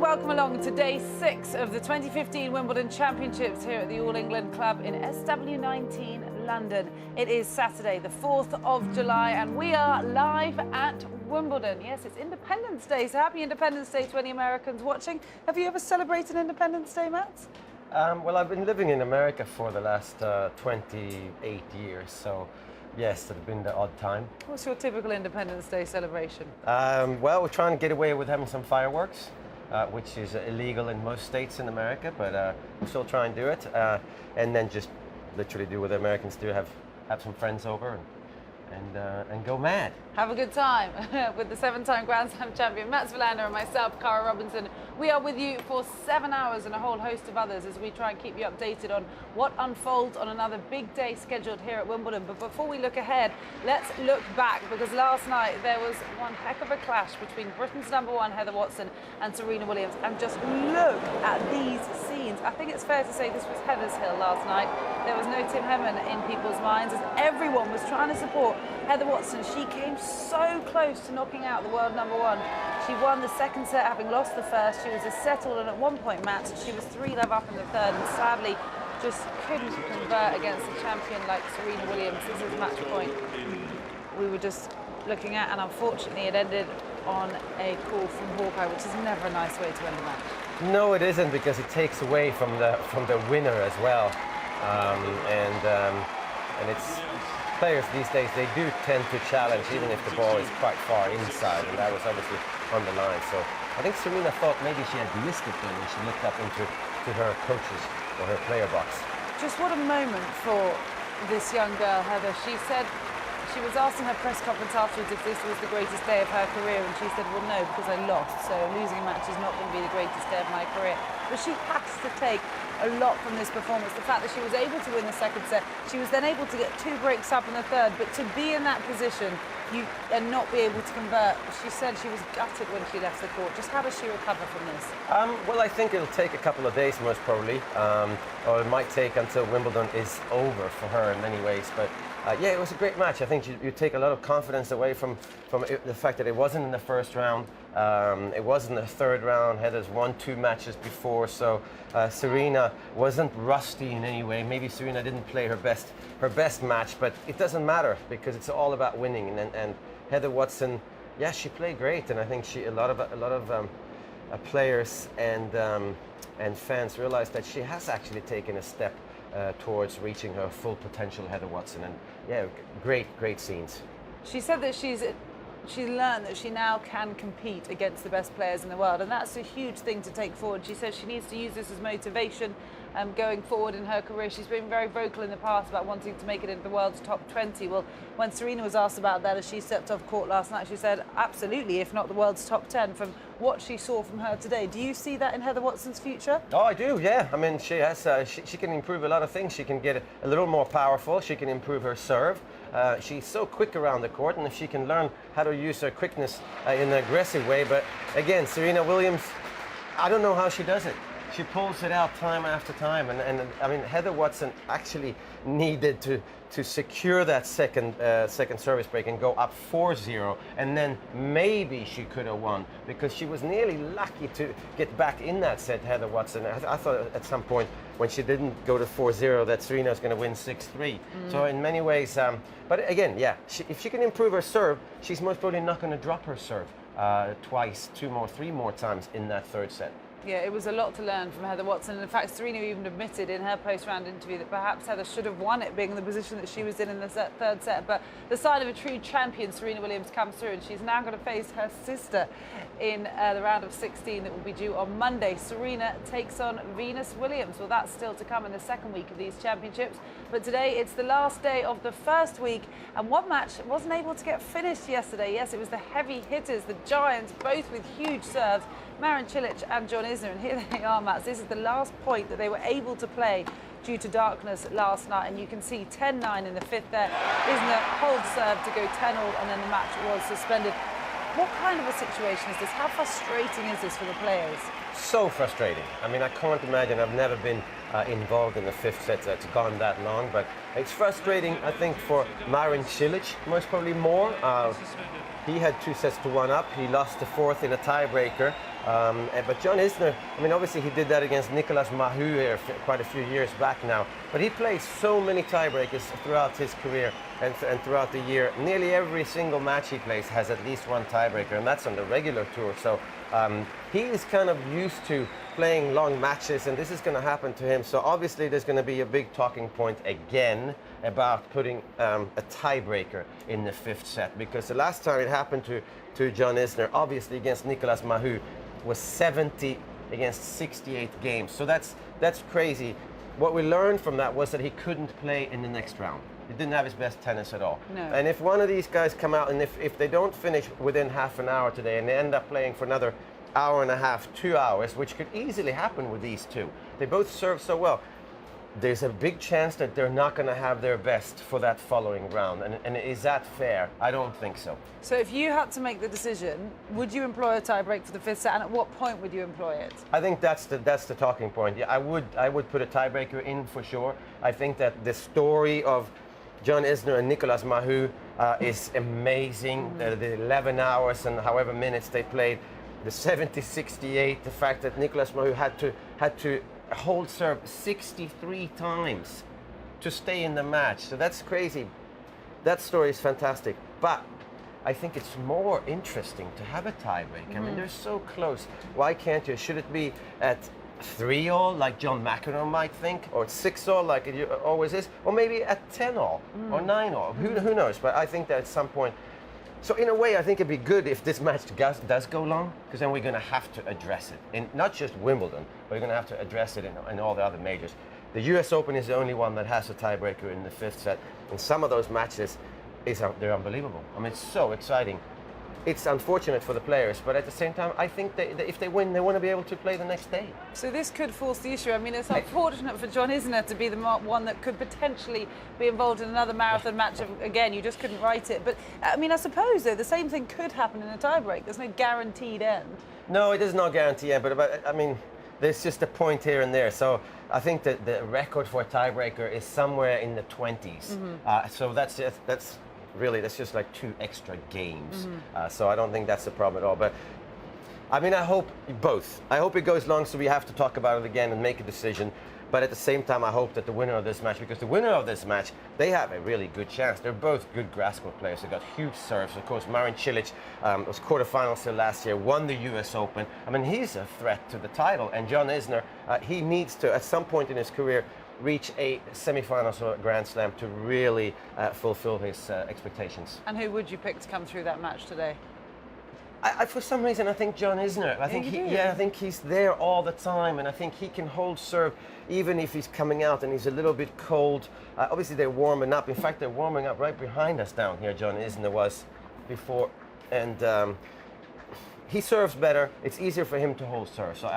welcome along to day 6 of the 2015 Wimbledon Championships here at the All England Club in SW19 London. It is Saturday, the 4th of July, and we are live at Wimbledon. Yes, it's Independence Day, so happy Independence Day to any Americans watching. Have you ever celebrated Independence Day, Matt? Well, I've been living in America for the last 28 years, so yes, it's been the odd time. What's your typical Independence Day celebration? Well, we're trying to get away with having some fireworks, which is illegal in most states in America, but we'll still try and do it. And then just literally do what the Americans do, have some friends over and go mad. Have a good time with the 7-time Grand Slam champion Mats Wilander and myself, Cara Robinson. We are with you for 7 hours and a whole host of others as we try and keep you updated on what unfolds on another big day scheduled here at Wimbledon. But before we look ahead, let's look back, because last night there was one heck of a clash between Britain's #1 Heather Watson and Serena Williams. And just look at these scenes. I think it's fair to say this was Heather's hill last night. There was no Tim Henman in people's minds as everyone was trying to support Heather Watson. She came so close to knocking out the world #1. She won the second set, having lost the first. She was a settled, and at one point, Matt, she was 3-love up in the third, and sadly just couldn't convert against a champion like Serena Williams. This is match point we were just looking at, and unfortunately it ended on a call from Hawkeye, which is never a nice way to end a match. No, it isn't, because it takes away from the winner as well, and it's players these days, they do tend to challenge even if the ball is quite far inside, and that was obviously on the line. So I think Serena thought maybe she had missed it then when she looked up into her coaches or her player box. Just what a moment for this young girl, Heather. She said, she was asked in her press conference afterwards if this was the greatest day of her career, and she said, well, no, because I lost, so losing a match is not going to be the greatest day of my career. But she has to take a lot from this performance. The fact that she was able to win the second set, she was then able to get 2 breaks up in the third, but to be in that position and not be able to convert, she said she was gutted when she left the court. Just how does she recover from this? Well, I think it'll take a couple of days most probably, or it might take until Wimbledon is over for her in many ways. But yeah, it was a great match. I think you take a lot of confidence away from the fact that it wasn't in the first round. It was in the third round. Heather's won 2 matches before, so Serena wasn't rusty in any way. Maybe Serena didn't play her best match, but it doesn't matter because it's all about winning. And Heather Watson, yeah, she played great, and I think a lot of players and fans realized that she has actually taken a step towards reaching her full potential, Heather Watson. And yeah, great scenes. She said that she's learned that she now can compete against the best players in the world, and that's a huge thing to take forward. She says she needs to use this as motivation going forward in her career. She's been very vocal in the past about wanting to make it into the world's top 20. Well, when Serena was asked about that as she stepped off court last night, she said absolutely, if not the world's top 10, from what she saw from her today. Do you see that in Heather Watson's future? Oh, I do, yeah. I mean, she has she can improve a lot of things. She can get a little more powerful. She can improve her serve. She's so quick around the court, and if she can learn how to use her quickness in an aggressive way. But again, Serena Williams, I don't know how she does it. She pulls it out time after time, and I mean, Heather Watson actually needed to secure that second service break and go up 4-0, and then maybe she could have won, because she was nearly lucky to get back in that set, Heather Watson. I thought at some point when she didn't go to 4-0 that Serena was going to win 6-3. So in many ways, but again, yeah, if she can improve her serve, she's most probably not going to drop her serve twice, 2 more, 3 more times in that third set. Yeah, it was a lot to learn from Heather Watson. And in fact, Serena even admitted in her post-round interview that perhaps Heather should have won it, being in the position that she was in the third set. But the sign of a true champion, Serena Williams, comes through, and she's now going to face her sister in the round of 16 that will be due on Monday. Serena takes on Venus Williams. Well, that's still to come in the second week of these championships. But today, it's the last day of the first week, and one match wasn't able to get finished yesterday. Yes, it was the heavy hitters, the giants, both with huge serves, Marin Cilic and John Isner, and here they are, Mats. This is the last point that they were able to play due to darkness last night, and you can see 10-9 in the 5th there. Isner holds serve to go 10-all, and then the match was suspended. What kind of a situation is this? How frustrating is this for the players? So frustrating. I mean, I can't imagine. I've never been involved in the fifth set that's gone that long. But it's frustrating, I think, for Marin Cilic, most probably more. He had 2 sets to 1 up. He lost the fourth in a tiebreaker. But John Isner, I mean, obviously he did that against Nicolas Mahut here quite a few years back now. But he plays so many tiebreakers throughout his career and throughout the year. Nearly every single match he plays has at least one tiebreaker, and that's on the regular tour. So he is kind of used to playing long matches, and this is going to happen to him. So obviously there's going to be a big talking point again about putting a tiebreaker in the fifth set, because the last time it happened to John Isner, obviously against Nicolas Mahut, was 70 against 68 games. So that's crazy. What we learned from that was that he couldn't play in the next round. He didn't have his best tennis at all. No. And if one of these guys come out, and if they don't finish within half an hour today, and they end up playing for another hour and a half, 2 hours, which could easily happen with these two. They both serve so well. There's a big chance that they're not going to have their best for that following round. And is that fair? I don't think so. So if you had to make the decision, would you employ a tiebreak for the fifth set, and at what point would you employ it? I think that's the talking point. Yeah, I would put a tiebreaker in for sure. I think that the story of John Isner and Nicolas Mahut is amazing. The 11 hours and however minutes they played, the 70-68, the fact that Nicolas Mahut had to hold serve 63 times to stay in the match. So that's crazy. That story is fantastic. But I think it's more interesting to have a tiebreak. I mean, they're so close. Why can't you? Should it be at 3-all, like John McEnroe might think, or 6-all, like it always is, or maybe at 10-all or 9-all? Who knows? But I think that at some point. So in a way, I think it'd be good if this match does go long, because then we're going to have to address it. In not just Wimbledon, but we're going to have to address it in all the other majors. The US Open is the only one that has a tiebreaker in the fifth set. And some of those matches, they're unbelievable. I mean, it's so exciting. It's unfortunate for the players, but at the same time, I think that if they win, they want to be able to play the next day. So this could force the issue. I mean, it's unfortunate for John Isner to be the one that could potentially be involved in another marathon match. Again, you just couldn't write it. But, I mean, I suppose, though, the same thing could happen in a tiebreak. There's no guaranteed end. No, it is not guaranteed end, but I mean, there's just a point here and there. So I think that the record for a tiebreaker is somewhere in the 20s. So that's just like 2 extra games. So I don't think that's a problem at all. But I mean, I hope both. I hope it goes long so we have to talk about it again and make a decision. But at the same time, I hope that the winner of this match, because the winner of this match, they have a really good chance. They're both good grass court players. They've got huge serves. Of course, Marin Cilic was quarterfinals till last year, won the US Open. I mean, he's a threat to the title. And John Isner, he needs to, at some point in his career, reach a semi-finals or a Grand Slam to really fulfill his expectations. And who would you pick to come through that match today? I for some reason, I think John Isner. I think he's there all the time, and I think he can hold serve even if he's coming out and he's a little bit cold. Obviously, they're warming up. In fact, they're warming up right behind us down here. John Isner was before, and he serves better. It's easier for him to hold serve. So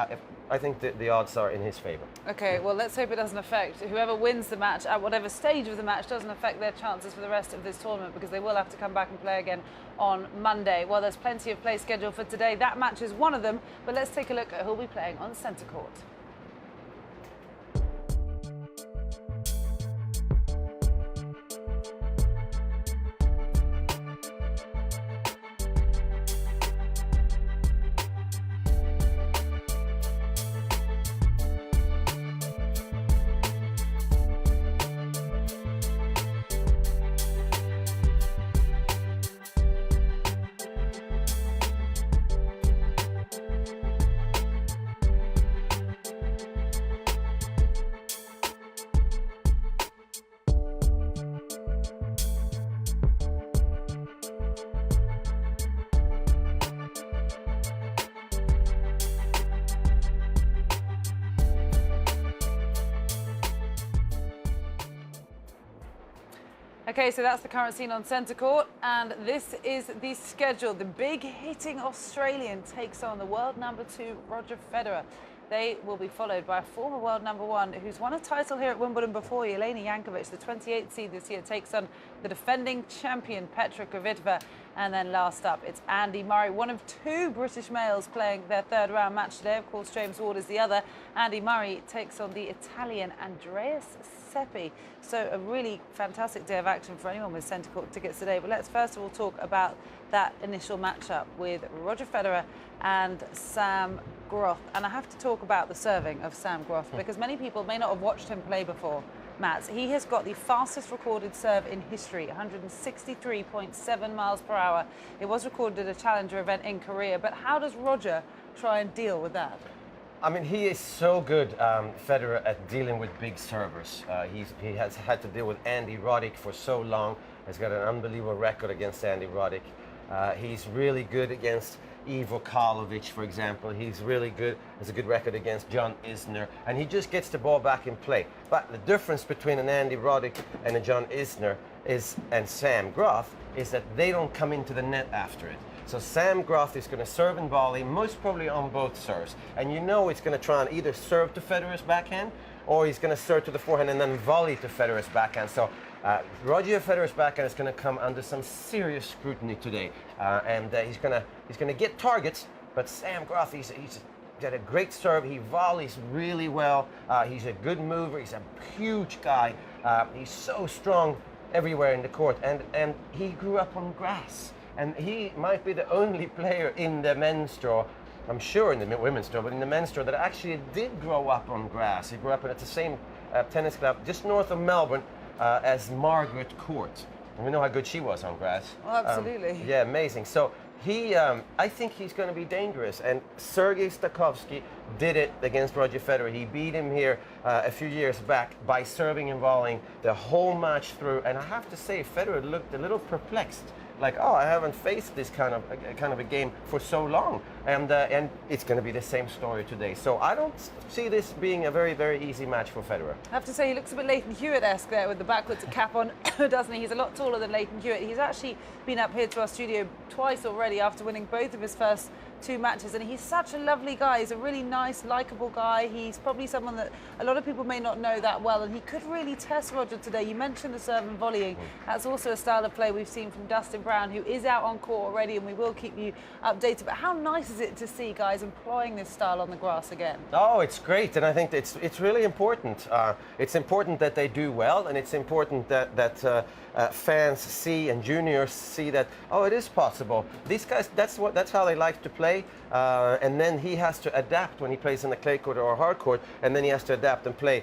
I think the odds are in his favor. Okay, well, let's hope it doesn't affect whoever wins the match at whatever stage of the match, doesn't affect their chances for the rest of this tournament, because they will have to come back and play again on Monday. Well, there's plenty of play scheduled for today. That match is one of them, but let's take a look at who'll be playing on centre court. Okay, so that's the current scene on centre court, and this is the schedule. The big-hitting Australian takes on the world #2, Roger Federer. They will be followed by a former world #1 who's won a title here at Wimbledon before, Jelena Jankovic. The 28th seed this year takes on the defending champion, Petra Kvitova. And then last up, it's Andy Murray, one of two British males playing their third round match today. Of course, James Ward is the other. Andy Murray takes on the Italian Andreas Seppi. So a really fantastic day of action for anyone with centre court tickets today. But let's first of all talk about that initial matchup with Roger Federer and Sam Groth. And I have to talk about the serving of Sam Groth because many people may not have watched him play before. Matt, he has got the fastest recorded serve in history, 163.7 miles per hour. It was recorded at a challenger event in Korea, but how does Roger try and deal with that? I mean, he is so good, Federer, at dealing with big servers. He has had to deal with Andy Roddick for so long. He's got an unbelievable record against Andy Roddick. He's really good against Ivo Karlovic, for example. He's really good, has a good record against John Isner, and he just gets the ball back in play. But the difference between an Andy Roddick and a John Isner and Sam Groth is that they don't come into the net after it. So Sam Groth is going to serve and volley, most probably on both serves. And you know it's going to try and either serve to Federer's backhand, or he's going to serve to the forehand and then volley to Federer's backhand. So Roger Federer's backhand is going to come under some serious scrutiny today, and he's going to get targets. But Sam Groth, he's got a great serve. He volleys really well. He's a good mover. He's a huge guy. He's so strong everywhere in the court, and he grew up on grass. And he might be the only player in the men's draw, I'm sure in the women's draw, but in the men's draw that actually did grow up on grass. He grew up at the same tennis club just north of Melbourne as Margaret Court. And we know how good she was on grass. Oh, absolutely. Yeah, amazing. So I think he's going to be dangerous. And Sergei Stakhovsky did it against Roger Federer. He beat him here a few years back by serving and volleying the whole match through. And I have to say, Federer looked a little perplexed. Like, oh, I haven't faced this kind of a game for so long, and it's going to be the same story today. So I don't see this being a very, very easy match for Federer. I have to say, he looks a bit Leighton Hewitt-esque there with the backwards cap on, doesn't he? He's a lot taller than Leighton Hewitt. He's actually been up here to our studio twice already after winning both of his first two matches, and he's such a lovely guy. He's a really nice, likeable guy. He's probably someone that a lot of people may not know that well, and he could really test Roger today. You mentioned the serve and volleying. That's also a style of play we've seen from Dustin Brown, who is out on court already, and we will keep you updated. But how nice is it to see guys employing this style on the grass again? Oh, it's great, and I think it's really important. It's important that they do well, and it's important that fans see and juniors see that, oh, it is possible. These guys, that's how they like to play. And then he has to adapt when he plays in the clay court or hard court, and then he has to adapt and play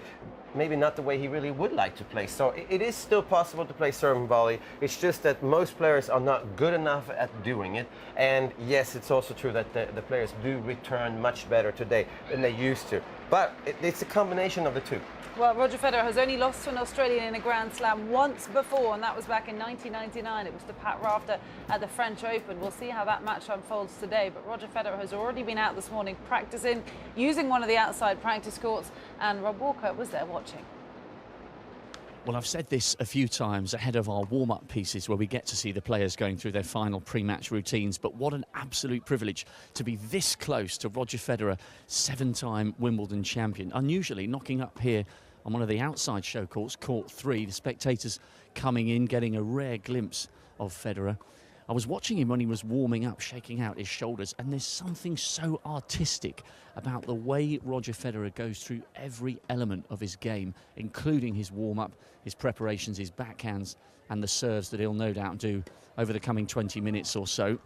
maybe not the way he really would like to play. So it is still possible to play serve and volley. It's just that most players are not good enough at doing it. And yes, it's also true that the players do return much better today than they used to. But it's a combination of the two. Well, Roger Federer has only lost to an Australian in a Grand Slam once before, and that was back in 1999. It was to Pat Rafter at the French Open. We'll see how that match unfolds today, but Roger Federer has already been out this morning practicing, using one of the outside practice courts, and Rob Walker was there watching. Well, I've said this a few times ahead of our warm-up pieces where we get to see the players going through their final pre-match routines, but what an absolute privilege to be this close to Roger Federer, 7-time Wimbledon champion. Unusually knocking up here on one of the outside show courts, Court 3, the spectators coming in, getting a rare glimpse of Federer. I was watching him when he was warming up, shaking out his shoulders, and there's something so artistic about the way Roger Federer goes through every element of his game, including his warm-up, his preparations, his backhands, and the serves that he'll no doubt do over the coming 20 minutes or so.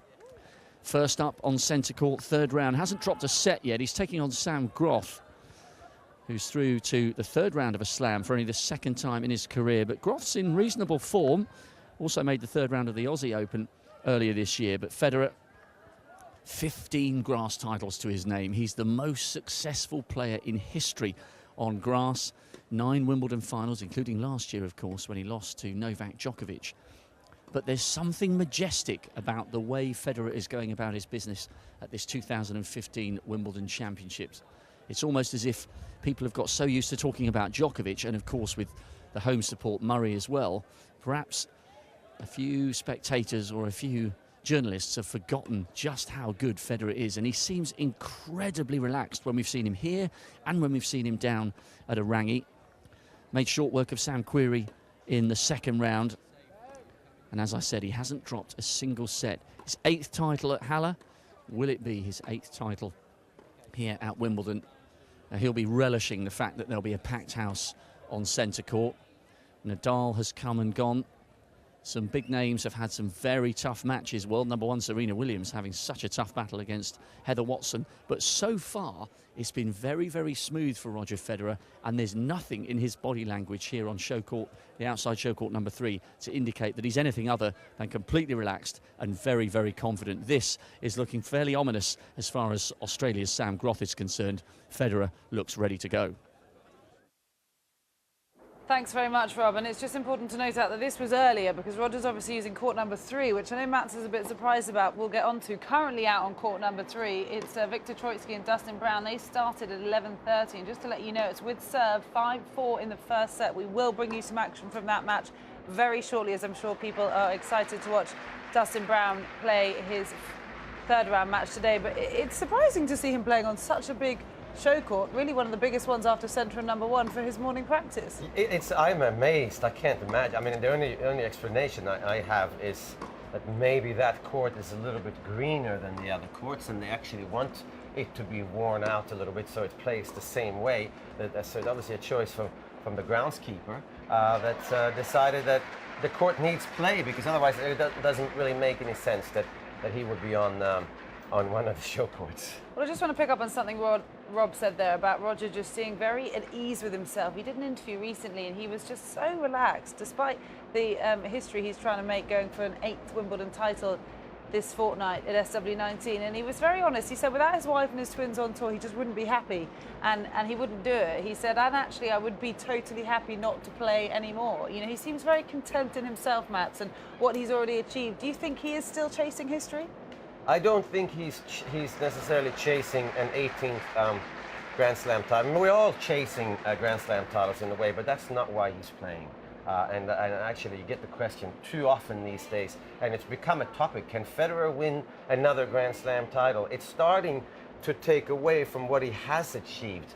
First up on centre court, third round, hasn't dropped a set yet. He's taking on Sam Groth, who's through to the third round of a slam for only the second time in his career. But Groth's in reasonable form, also made the third round of the Aussie Open earlier this year. But Federer, 15 grass titles to his name. He's the most successful player in history on grass. 9 Wimbledon finals, including last year, of course, when he lost to Novak Djokovic. But there's something majestic about the way Federer is going about his business at this 2015 Wimbledon Championships. It's almost as if people have got so used to talking about Djokovic, and of course with the home support Murray as well, perhaps a few spectators or a few journalists have forgotten just how good Federer is, and he seems incredibly relaxed when we've seen him here and when we've seen him down at Arangi. Made short work of Sam Querrey in the second round, And as I said, he hasn't dropped a single set. His 8th title at Halle. Will it be his 8th title here at Wimbledon? He'll be relishing the fact that there'll be a packed house on centre court. Nadal has come and gone. Some big names have had some very tough matches. World number 1 Serena Williams having such a tough battle against Heather Watson. But so far, it's been very, very smooth for Roger Federer. And there's nothing in his body language here on show court, the outside show court number 3, to indicate that he's anything other than completely relaxed and very, very confident. This is looking fairly ominous as far as Australia's Sam Groth is concerned. Federer looks ready to go. Thanks very much, Rob. And it's just important to note out that this was earlier because Roger's obviously using court number 3, which I know Mats is a bit surprised about. We'll get on to. Currently out on court number 3, it's Viktor Troicki and Dustin Brown. They started at 11:30. And just to let you know, it's with serve 5-4 in the first set. We will bring you some action from that match very shortly, as I'm sure people are excited to watch Dustin Brown play his 3rd round match today. But it's surprising to see him playing on such a big show court, really one of the biggest ones after centre and number 1 for his morning practice. I'm amazed. I can't imagine. I mean, the only explanation I have is that maybe that court is a little bit greener than the other courts, and they actually want it to be worn out a little bit so it plays the same way. So it's obviously a choice from the groundskeeper that decided that the court needs play, because otherwise it doesn't really make any sense that he would be on one of the show courts. Well, I just want to pick up on something Rob said there about Roger just seeming very at ease with himself. He did an interview recently and he was just so relaxed, despite the history he's trying to make going for an 8th Wimbledon title this fortnight at SW19. And he was very honest. He said without his wife and his twins on tour, he just wouldn't be happy and he wouldn't do it. He said, and actually I would be totally happy not to play anymore. You know, he seems very content in himself, Mats, and what he's already achieved. Do you think he is still chasing history? I don't think he's necessarily chasing an 18th Grand Slam title. I mean, we're all chasing Grand Slam titles in a way, but that's not why he's playing. And actually, you get the question too often these days, and it's become a topic. Can Federer win another Grand Slam title? It's starting to take away from what he has achieved,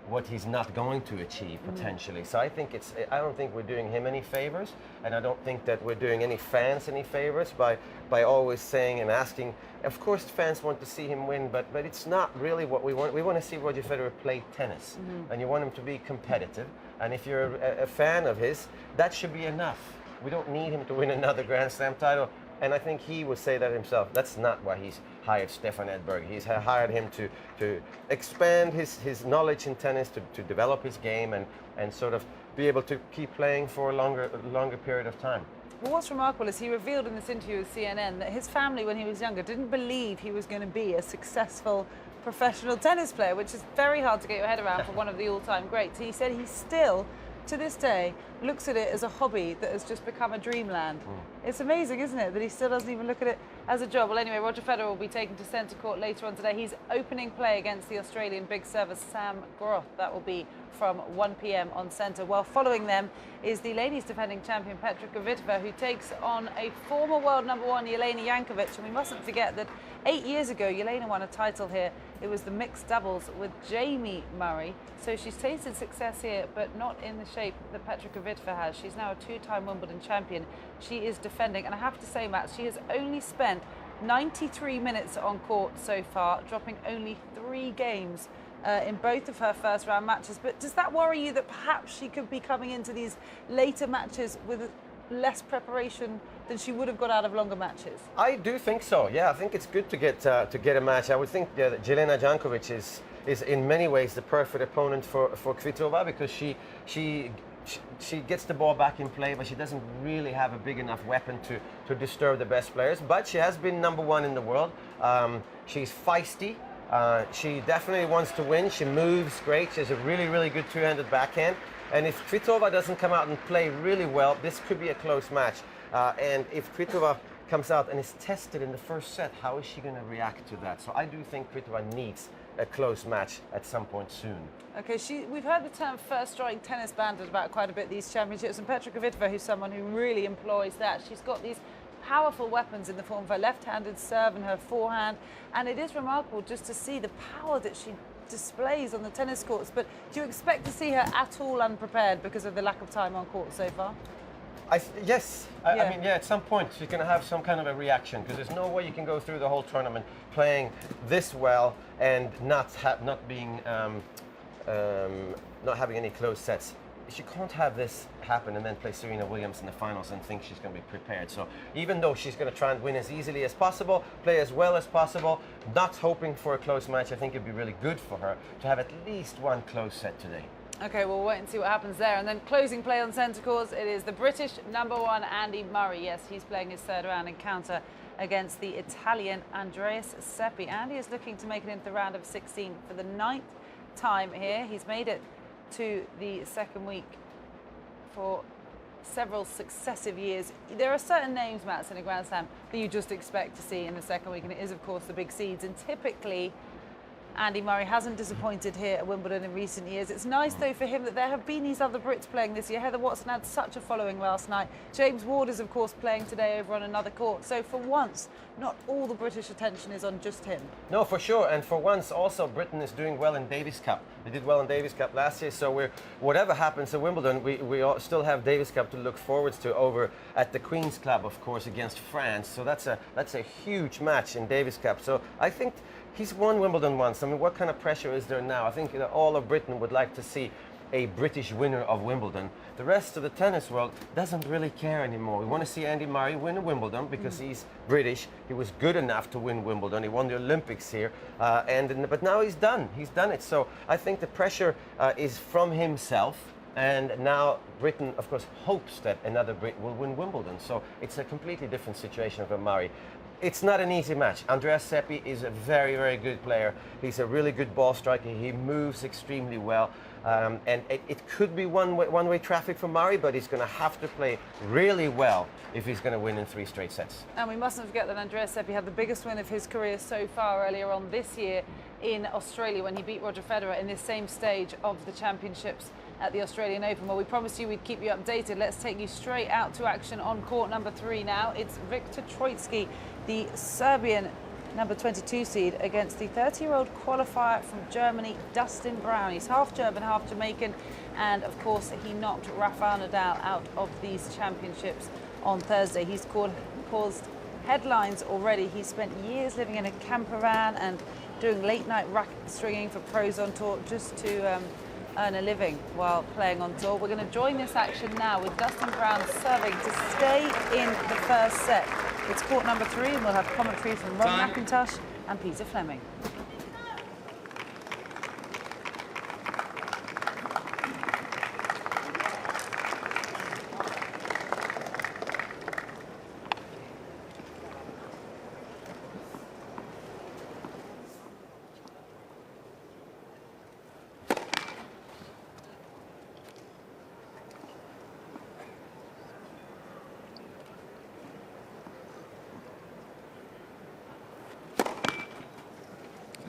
what he's not going to achieve potentially. So I don't think we're doing him any favors, and I don't think that we're doing any fans any favors by always saying and asking. Of course fans want to see him win, but it's not really what we want. We want to see Roger Federer play tennis, and you want him to be competitive, and if you're a fan of his, that should be enough. We don't need him to win another Grand Slam title. And I think he would say that himself. That's not why he's hired Stefan Edberg. He's hired him to expand his knowledge in tennis, to develop his game, and sort of be able to keep playing for a longer period of time. Well, what's remarkable is he revealed in this interview with CNN that his family, when he was younger, didn't believe he was going to be a successful professional tennis player, which is very hard to get your head around for one of the all-time greats. He said he still, to this day, looks at it as a hobby that has just become a dreamland. It's amazing, isn't it, that he still doesn't even look at it as a job. Well, anyway, Roger Federer will be taken to centre court later on today. He's opening play against the Australian big server Sam Groth. That will be from 1 p.m. on centre. Well, following them is the ladies' defending champion Petra Kvitova, who takes on a former world number 1, Jelena Jankovic. And we mustn't forget that 8 years ago, Jelena won a title here. It was the mixed doubles with Jamie Murray. So she's tasted success here, but not in the shape that Petra Kvitova has. She's now a 2-time Wimbledon champion. She is defending, and I have to say, Matt, she has only spent 93 minutes on court so far, dropping only 3 games in both of her first round matches. But does that worry you that perhaps she could be coming into these later matches with less preparation than she would have got out of longer matches? I do think so. Yeah, I think it's good to get a match. I would think that Jelena Jankovic is in many ways the perfect opponent for Kvitova, because she gets the ball back in play, but she doesn't really have a big enough weapon to disturb the best players. But she has been number 1 in the world. She's feisty. She definitely wants to win. She moves great. She has a really, really good two-handed backhand. And if Kvitova doesn't come out and play really well, this could be a close match. And if Kvitova comes out and is tested in the first set, how is she going to react to that? So I do think Kvitova needs a close match at some point soon. Okay, we've heard the term first strike tennis bandied about quite a bit these championships, and Petra Kvitova, who's someone who really employs that. She's got these powerful weapons in the form of her left-handed serve and her forehand, and it is remarkable just to see the power that she displays on the tennis courts. But do you expect to see her at all unprepared because of the lack of time on court so far? Yes. I mean, yeah, at some point she's going to have some kind of a reaction, because there's no way you can go through the whole tournament playing this well and not being not having any close sets. She can't have this happen and then play Serena Williams in the finals and think she's going to be prepared. So even though she's going to try and win as easily as possible, play as well as possible, not hoping for a close match, I think it'd be really good for her to have at least one close set today. Okay, we'll wait and see what happens there. And then closing play on centre courts, it is the British #1, Andy Murray. Yes, he's playing his third round encounter against the Italian Andreas Seppi. Andy is looking to make it into the round of 16 for the 9th time here. He's made it to the second week for several successive years. There are certain names, Mats, in a Grand Slam that you just expect to see in the second week, and it is, of course, the big seeds. And typically, Andy Murray hasn't disappointed here at Wimbledon in recent years. It's nice, though, for him that there have been these other Brits playing this year. Heather Watson had such a following last night. James Ward is, of course, playing today over on another court. So for once, not all the British attention is on just him. No, for sure. And for once, also, Britain is doing well in Davis Cup. They did well in Davis Cup last year. So whatever happens at Wimbledon, we still have Davis Cup to look forward to over at the Queen's Club, of course, against France. So that's a huge match in Davis Cup. So I think he's won Wimbledon once. I mean, what kind of pressure is there now? I think all of Britain would like to see a British winner of Wimbledon. The rest of the tennis world doesn't really care anymore. We want to see Andy Murray win Wimbledon because he's British. He was good enough to win Wimbledon. He won the Olympics here. But now he's done. He's done it. So I think the pressure is from himself. And now Britain, of course, hopes that another Brit will win Wimbledon. So it's a completely different situation for Murray. It's not an easy match. Andreas Seppi is a very, very good player. He's a really good ball striker. He moves extremely well. And it could be one-way traffic for Murray, but he's going to have to play really well if he's going to win in 3 straight sets. And we mustn't forget that Andreas Seppi had the biggest win of his career so far earlier on this year in Australia when he beat Roger Federer in this same stage of the championships at the Australian Open. Well, we promised you we'd keep you updated. Let's take you straight out to action on court #3 now. It's Viktor Troicki, the Serbian #22 seed, against the 30-year-old qualifier from Germany, Dustin Brown. He's half German, half Jamaican, and of course he knocked Rafael Nadal out of these championships on Thursday. He's caused headlines already. He spent years living in a camper van and doing late-night racket stringing for pros on tour just to earn a living while playing on tour. We're going to join this action now with Dustin Brown serving to stay in the first set. It's court #3, and we'll have commentary from Ron McIntosh and Peter Fleming.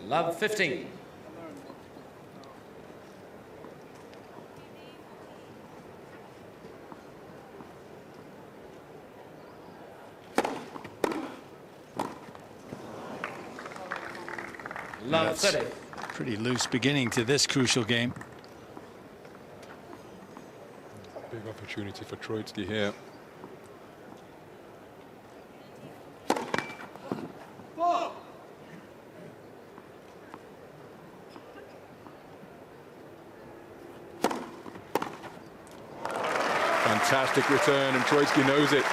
Love 15. Love 30. Pretty loose beginning to this crucial game. Big opportunity for Troicki here. Fantastic return, and Troicki knows it.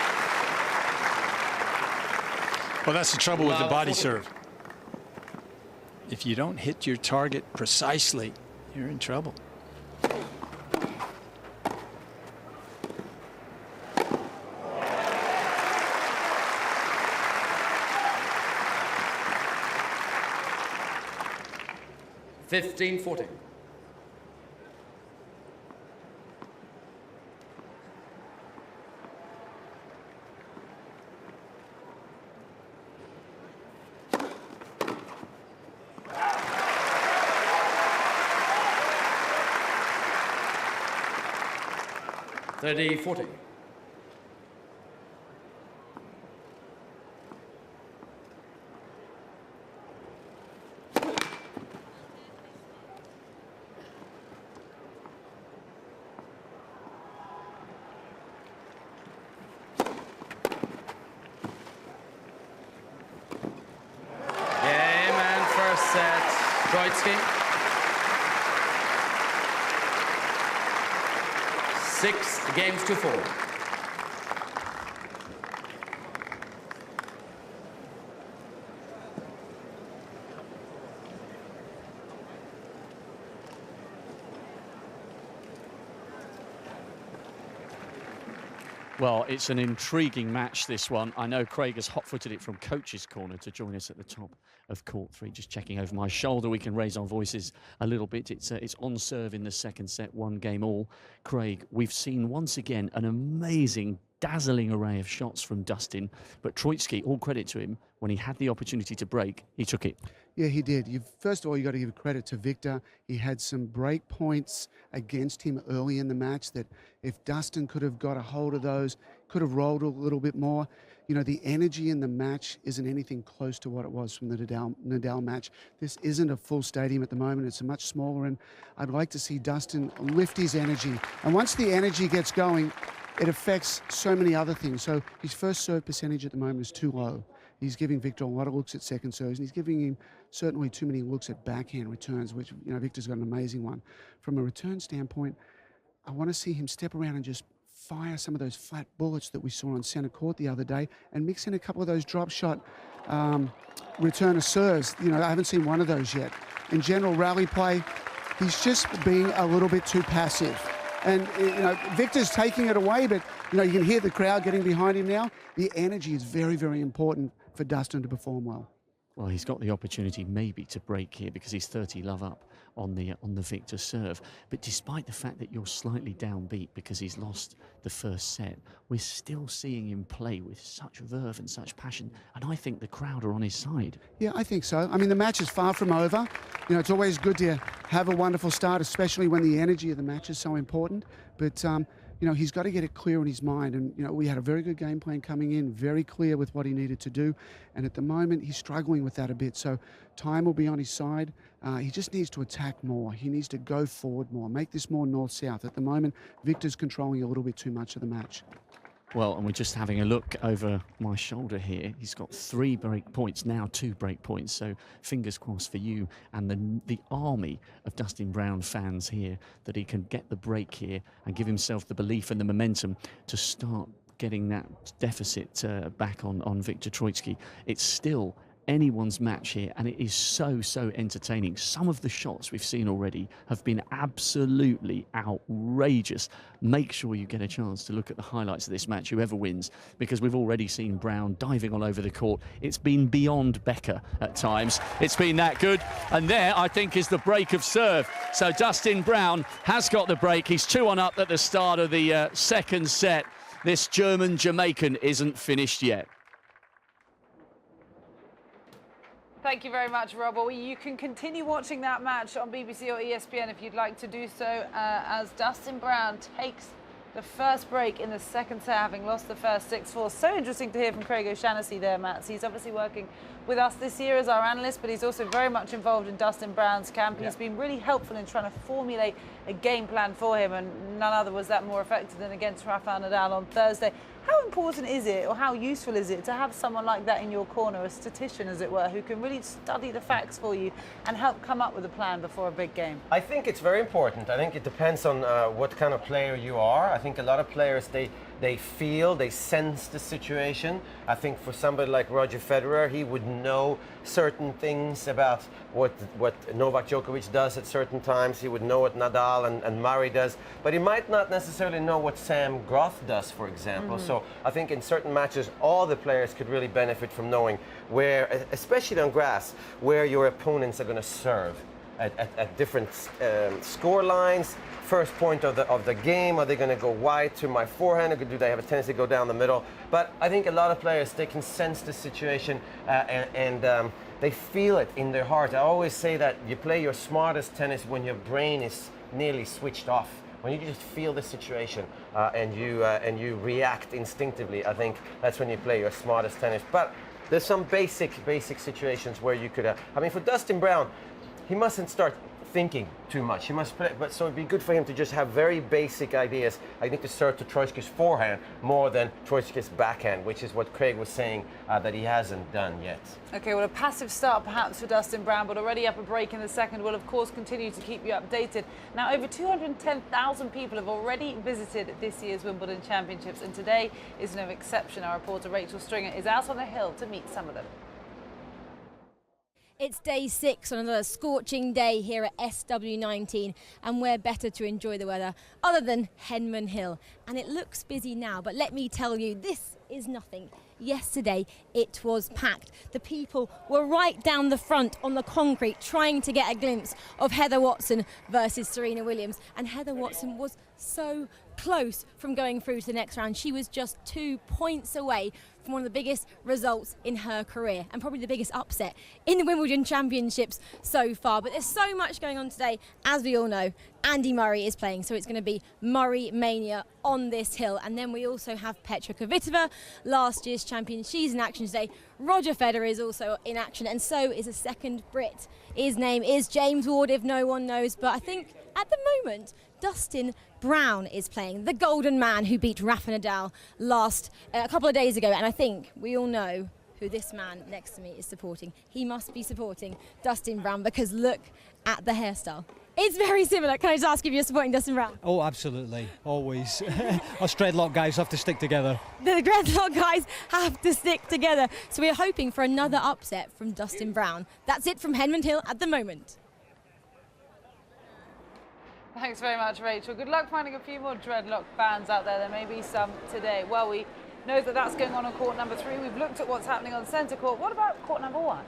Well, that's the trouble with the body serve. If you don't hit your target precisely, you're in trouble. (15-14). (30-14). Troicki. 6 games to 4. Well, it's an intriguing match, this one. I know Craig has hot-footed it from coach's corner to join us at the top of court 3. Just checking over my shoulder, we can raise our voices a little bit. It's on serve in the second set, 1 game all. Craig, we've seen once again an amazing, dazzling array of shots from Dustin, but Troicki, all credit to him, when he had the opportunity to break, he took it. Yeah, he did. First of all, you got to give credit to Victor. He had some break points against him early in the match that if Dustin could have got a hold of those, could have rolled a little bit more. You know, the energy in the match isn't anything close to what it was from the Nadal match. This isn't a full stadium at the moment. It's a much smaller, and I'd like to see Dustin lift his energy. And once the energy gets going, it affects so many other things. So his first serve percentage at the moment is too low. He's giving Victor a lot of looks at second serves, and he's giving him certainly too many looks at backhand returns, which, you know, Victor's got an amazing one. From a return standpoint, I want to see him step around and just fire some of those flat bullets that we saw on centre court the other day, and mix in a couple of those drop shot return of serves. You know, I haven't seen one of those yet. In general rally play, he's just being a little bit too passive. And, you know, Victor's taking it away, but, you know, you can hear the crowd getting behind him now. The energy is very, very important for Dustin to perform well. Well, he's got the opportunity maybe to break here because he's 30 love up on the Victor serve. But despite the fact that you're slightly downbeat because he's lost the first set, we're still seeing him play with such verve and such passion. And I think the crowd are on his side. Yeah, I think so. I mean, the match is far from over. You know, it's always good to have a wonderful start, especially when the energy of the match is so important. But, you know, he's got to get it clear in his mind. And, you know, we had a very good game plan coming in, very clear with what he needed to do. And at the moment, he's struggling with that a bit. So time will be on his side. He just needs to attack more. He needs to go forward more, make this more north-south. At the moment, Victor's controlling a little bit too much of the match. Well, and we're just having a look over my shoulder here. He's got 3 break points, now 2 break points. So fingers crossed for you and the army of Dustin Brown fans here that he can get the break here and give himself the belief and the momentum to start getting that deficit back on Victor Troicki. It's still anyone's match here, and it is so entertaining. Some of the shots we've seen already have been absolutely outrageous. Make sure you get a chance to look at the highlights of this match, whoever wins, because we've already seen Brown diving all over the court. It's been beyond Becker at times. It's been that good. And there, I think, is the break of serve. So Dustin Brown has got the break. He's 2-1 up at the start of the second set. This German-Jamaican isn't finished yet. Thank you very much, Rob. Well, you can continue watching that match on BBC or ESPN if you'd like to do so, as Dustin Brown takes the first break in the second set, having lost the first 6-4. So interesting to hear from Craig O'Shaughnessy there, Matt. He's obviously working with us this year as our analyst, but he's also very much involved in Dustin Brown's camp. He's been really helpful in trying to formulate a game plan for him, and none other was that more effective than against Rafael Nadal on Thursday. How important is it, or how useful is it, to have someone like that in your corner, a statistician as it were, who can really study the facts for you and help come up with a plan before a big game? I think it's very important. I think it depends on what kind of player you are. I think a lot of players, they feel, they sense the situation. I think for somebody like Roger Federer, he would know certain things about what Novak Djokovic does at certain times. He would know what Nadal and Murray does, but he might not necessarily know what Sam Groth does, for example. So I think in certain matches, all the players could really benefit from knowing where, especially on grass, where your opponents are going to serve at different score lines. First point of the game, are they going to go wide to my forehand, or do they have a tendency to go down the middle? But I think a lot of players, they can sense the situation and they feel it in their heart. I always say that you play your smartest tennis when your brain is nearly switched off. When you just feel the situation and you react instinctively, I think that's when you play your smartest tennis. But there's some basic situations where you could, I mean, for Dustin Brown, he mustn't start thinking too much. He must play, but so it'd be good for him to just have very basic ideas. I need to serve to Troicki's forehand more than Troicki's backhand, which is what Craig was saying that he hasn't done yet. Okay, well, a passive start perhaps for Dustin Brown, but already up a break in the second. We'll, of course, continue to keep you updated. Now, over 210,000 people have already visited this year's Wimbledon Championships, and today is no exception. Our reporter Rachel Stringer is out on the hill to meet some of them. It's day 6 on another scorching day here at SW19, and where better to enjoy the weather other than Henman Hill. And it looks busy now, but let me tell you, this is nothing. Yesterday it was packed. The people were right down the front on the concrete trying to get a glimpse of Heather Watson versus Serena Williams, and Heather Watson was so close from going through to the next round. She was just 2 points away from one of the biggest results in her career, and probably the biggest upset in the Wimbledon Championships so far. But there's so much going on today. As we all know, Andy Murray is playing, so it's going to be Murray mania on this hill. And then we also have Petra Kvitova, last year's champion. She's in action today. Roger Federer is also in action, and so is a second Brit. His name is James Ward, if no one knows, but I think at the moment Dustin Brown is playing, the golden man who beat Rafa Nadal a couple of days ago. And I think we all know who this man next to me is supporting. He must be supporting Dustin Brown, because look at the hairstyle. It's very similar. Can I just ask if you're supporting Dustin Brown? Oh, absolutely. Always. Us dreadlock guys have to stick together. The dreadlock guys have to stick together. So we're hoping for another upset from Dustin Brown. That's it from Henman Hill at the moment. Thanks very much, Rachel. Good luck finding a few more dreadlock fans out there. There may be some today. Well, we know that that's going on court number 3. We've looked at what's happening on centre court. What about court number 1?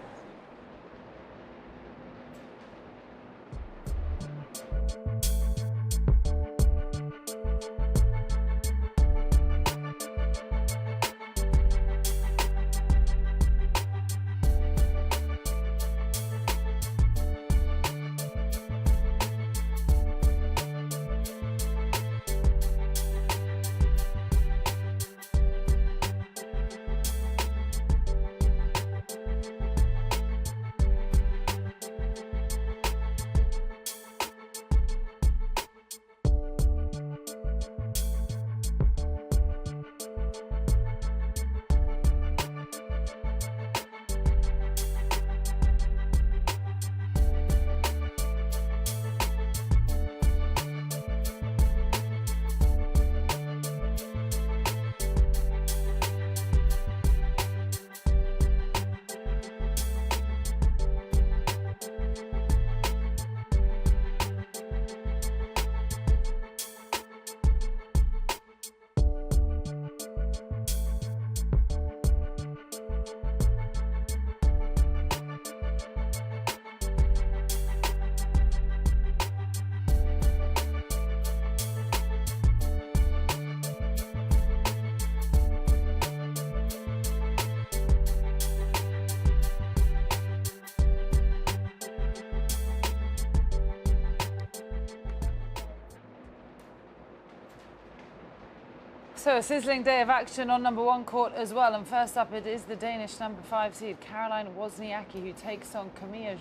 So a sizzling day of action on number 1 court as well. And first up, it is the Danish number 5 seed, Caroline Wozniacki, who takes on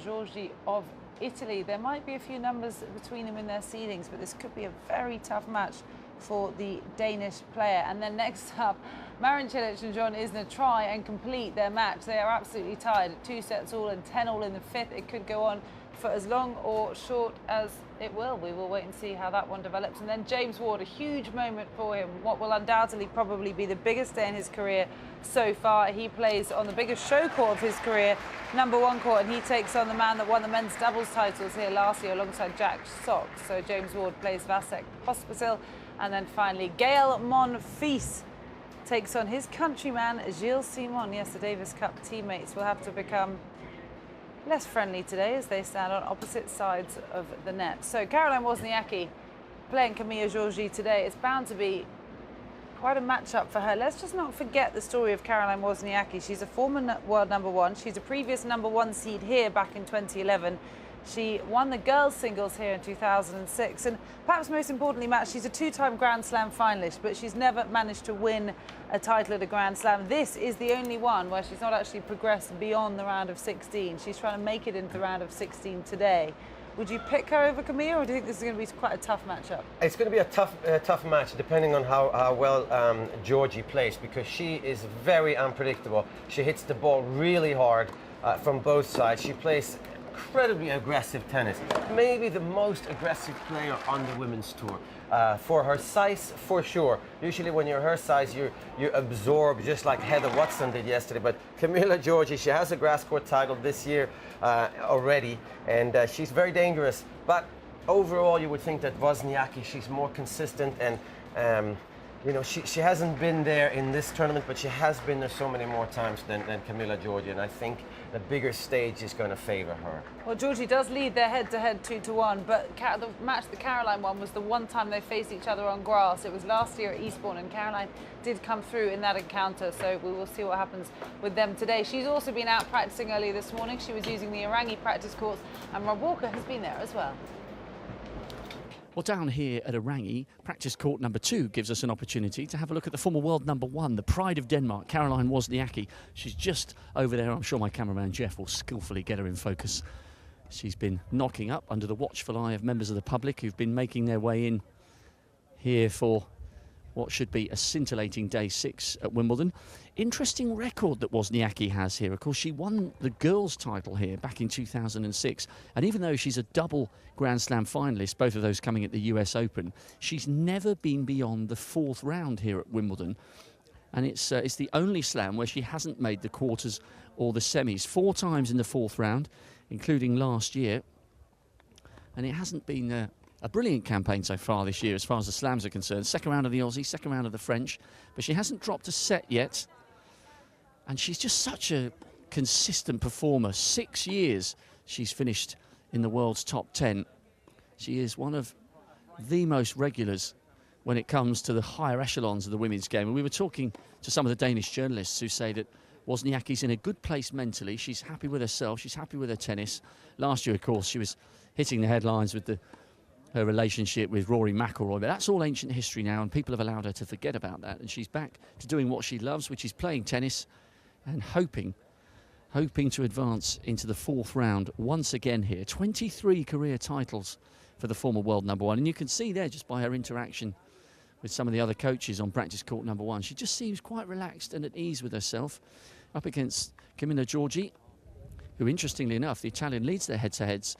Giorgi of Italy. There might be a few numbers between them in their seedings, but this could be a very tough match for the Danish player. And then next up, Marin Cilic and John Isner try and complete their match. They are absolutely tied at 2 sets all and 10 all in the 5th. It could go on for as long or short as it will. We will wait and see how that one develops. And then James Ward, a huge moment for him, what will undoubtedly probably be the biggest day in his career so far. He plays on the biggest show court of his career, number 1 court, and he takes on the man that won the men's doubles titles here last year alongside Jack Sock. So James Ward plays Vasek Pospisil. And then finally, Gael Monfils takes on his countryman, Gilles Simon. Yes, the Davis Cup teammates will have to become less friendly today as they stand on opposite sides of the net. So Caroline Wozniacki playing Giorgi today. It's bound to be quite a matchup for her. Let's just not forget the story of Caroline Wozniacki. She's a former world number 1. She's a previous number 1 seed here back in 2011. She won the girls singles here in 2006, and perhaps most importantly, Matt, she's a 2-time Grand Slam finalist, but she's never managed to win a title at a Grand Slam. This is the only one where she's not actually progressed beyond the round of 16. She's trying to make it into the round of 16 today. Would you pick her over Camilla, or do you think this is going to be quite a tough matchup? It's going to be a tough match, depending on how well Giorgi plays, because she is very unpredictable. She hits the ball really hard from both sides. She plays incredibly aggressive tennis. Maybe the most aggressive player on the women's tour. For her size, for sure. Usually when you're her size, you absorb, just like Heather Watson did yesterday. But Camilla Giorgi, she has a grass court title this year already, and she's very dangerous. But overall, you would think that Wozniacki, she's more consistent, and you know, she hasn't been there in this tournament, but she has been there so many more times than Camilla Giorgi, and I think the bigger stage is going to favor her. Well, Giorgi does lead their head-to-head 2-1, but the match that Caroline won was the one time they faced each other on grass. It was last year at Eastbourne, and Caroline did come through in that encounter, so we will see what happens with them today. She's also been out practicing early this morning. She was using the Irangi practice courts, and Rob Walker has been there as well. Well, down here at Irangi, practice court number 2 gives us an opportunity to have a look at the former world number 1, the pride of Denmark, Caroline Wozniacki. She's just over there. I'm sure my cameraman Jeff will skillfully get her in focus. She's been knocking up under the watchful eye of members of the public who've been making their way in here for what should be a scintillating day 6 at Wimbledon. Interesting record that Wozniacki has here. Of course, she won the girls' title here back in 2006. And even though she's a double Grand Slam finalist, both of those coming at the US Open, she's never been beyond the 4th round here at Wimbledon. And it's the only slam where she hasn't made the quarters or the semis. 4 times in the 4th round, including last year. And it hasn't been a brilliant campaign so far this year as far as the slams are concerned. Second round of the Aussie, second round of the French, but she hasn't dropped a set yet. And she's just such a consistent performer. 6 years she's finished in the world's top 10. She is one of the most regulars when it comes to the higher echelons of the women's game. And we were talking to some of the Danish journalists who say that Wozniacki's in a good place mentally. She's happy with herself. She's happy with her tennis. Last year, of course, she was hitting the headlines with her relationship with Rory McIlroy, but that's all ancient history now, and people have allowed her to forget about that. And she's back to doing what she loves, which is playing tennis and hoping to advance into the 4th round once again here. 23 career titles for the former world number 1, and you can see there just by her interaction with some of the other coaches on practice court number 1, she just seems quite relaxed and at ease with herself. Up against Camilla Giorgi, who, interestingly enough, the Italian leads their head-to-heads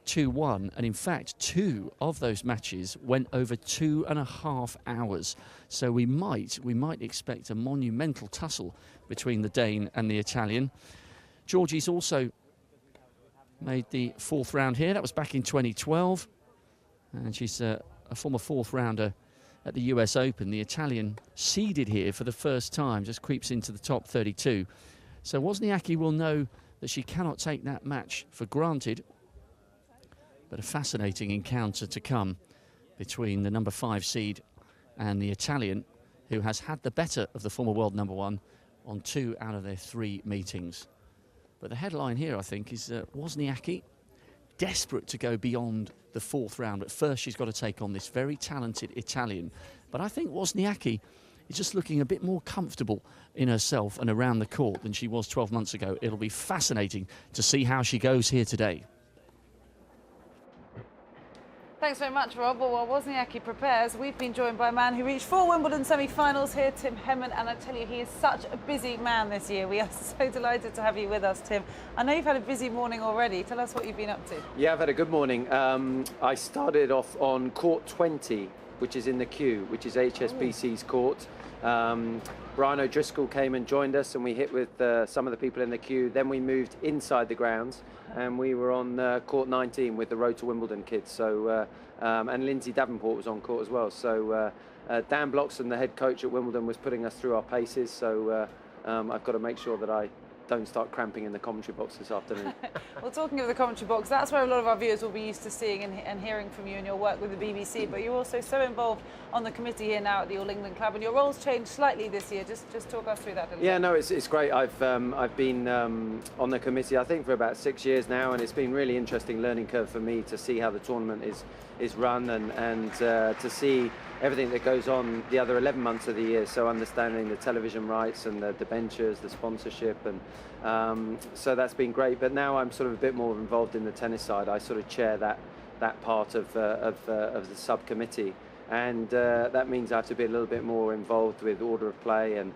2-1, and in fact 2 of those matches went over 2.5 hours. So we might expect a monumental tussle between the Dane and the Italian. Giorgi's also made the 4th round here. That was back in 2012, and she's a former 4th rounder at the US Open. The Italian seeded here for the first time, just creeps into the top 32. So Wozniacki will know that she cannot take that match for granted. But a fascinating encounter to come between the number 5 seed and the Italian, who has had the better of the former world number 1 on 2 out of their 3 meetings. But the headline here, I think, is Wozniacki desperate to go beyond the 4th round. But first, she's got to take on this very talented Italian. But I think Wozniacki is just looking a bit more comfortable in herself and around the court than she was 12 months ago. It'll be fascinating to see how she goes here today. Thanks very much, Rob. Well, while Wozniacki prepares, we've been joined by a man who reached 4 Wimbledon semi-finals here, Tim Henman, and I tell you, he is such a busy man this year. We are so delighted to have you with us, Tim. I know you've had a busy morning already. Tell us what you've been up to. Yeah, I've had a good morning. I started off on court 20, which is in the queue, which is HSBC's court. Brian O'Driscoll came and joined us, and we hit with some of the people in the queue. Then we moved inside the grounds, and we were on court 19 with the Road to Wimbledon kids. So, and Lindsay Davenport was on court as well. So Dan Bloxham, the head coach at Wimbledon, was putting us through our paces. So I've got to make sure that I don't start cramping in the commentary box this afternoon. Well, talking of the commentary box, that's where a lot of our viewers will be used to seeing and hearing from you in your work with the BBC, but you're also so involved on the committee here now at the All England Club, and your role's changed slightly this year. Just talk us through that a little bit. Yeah, no, it's great. I've been on the committee, I think, for about 6 years now, and it's been really interesting learning curve for me to see how the tournament is run and to see everything that goes on the other 11 months of the year. So understanding the television rights and the debentures, the sponsorship, and So that's been great. But now I'm sort of a bit more involved in the tennis side. I sort of chair that part of the subcommittee. And that means I have to be a little bit more involved with order of play and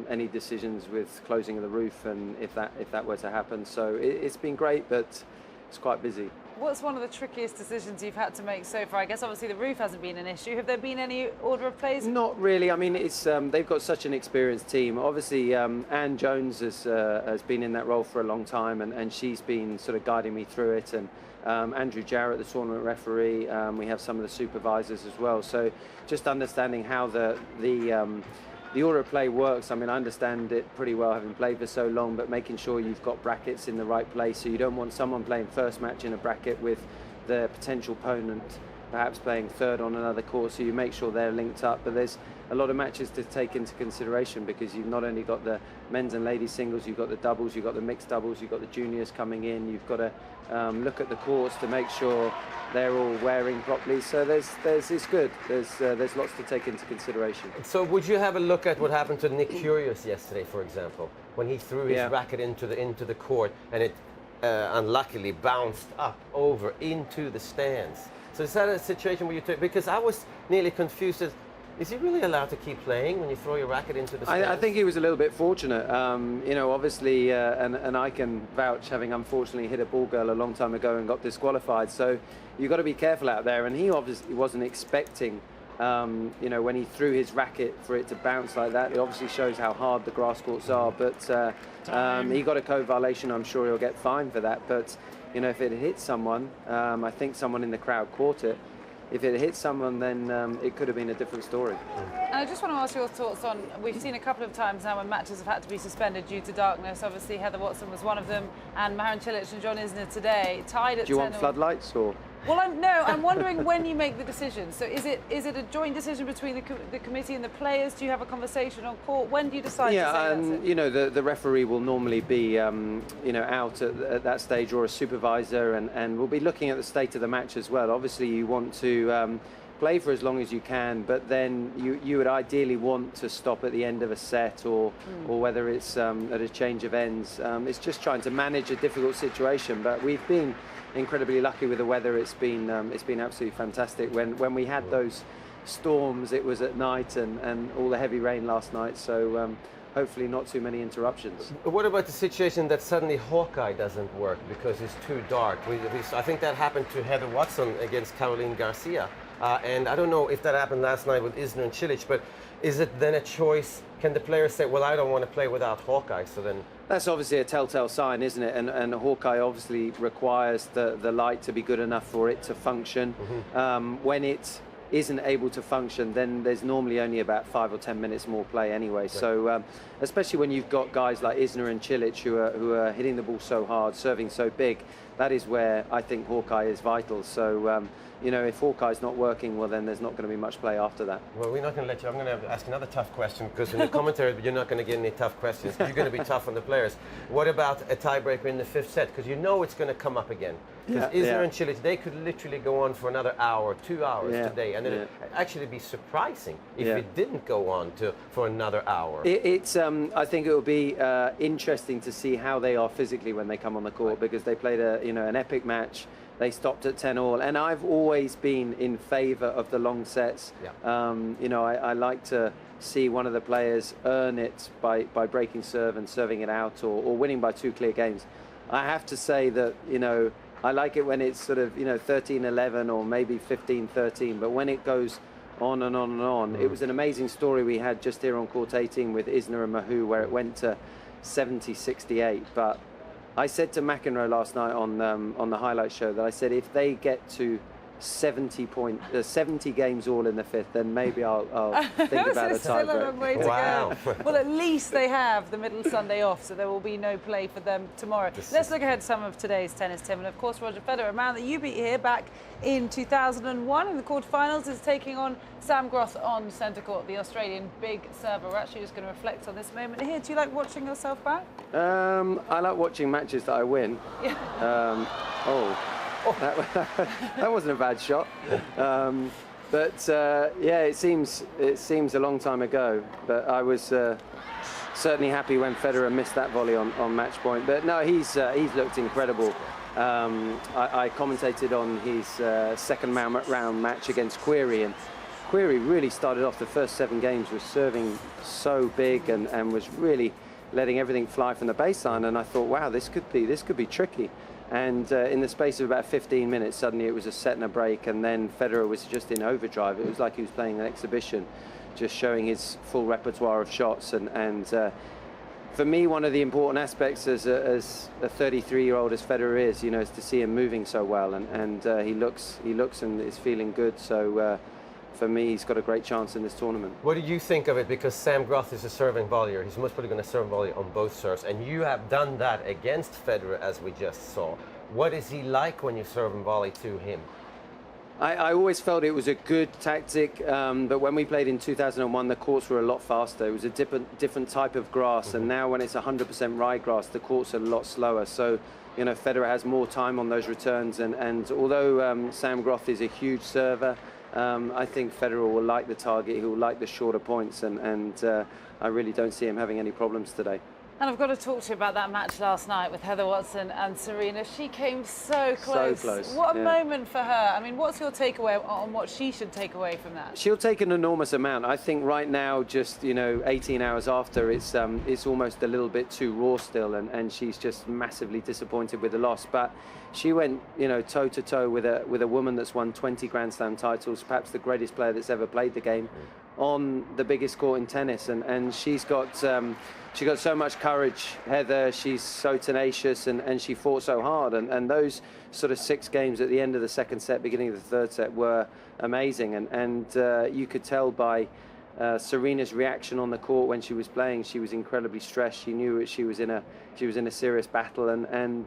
any decisions with closing of the roof, and if that were to happen. So it's been great, but it's quite busy. What's one of the trickiest decisions you've had to make so far? I guess obviously the roof hasn't been an issue. Have there been any order of plays? Not really. I mean, it's they've got such an experienced team. Obviously, Anne Jones has been in that role for a long time, and she's been sort of guiding me through it. And Andrew Jarrett, the tournament referee. We have some of the supervisors as well. So just understanding how the order of play works. I mean, I understand it pretty well, having played for so long, but making sure you've got brackets in the right place. So you don't want someone playing first match in a bracket with the potential opponent perhaps playing third on another court, so you make sure they're linked up. But there's a lot of matches to take into consideration, because you've not only got the men's and ladies singles, you've got the doubles, you've got the mixed doubles, you've got the juniors coming in, you've got to look at the courts to make sure they're all wearing properly. So it's good. There's lots to take into consideration. So would you have a look at what happened to Nick Kyrgios yesterday, for example, when he threw his racket into the court, and it unluckily bounced up over into the stands? So is that a situation where you took, because I was nearly confused as, is he really allowed to keep playing when you throw your racket into the stands? I think he was a little bit fortunate. You know, obviously, and I can vouch, having unfortunately hit a ball girl a long time ago and got disqualified. So you've got to be careful out there. And he obviously wasn't expecting, you know, when he threw his racket for it to bounce like that. It obviously shows how hard the grass courts are. But he got a code violation. I'm sure he'll get fined for that. But you know, if it hit someone, I think someone in the crowd caught it. If it hit someone, then it could have been a different story. And I just want to ask your thoughts on, we've seen a couple of times now when matches have had to be suspended due to darkness. Obviously, Heather Watson was one of them, and Marin Cilic and John Isner today tied at 10. Do you want floodlights or? Well, I'm wondering when you make the decision. So is it a joint decision between the committee and the players? Do you have a conversation on court? When do you decide to say that's it? You know, the referee will normally be, you know, out at that stage, or a supervisor, and we'll be looking at the state of the match as well. Obviously, you want to play for as long as you can, but then you would ideally want to stop at the end of a set, or whether it's at a change of ends. It's just trying to manage a difficult situation, but we've been incredibly lucky with the weather. It's been absolutely fantastic. When we had those storms, it was at night, and all the heavy rain last night, so hopefully not too many interruptions. What about the situation that suddenly Hawkeye doesn't work because it's too dark? I think that happened to Heather Watson against Caroline Garcia, and I don't know if that happened last night with Isner and Cilic, but is it then a choice? Can the players say, well, I don't want to play without Hawkeye, so then... That's obviously a telltale sign, isn't it? And Hawkeye obviously requires the light to be good enough for it to function. When it isn't able to function, then there's normally only about 5 or 10 minutes more play anyway. Right. So especially when you've got guys like Isner and Cilic who are hitting the ball so hard, serving so big, that is where I think Hawkeye is vital. So you know, if Hawkeye's not working, well, then there's not going to be much play after that. Well, we're not going to let you. I'm going to ask another tough question, because in the commentary, you're not going to get any tough questions. You're going to be tough on the players. What about a tiebreaker in the 5th set? Because you know it's going to come up again. Because Isner and Cilic, they could literally go on for another hour, 2 hours today, and it'd actually be surprising if it didn't go on for another hour. I think it will be interesting to see how they are physically when they come on the court, because they played an epic match. They stopped at 10-all, and I've always been in favour of the long sets. You know, I like to see one of the players earn it by breaking serve and serving it out, or winning by 2 clear games. I have to say that, you know, I like it when it's sort of, you know, 13-11 or maybe 15-13, but when it goes on and on and on. It was an amazing story we had just here on court 18 with Isner and Mahou, where it went to 70-68, but I said to McEnroe last night on the highlight show that I said if they get to 70 games all in the 5th, then maybe I'll think about a still a long way to Wow. go. Well, at least they have the middle Sunday off, so there will be no play for them tomorrow. Let's look ahead to some of today's tennis, Tim. And of course, Roger Federer, a man that you beat here back in 2001 in the quarterfinals, is taking on Sam Groth on centre court, the Australian big server. We're actually just going to reflect on this moment here. Do you like watching yourself back? I like watching matches that I win. Yeah. That wasn't a bad shot. But yeah, it seems a long time ago. But I was certainly happy when Federer missed that volley on match point. But no, he's looked incredible. I commentated on his second round match against Querrey, and Querrey really started off the first 7 games was serving so big and was really letting everything fly from the baseline. And I thought, wow, this could be tricky. And in the space of about 15 minutes, suddenly it was a set and a break, and then Federer was just in overdrive. It was like he was playing an exhibition, just showing his full repertoire of shots. And for me, one of the important aspects as a 33-year-old as Federer is, is to see him moving so well, and he looks and is feeling good. So for me, he's got a great chance in this tournament. What do you think of it? Because Sam Groth is a serving volleyer. He's most probably going to serve volley on both serves, and you have done that against Federer, as we just saw. What is he like when you serve and volley to him? I always felt it was a good tactic, but when we played in 2001, the courts were a lot faster. It was a different type of grass, and now when it's 100% ryegrass, the courts are a lot slower. So, Federer has more time on those returns, and although Sam Groth is a huge server, I think Federer will like the target. He will like the shorter points, and I really don't see him having any problems today. And I've got to talk to you about that match last night with Heather Watson and Serena. She came so close. So close. What a moment for her. I mean, what's your takeaway on what she should take away from that? She'll take an enormous amount. I think right now, just 18 hours after, it's almost a little bit too raw still, and she's just massively disappointed with the loss. But she went, toe to toe with a woman that's won 20 Grand Slam titles, perhaps the greatest player that's ever played the game, on the biggest court in tennis, and she's got so much courage, Heather. She's so tenacious, and she fought so hard, and those sort of 6 games at the end of the second set, beginning of the third set, were amazing, and you could tell by Serena's reaction on the court when she was playing. She was incredibly stressed. She knew she was in a serious battle, and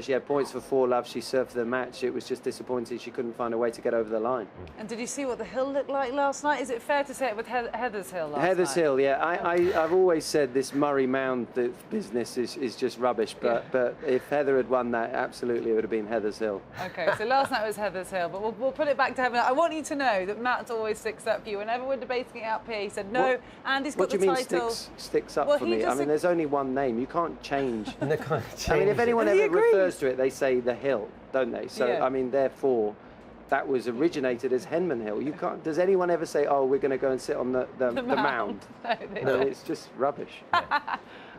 she had points for 4-love. She served the match. It was just disappointing she couldn't find a way to get over the line. And did you see what the hill looked like last night? Is it fair to say it with Heather's hill last night? Heather's hill, yeah. I've always said this Murray Mound business is just rubbish, but if Heather had won that, absolutely it would have been Heather's hill. Okay, so last night was Heather's hill, but we'll put it back to Heather. I want you to know that Matt always sticks up for you. Whenever we're debating it up here, he said, no, Andy's got the title. What do you mean sticks up for me? I mean, there's only one name. You can't change. And they can't change. I mean, if anyone ever refers to it, they say the hill, don't they? So, yeah. I mean, therefore, that was originated as Henman Hill. You can't. Does anyone ever say, oh, we're going to go and sit on the mound? No, it's just rubbish.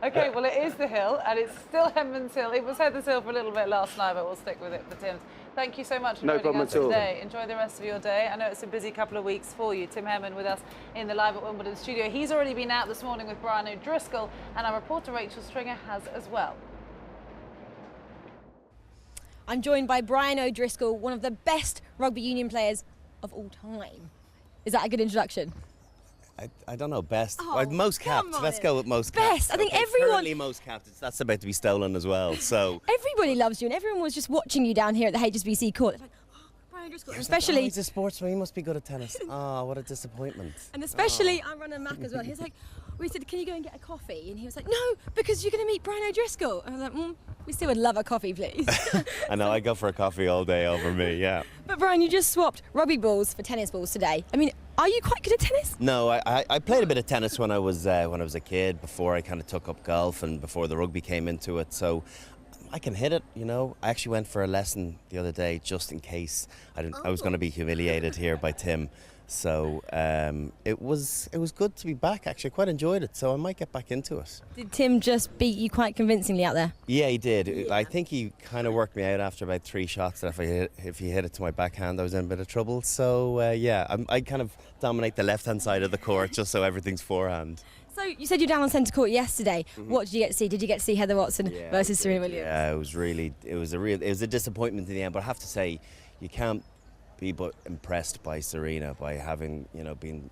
Okay, well, it is the hill, and it's still Henman's hill. It was Heather's hill for a little bit last night, but we'll stick with it for Tim's. Thank you so much for joining us today. Enjoy the rest of your day. I know it's a busy couple of weeks for you. Tim Henman with us in the Live at Wimbledon studio. He's already been out this morning with Brian O'Driscoll, and our reporter Rachel Stringer has as well. I'm joined by Brian O'Driscoll, one of the best rugby union players of all time. Is that a good introduction? I don't know, best. Oh, most capped. Let's go with most capped. Best. I think everyone. Currently most capped. That's about to be stolen as well. So everybody loves you, and everyone was just watching you down here at the HSBC court. It's like, oh, Brian O'Driscoll. Especially. He's a sportsman. He must be good at tennis. Oh, what a disappointment. And especially, I run a Mac as well. He was like, we said, can you go and get a coffee? And he was like, no, because you're going to meet Brian O'Driscoll. And I was like, we still would love a coffee, please. I know, I go for a coffee all day over me, yeah. But Brian, you just swapped rugby balls for tennis balls today. I mean, are you quite good at tennis? No, I played a bit of tennis when I was a kid, before I kind of took up golf and before the rugby came into it. So I can hit it, I actually went for a lesson the other day just in case I was going to be humiliated here by Tim. So it was good to be back, actually. I quite enjoyed it, so I might get back into it. Did Tim just beat you quite convincingly out there? Yeah, he did. I think he kind of worked me out after about 3 shots that if he hit it to my backhand, I was in a bit of trouble. So I kind of dominate the left-hand side of the court just so everything's forehand. So you said you're down on centre court yesterday. Mm-hmm. What did you get to see? Did you get to see Heather Watson versus Serena Williams? Yeah, it was a disappointment in the end, but I have to say, you can't be but impressed by Serena, by having been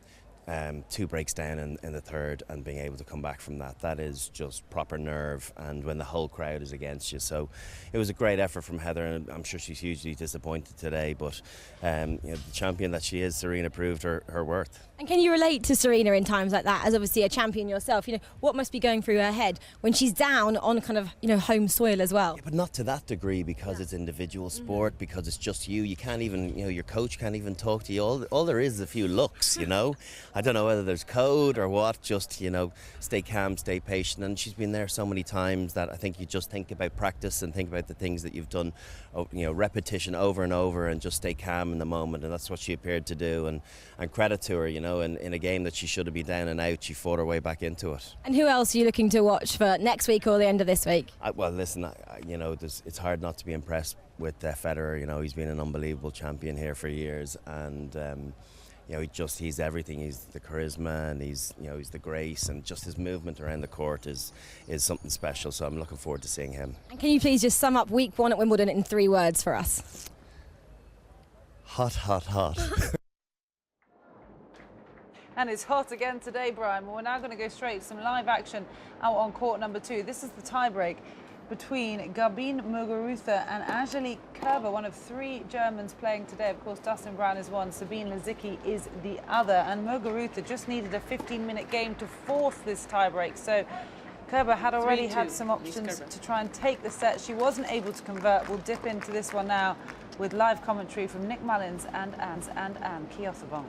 2 breaks down in the third and being able to come back from that. That is just proper nerve, and when the whole crowd is against you. So it was a great effort from Heather, and I'm sure she's hugely disappointed today, but the champion that she is, Serena proved her worth. And can you relate to Serena in times like that, as obviously a champion yourself? What must be going through her head when she's down on kind of home soil as well? Yeah, but not to that degree, because it's individual sport, because it's just you. You can't even, your coach can't even talk to you. All there is a few looks, I don't know whether there's code or what, just, you know, stay calm, stay patient. And she's been there so many times that I think you just think about practice and think about the things that you've done, you know, repetition over and over, and just stay calm in the moment. And that's what she appeared to do. And credit to her, you know, in a game that she should have been down and out, she fought her way back into it. And who else are you looking to watch for next week or the end of this week? Well, listen, you know, it's hard not to be impressed with Federer. You know, he's been an unbelievable champion here for years, and you know, he's everything. He's the charisma, and he's the grace, and just his movement around the court is something special. So I'm looking forward to seeing him. And can you please just sum up week 1 at Wimbledon in 3 words for us? Hot, hot, hot. And it's hot again today, Brian. But we're now going to go straight to some live action out on court number 2. This is the tiebreak between Garbine Muguruza and Angelique Kerber, one of 3 Germans playing today. Of course, Dustin Brown is one, Sabine Lisicki is the other. And Muguruza just needed a 15-minute game to force this tiebreak. So Kerber had already had some options to try and take the set. She wasn't able to convert. We'll dip into this one now with live commentary from Nick Mullins and Anne Kiosavon.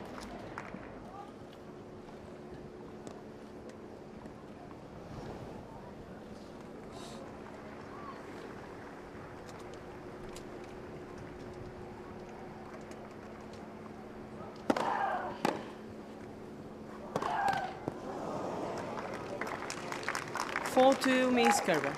To Miss Kerber.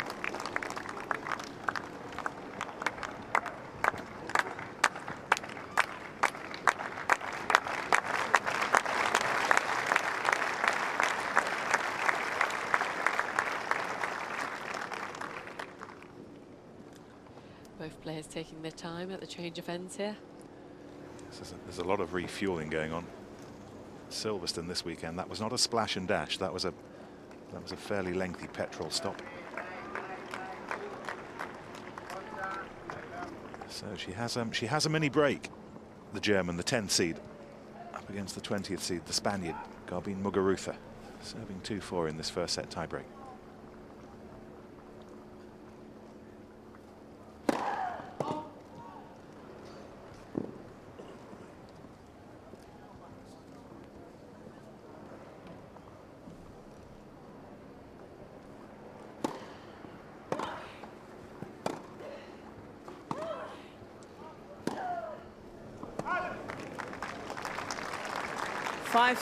Both players taking their time at the change of ends here. There's a lot of refueling going on. Silverstone this weekend, that was not a splash and dash, that was a fairly lengthy petrol stop. So she has a mini break, the German, the 10th seed, up against the 20th seed, the Spaniard, Garbine Muguruza, serving 2-4 in this first set tiebreak.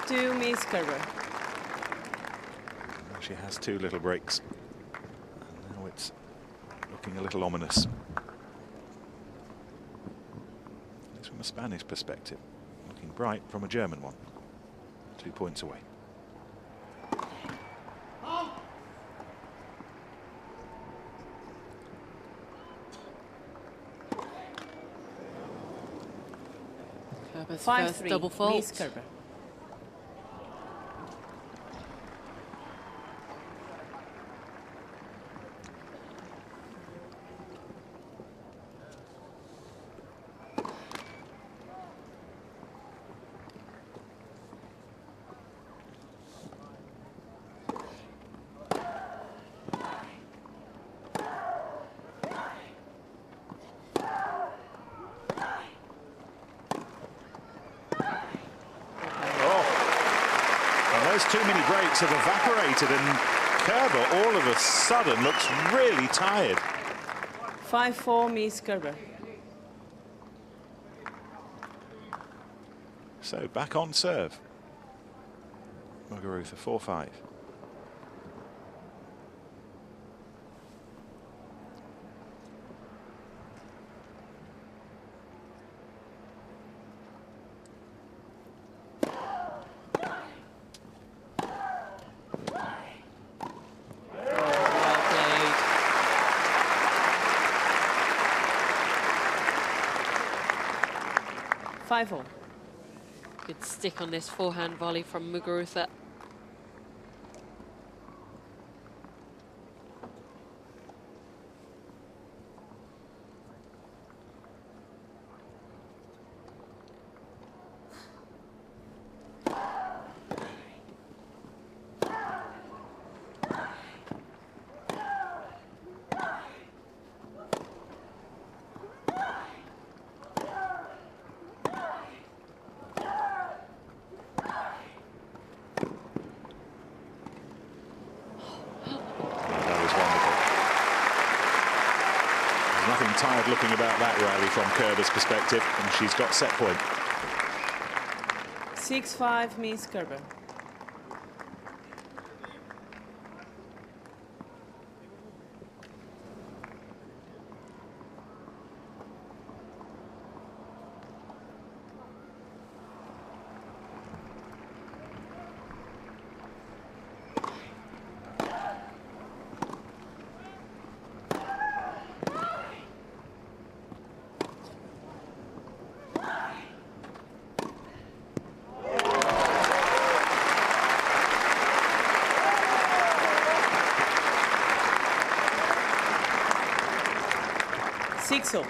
To Miss Kerber. She has 2 little breaks. And now it's looking a little ominous. At least from a Spanish perspective. Looking bright from a German one. 2 points away. Kerber's first double fault. Miss Kerber. Too many breaks have evaporated, and Kerber all of a sudden looks really tired. 5-4 Miss Kerber. So back on serve. Muguruza 4-5. Good stick on this forehand volley from Muguruza. Nothing tired looking about that rally from Kerber's perspective, and she's got set point. 6-5, Miss Kerber. Six-all.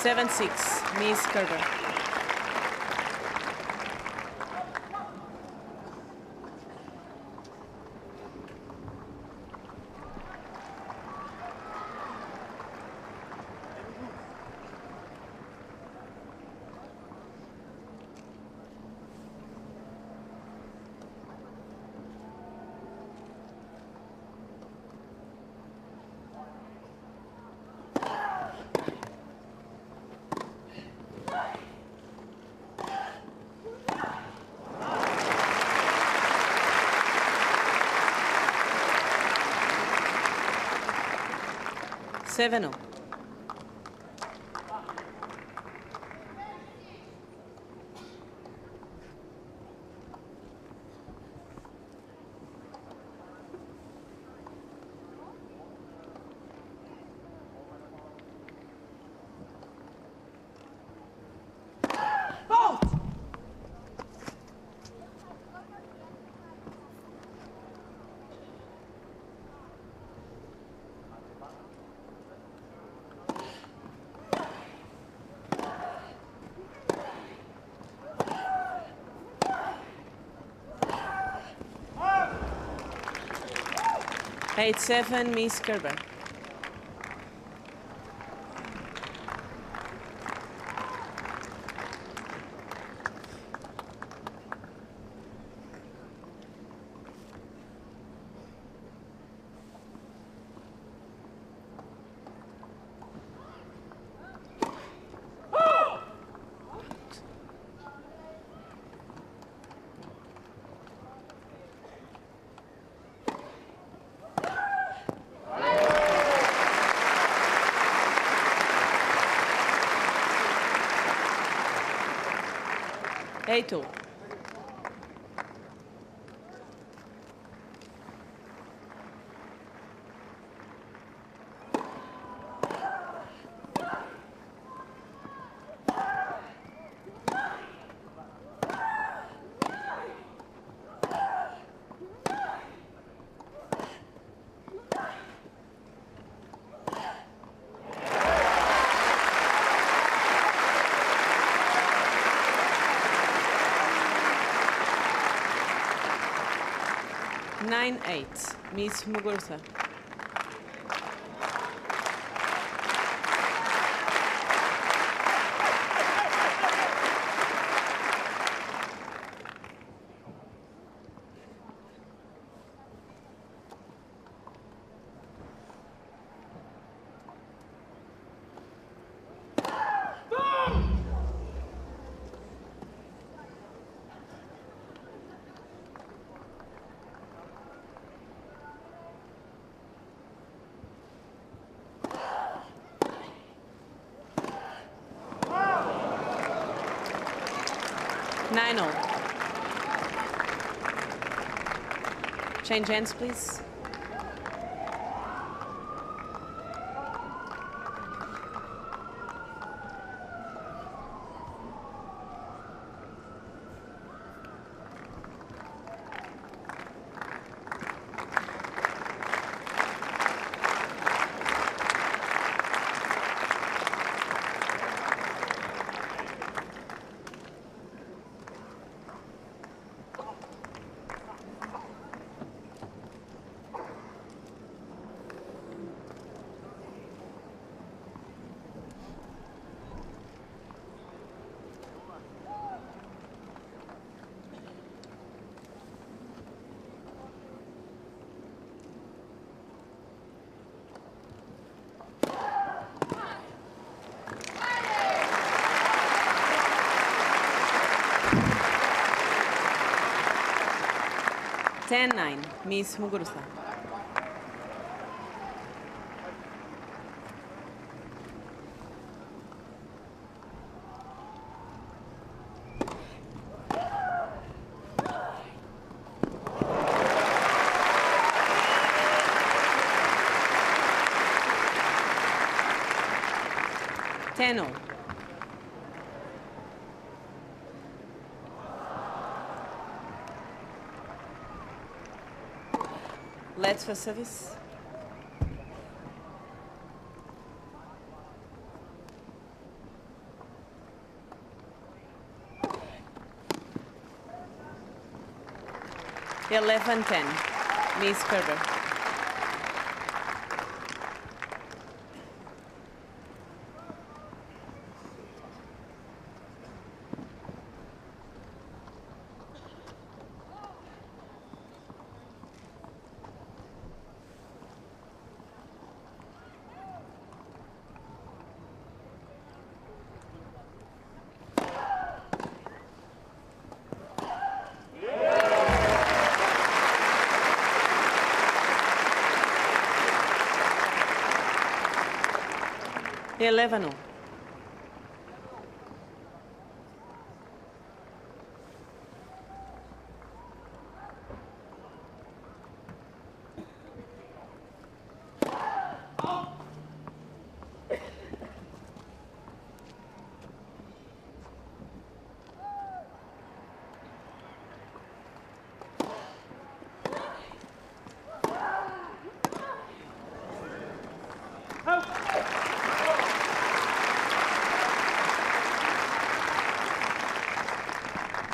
Seven-six, Miss Kerber. Seven-all. Eight-seven, Miss Kerber. Eight-all. Nine-eight, Miss Muguruza. Nine-all. Change hands, please. 10-9, Miss Muguruza. Tenno. Let's for service. Eleven 10, Miss Kerber. The 11.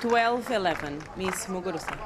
Twelve 11, Miss Muguruza.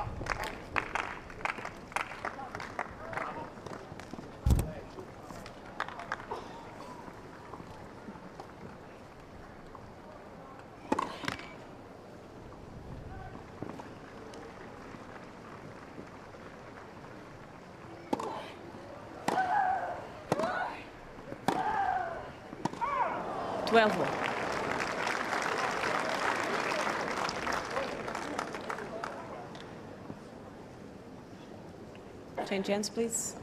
Change hands, please.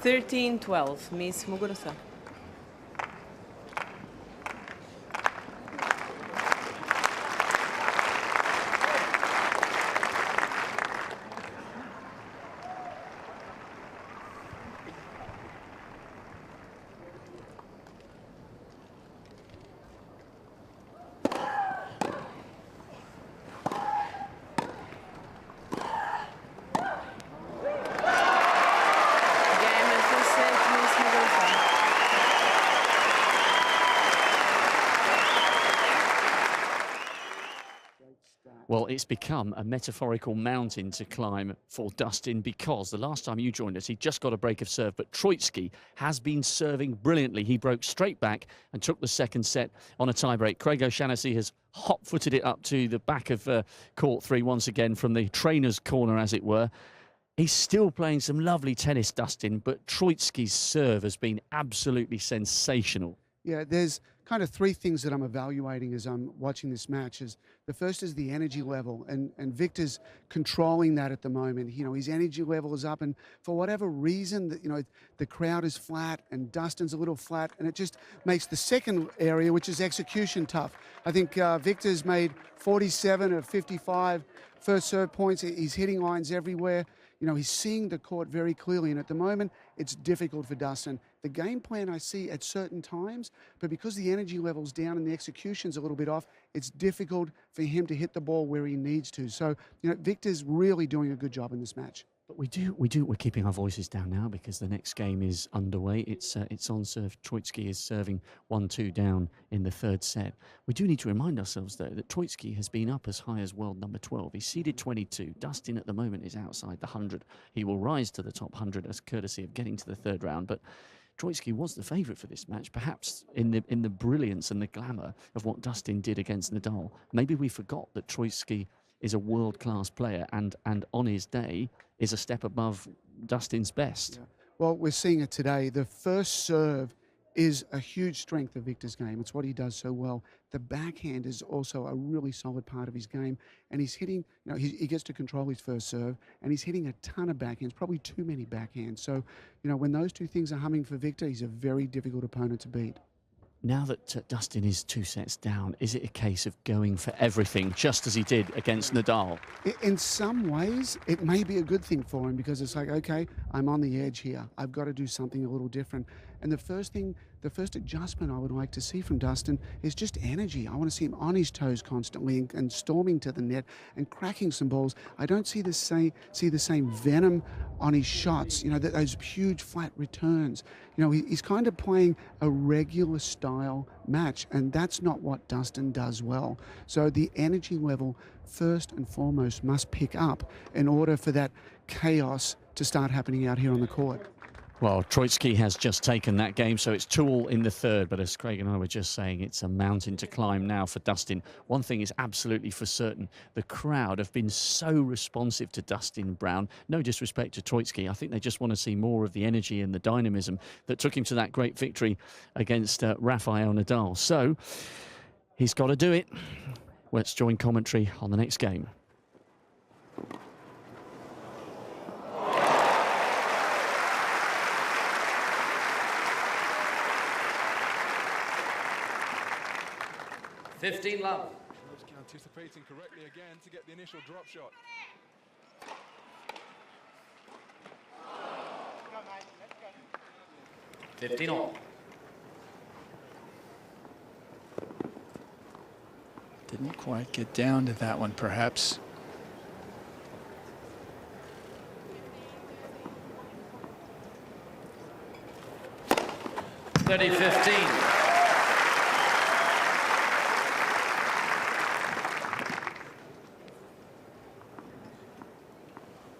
Thirteen 12, Miss Muguruza. Well, it's become a metaphorical mountain to climb for Dustin, because the last time you joined us, he just got a break of serve, but Troicki has been serving brilliantly. He broke straight back and took the second set on a tiebreak. Craig O'Shaughnessy has hot-footed it up to the back of court 3 once again from the trainer's corner, as it were. He's still playing some lovely tennis, Dustin, but Troicki's serve has been absolutely sensational. Yeah, there's kind of three things that I'm evaluating as I'm watching this match. The first is the energy level, and Victor's controlling that at the moment. You know, his energy level is up, and for whatever reason, you know, the crowd is flat and Dustin's a little flat, and it just makes the second area, which is execution, tough. I think Victor's made 47 of 55 first serve points. He's hitting lines everywhere. You know, he's seeing the court very clearly, and at the moment, it's difficult for Dustin. The game plan I see at certain times, but because the energy level's down and the execution's a little bit off, it's difficult for him to hit the ball where he needs to. So, you know, Victor's really doing a good job in this match. But we're keeping our voices down now because the next game is underway. It's on serve. Troicki is serving 1-2 down in the third set. We do need to remind ourselves, though, that Troicki has been up as high as world number 12. He's seeded 22. Dustin at the moment is outside the 100. He will rise to the top 100 as courtesy of getting to the third round. But Troicki was the favourite for this match, perhaps in the brilliance and the glamour of what Dustin did against Nadal. Maybe we forgot that Troicki is a world-class player and on his day is a step above Dustin's best. Yeah. Well, we're seeing it today. The first serve is a huge strength of Victor's game. It's what he does so well. The backhand is also a really solid part of his game, and he's hitting, you know, he gets to control his first serve, and he's hitting a ton of backhands, probably too many backhands. So, you know, when those two things are humming for Victor, he's a very difficult opponent to beat. Now that Dustin is 2 sets down, is it a case of going for everything, just as he did against Nadal? In some ways, it may be a good thing for him because it's like, okay, I'm on the edge here. I've got to do something a little different. And the first adjustment I would like to see from Dustin is just energy. I want to see him on his toes constantly and storming to the net and cracking some balls. I don't see the same venom on his shots, you know, those huge flat returns. You know, he's kind of playing a regular style match, and that's not what Dustin does well. So the energy level, first and foremost, must pick up in order for that chaos to start happening out here on the court. Well, Troicki has just taken that game, so it's 2-2 in the third. But as Craig and I were just saying, it's a mountain to climb now for Dustin. One thing is absolutely for certain. The crowd have been so responsive to Dustin Brown. No disrespect to Troicki. I think they just want to see more of the energy and the dynamism that took him to that great victory against Rafael Nadal. So he's got to do it. Let's join commentary on the next game. Love. Anticipating correctly again to get the initial drop shot. Let's go. 15-all. Didn't quite get down to that one, perhaps. (30-15).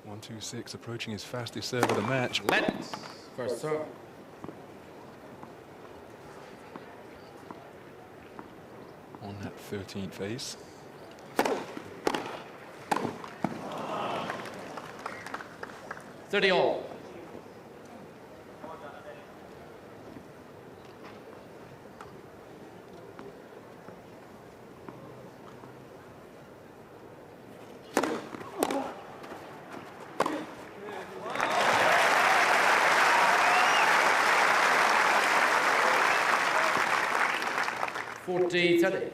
1-2-6, approaching his fastest serve of the match. Let's first serve. On that 13th ace. (30-all). (40-30).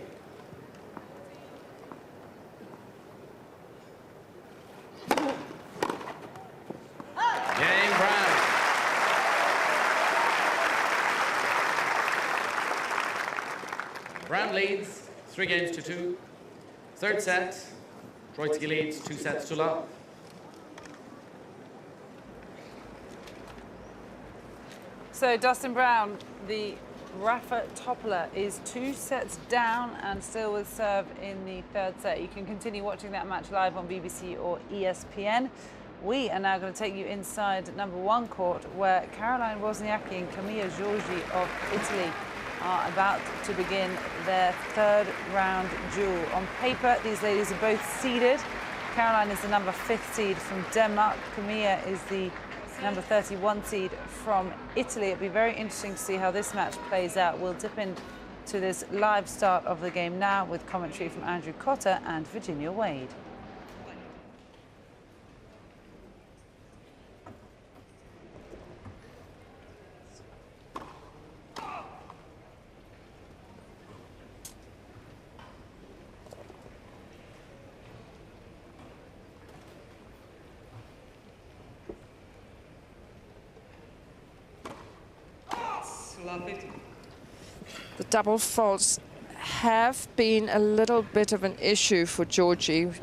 Game Brown. Brown leads 3-2. Third set, Troicki leads 2-0. So Dustin Brown, the Rafa toppler, is 2 sets down and still with serve in the third set. You can continue watching that match live on BBC or ESPN. We are now going to take you inside number 1 court, where Caroline Wozniacki and Camilla Giorgi of Italy are about to begin their third round duel. On paper, these ladies are both seeded. Caroline is the number 5th seed from Denmark. Camilla is the number 31 seed from Italy. It'll be very interesting to see how this match plays out. We'll dip into this live start of the game now with commentary from Andrew Cotter and Virginia Wade. The double faults have been a little bit of an issue for Giorgi.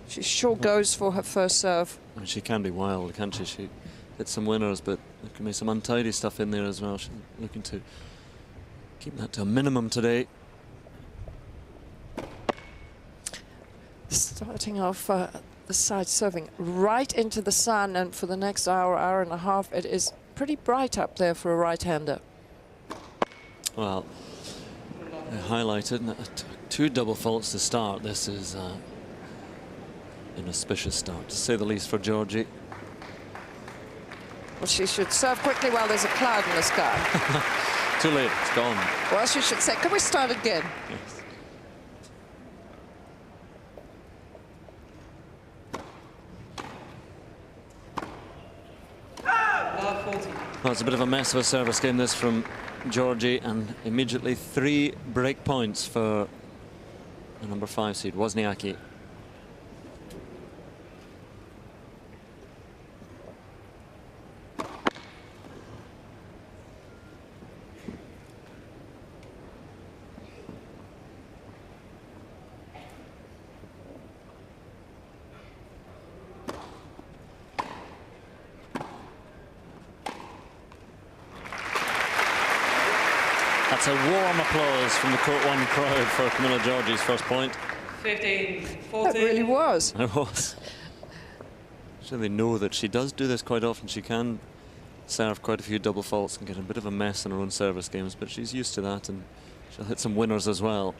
She sure goes for her first serve. And she can be wild, can't she? She hit some winners, but there can be some untidy stuff in there as well. She's looking to keep that to a minimum today. Starting off the side serving right into the sun, and for the next hour, hour and a half, it is pretty bright up there for a right-hander. Well, I highlighted 2 double faults to start. This is an auspicious start, to say the least, for Giorgi. Well, she should serve quickly while there's a cloud in the sky. Too late, it's gone. Well, she should say, can we start again? Yes. Well, it's a bit of a mess of a service game, this, from Giorgi, and immediately 3 break points for the number 5 seed, Wozniacki. That's a warm applause from the Court 1 crowd for Camilla Giorgi's first point. 15, 14. That really was. It was. So they know that she does do this quite often. She can serve quite a few double faults and get a bit of a mess in her own service games, but she's used to that, and she'll hit some winners as well.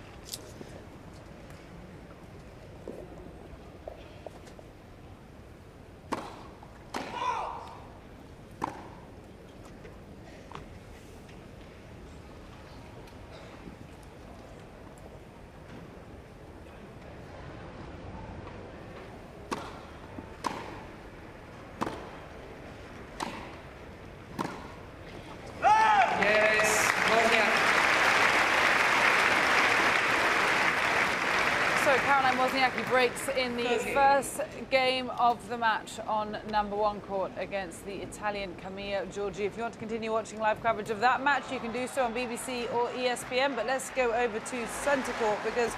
Wozniacki breaks in the first game of the match on number 1 court against the Italian Camilla Giorgi. If you want to continue watching live coverage of that match, you can do so on BBC or ESPN. But let's go over to centre court, because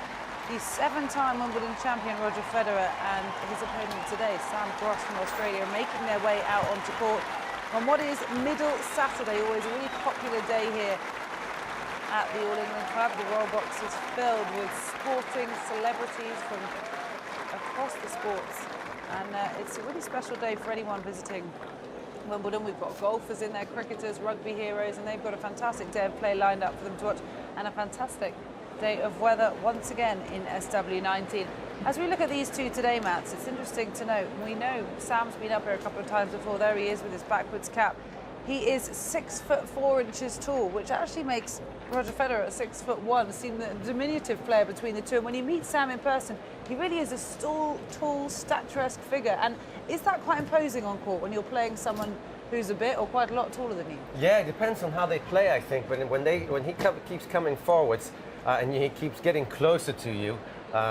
the 7-time Wimbledon champion Roger Federer and his opponent today, Sam Groth from Australia, are making their way out onto court on what is Middle Saturday, always a really popular day here at the All England Club. The Royal Box is filled with sporting celebrities from across the sports, and it's a really special day for anyone visiting Wimbledon. We've got golfers in there, cricketers, rugby heroes, and they've got a fantastic day of play lined up for them to watch, and a fantastic day of weather once again in SW19. As we look at these two today, Mats, it's interesting to note, we know Sam's been up here a couple of times before. There he is with his backwards cap. He is 6'4" tall, which actually makes Roger Federer at 6'1" seem the diminutive player between the two. And when you meet Sam in person, he really is a tall, statuesque figure. And is that quite imposing on court when you're playing someone who's a bit or quite a lot taller than you? Yeah, it depends on how they play, I think. But when he keeps coming forwards and he keeps getting closer to you,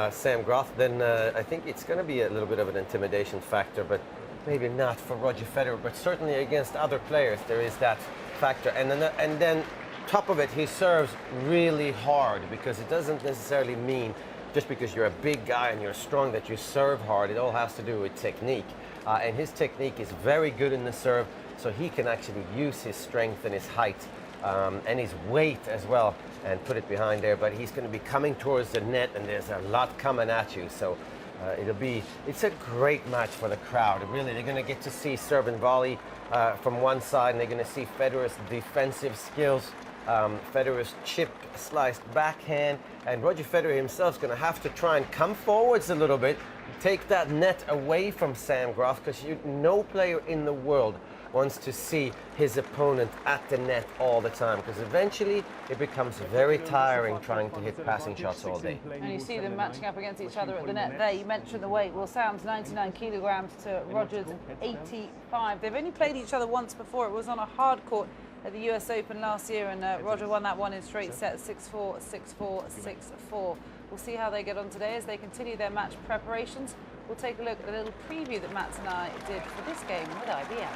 Sam Groth, then I think it's going to be a little bit of an intimidation factor. But maybe not for Roger Federer, but certainly against other players there is that factor. And then top of it, he serves really hard, because it doesn't necessarily mean just because you're a big guy and you're strong that you serve hard. It all has to do with technique, and his technique is very good in the serve, so he can actually use his strength and his height and his weight as well and put it behind there. But he's going to be coming towards the net, and there's a lot coming at you, so it's a great match for the crowd. Really, they're going to get to see serve and volley from one side, and they're going to see Federer's defensive skills, Federer's chip sliced backhand, and Roger Federer himself is going to have to try and come forwards a little bit, take that net away from Sam Groth, because no player in the world wants to see his opponent at the net all the time, because eventually it becomes very tiring trying to hit passing shots all day. And you see them matching up against each other at the net there. You mentioned the weight. Well, Sam's 99 kilograms to Roger's 85. They've only played each other once before. It was on a hard court at the US Open last year, and Roger won that one in straight sets, 6-4, 6-4, 6-4. We'll see how they get on today as they continue their match preparations. We'll take a look at a little preview that Matt and I did for this game with IBM.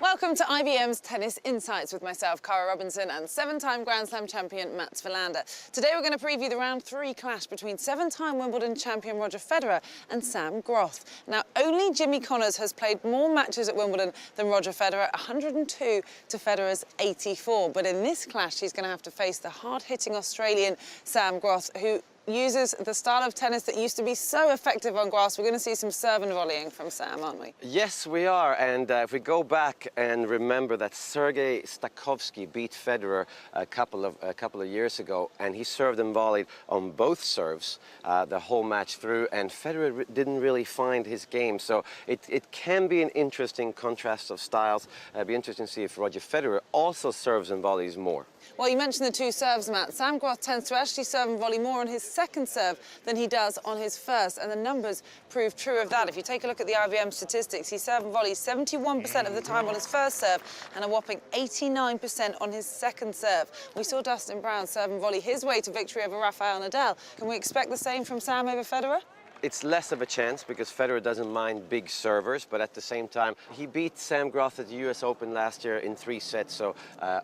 Welcome to IBM's Tennis Insights with myself, Cara Robinson, and 7-time Grand Slam champion Mats Wilander. Today we're going to preview the round 3 clash between 7-time Wimbledon champion Roger Federer and Sam Groth. Now, only Jimmy Connors has played more matches at Wimbledon than Roger Federer, 102 to Federer's 84. But in this clash, he's going to have to face the hard-hitting Australian Sam Groth, who uses the style of tennis that used to be so effective on grass. We're going to see some serve and volleying from Sam, aren't we? Yes, we are. And if we go back and remember that Sergei Stakhovsky beat Federer a couple of years ago, and he served and volleyed on both serves the whole match through, and Federer didn't really find his game. So it can be an interesting contrast of styles. It'll be interesting to see if Roger Federer also serves and volleys more. Well, you mentioned the 2 serves, Matt. Sam Groth tends to actually serve and volley more on his second serve than he does on his first, and the numbers prove true of that. If you take a look at the IBM statistics, he serve and volleys 71% of the time on his first serve and a whopping 89% on his second serve. We saw Dustin Brown serve and volley his way to victory over Rafael Nadal. Can we expect the same from Sam over Federer? It's less of a chance because Federer doesn't mind big servers, but at the same time, he beat Sam Groth at the US Open last year in 3 sets, so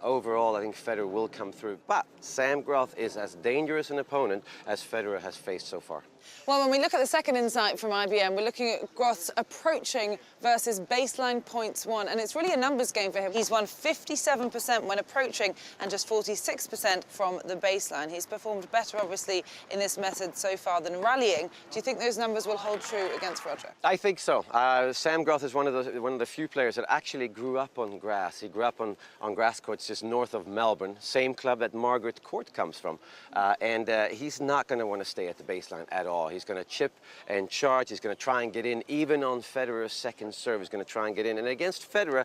overall I think Federer will come through. But Sam Groth is as dangerous an opponent as Federer has faced so far. Well, when we look at the second insight from IBM, we're looking at Groth's approaching versus baseline points won, and it's really a numbers game for him. He's won 57% when approaching and just 46% from the baseline. He's performed better, obviously, in this method so far than rallying. Do you think those numbers will hold true against Roger? I think so. Sam Groth is one of the few players that actually grew up on grass. He grew up on grass courts just north of Melbourne, same club that Margaret Court comes from, and he's not going to want to stay at the baseline at all. He's going to chip and charge. He's going to try and get in. Even on Federer's second serve, he's going to try and get in. And against Federer,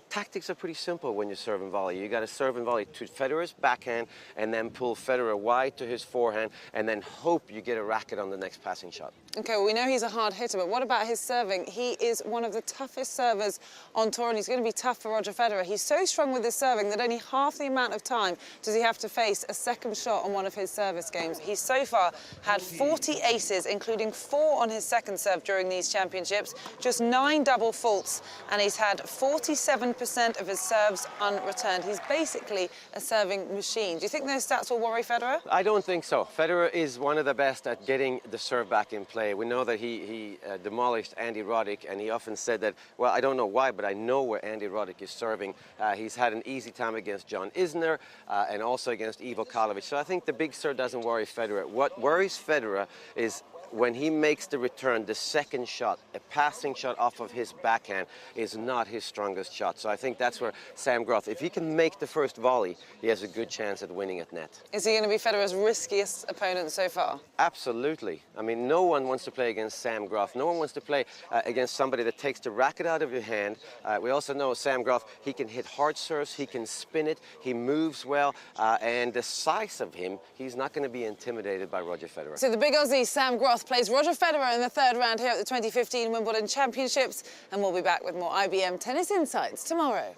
tactics are pretty simple when you serve and volley. You got to serve and volley to Federer's backhand and then pull Federer wide to his forehand and then hope you get a racket on the next passing shot. OK, well, we know he's a hard hitter, but what about his serving? He is one of the toughest servers on tour, and he's going to be tough for Roger Federer. He's so strong with his serving that only half the amount of time does he have to face a second shot on one of his service games. He's so far had 40 aces, including 4 on his second serve during these championships, just 9 double faults, and he's had 47% of his serves unreturned. He's basically a serving machine. Do you think those stats will worry Federer? I don't think so. Federer is one of the best at getting the serve back in play. We know that he demolished Andy Roddick, and he often said that, well, I don't know why, but I know where Andy Roddick is serving. He's had an easy time against John Isner and also against Ivo Karlovic. So I think the big serve doesn't worry Federer. What worries Federer is when he makes the return, the second shot, a passing shot off of his backhand, is not his strongest shot. So I think that's where Sam Groth, if he can make the first volley, he has a good chance at winning at net. Is he going to be Federer's riskiest opponent so far? Absolutely. I mean, no one wants to play against Sam Groth. No one wants to play against somebody that takes the racket out of your hand. We also know Sam Groth, he can hit hard serves, he can spin it, he moves well, and the size of him, he's not going to be intimidated by Roger Federer. So the big Aussie, Sam Groth, plays Roger Federer in the 3rd round here at the 2015 Wimbledon Championships, and we'll be back with more IBM Tennis Insights tomorrow.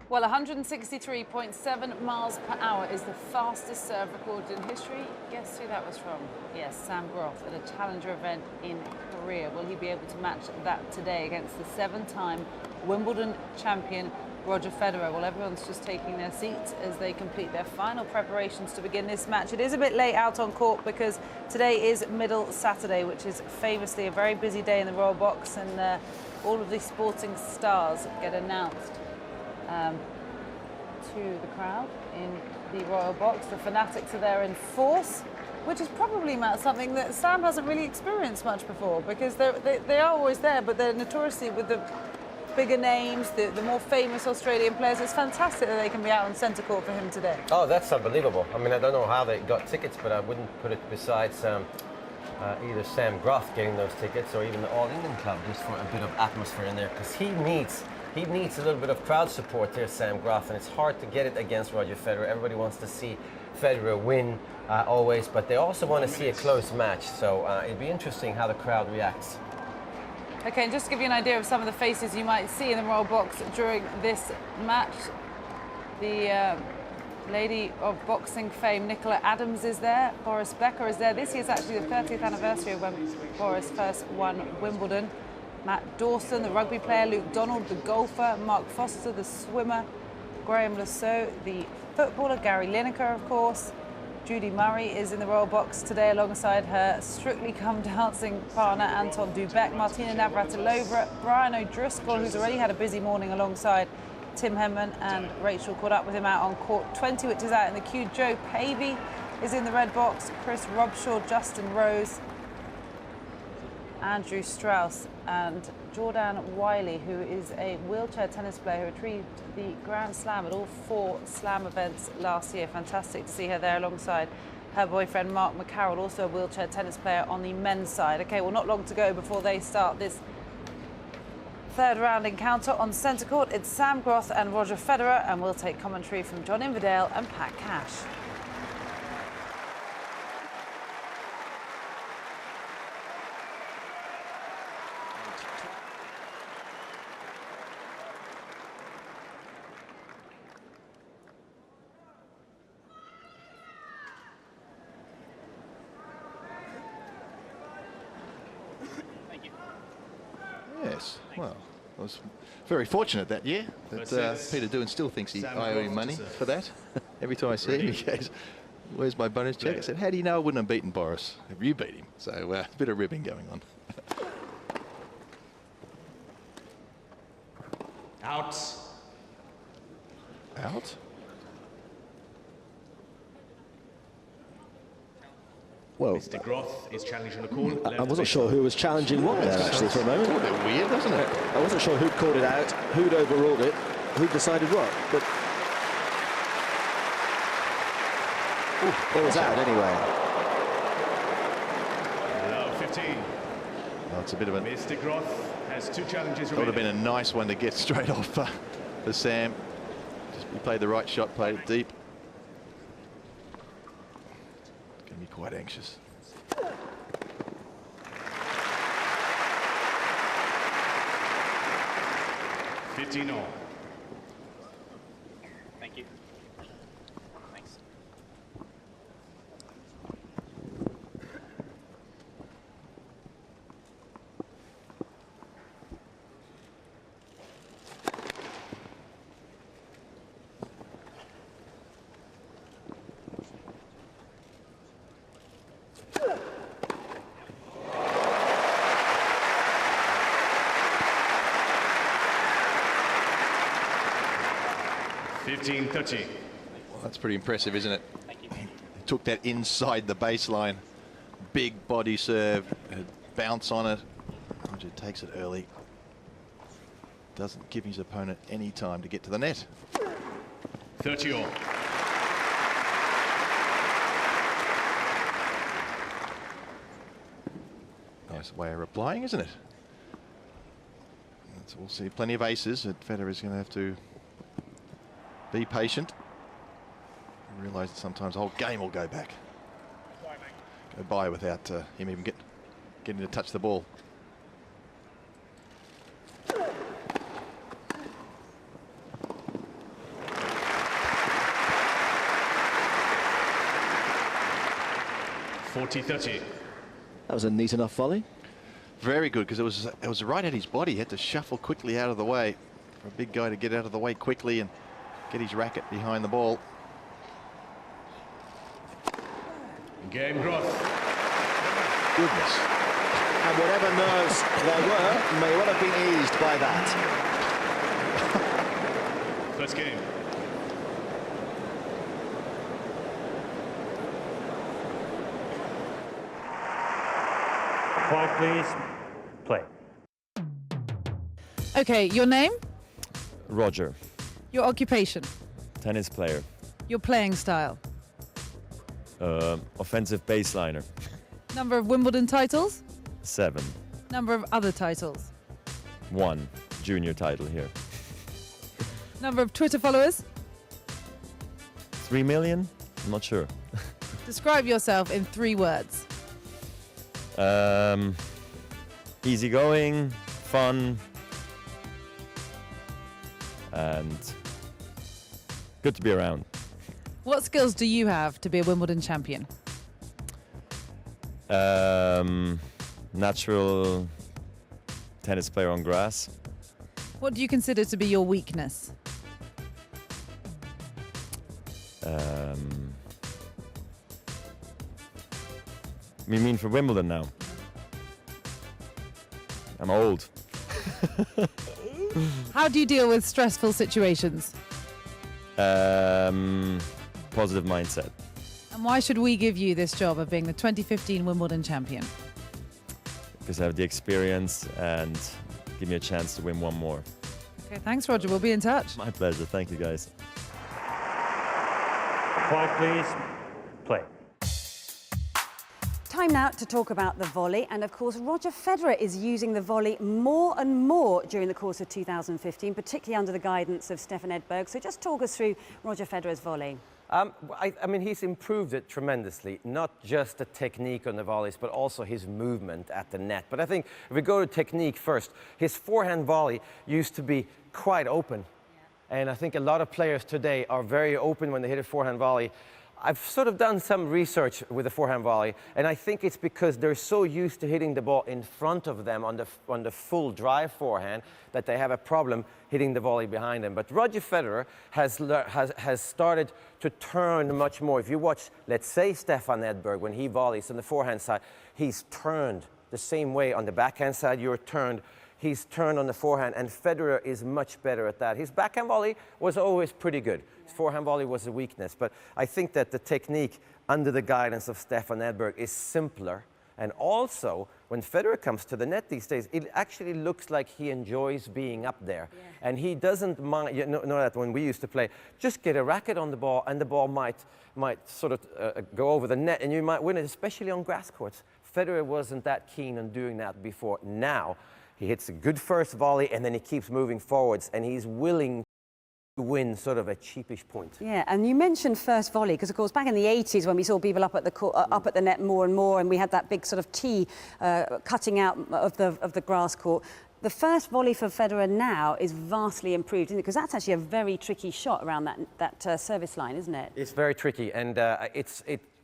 Well, 163.7 miles per hour is the fastest serve recorded in history. Guess who that was from? Yes, Sam Groth at a challenger event in Korea. Will he be able to match that today against the 7-time Wimbledon champion Roger Federer? Well, everyone's just taking their seats as they complete their final preparations to begin this match. It is a bit late out on court because today is Middle Saturday, which is famously a very busy day in the Royal Box, and all of these sporting stars get announced to the crowd in the Royal Box. The fanatics are there in force, which is probably, Matt, something that Sam hasn't really experienced much before, because they are always there, but they're notoriously with the bigger names, the more famous Australian players. It's fantastic that they can be out on centre court for him today. Oh, that's unbelievable. I mean, I don't know how they got tickets, but I wouldn't put it besides either Sam Groth getting those tickets or even the All England Club, just for a bit of atmosphere in there, because he needs a little bit of crowd support there, Sam Groth, and it's hard to get it against Roger Federer. Everybody wants to see Federer win always, but they also want to see a close match, so it'd be interesting how the crowd reacts. Okay, and just to give you an idea of some of the faces you might see in the Royal Box during this match, the lady of boxing fame, Nicola Adams, is there. Boris Becker is there. This year's actually the 30th anniversary of when Boris first won Wimbledon. Matt Dawson, the rugby player, Luke Donald, the golfer, Mark Foster, the swimmer, Graham Lasso, the footballer, Gary Lineker, of course. Judy Murray is in the Royal Box today alongside her Strictly Come Dancing partner, Anton Du Beke, Martina Navratilova, Brian O'Driscoll, who's already had a busy morning alongside Tim Henman, and Rachel caught up with him out on court 20, which is out in the queue. Joe Pavey is in the red box, Chris Robshaw, Justin Rose, Andrew Strauss, and Jordan Wiley, who is a wheelchair tennis player who retrieved the Grand Slam at all 4 Slam events last year. Fantastic to see her there alongside her boyfriend Mark McCarroll, also a wheelchair tennis player on the men's side. Okay, well, not long to go before they start this third round encounter on centre court. It's Sam Groth and Roger Federer, and we'll take commentary from John Inverdale and Pat Cash. Yes, well, I was very fortunate that year that Peter Doohan still thinks I owe him money for that. Every time I see him, he goes, "Where's my bonus check?" I said, "How do you know I wouldn't have beaten Boris? Have you beat him?" So a bit of ribbing going on. Out. Out? Well, Mr. Groth is challenging the call. I wasn't sure who was challenging what there, actually, for a moment. It's a bit weird, doesn't it? I wasn't sure who'd called it out, who'd overruled it, who'd decided what, but it was out anyway. Now 15. Well, it's a bit of a... Mr. Groth has 2 challenges That would have remaining. been a nice one to get straight off for Sam. He played the right shot, played it deep. Going to be quite anxious. $15 all. Thank you. Thanks. $15-30. Well, that's pretty impressive, isn't it? Thank you. He took that inside the baseline. Big body serve, bounce on it. Roger takes it early. Doesn't give his opponent any time to get to the net. 30 all. Nice way of replying, isn't it? We'll see plenty of aces. Federer's going to have to be patient. Realise that sometimes the whole game will go back. Go by without him even getting to touch the ball. $40-30. That was a neat enough volley. Very good, because it was right at his body. He had to shuffle quickly out of the way for a big guy to get out of the way quickly and get his racket behind the ball. Game Groth. Goodness. And whatever nerves there were may well have been eased by that. First game. Quiet, please. Play. Okay, your name? Roger, Your occupation? tennis player, Your playing style? offensive baseliner, Number of Wimbledon titles? 7, Number of other titles? 1, junior title here. Number of Twitter followers? 3 million? I'm not sure. Describe yourself in 3 words. Easygoing, fun, and good to be around. What skills do you have to be a Wimbledon champion? Natural tennis player on grass. What do you consider to be your weakness? You mean for Wimbledon now? I'm old. How do you deal with stressful situations? Positive mindset. And why should we give you this job of being the 2015 Wimbledon champion? Because I have the experience and give me a chance to win one more. Okay, thanks, Roger. We'll be in touch. My pleasure. Thank you, guys. Quiet, please. Play. Time now to talk about the volley, and of course Roger Federer is using the volley more and more during the course of 2015, particularly under the guidance of Stefan Edberg. So just talk us through Roger Federer's volley. I mean, he's improved it tremendously, not just the technique on the volleys, but also his movement at the net. But I think if we go to technique first, his forehand volley used to be quite open. And I think a lot of players today are very open when they hit a forehand volley. I've sort of done some research with the forehand volley, and I think it's because they're so used to hitting the ball in front of them on the full drive forehand that they have a problem hitting the volley behind them. But Roger Federer has started to turn much more. If you watch, let's say, Stefan Edberg, when he volleys on the forehand side, he's turned the same way on the backhand side. You're turned. He's turned on the forehand, and Federer is much better at that. His backhand volley was always pretty good. His forehand volley was a weakness, but I think that the technique under the guidance of Stefan Edberg is simpler. And also, when Federer comes to the net these days, it actually looks like he enjoys being up there. Yeah. And he doesn't mind, you know that when we used to play, just get a racket on the ball, and the ball might sort of go over the net, and you might win it, especially on grass courts. Federer wasn't that keen on doing that before. Now, he hits a good first volley, and then he keeps moving forwards, and he's willing to win sort of a cheapish point. Yeah, and you mentioned first volley, because of course back in the 80s when we saw people up at the net more and more, and we had that big sort of tee cutting out of the grass court. The first volley for Federer now is vastly improved, isn't it? Because that's actually a very tricky shot around that service line, isn't it? It's very tricky, and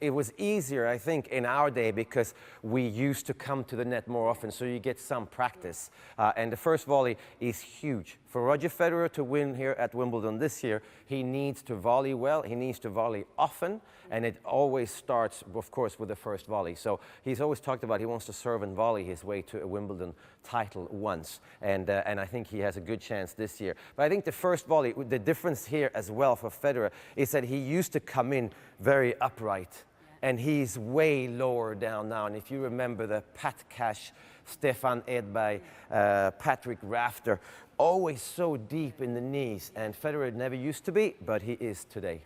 it was easier, I think, in our day because we used to come to the net more often, so you get some practice. And the first volley is huge. For Roger Federer to win here at Wimbledon this year, he needs to volley well, he needs to volley often, and it always starts, of course, with the first volley. So he's always talked about he wants to serve and volley his way to a Wimbledon title once, and I think he has a good chance this year. But I think the first volley, the difference here as well for Federer is that he used to come in very upright. And he's way lower down now. And if you remember the Pat Cash, Stefan Edberg, Patrick Rafter, always so deep in the knees. And Federer never used to be, but he is today.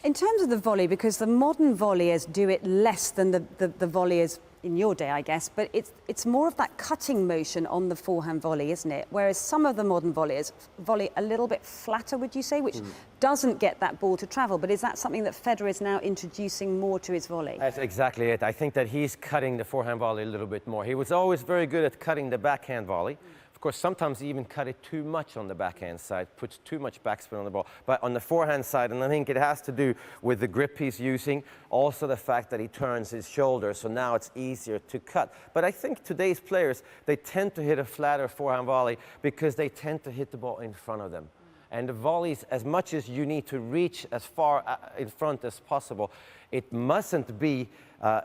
In terms of the volley, because the modern volleyers do it less than the volleyers in your day, I guess, but it's more of that cutting motion on the forehand volley, isn't it? Whereas some of the modern volleyers volley a little bit flatter, would you say, which doesn't get that ball to travel. But is that something that Federer is now introducing more to his volley? That's exactly it. I think that he's cutting the forehand volley a little bit more. He was always very good at cutting the backhand volley. Of course, sometimes he even cut it too much on the backhand side, puts too much backspin on the ball. But on the forehand side, and I think it has to do with the grip he's using, also the fact that he turns his shoulder, so now it's easier to cut. But I think today's players, they tend to hit a flatter forehand volley because they tend to hit the ball in front of them. And the volleys, as much as you need to reach as far in front as possible, it mustn't be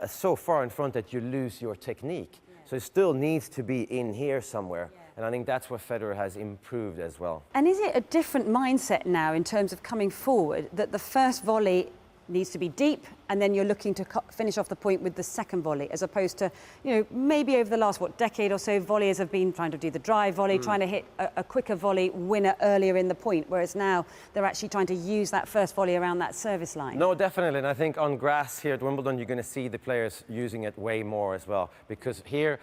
so far in front that you lose your technique. So it still needs to be in here somewhere. And I think that's where Federer has improved as well. And is it a different mindset now in terms of coming forward, that the first volley needs to be deep, and then you're looking to finish off the point with the second volley, as opposed to, maybe over the last, decade or so, volleyers have been trying to do the drive volley, trying to hit a quicker volley winner earlier in the point, whereas now they're actually trying to use that first volley around that service line. No, definitely, and I think on grass here at Wimbledon, you're going to see the players using it way more as well, because here,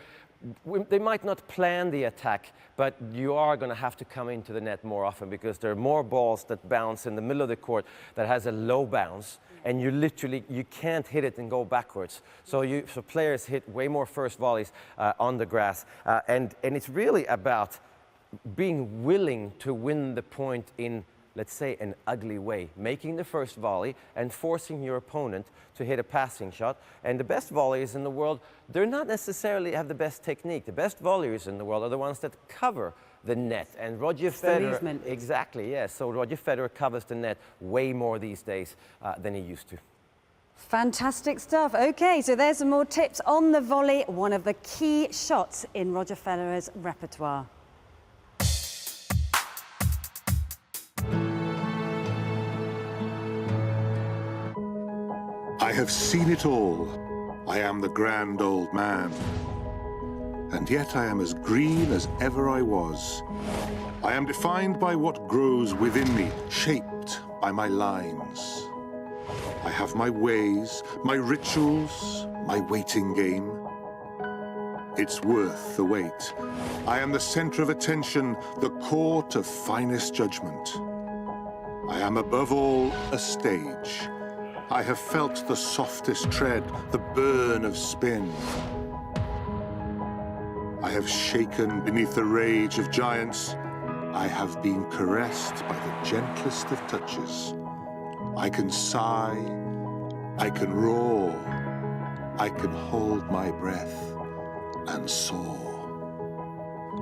they might not plan the attack, but you are going to have to come into the net more often, because there are more balls that bounce in the middle of the court that has a low bounce, and you can't hit it and go backwards. So players hit way more first volleys on the grass, and it's really about being willing to win the point in, let's say, an ugly way, making the first volley and forcing your opponent to hit a passing shot. And the best volleyers in the world, they're not necessarily have the best technique. The best volleyers in the world are the ones that cover the net. And Roger Federer, exactly, yes. So Roger Federer covers the net way more these days than he used to. Fantastic stuff. Okay, so there's some more tips on the volley, one of the key shots in Roger Federer's repertoire. I have seen it all. I am the grand old man. And yet I am as green as ever I was. I am defined by what grows within me, shaped by my lines. I have my ways, my rituals, my waiting game. It's worth the wait. I am the center of attention, the court of finest judgment. I am above all a stage. I have felt the softest tread, the burn of spin. I have shaken beneath the rage of giants. I have been caressed by the gentlest of touches. I can sigh, I can roar, I can hold my breath and soar.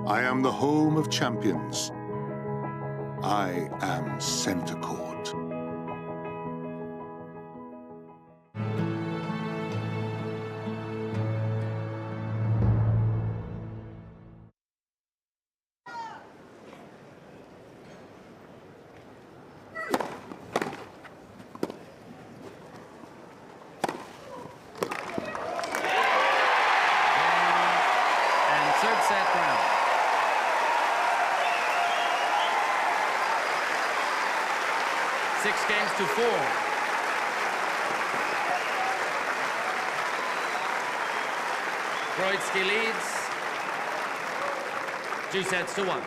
I am the home of champions. I am center court. Troicki leads 2-1.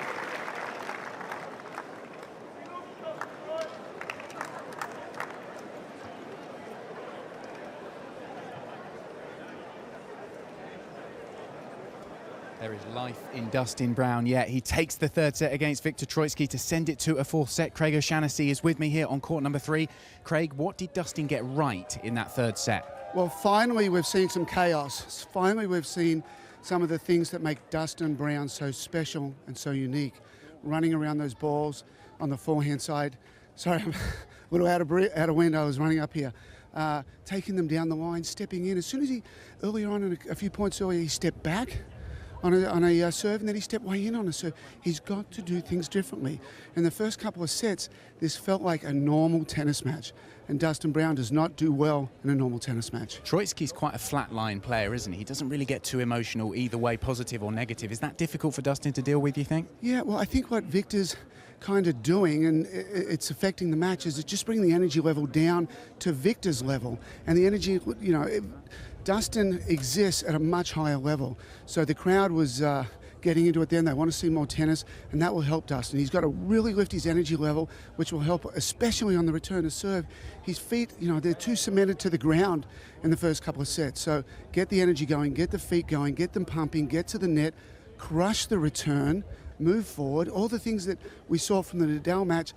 There is life in Dustin Brown. Yeah, he takes the third set against Viktor Troicki to send it to a fourth set. Craig O'Shaughnessy is with me here on court number 3. Craig, what did Dustin get right in that third set? Well, finally we've seen some chaos. Finally we've seen some of the things that make Dustin Brown so special and so unique. Running around those balls on the forehand side. Sorry, I'm a little out of wind. I was running up here. Taking them down the line, stepping in. As soon as earlier on, a few points earlier, he stepped back on a serve, and then he stepped way in on a serve. He's got to do things differently. In the first couple of sets, this felt like a normal tennis match, and Dustin Brown does not do well in a normal tennis match. Troicki's quite a flat-line player, isn't he? He doesn't really get too emotional either way, positive or negative. Is that difficult for Dustin to deal with, you think? Yeah, well, I think what Viktor's kind of doing, and it's affecting the match, is just bringing the energy level down to Viktor's level. And the energy, Dustin exists at a much higher level. So the crowd was getting into it then. They want to see more tennis, and that will help Dustin. He's got to really lift his energy level, which will help, especially on the return of serve. His feet, they're too cemented to the ground in the first couple of sets. So get the energy going, get the feet going, get them pumping, get to the net, crush the return, move forward. All the things that we saw from the Nadal match,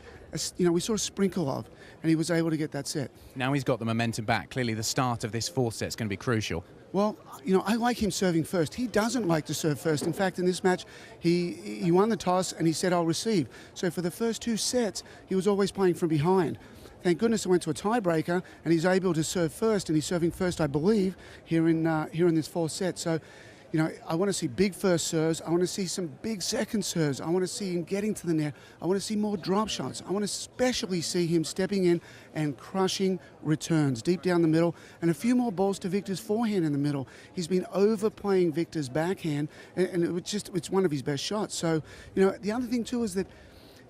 we saw a sprinkle of, and he was able to get that set. Now he's got the momentum back. Clearly the start of this fourth set is going to be crucial. Well, I like him serving first. He doesn't like to serve first. In fact, in this match, he won the toss and he said, "I'll receive." So for the first 2 sets, he was always playing from behind. Thank goodness it went to a tiebreaker, and he's able to serve first, and he's serving first, I believe, here in this fourth set. So You know, I want to see big first serves. I want to see some big second serves. I want to see him getting to the net. I want to see more drop shots. I want to especially see him stepping in and crushing returns deep down the middle, and a few more balls to Victor's forehand in the middle. He's been overplaying Victor's backhand, and it's one of his best shots. So, you know, the other thing too is that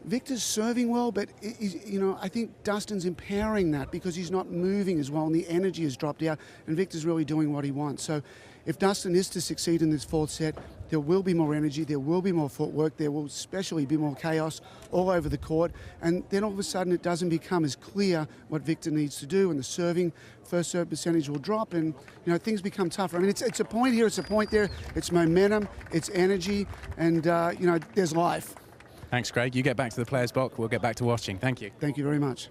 Victor's serving well, but you know, I think Dustin's empowering that because he's not moving as well and the energy has dropped out, and Victor's really doing what he wants. So if Dustin is to succeed in this fourth set, there will be more energy, there will be more footwork, there will especially be more chaos all over the court, and then all of a sudden it doesn't become as clear what Victor needs to do, and the first serve percentage will drop, and you know, things become tougher. I mean, it's a point here, it's a point there, it's momentum, it's energy, and you know, there's life. Thanks, Craig. You get back to the players' box. We'll get back to watching. Thank you. Thank you very much.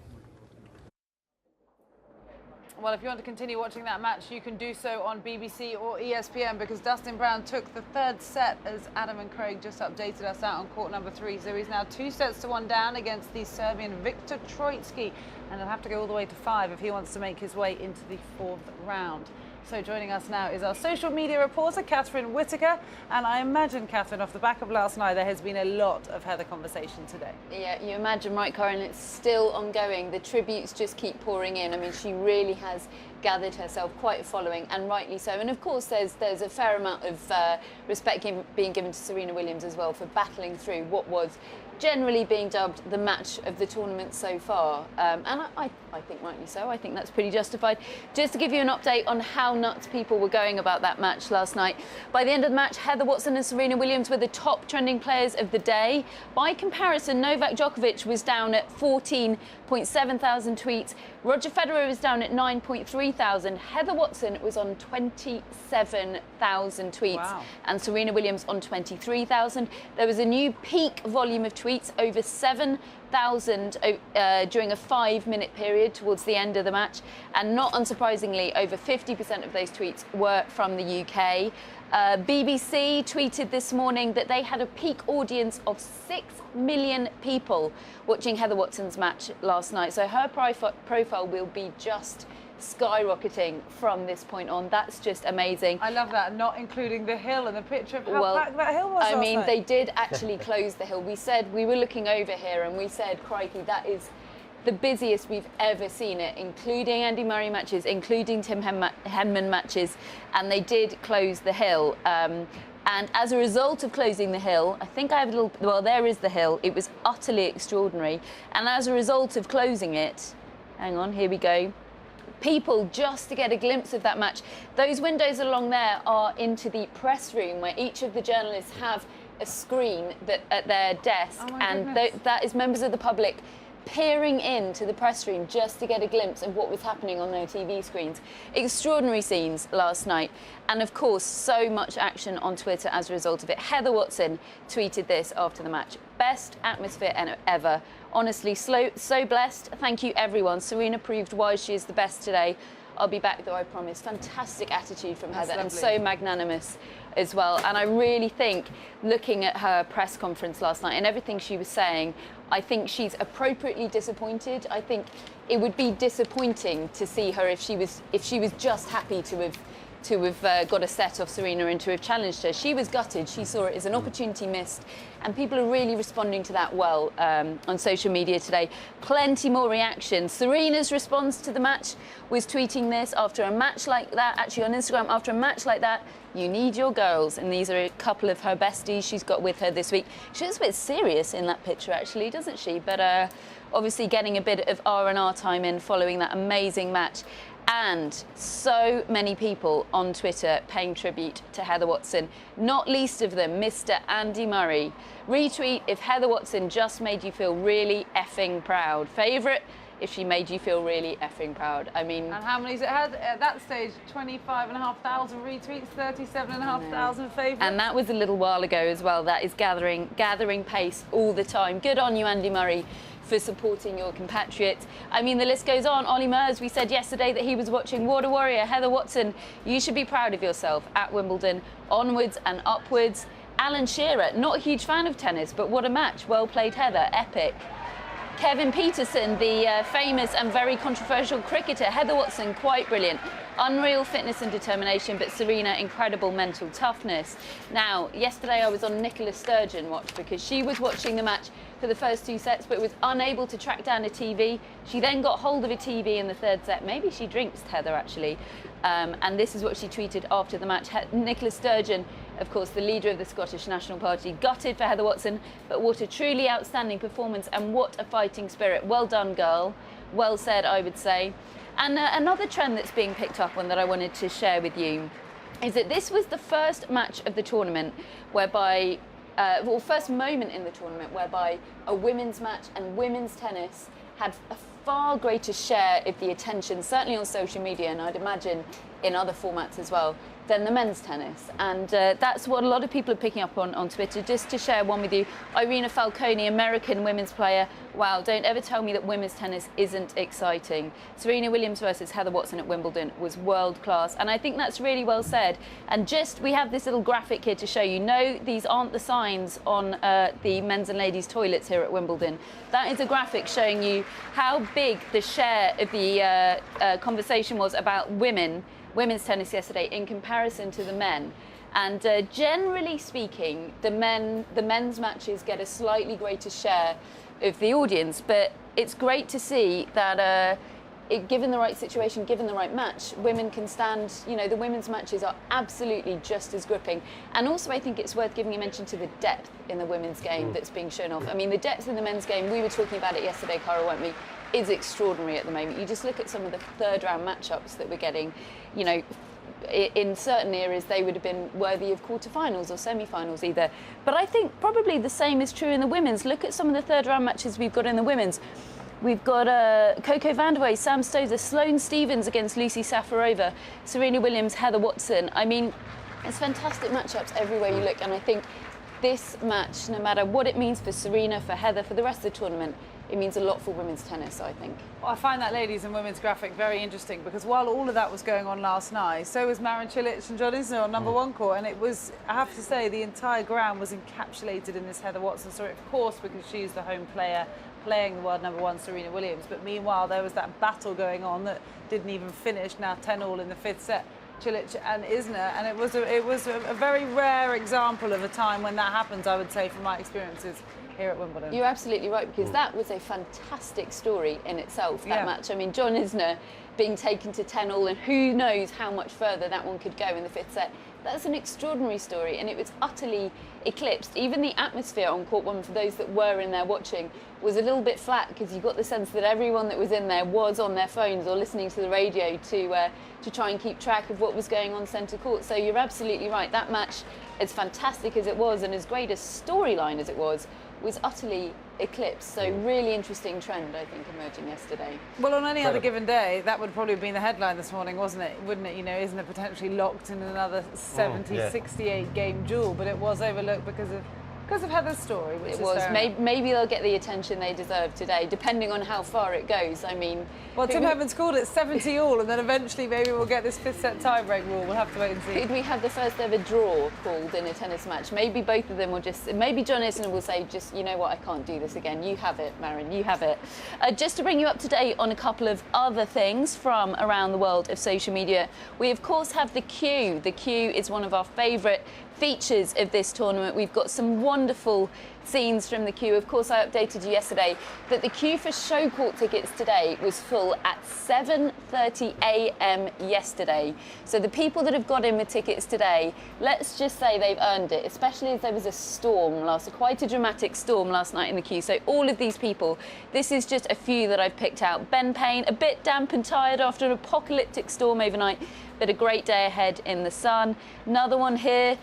Well, if you want to continue watching that match, you can do so on BBC or ESPN, because Dustin Brown took the third set, as Adam and Craig just updated us out on court number 3. So he's now 2-1 down against the Serbian Viktor Troicki, and he'll have to go all the way to 5 if he wants to make his way into the 4th round. So joining us now is our social media reporter, Catherine Whitaker. And I imagine, Catherine, off the back of last night, there has been a lot of Heather conversation today. Yeah, you imagine, right, Karen, it's still ongoing. The tributes just keep pouring in. I mean, she really has gathered herself quite a following, and rightly so. And of course, there's a fair amount of respect being given to Serena Williams as well for battling through what was generally being dubbed the match of the tournament so far. And I think rightly so. I think that's pretty justified. Just to give you an update on how nuts people were going about that match last night. By the end of the match, Heather Watson and Serena Williams were the top trending players of the day. By comparison, Novak Djokovic was down at 14.7 thousand tweets. Roger Federer was down at 9.3 thousand. Heather Watson was on 27,000 tweets. Wow. And Serena Williams on 23,000. There was a new peak volume of tweets, over 7,000 during a 5-minute period towards the end of the match. And not unsurprisingly, over 50% of those tweets were from the UK. BBC tweeted this morning that they had a peak audience of 6 million people watching Heather Watson's match last night. So her profile will be just skyrocketing from this point on. That's just amazing. I love that, not including the hill and the picture of how packed that hill was. I mean, they did actually close the hill. We were looking over here and we said, crikey, that is the busiest we've ever seen it, including Andy Murray matches, including Tim Henman matches, and they did close the hill. And as a result of closing the hill, I think I have a little, well, there is the hill. It was utterly extraordinary. And as a result of closing it, hang on, here we go. People, just to get a glimpse of that match, those windows along there are into the press room where each of the journalists have a screen that at their desk, and that is members of the public peering into the press room just to get a glimpse of what was happening on their TV screens. Extraordinary scenes last night, and of course so much action on Twitter as a result of it. Heather Watson tweeted this after the match: best atmosphere ever. Honestly, so blessed. Thank you, everyone. Serena proved why she is the best today. I'll be back, though, I promise. Fantastic attitude from Heather, and so magnanimous as well. And I really think, looking at her press conference last night and everything she was saying, I think she's appropriately disappointed. I think it would be disappointing to see her if she was just happy to have got a set off Serena and to have challenged her. She was gutted. She saw it as an opportunity missed, and people are really responding to that well on social media today. Plenty more reaction. Serena's response to the match was tweeting this after a match like that, actually on Instagram, after a match like that, you need your girls. And these are a couple of her besties she's got with her this week. She looks a bit serious in that picture, actually, doesn't she? But obviously getting a bit of R&R time in following that amazing match. And so many people on Twitter paying tribute to Heather Watson, not least of them Mr. Andy Murray. Retweet if Heather Watson just made you feel really effing proud. Favourite if she made you feel really effing proud. I mean... And how many's it had at that stage? 25,500 retweets, 37,500 favourites. And that was a little while ago as well. That is gathering pace all the time. Good on you, Andy Murray, for supporting your compatriot. I mean, the list goes on. Ollie Murs, we said yesterday that he was watching Water Warrior. Heather Watson, you should be proud of yourself at Wimbledon. Onwards and upwards. Alan Shearer, not a huge fan of tennis, but what a match. Well played, Heather. Epic. Kevin Peterson, the famous and very controversial cricketer. Heather Watson, quite brilliant. Unreal fitness and determination, but Serena, incredible mental toughness. Now, yesterday I was on Nicola Sturgeon watch because she was watching the match for the first 2 sets, but was unable to track down a TV. She then got hold of a TV in the 3rd set. Maybe she drinks, Heather, actually. And this is what she tweeted after the match. Nicola Sturgeon, of course, the leader of the Scottish National Party, gutted for Heather Watson, but what a truly outstanding performance and what a fighting spirit. Well done, girl. Well said, I would say. And another trend that's being picked up on that I wanted to share with you is that this was the first match of the tournament whereby, first moment in the tournament whereby a women's match and women's tennis had a far greater share of the attention, certainly on social media, and I'd imagine in other formats as well, than the men's tennis. And that's what a lot of people are picking up on Twitter. Just to share one with you, Irina Falconi, American women's player. Wow, don't ever tell me that women's tennis isn't exciting. Serena Williams versus Heather Watson at Wimbledon was world class. And I think that's really well said. And just, we have this little graphic here to show you. No, these aren't the signs on the men's and ladies' toilets here at Wimbledon. That is a graphic showing you how big the share of the conversation was about women's tennis yesterday in comparison to the men. And generally speaking, the men's matches get a slightly greater share of the audience, but it's great to see that given the right situation, given the right match, women can stand, the women's matches are absolutely just as gripping. And also I think it's worth giving a mention to the depth in the women's game that's being shown off. I mean, the depth in the men's game, we were talking about it yesterday, Cara, weren't we, is extraordinary at the moment. You just look at some of the 3rd round matchups that we're getting, in certain areas they would have been worthy of quarterfinals or semi-finals either. But I think probably the same is true in the women's. Look at some of the 3rd round matches we've got in the women's. We've got Coco Vandeweghe, Sam Stosur, Sloane Stephens against Lucy Safarova, Serena Williams, Heather Watson. I mean, it's fantastic matchups everywhere you look, and I think this match, no matter what it means for Serena, for Heather, for the rest of the tournament, it means a lot for women's tennis, I think. Well, I find that ladies and women's graphic very interesting because while all of that was going on last night, so was Marin Cilic and John Isner on number 1 court, and it was, I have to say, the entire ground was encapsulated in this Heather Watson story, of course, because she's the home player playing the world number 1 Serena Williams, but meanwhile there was that battle going on that didn't even finish, now 10-all in the 5th set, Cilic and Isner, and it was a very rare example of a time when that happens, I would say, from my experiences here at Wimbledon. You're absolutely right, because that was a fantastic story in itself, that match. I mean, John Isner being taken to 10-all, and who knows how much further that one could go in the 5th set. That's an extraordinary story, and it was utterly eclipsed. Even the atmosphere on court 1, for those that were in there watching, was a little bit flat, because you got the sense that everyone that was in there was on their phones or listening to the radio to try and keep track of what was going on centre court. So you're absolutely right. That match, as fantastic as it was and as great a storyline as it was utterly eclipsed. So really interesting trend, I think, emerging yesterday. Well, on any other given day, that would probably have been the headline this morning, wasn't it? Wouldn't it? Isn't it potentially locked in another 68 game duel? But it was overlooked because of Heather's story, which it was. Maybe they'll get the attention they deserve today, depending on how far it goes. I mean, well, Tim Henman's called it 70-all, and then eventually maybe we'll get this 5th set tiebreak rule. We'll have to wait and see. Could we have the first ever draw called in a tennis match? Maybe both of them will just. Maybe John Isner will say, just, you know what, I can't do this again. You have it, Marin. You have it. Just to bring you up to date on a couple of other things from around the world of social media, we of course have the queue. The queue is one of our favourite features of this tournament. We've got some wonderful scenes from the queue. Of course, I updated you yesterday that the queue for show court tickets today was full at 7:30 a.m. yesterday. So the people that have got in with tickets today, let's just say they've earned it, especially as there was a storm quite a dramatic storm last night in the queue. So all of these people, this is just a few that I've picked out. Ben Payne, a bit damp and tired after an apocalyptic storm overnight, but a great day ahead in the sun. Another one here,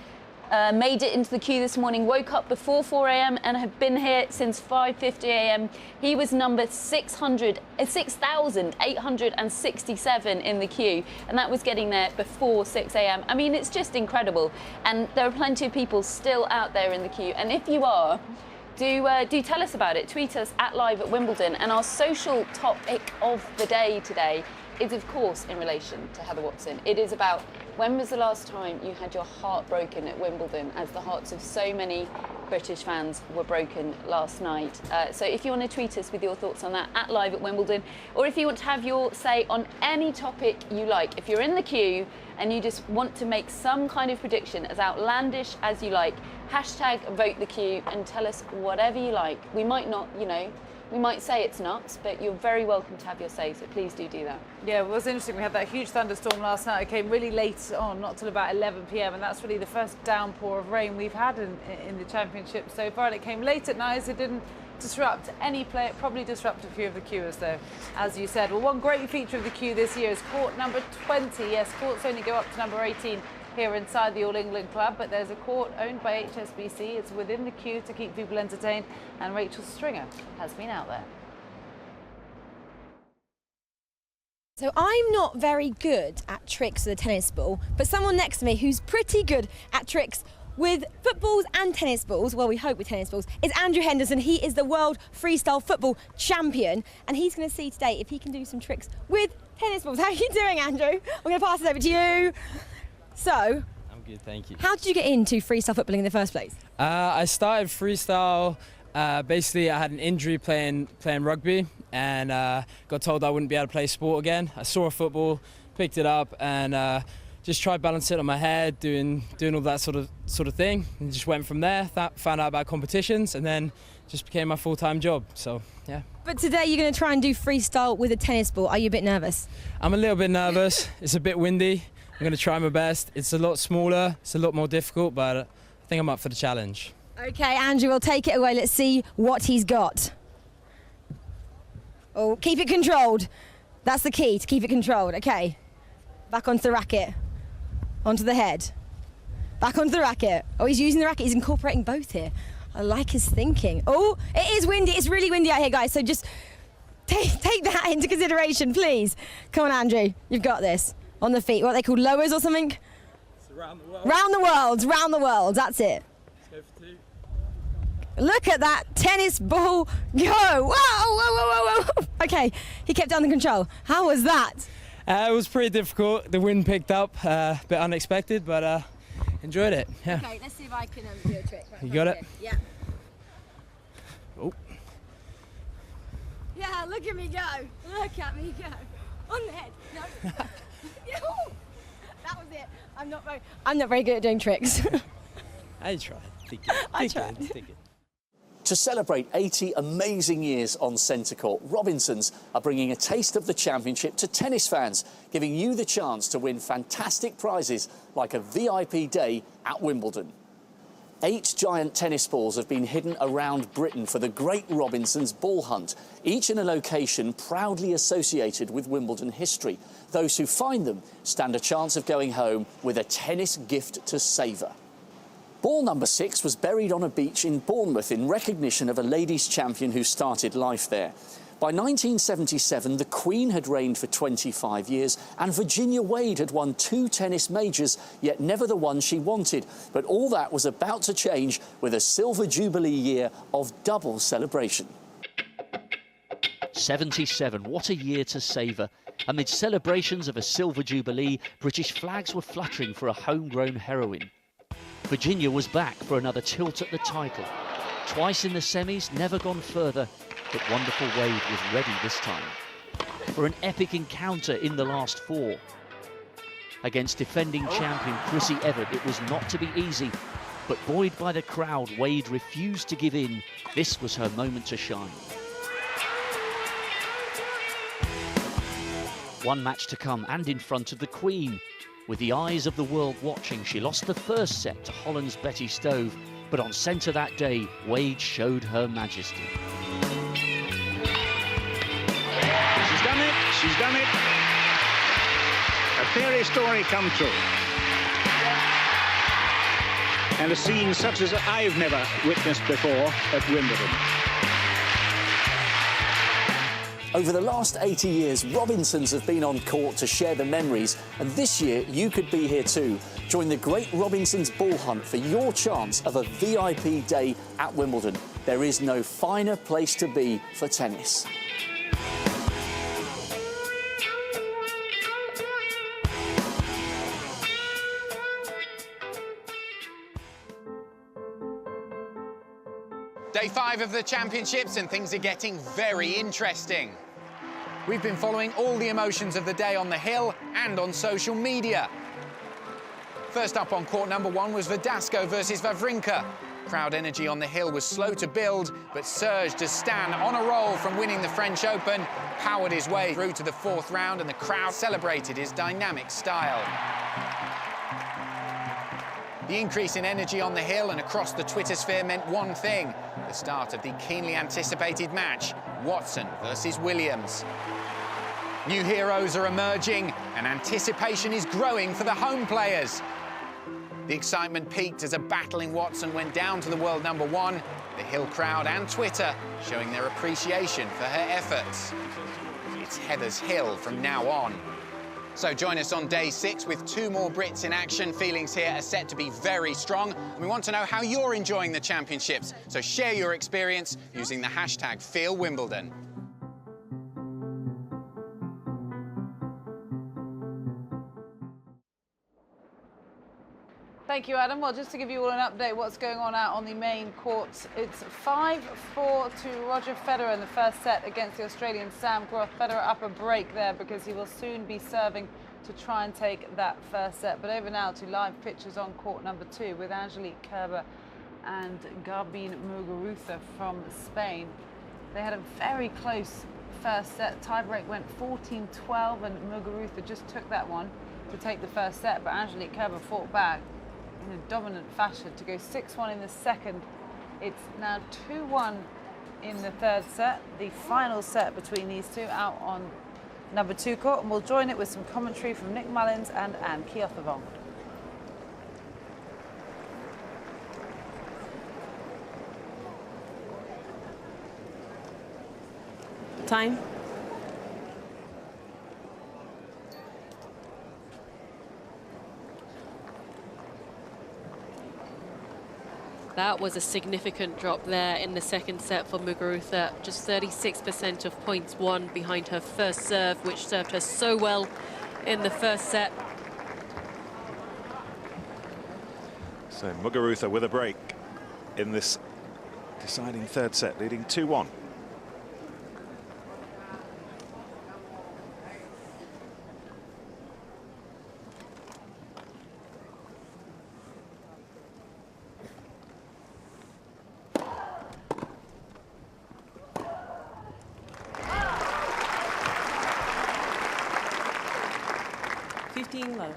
made it into the queue this morning, woke up before 4 a.m. and have been here since 5:50 a.m. He was number 6,867 in the queue, and that was getting there before 6 a.m. I mean, it's just incredible. And there are plenty of people still out there in the queue. And if you are, do tell us about it. Tweet us at Live at Wimbledon. And our social topic of the day today is, of course, in relation to Heather Watson. It is about when was the last time you had your heart broken at Wimbledon, as the hearts of so many British fans were broken last night. So if you want to tweet us with your thoughts on that, at Live at Wimbledon, or if you want to have your say on any topic you like, if you're in the queue and you just want to make some kind of prediction as outlandish as you like, hashtag vote the queue and tell us whatever you like. We might not, you know, we might say it's nuts, but you're very welcome to have your say, so please do that. Yeah, it was interesting. We had that huge thunderstorm last night. It came really late on, not till about 11 p.m, and that's really the first downpour of rain we've had in the championship so far. And it came late at night, so it didn't disrupt any play. It probably disrupted a few of the queuers, though, as you said. Well, one great feature of the queue this year is court number 20. Yes, courts only go up to number 18 here inside the All England Club, but there's a court owned by HSBC. It's within the queue to keep people entertained, and Rachel Stringer has been out there. So I'm not very good at tricks with a tennis ball, but someone next to me who's pretty good at tricks with footballs and tennis balls, well, we hope with tennis balls, is Andrew Henderson. He is the world freestyle football champion, and he's going to see today if he can do some tricks with tennis balls. How are you doing, Andrew? I'm going to pass it over to you. So, I'm good, thank you. How did you get into freestyle footballing in the first place? I started freestyle. Basically, I had an injury playing rugby, and got told I wouldn't be able to play sport again. I saw a football, picked it up, and just tried balancing it on my head, doing all that sort of thing, and just went from there. Found out about competitions, and then just became my full-time job. So, yeah. But today you're going to try and do freestyle with a tennis ball. Are you a bit nervous? I'm a little bit nervous. It's a bit windy. I'm going to try my best. It's a lot smaller, it's a lot more difficult, but I think I'm up for the challenge. Okay, Andrew, we'll take it away. Let's see what he's got. Oh, keep it controlled. That's the key, to keep it controlled. Okay. Back onto the racket. Onto the head. Back onto the racket. Oh, he's using the racket. He's incorporating both here. I like his thinking. Oh, it is windy. It's really windy out here, guys. So just take that into consideration, please. Come on, Andrew. You've got this. On the feet. What are they called? Lowers or something? It's around the world. Round the world. Round the world. That's it. Let's go for two. Look at that tennis ball go. Whoa, whoa, whoa, whoa, whoa. Okay, he kept it under control. How was that? It was pretty difficult. The wind picked up, a bit unexpected, but enjoyed it. Yeah. Okay, let's see if I can do a trick. Right, you got it? Yeah. Oh. Yeah, look at me go. Look at me go. On the head. No. That was it. I'm not very good at doing tricks. I tried. I tried. To celebrate 80 amazing years on centre court, Robinsons are bringing a taste of the championship to tennis fans, giving you the chance to win fantastic prizes like a VIP day at Wimbledon. 8 giant tennis balls have been hidden around Britain for the Great Robinsons Ball Hunt, each in a location proudly associated with Wimbledon history. Those who find them stand a chance of going home with a tennis gift to savour. Ball number 6 was buried on a beach in Bournemouth in recognition of a ladies' champion who started life there. By 1977, the Queen had reigned for 25 years and Virginia Wade had won 2 tennis majors, yet never the one she wanted. But all that was about to change with a Silver Jubilee year of double celebration. 77, what a year to savour. Amid celebrations of a Silver Jubilee, British flags were fluttering for a homegrown heroine. Virginia was back for another tilt at the title. Twice in the semis, never gone further, but wonderful Wade was ready this time for an epic encounter in the last 4. Against defending champion Chrissy Evert, it was not to be easy, but buoyed by the crowd, Wade refused to give in. This was her moment to shine. One match to come, and in front of the Queen. With the eyes of the world watching, she lost the first set to Holland's Betty Stove, but on centre that day, Wade showed her majesty. She's done it, she's done it. A fairy story come true. And a scene such as I've never witnessed before at Wimbledon. Over the last 80 years, Robinsons have been on court to share the memories, and this year you could be here too. Join the Great Robinsons Ball Hunt for your chance of a VIP day at Wimbledon. There is no finer place to be for tennis. Day 5 of the championships and things are getting very interesting. We've been following all the emotions of the day on the hill and on social media. First up on court number 1 was Verdasco versus Wawrinka. Crowd energy on the hill was slow to build, but surged as Stan, on a roll from winning the French Open, powered his way through to the 4th round, and the crowd celebrated his dynamic style. The increase in energy on the hill and across the Twitter sphere meant one thing: the start of the keenly anticipated match, Watson versus Williams. New heroes are emerging, and anticipation is growing for the home players. The excitement peaked as a battling Watson went down to the world number 1, the Hill crowd and Twitter showing their appreciation for her efforts. It's Heather's Hill from now on. So join us on day 6 with 2 more Brits in action. Feelings here are set to be very strong, and we want to know how you're enjoying the championships. So share your experience using the hashtag #FeelWimbledon. Thank you, Adam. Well, just to give you all an update, what's going on out on the main courts, it's 5-4 to Roger Federer in the first set against the Australian Sam Groth. Federer up a break there because he will soon be serving to try and take that first set. But over now to live pictures on court number 2 with Angelique Kerber and Garbine Muguruza from Spain. They had a very close first set. Tiebreak went 14-12 and Muguruza just took that one to take the first set, but Angelique Kerber fought back in a dominant fashion to go 6-1 in the second. It's now 2-1 in the third set, the final set between these two out on number 2 court, and we'll join it with some commentary from Nick Mullins and Anne Keothavong. Time. That was a significant drop there in the second set for Muguruza. Just 36% of points won behind her first serve, which served her so well in the first set. So Muguruza with a break in this deciding third set, leading 2-1. Love.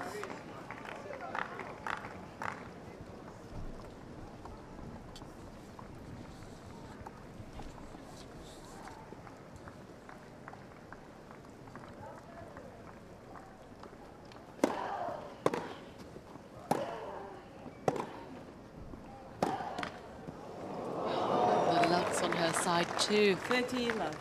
The luck's on her side too. 30 love.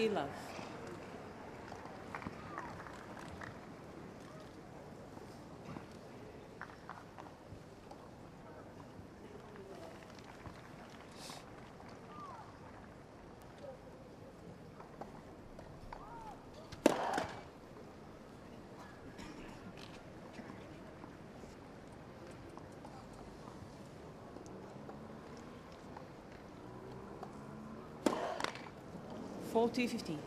Love. $40.50.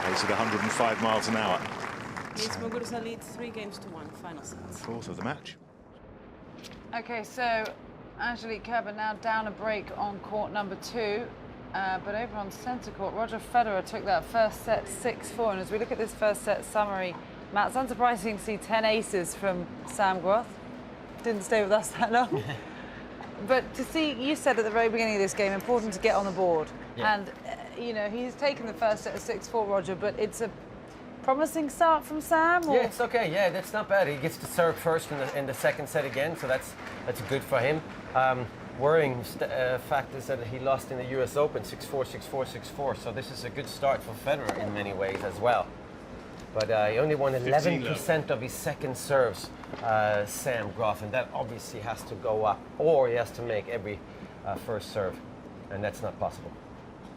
Pace at 105 miles an hour. Muguruza leads 3 games to 1, final set. 4th of the match. Okay, so Angelique Kerber now down a break on court number 2. But over on centre court, Roger Federer took that first set 6-4. And as we look at this first set summary, Matt, it's unsurprising to see 10 aces from Sam Groth. Didn't stay with us that long. But to see, you said at the very beginning of this game, important to get on the board. Yeah. And, you know, he's taken the first set of 6-4, Roger, but it's a promising start from Sam? Or? Yeah, it's okay. Yeah, that's not bad. He gets to serve first in the second set again, so that's good for him. Worrying fact is that he lost in the US Open 6-4, 6-4, 6-4. So this is a good start for Federer in many ways as well. But he only won 11% of his second serves, Sam Groth, and that obviously has to go up, or he has to make every first serve, and that's not possible.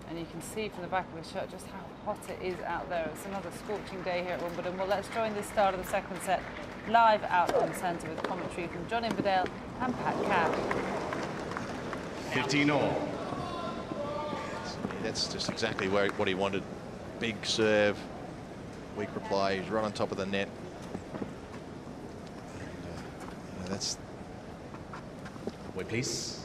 And you can see from the back of his shirt just how hot it is out there. It's another scorching day here at Wimbledon. Well, let's join the start of the second set live out on centre with commentary from John Inverdale and Pat Cabb. 15-all. That's just exactly what he wanted. Big serve, weak reply. He's right on top of the net. And, that's. Wait, please.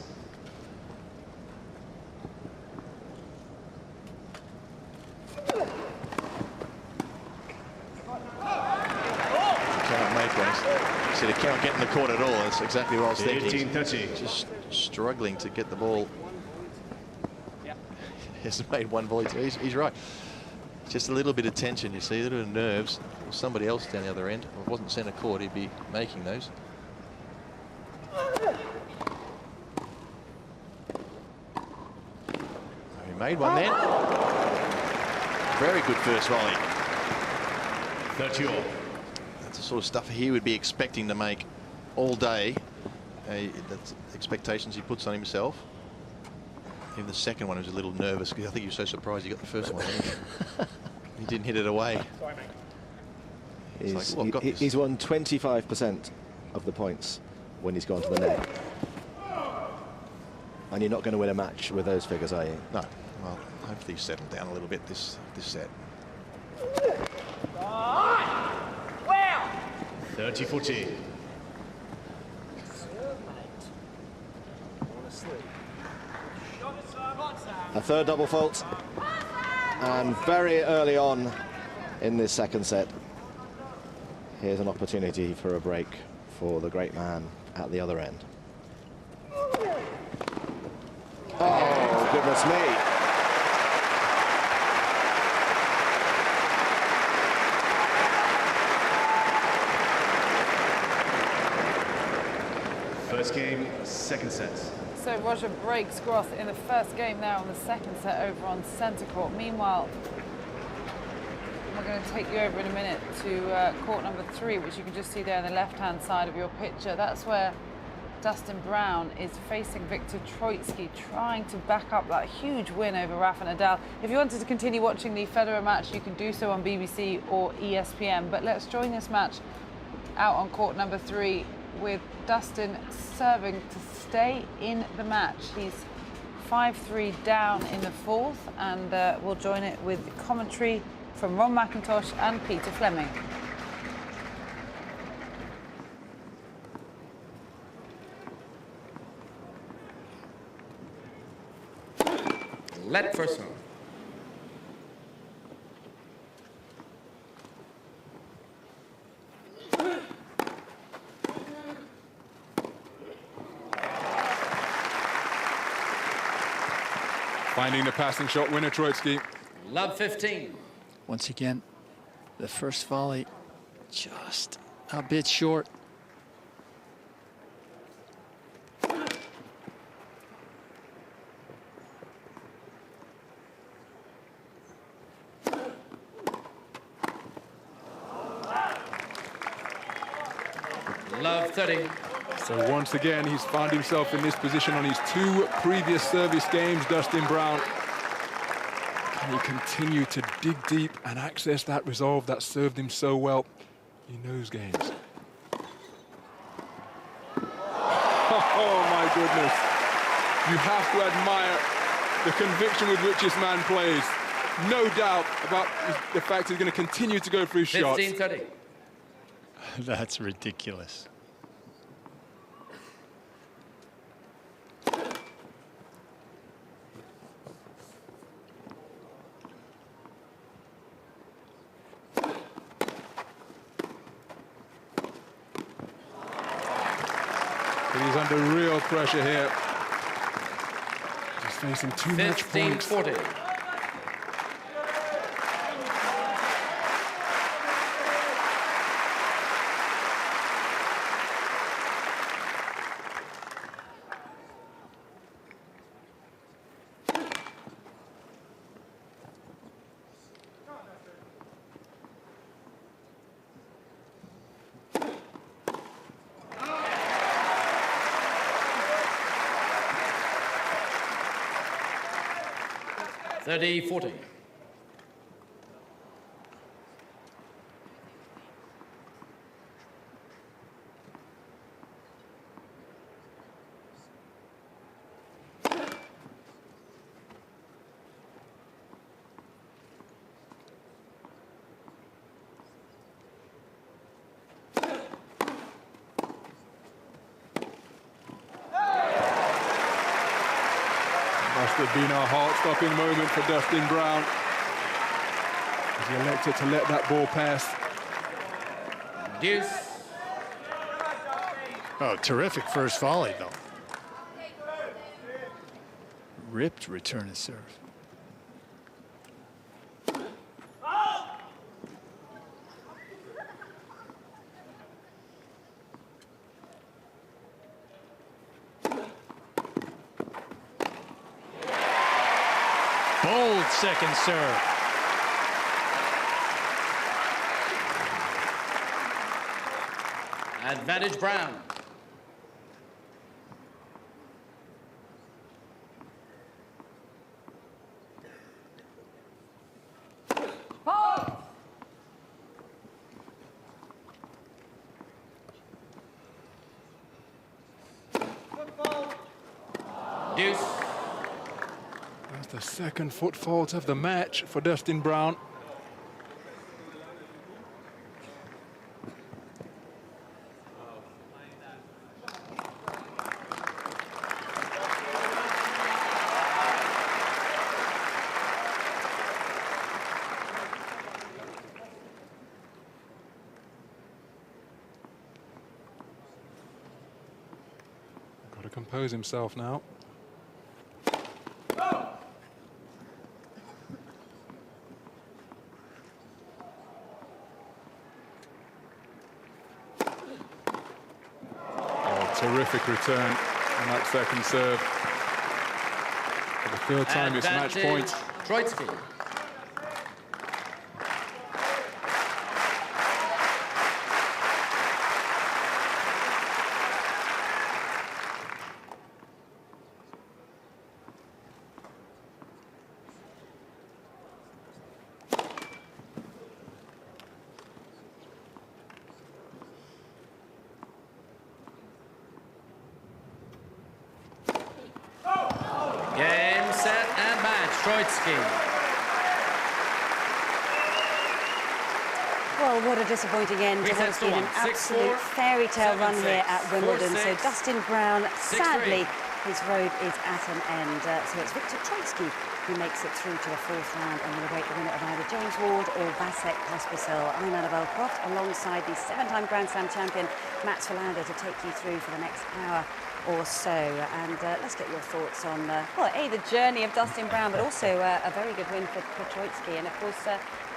Cannot make one. He said he cannot get in the court at all. That's exactly what I was thinking. 18-30. Just struggling to get the ball. He hasn't made one volley. He's right. Just a little bit of tension, you see, a little bit of nerves. Or somebody else down the other end. If it wasn't centre court, he'd be making those. He made one then. Very good first volley. 30-all. That's the sort of stuff he would be expecting to make all day. That's expectations he puts on himself. Even the second one was a little nervous because I think he was so surprised he got the first one. He didn't hit it away. He's won 25% of the points when he's gone to the net. And you're not going to win a match with those figures, are you? No. Well, hopefully he's settled down a little bit this set. 30-14. A third double fault, and very early on in this second set, here's an opportunity for a break for the great man at the other end. Oh, goodness me. First game, second set. So Roger breaks Groth in the first game now on the second set over on centre court. Meanwhile, we're going to take you over in a minute to court number 3, which you can just see there on the left-hand side of your picture. That's where Dustin Brown is facing Viktor Troicki, trying to back up that huge win over Rafa Nadal. If you wanted to continue watching the Federer match, you can do so on BBC or ESPN. But let's join this match out on court number 3 with Dustin serving to stay in the match. He's 5-3 down in the fourth, and we'll join it with commentary from Ron McIntosh and Peter Fleming. Let first serve. Finding the passing shot winner, Troicki. Love 15. Once again, the first volley just a bit short. Love 30. So once again, he's found himself in this position on his 2 previous service games, Dustin Brown. Can he continue to dig deep and access that resolve that served him so well in those games? Oh my goodness. You have to admire the conviction with which this man plays. No doubt about the fact he's going to continue to go through shots. 15-30. That's ridiculous. but he's under real pressure here. He's facing too much points. 15-40. $30-40. Must have been a heart-stopping moment for Dustin Brown as he elected to let that ball pass. Deuce. Oh, terrific first volley, though. Ripped return of serve. Bold second serve. Advantage Brown. Deuce. That's the second foot fault of the match for Dustin Brown. Got to compose himself now. Terrific return on that second serve. For the third time, it's match point. Troicki. Game, set, and match. Troicki. Well, what a disappointing end to what has been an absolute fairy tale run here at Wimbledon. So Dustin Brown, sadly, his road is at an end. So it's Viktor Troicki who makes it through to the fourth round and will await the winner of either James Ward or Pospisil. I'm Annabelle Croft alongside the seven-time Grand Slam champion Mats Wilander to take you through for the next hour or so. And let's get your thoughts on, well, A, the journey of Dustin Brown, but also a very good win for Troicki. And of course,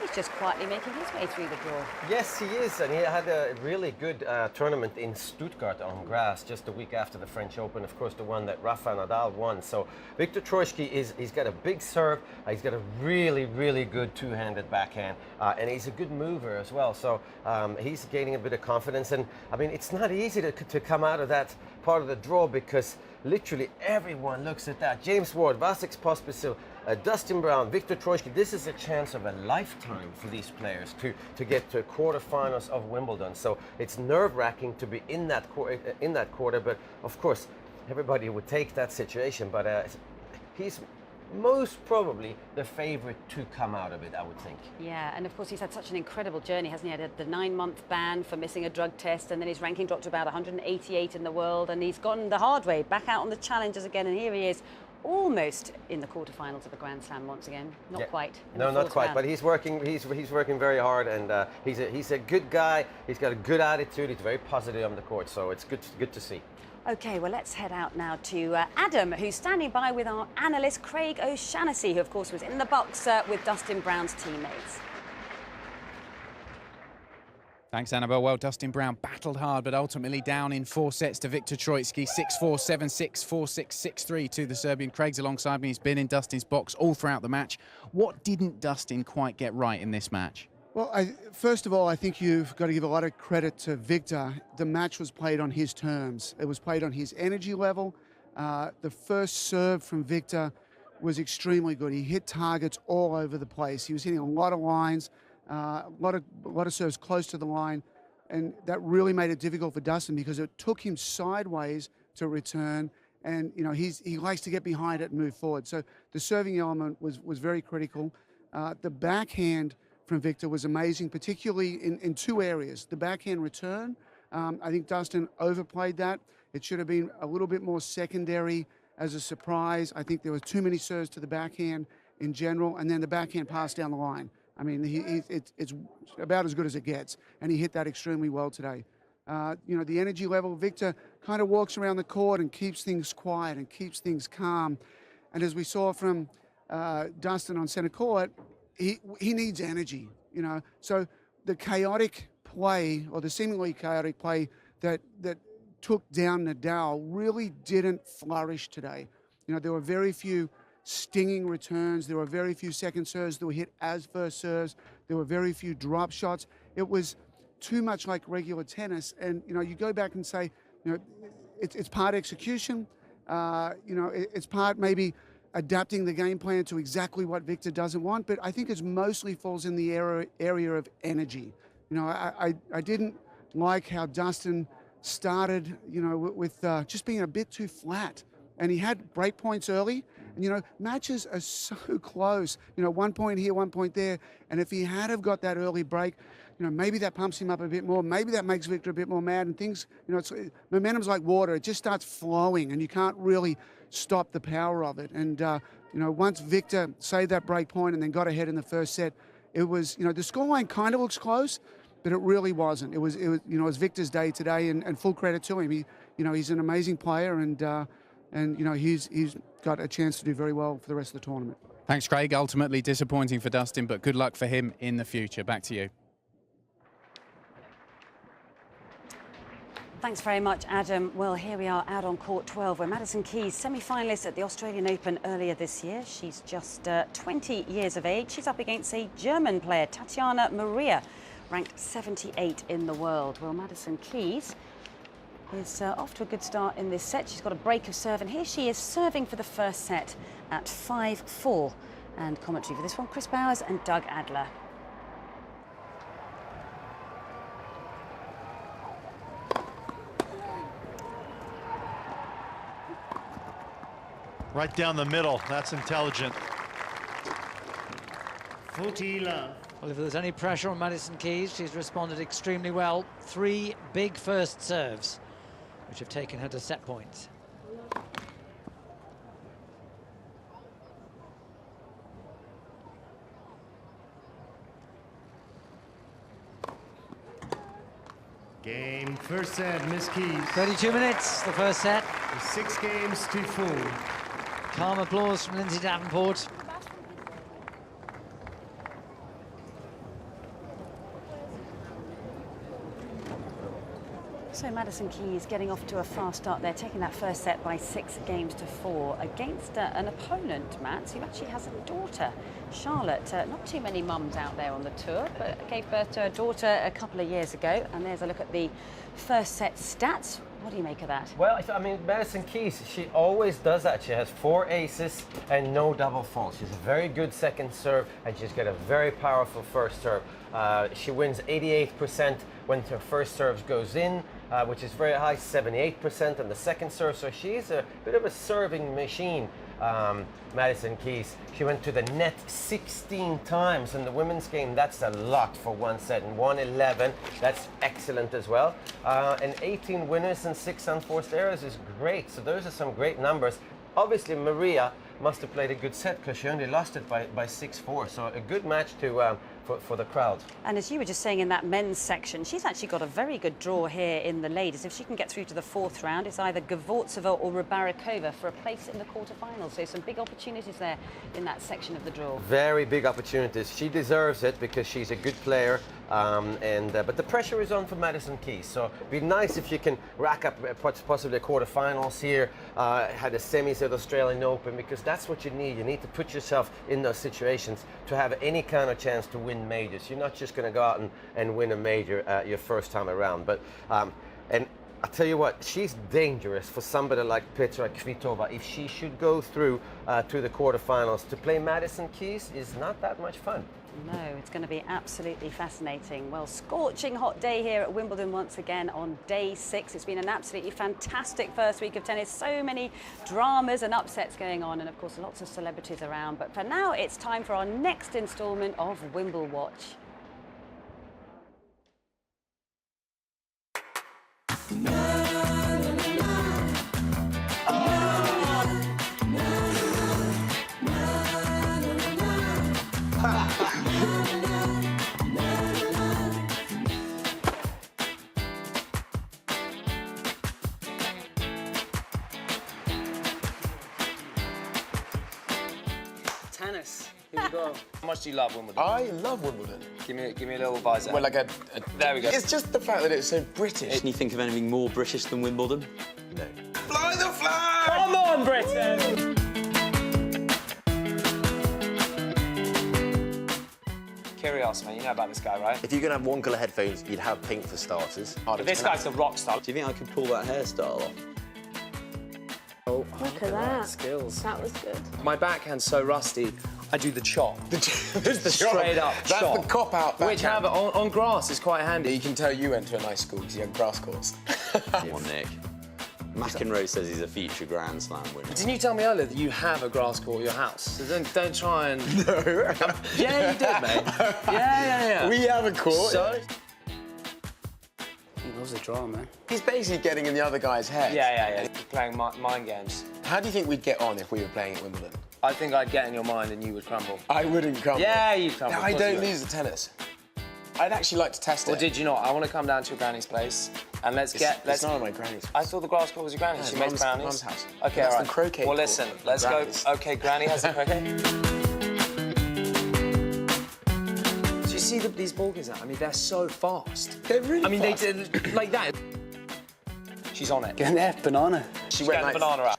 he's just quietly making his way through the draw. Yes, he is, and he had a really good tournament in Stuttgart on grass just a week after the French Open, of course, the one that Rafa Nadal won. So Viktor Troicki he's got a big serve, he's got a really, really good two-handed backhand, and he's a good mover as well. So he's gaining a bit of confidence, and I mean, it's not easy to come out of that part of the draw because literally everyone looks at that. James Ward, Vasek Pospisil, Dustin Brown, Viktor Troicki. This is a chance of a lifetime for these players to get to quarterfinals of Wimbledon. So it's nerve-wracking to be in that quarter. But of course, everybody would take that situation. But he's most probably the favorite to come out of it, I would think. Yeah, and of course he's had such an incredible journey, hasn't he? He had the 9-month ban for missing a drug test, and then his ranking dropped to about 188 in the world, and he's gone the hard way, back out on the challengers again, and here he is, almost in the quarterfinals of a Grand Slam once again. Not quite. No, not quite. But he's working. He's working very hard, and he's a good guy. He's got a good attitude. He's very positive on the court, so it's good to see. OK, well, let's head out now to Adam, who's standing by with our analyst, Craig O'Shannessy, who, of course, was in the box with Dustin Brown's teammates. Thanks, Annabelle. Well, Dustin Brown battled hard, but ultimately down in 4 sets to Viktor Troicki. 6-4, 7-6, 4-6, 6-3 to the Serbian. Craig's alongside me. He's been in Dustin's box all throughout the match. What didn't Dustin quite get right in this match? Well, first of all, I think you've got to give a lot of credit to Viktor. The match was played on his terms. It was played on his energy level. The first serve from Viktor was extremely good. He hit targets all over the place. He was hitting a lot of lines, a lot of serves close to the line, and that really made it difficult for Dustin because it took him sideways to return. And you know he likes to get behind it and move forward. So the serving element was very critical. The backhand from Viktor was amazing, particularly in 2 areas. The backhand return, I think Dustin overplayed that. It should have been a little bit more secondary as a surprise. I think there were too many serves to the backhand in general, and then the backhand pass down the line. I mean, it's about as good as it gets, and he hit that extremely well today. You know, the energy level, Viktor kind of walks around the court and keeps things quiet and keeps things calm. And as we saw from Dustin on center court, he needs energy, you know. So the chaotic play, or the seemingly chaotic play that took down Nadal really didn't flourish today. You know, there were very few stinging returns. There were very few second serves that were hit as first serves. There were very few drop shots. It was too much like regular tennis. And, you know, you go back and say, you know, it's part execution. You know, it's part maybe adapting the game plan to exactly what Viktor doesn't want. But I think it mostly falls in the area of energy. You know, I didn't like how Dustin started, you know, with just being a bit too flat. And he had break points early. And, you know, matches are so close. You know, 1 point here, 1 point there. And if he had have got that early break, you know, maybe that pumps him up a bit more. Maybe that makes Viktor a bit more mad. And things, you know, momentum's like water. It just starts flowing, and you can't really stop the power of it. And, you know, once Viktor saved that break point and then got ahead in the first set, it was, you know, the scoreline kind of looks close, but it really wasn't. It was you know, it was Viktor's day today, and full credit to him. He, you know, he's an amazing player, and you know, he's got a chance to do very well for the rest of the tournament. Thanks, Craig. Ultimately disappointing for Dustin, but good luck for him in the future. Back to you. Thanks very much, Adam. Well, here we are out on court 12, where Madison Keys, semi-finalist at the Australian Open earlier this year. She's just 20 years of age. She's up against a German player, Tatjana Maria, ranked 78 in the world. Well, Madison Keys is off to a good start in this set. She's got a break of serve, and here she is serving for the first set at 5-4. And commentary for this one, Chris Bowers and Doug Adler. Right down the middle. That's intelligent. 40 love. Well, if there's any pressure on Madison Keys, she's responded extremely well. 3 big first serves, which have taken her to set points. Game first set, Miss Keys. 32 minutes, the first set. 6 games to 4. Calm applause from Lindsay Davenport. So Madison Keys getting off to a fast start there, taking that first set by 6 games to 4 against an opponent, Matt, who actually has a daughter, Charlotte. Not too many mums out there on the tour, but gave birth to a daughter a couple of years ago. And there's a look at the first set stats. What do you make of that? Well, I mean, Madison Keys, she always does that. She has 4 aces and no double faults. She's a very good second serve, and she's got a very powerful first serve. She wins 88% when her first serve goes in, which is very high, 78% on the second serve. So she's a bit of a serving machine, Madison Keys. She went to the net 16 times in the women's game. That's a lot for one set, and 111. That's excellent as well. And 18 winners and 6 unforced errors is great. So those are some great numbers. Obviously, Maria must have played a good set because she only lost it by 6-4. So a good match to for the crowd. And as you were just saying in that men's section, she's actually got a very good draw here in the ladies. If she can get through to the 4th round, it's either Kvitova or Rybarikova for a place in the quarterfinals. So some big opportunities there in that section of the draw. Very big opportunities. She deserves it because she's a good player. But the pressure is on for Madison Keys, so it'd be nice if you can rack up possibly a quarterfinals here, had a semis at Australian Open, because that's what you need. You need to put yourself in those situations to have any kind of chance to win majors. You're not just going to go out and win a major your first time around. But and I'll tell you what, she's dangerous for somebody like Petra Kvitova. If she should go through to the quarterfinals, to play Madison Keys is not that much fun. No, it's going to be absolutely fascinating. Well, scorching hot day here at Wimbledon once again on day 6. It's been an absolutely fantastic first week of tennis. So many dramas and upsets going on, and of course lots of celebrities around. But for now, it's time for our next instalment of Wimble Watch. Tennis. Here we go. How much do you love Wimbledon? I love Wimbledon. Give me a little visor. Well, like there we go. It's just the fact that it's so British. Can you think of anything more British than Wimbledon? No. Fly the flag! Come on, Britain! Curious, man. You know about this guy, right? If you're going to have one colour headphones, you'd have pink for starters. This guy's a rock star. Do you think I could pull that hairstyle off? Oh, look at that. Skills. That was good. My backhand's so rusty, I do the chop. Just the straight up That's chop. the cop-out backhand. Which, however, on grass is quite handy. You can tell you went to a nice school because you have grass courts. Come on, Nick. McEnroe says he's a future Grand Slam winner. Didn't you tell me earlier that you have a grass court at your house? So don't try and... No. Yeah, you did, mate. Yeah. We have a court. So? He loves the drama. He's basically getting in the other guy's head. Yeah. Playing mind games. How do you think we'd get on if we were playing at Wimbledon? I think I'd get in your mind and you would crumble. I wouldn't crumble. Yeah, you'd crumble. No, I don't lose at tennis. I'd actually like to test it. Or did you not? I want to come down to your granny's place and let's It's not on my granny's. I thought the grass court was your granny's. She makes brownies. Mum's house. Okay, That's all right. the croquet Well, court. listen, let's go. Okay, Granny has the croquet. Do you see these ball games? I mean, they're so fast. They're really fast. fast. They did like that. She's on it. Get there, banana. She went the banana out.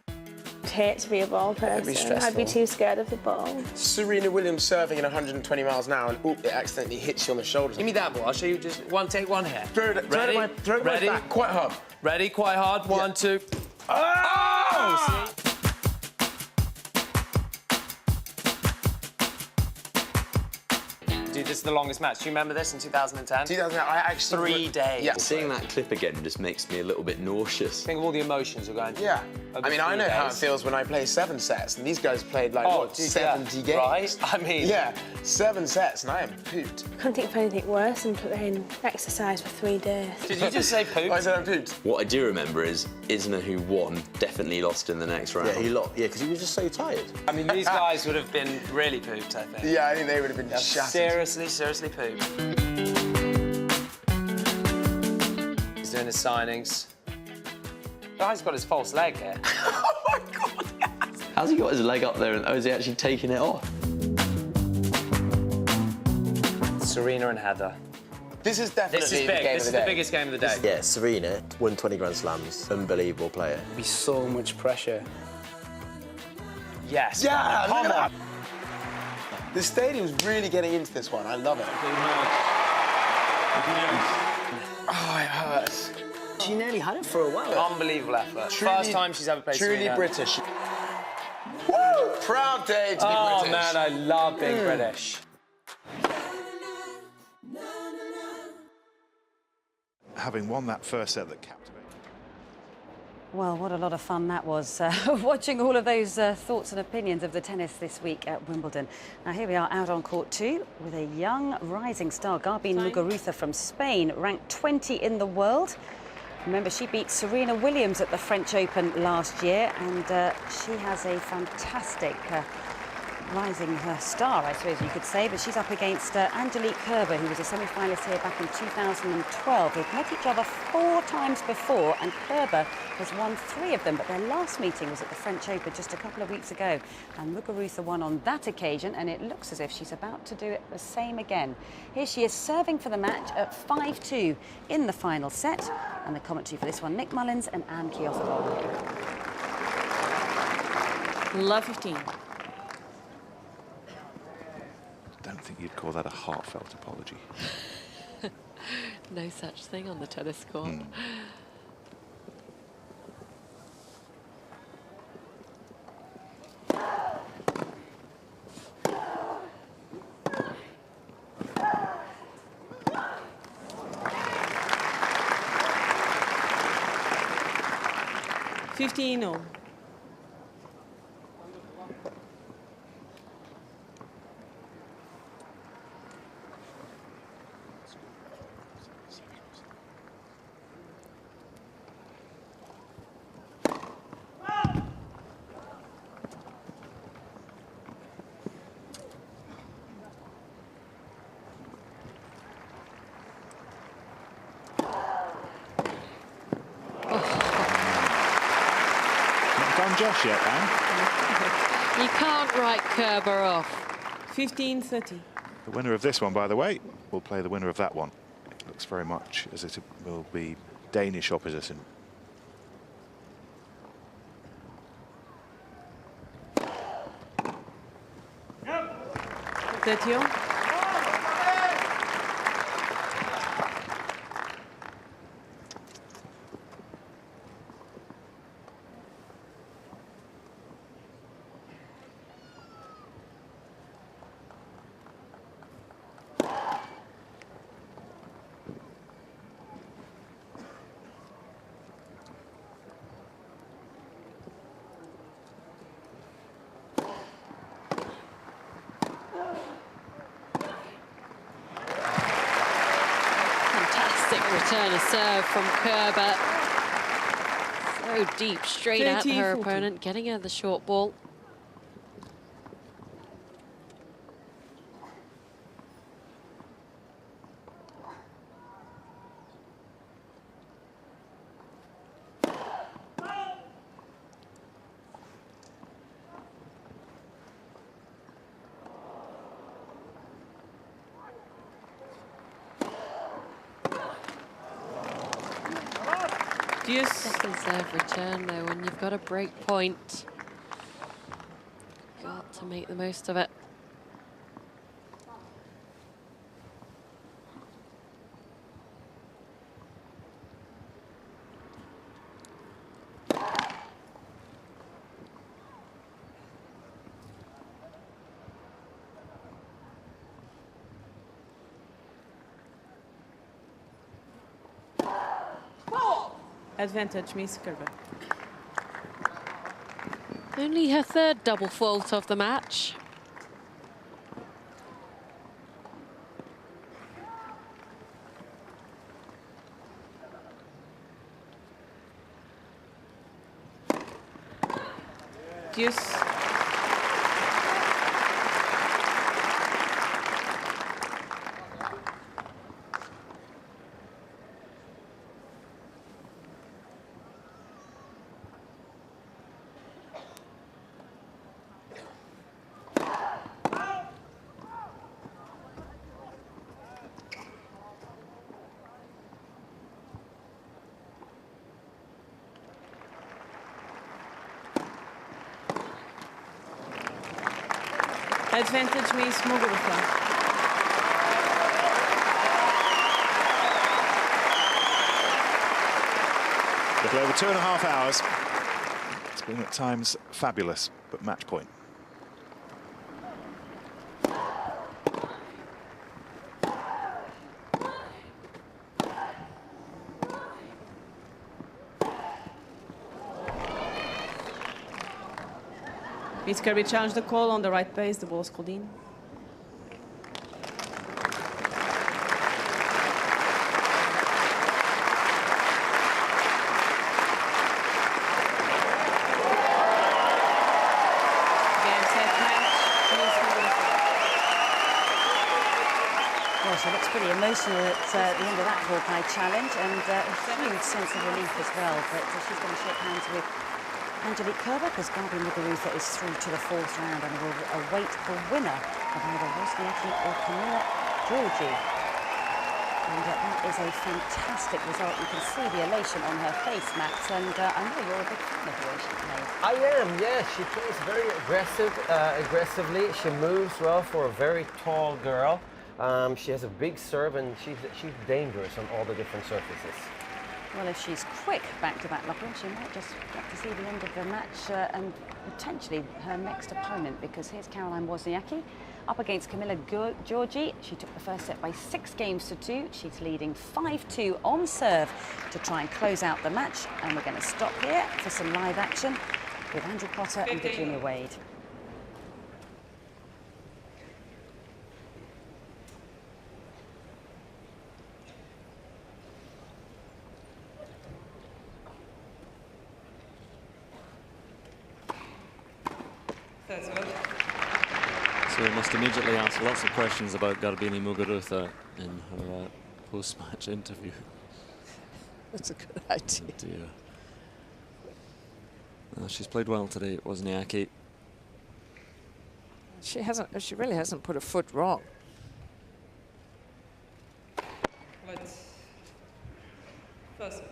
I'd hate to be a ball person. be stressful. I'd be too scared of the ball. Serena Williams serving at 120 miles an hour and it accidentally hits you on the shoulders. Give me that ball. I'll show you just take one here. Throw it Ready? back quite hard. Ready? Quite hard. Yeah. 1, 2. Oh! See? Dude, this is the longest match. Do you remember this in 2010? 2010, I actually... 3 days. Yeah. Seeing that clip again just makes me a little bit nauseous. Think of all the emotions we're going through. Yeah. over I mean, I 3 know how it days. feels when I play 7 sets, and these guys played like, what, dude, 70 games? Right? I mean... Yeah, 7 sets, and I am pooped. I can't think of anything worse than playing exercise for 3 days. Did you just say pooped? I said I'm pooped. What I do remember is Isner, who won, definitely lost in the next round. Yeah, he lost. Yeah, because he was just so tired. I mean, these guys would have been really pooped, I think. Yeah, I think they would have been shattered. Seriously pooped. He's doing his signings. The guy's got his false leg here. Oh my God! How's he got his leg up there and is he actually taking it off? Serena and Heather. This is definitely This is the big. game This of is the the day. biggest game of the day. Yeah, Serena won 20 Grand Slams. Unbelievable player. There'd be so much pressure. Yes. Yeah, Come look at on. that. The stadium's really getting into this one. I love it. Oh, it hurts. She nearly had it for a while. Unbelievable effort. First time she's ever played Truly Serena. British. Woo! Proud day to be Oh, British. man, I love being British. Having won that first set that captivated. Well, what a lot of fun that was, watching all of those thoughts and opinions of the tennis this week at Wimbledon. Now, here we are out on court 2 with a young rising star, Garbine Muguruza from Spain, ranked 20 in the world. Remember, she beat Serena Williams at the French Open last year, and she has a fantastic rising star, I suppose you could say, but she's up against Kerber, who was a semi-finalist here back in 2012. They've met each other 4 times before, and Kerber has won 3 of them, but their last meeting was at the French Open just a couple of weeks ago, and Muguruza won on that occasion, and it looks as if she's about to do it the same again. Here she is serving for the match at 5-2 in the final set, and the commentary for this one, Nick Mullins and Anne Kiosawa. Love 15. I don't think you'd call that a heartfelt apology. No such thing on the tennis court. Mm. $15-all. Josh yet, Anne? You can't write Kerber off. 15-30. The winner of this one, by the way, will play the winner of that one. It looks very much as it will be Danish opposition. $30-all. Return a serve from Kerber. So deep, straight at her opponent, getting her the short ball. Second serve return, though, when you've got a break point, got to make the most of it. Advantage, Miss Kerber. Only her 3rd double fault of the match. Deuce. Advantage means Muguruza. Little over 2.5 hours. It's been at times fabulous, but match point. Miss Kerber challenged the call on the right base. The ball is called in. Well, she looks pretty emotional at the end of that Hawkeye challenge, and a huge sense of relief as well. But she's going to shake hands with Angelique Kerber, because Muguruza is through to the fourth round and will await the winner of either Wozniacki or Giorgi. And that is a fantastic result. You can see the elation on her face, Max, and I know you're a big fan of the way she plays. I am, yes. She plays very aggressively. She moves well for a very tall girl. She has a big serve, and she's dangerous on all the different surfaces. Well, if she's quick back-to-back locker, she might just get to see the end of the match and potentially her next opponent, because here's Caroline Wozniacki up against Giorgi. She took the first set by 6 games to 2. She's leading 5-2 on serve to try and close out the match. And we're going to stop here for some live action with Andrew Potter and Virginia Wade. So we must immediately ask lots of questions about Garbine Muguruza in her post-match interview. That's a good idea. Oh dear. She's played well today, Wozniacki. She really hasn't put a foot wrong. First.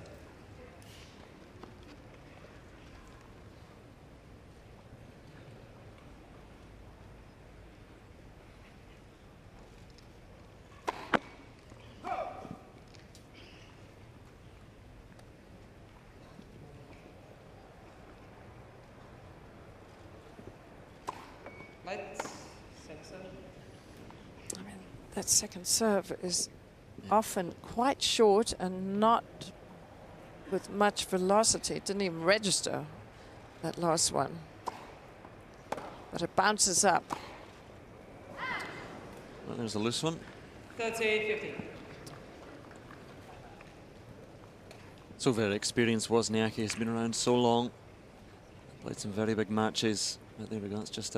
That second serve is often quite short and not with much velocity. It didn't even register, that last one. But it bounces up. Well, there's a loose one. 38-50. So very experienced Wozniacki, has been around so long. Played some very big matches. But there we go, it's just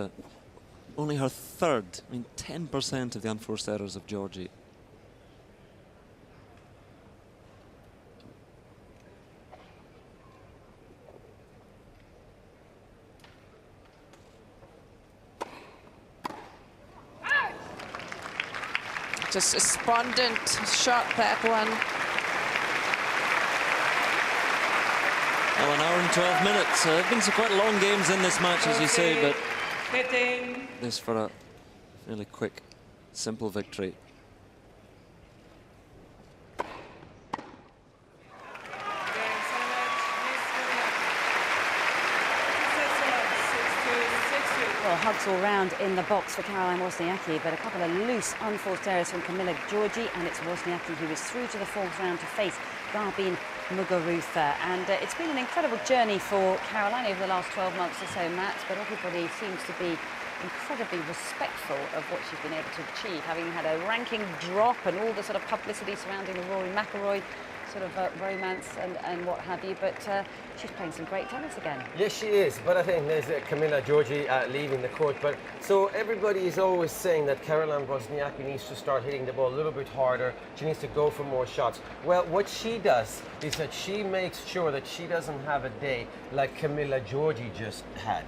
only her third. I mean, 10% of the unforced errors of Giorgi. Just despondent shot, that one. Well, an hour and 12 minutes. There have been some quite long games in this match, as you say, but this for a fairly quick, simple victory. Well, hugs all round in the box for Caroline Wozniacki, but a couple of loose, unforced errors from Giorgi, and it's Wozniacki who is through to the fourth round to face Garbine Muguruza. And it's been an incredible journey for Caroline over the last 12 months or so, Matt, but everybody seems to be incredibly respectful of what she's been able to achieve, having had a ranking drop and all the sort of publicity surrounding the Rory McIlroy sort of romance and what have you, but she's playing some great tennis again. Yes, she is, but I think there's Giorgi leaving the court. But so everybody is always saying that Caroline Wozniacki needs to start hitting the ball a little bit harder. She needs to go for more shots. Well, what she does is that she makes sure that she doesn't have a day like Giorgi just had.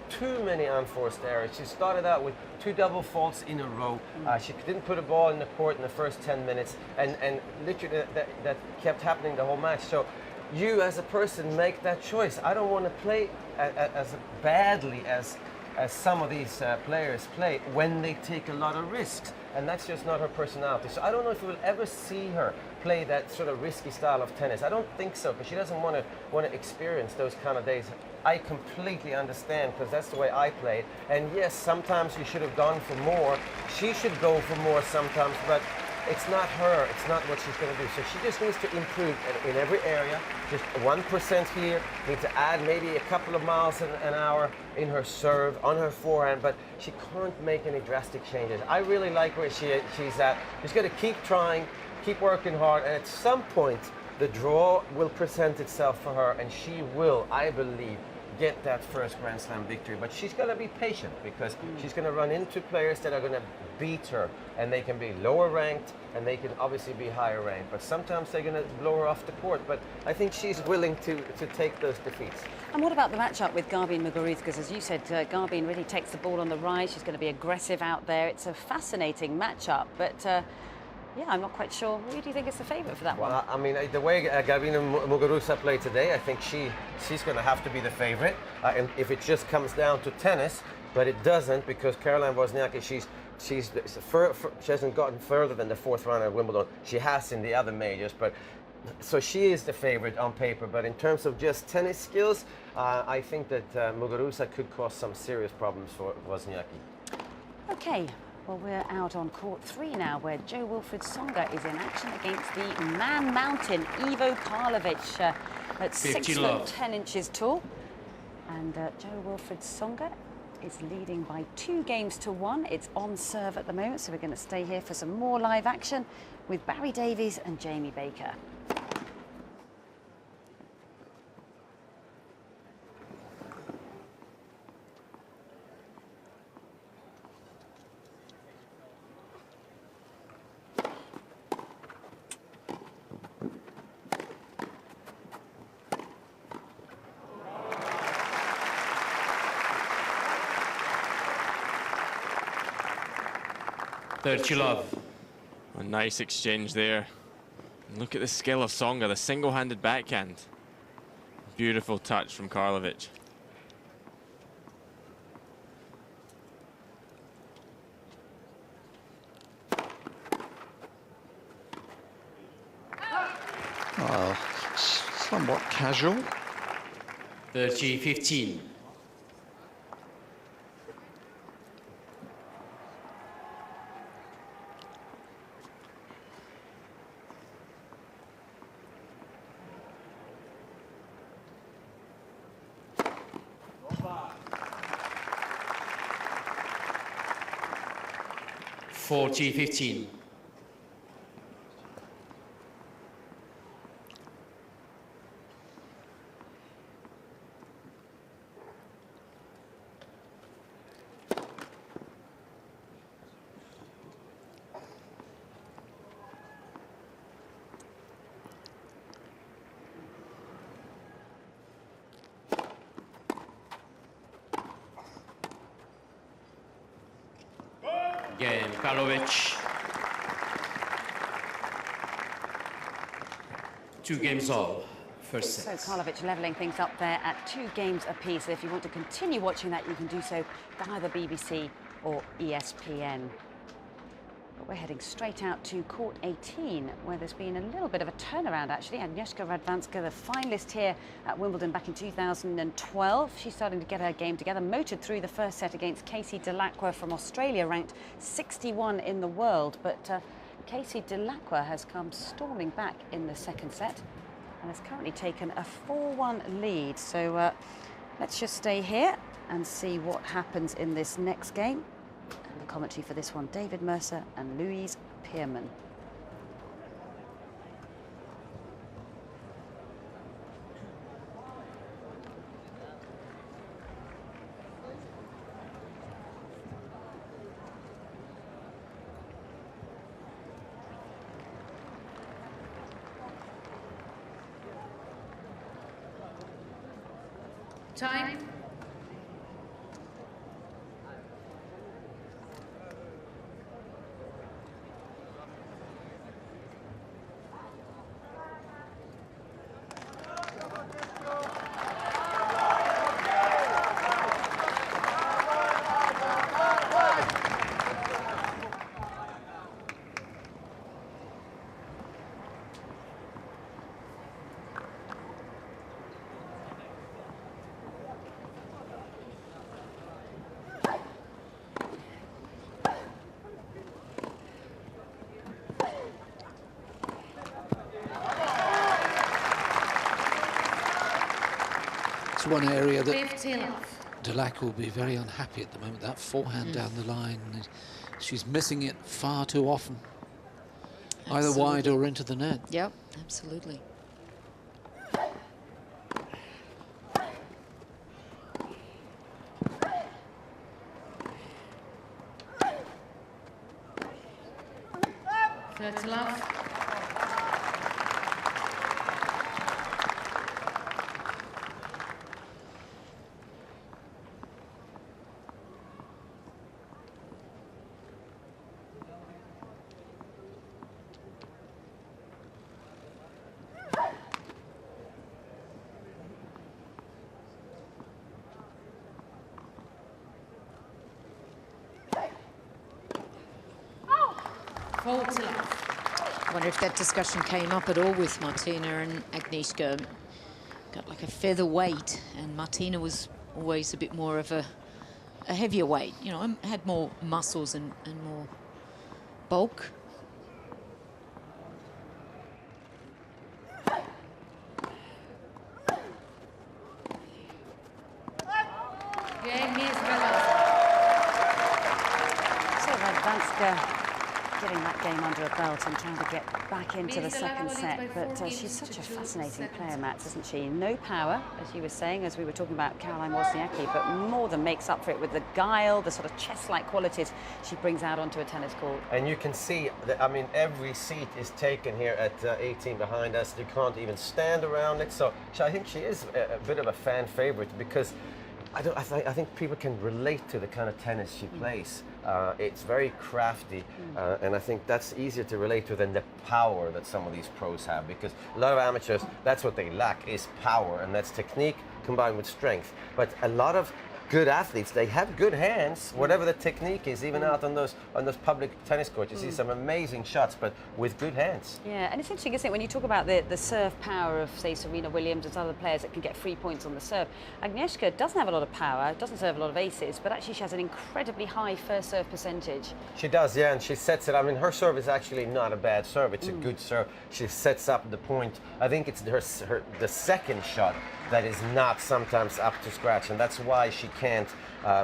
Too many unforced errors. She started out with 2 double faults in a row. She didn't put a ball in the court in the first 10 minutes, and literally that kept happening the whole match. So you as a person make that choice. I don't want to play as badly as some of these players play when they take a lot of risks, and that's just not her personality. So I don't know if we will ever see her play that sort of risky style of tennis. I don't think so, because she doesn't want to experience those kind of days. I completely understand, because that's the way I played. And yes, sometimes you should have gone for more. She should go for more sometimes, but it's not her. It's not what she's going to do. So she just needs to improve in every area. Just 1% here. Need to add maybe a couple of miles an hour in her serve, on her forehand, but she can't make any drastic changes. I really like where she's at. She's got to keep trying, keep working hard, and at some point, the draw will present itself for her, and she will, I believe, get that first Grand Slam victory. But she's going to be patient because she's going to run into players that are going to beat her, and they can be lower ranked and they can obviously be higher ranked. But sometimes they're going to blow her off the court. But I think she's willing to take those defeats. And what about the matchup with Garbine Muguruza? Because as you said, Garbine really takes the ball on the rise. She's going to be aggressive out there. It's a fascinating matchup, but yeah, I'm not quite sure. Who do you think is the favourite for that one? I mean, the way Garbine Muguruza played today, I think she's going to have to be the favourite. And if it just comes down to tennis, but it doesn't, because Caroline Wozniacki, she hasn't gotten further than the fourth round at Wimbledon. She has in the other majors, but so she is the favorite on paper. But in terms of just tennis skills, I think that Muguruza could cause some serious problems for Wozniacki. Okay, well, we're out on court 3 now, where Jo-Wilfried Tsonga is in action against the man mountain, Ivo Karlovic, at 6 foot 10 inches tall. And Jo-Wilfried Tsonga is leading by 2 games to 1. It's on serve at the moment, so we're going to stay here for some more live action with Barry Davies and Jamie Baker. A nice exchange there. And look at the skill of Tsonga, the single-handed backhand. Beautiful touch from Karlovic. Well, somewhat casual. 30-15. G15. Again, Karlovic. 2 games all. First set. So Karlovic levelling things up there at 2 games apiece. So if you want to continue watching that, you can do so via the BBC or ESPN. But we're heading straight out to court 18, where there's been a little bit of a turnaround, actually. Agnieszka Radwanska, the finalist here at Wimbledon back in 2012. She's starting to get her game together. Motored through the first set against Casey Dellacqua from Australia, ranked 61 in the world. But Casey Dellacqua has come storming back in the second set and has currently taken a 4-1 lead. So let's just stay here and see what happens in this next game. And the commentary for this one, David Mercer and Louise Pearman. Time. One area that Dellacqua will be very unhappy at the moment, that forehand down the line. She's missing it far too often, either wide or into the net. Yep, absolutely. Third to love. I wonder if that discussion came up at all with Martina and Agnieszka. Got like a featherweight, and Martina was always a bit more of a heavier weight, you know, had more muscles and more bulk. So Radwanska getting that game under a belt and trying to get back into the second set. But she's such a fascinating player, Matt, isn't she? No power, as you were saying, as we were talking about Caroline Wozniacki, but more than makes up for it with the guile, the sort of chess-like qualities she brings out onto a tennis court. And you can see that, I mean, every seat is taken here at 18 behind us. You can't even stand around it. So I think she is a bit of a fan favorite because I think people can relate to the kind of tennis she plays. It's very crafty, and I think that's easier to relate to than the power that some of these pros have, because a lot of amateurs, that's what they lack, is power, and that's technique combined with strength. But a lot of good athletes, they have good hands, whatever the technique is, even out on those public tennis courts. You see some amazing shots, but with good hands. Yeah, and it's interesting, isn't it, when you talk about the serve power of, say, Serena Williams and other players that can get 3 points on the serve. Agnieszka doesn't have a lot of power, doesn't serve a lot of aces, but actually she has an incredibly high first serve percentage. She does, yeah, and she sets it. I mean, her serve is actually not a bad serve. It's a good serve. She sets up the point. I think it's the second shot that is not sometimes up to scratch, and that's why she can't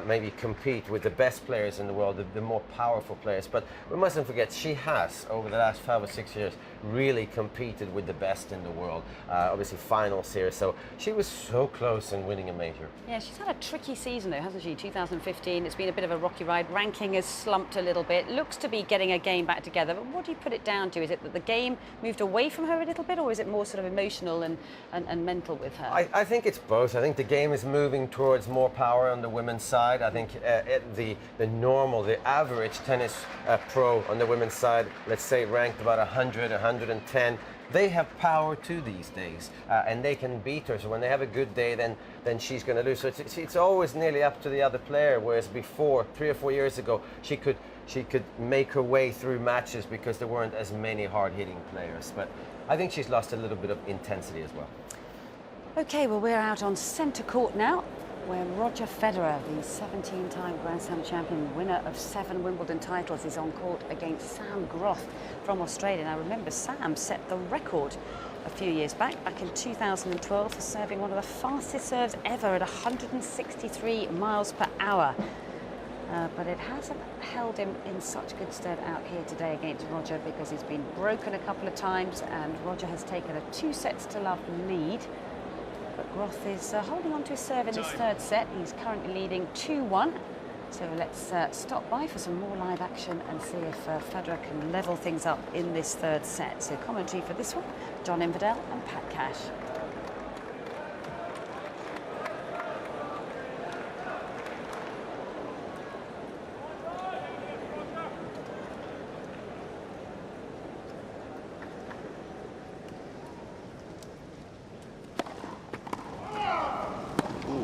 maybe compete with the best players in the world, the more powerful players. But we mustn't forget, she has, over the last 5 or 6 years, really competed with the best in the world. Obviously finals here, so she was so close in winning a major. Yeah, she's had a tricky season though, hasn't she? 2015, it's been a bit of a rocky ride. Ranking has slumped a little bit, looks to be getting a game back together, but what do you put it down to? Is it that the game moved away from her a little bit, or is it more sort of emotional and mental with her? I think it's both. I think the game is moving towards more power on the women's side. I think the average tennis pro on the women's side, let's say ranked about 100, 110, they have power too these days, and they can beat her. So when they have a good day, then she's going to lose. So it's always nearly up to the other player, whereas before, 3 or 4 years ago, she could make her way through matches because there weren't as many hard-hitting players. But I think she's lost a little bit of intensity as well. Okay, well, we're out on centre court now, where Roger Federer, the 17-time Grand Slam champion, winner of 7 Wimbledon titles, is on court against Sam Groth from Australia. Now, remember, Sam set the record a few years back in 2012, for serving one of the fastest serves ever at 163 miles per hour. But it hasn't held him in such good stead out here today against Roger, because he's been broken a couple of times, and Roger has taken a 2-0 lead. But Groth is holding on to his serve in this third set. He's currently leading 2-1. So let's stop by for some more live action and see if Federer can level things up in this third set. So commentary for this one, John Inverdale and Pat Cash.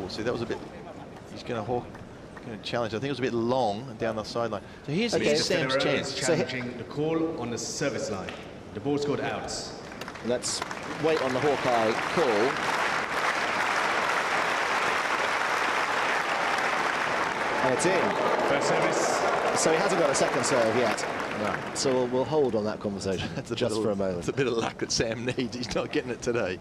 See, that was a bit. He's going to challenge. I think it was a bit long down the sideline. So here's Sam's chance. Challenging the call on the service line. The ball scored outs. Let's wait on the Hawkeye call. And it's in. First service. So he hasn't got a second serve yet. No. So we'll hold on that conversation just for a moment. It's a bit of luck that Sam needs. He's not getting it today.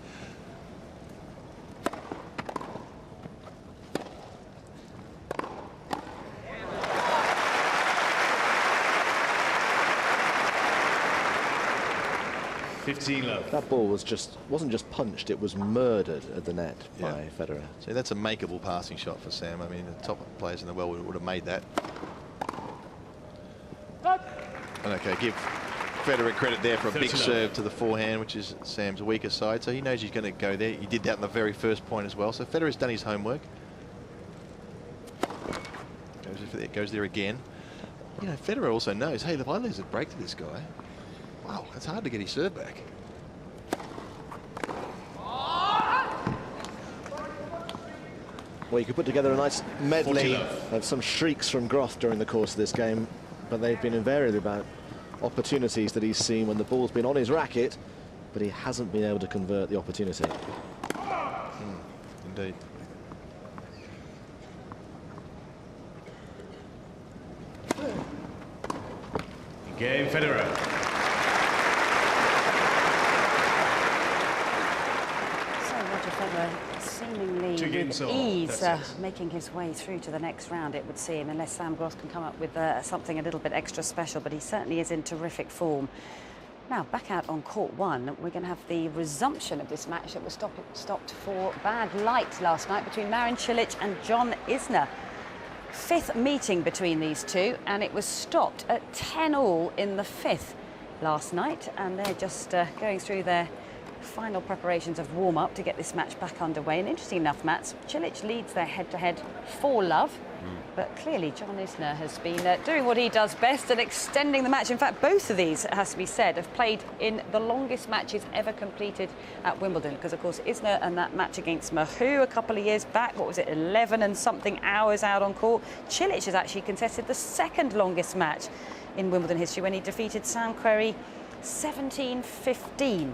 That ball wasn't just punched, it was murdered at the net by Federer. So that's a makeable passing shot for Sam. I mean, the top players in the world would have made that. And okay, give Federer credit there for a big serve to the forehand, which is Sam's weaker side, so he knows he's going to go there. He did that in the very first point as well, so Federer's done his homework. Goes there again. You know, Federer also knows, hey, if I lose a break to this guy, wow, it's hard to get his serve back. Well, you could put together a nice medley of some shrieks from Groth during the course of this game, but they've been invariably about opportunities that he's seen when the ball's been on his racket, but he hasn't been able to convert the opportunity. Indeed. Game, Federer. So Roger Federer seemingly with ease making his way through to the next round, it would seem, unless Sam Groth can come up with something a little bit extra special, but he certainly is in terrific form. Now, back out on court one, we're going to have the resumption of this match that was stopped for bad light last night between Marin Cilic and John Isner. Fifth meeting between these two, and it was stopped at 10-all in the fifth last night, and they're just going through their final preparations of warm-up to get this match back underway. And interesting enough, Mats, Cilic leads their head-to-head 4-love, but clearly John Isner has been doing what he does best and extending the match. In fact, both of these, it has to be said, have played in the longest matches ever completed at Wimbledon, because of course Isner and that match against Mahou a couple of years back, what was it, 11 and something hours out on court. Cilic has actually contested the second longest match in Wimbledon history when he defeated Sam Querrey 17-15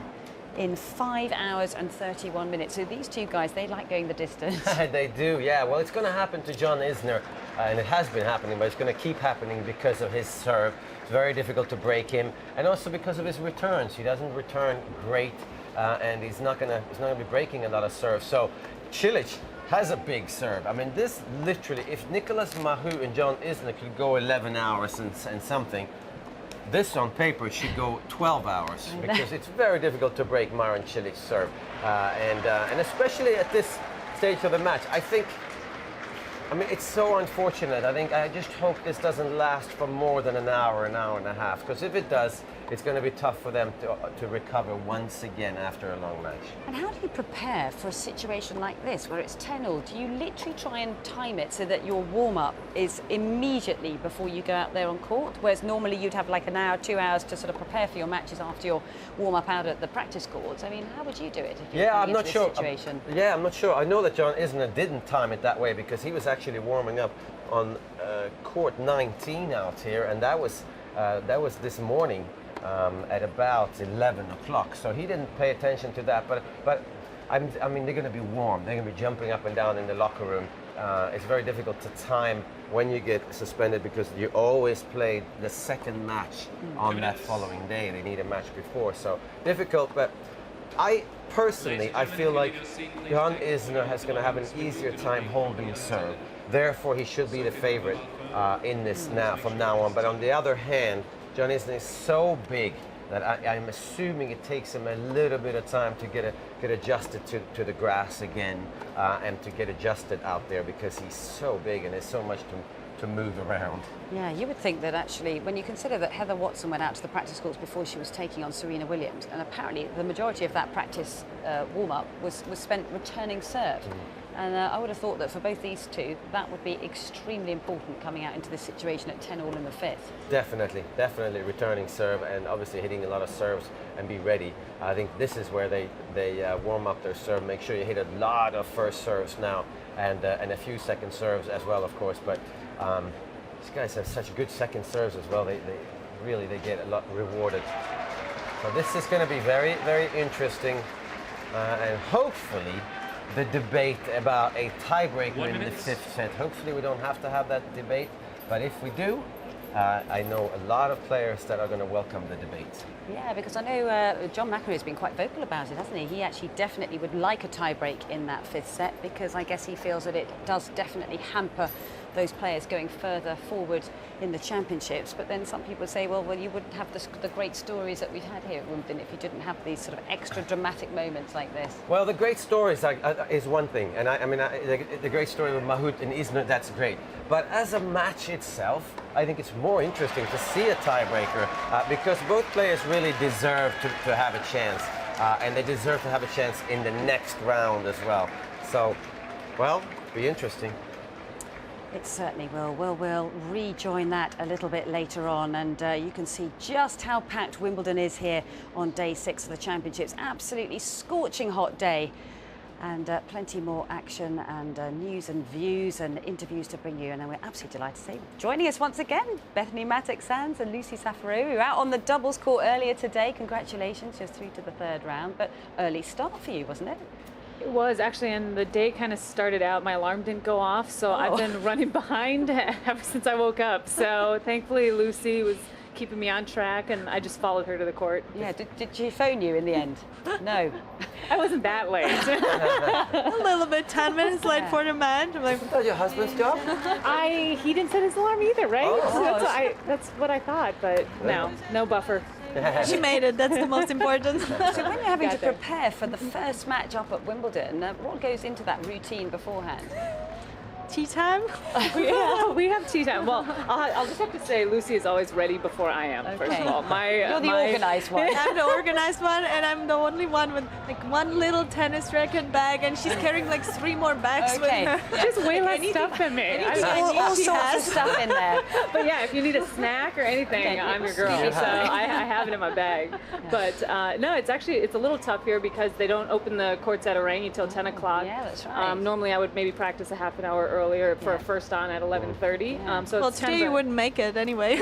in 5 hours and 31 minutes. So these two guys, they like going the distance. They do, yeah. Well, it's going to happen to John Isner, and it has been happening, but it's going to keep happening because of his serve. It's very difficult to break him, and also because of his returns. He doesn't return great, and he's not going to be breaking a lot of serves. So Cilic has a big serve. I mean, this literally, if Nicolas Mahou and John Isner could go 11 hours and something, this on paper should go 12 hours because it's very difficult to break Marin Cilic's serve, and especially at this stage of the match. I mean, it's so unfortunate. I just hope this doesn't last for more than an hour and a half, because if it does, it's going to be tough for them to recover once again after a long match. And how do you prepare for a situation like this where it's 10-all? Do you literally try and time it so that your warm-up is immediately before you go out there on court, whereas normally you'd have like an hour, 2 hours to sort of prepare for your matches after your warm-up out at the practice courts? I mean, how would you do it if you're I'm not sure. Situation? I'm not sure. I know that John Isner didn't time it that way because he was actually warming up on court 19 out here, and that was this morning. At about 11 o'clock, so he didn't pay attention to that. But I mean, they're going to be warm. They're going to be jumping up and down in the locker room. It's very difficult to time when you get suspended because you always play the second match on that following day. They need a match before, so difficult. But I personally, I feel like John Isner is going to have an easier time holding serve. Therefore, he should be the favorite in this from now on. But on the other hand, John Isner is so big that I'm assuming it takes him a little bit of time to get adjusted to the grass again and to get adjusted out there because he's so big and there's so much to move around. Yeah, you would think that actually, when you consider that Heather Watson went out to the practice courts before she was taking on Serena Williams, and apparently the majority of that practice warm-up was spent returning serve. And I would have thought that for both these two, that would be extremely important coming out into this situation at 10-all in the fifth. Definitely returning serve and obviously hitting a lot of serves and be ready. I think this is where they warm up their serve. Make sure you hit a lot of first serves now and a few second serves as well, of course. But these guys have such good second serves as well. They really get a lot rewarded. So this is going to be very, very interesting, and hopefully the debate about a tiebreaker in the fifth set. Hopefully we don't have to have that debate, but if we do, I know a lot of players that are going to welcome the debate. Yeah, because I know John McEnroe has been quite vocal about it, hasn't he? He actually definitely would like a tiebreak in that fifth set because I guess he feels that it does definitely hamper those players going further forward in the championships. But then some people say, well, you wouldn't have the great stories that we've had here at Wimbledon if you didn't have these sort of extra dramatic moments like this. Well, the great stories is one thing, and the great story with Mahut and Isner, that's great. But as a match itself, I think it's more interesting to see a tiebreaker because both players really deserve to have a chance, and they deserve to have a chance in the next round as well. So, well, be interesting. It certainly will. We'll rejoin that a little bit later on, and you can see just how packed Wimbledon is here on day 6 of the championships. Absolutely scorching hot day, and plenty more action and news and views and interviews to bring you. And then we're absolutely delighted to say, joining us once again, Bethany Mattek-Sands and Lucy Safarou, who were out on the doubles court earlier today. Congratulations, you're through to the 3rd round, but early start for you, wasn't it? It was actually, and the day kind of started out. My alarm didn't go off, so I've been running behind ever since I woke up. So thankfully, Lucy was keeping me on track, and I just followed her to the court. Yeah, did she phone you in the end? No. I wasn't that late. A little bit, 10 minutes late for the match. Is that your husband's job? He didn't set his alarm either, right? Oh. So that's what I thought, but no buffer. She made it, that's the most important. So when you're having to prepare for the first match up at Wimbledon, what goes into that routine beforehand? Tea time? we have tea time. Well, I'll just have to say Lucy is always ready before I am, first of all. You're the organized one. I'm the organized one, and I'm the only one with like one little tennis racket bag, and she's carrying like 3 more bags with her. Just way less stuff than me. All sorts of stuff in there. But yeah, if you need a snack or anything, I'm your girl. So I have it in my bag. But no, it's a little tough here because they don't open the courts at Orangi till 10 o'clock. Yeah, that's right. Normally I would maybe practice a half an hour earlier for a first on at 11:30. So well, today you wouldn't make it anyway.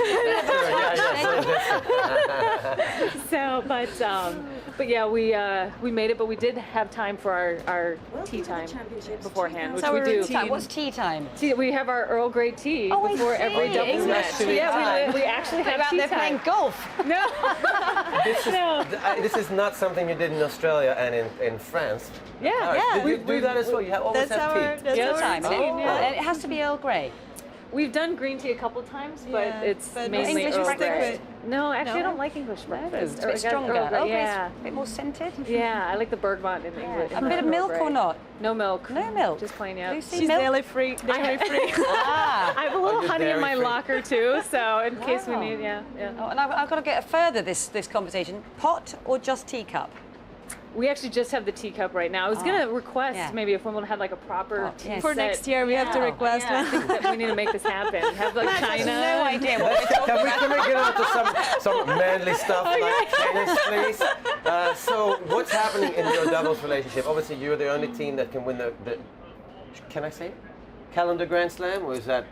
But yeah, we made it, but we did have time for our tea time beforehand, which we do. What's tea time? We have our Earl Grey tea before every doubles match. Yeah, we actually have tea time. They're playing golf. No. This is not something you did in Australia and in France. Yeah. Did you do that as well? You always have tea. That's our time. And it has to be Earl Grey. We've done green tea a couple times, but it's mainly English Earl Grey. breakfast. No, actually, I don't like English breakfast. It's a bit stronger. Earl Grey, yeah. A bit more scented. Yeah, I like the bergamot in English. A bit of milk or not? No milk. No milk. Just plain out. She's dairy free. I have a little honey in my locker too, so in case we need, Oh, and I've got to get further this conversation. Pot or just teacup? We actually just have the teacup right now. I was going to request maybe if Wimbledon had like a proper tea for set. next year. We have to request one. I think that we need to make this happen. Have like China. No idea what we're talking about. Can we get on to some manly stuff like tennis, please? So what's happening in your doubles relationship? Obviously, you're the only team that can win the can I say it? Calendar Grand Slam, or is that...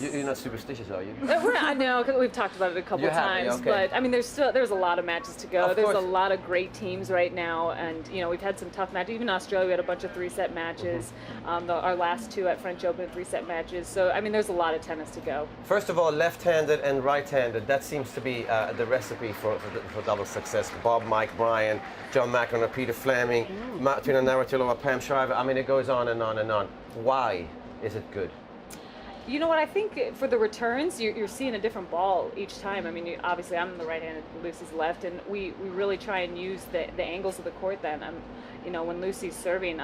You're not superstitious, are you? I know, because we've talked about it a couple times. Okay. But I mean, there's a lot of matches to go. There's a lot of great teams right now, and we've had some tough matches. Even in Australia, we had a bunch of 3-set matches. Our last 2 at French Open 3-set matches. So I mean, there's a lot of tennis to go. First of all, left-handed and right-handed. That seems to be the recipe for double success. Bob, Mike, Brian, John McEnroe, Peter Fleming, Martina Navratilova, Pam Shriver. I mean, it goes on and on and on. Why is it good? You know what, I think for the returns, you're seeing a different ball each time. I mean, obviously I'm the right hand and Lucy's left, and we really try and use the angles of the court then. When Lucy's serving,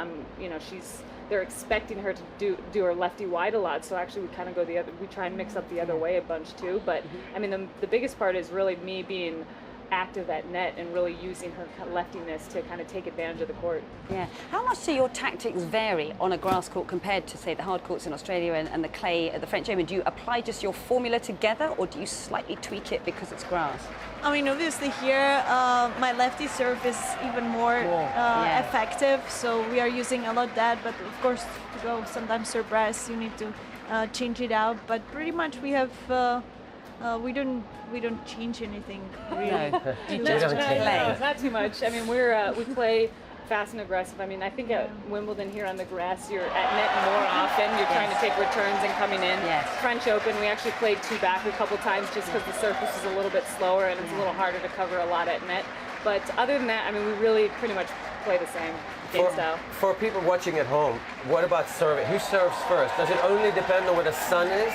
they're expecting her to do her lefty wide a lot, so actually we kind of go we try and mix up the other way a bunch too. But I mean, the biggest part is really me being active at net and really using her leftiness to kind of take advantage of the court. Yeah. How much do your tactics vary on a grass court compared to, say, the hard courts in Australia and the clay at the French Open? Do you apply just your formula together, or do you slightly tweak it because it's grass? I mean, obviously here, my lefty serve is even more effective, so we are using a lot of that, but of course, to go sometimes serve brass, you need to change it out, but pretty much we have... we don't change anything really. No, not too much. I mean, we play fast and aggressive. I mean, I think at Wimbledon here on the grass, you're at net more often. You're trying to take returns and coming in. French Open, we actually played 2 back a couple times just because the surface is a little bit slower and it's a little harder to cover a lot at net. But other than that, I mean, we really pretty much play the same. game style. For people watching at home, what about serving? Who serves first? Does it only depend on where the sun is?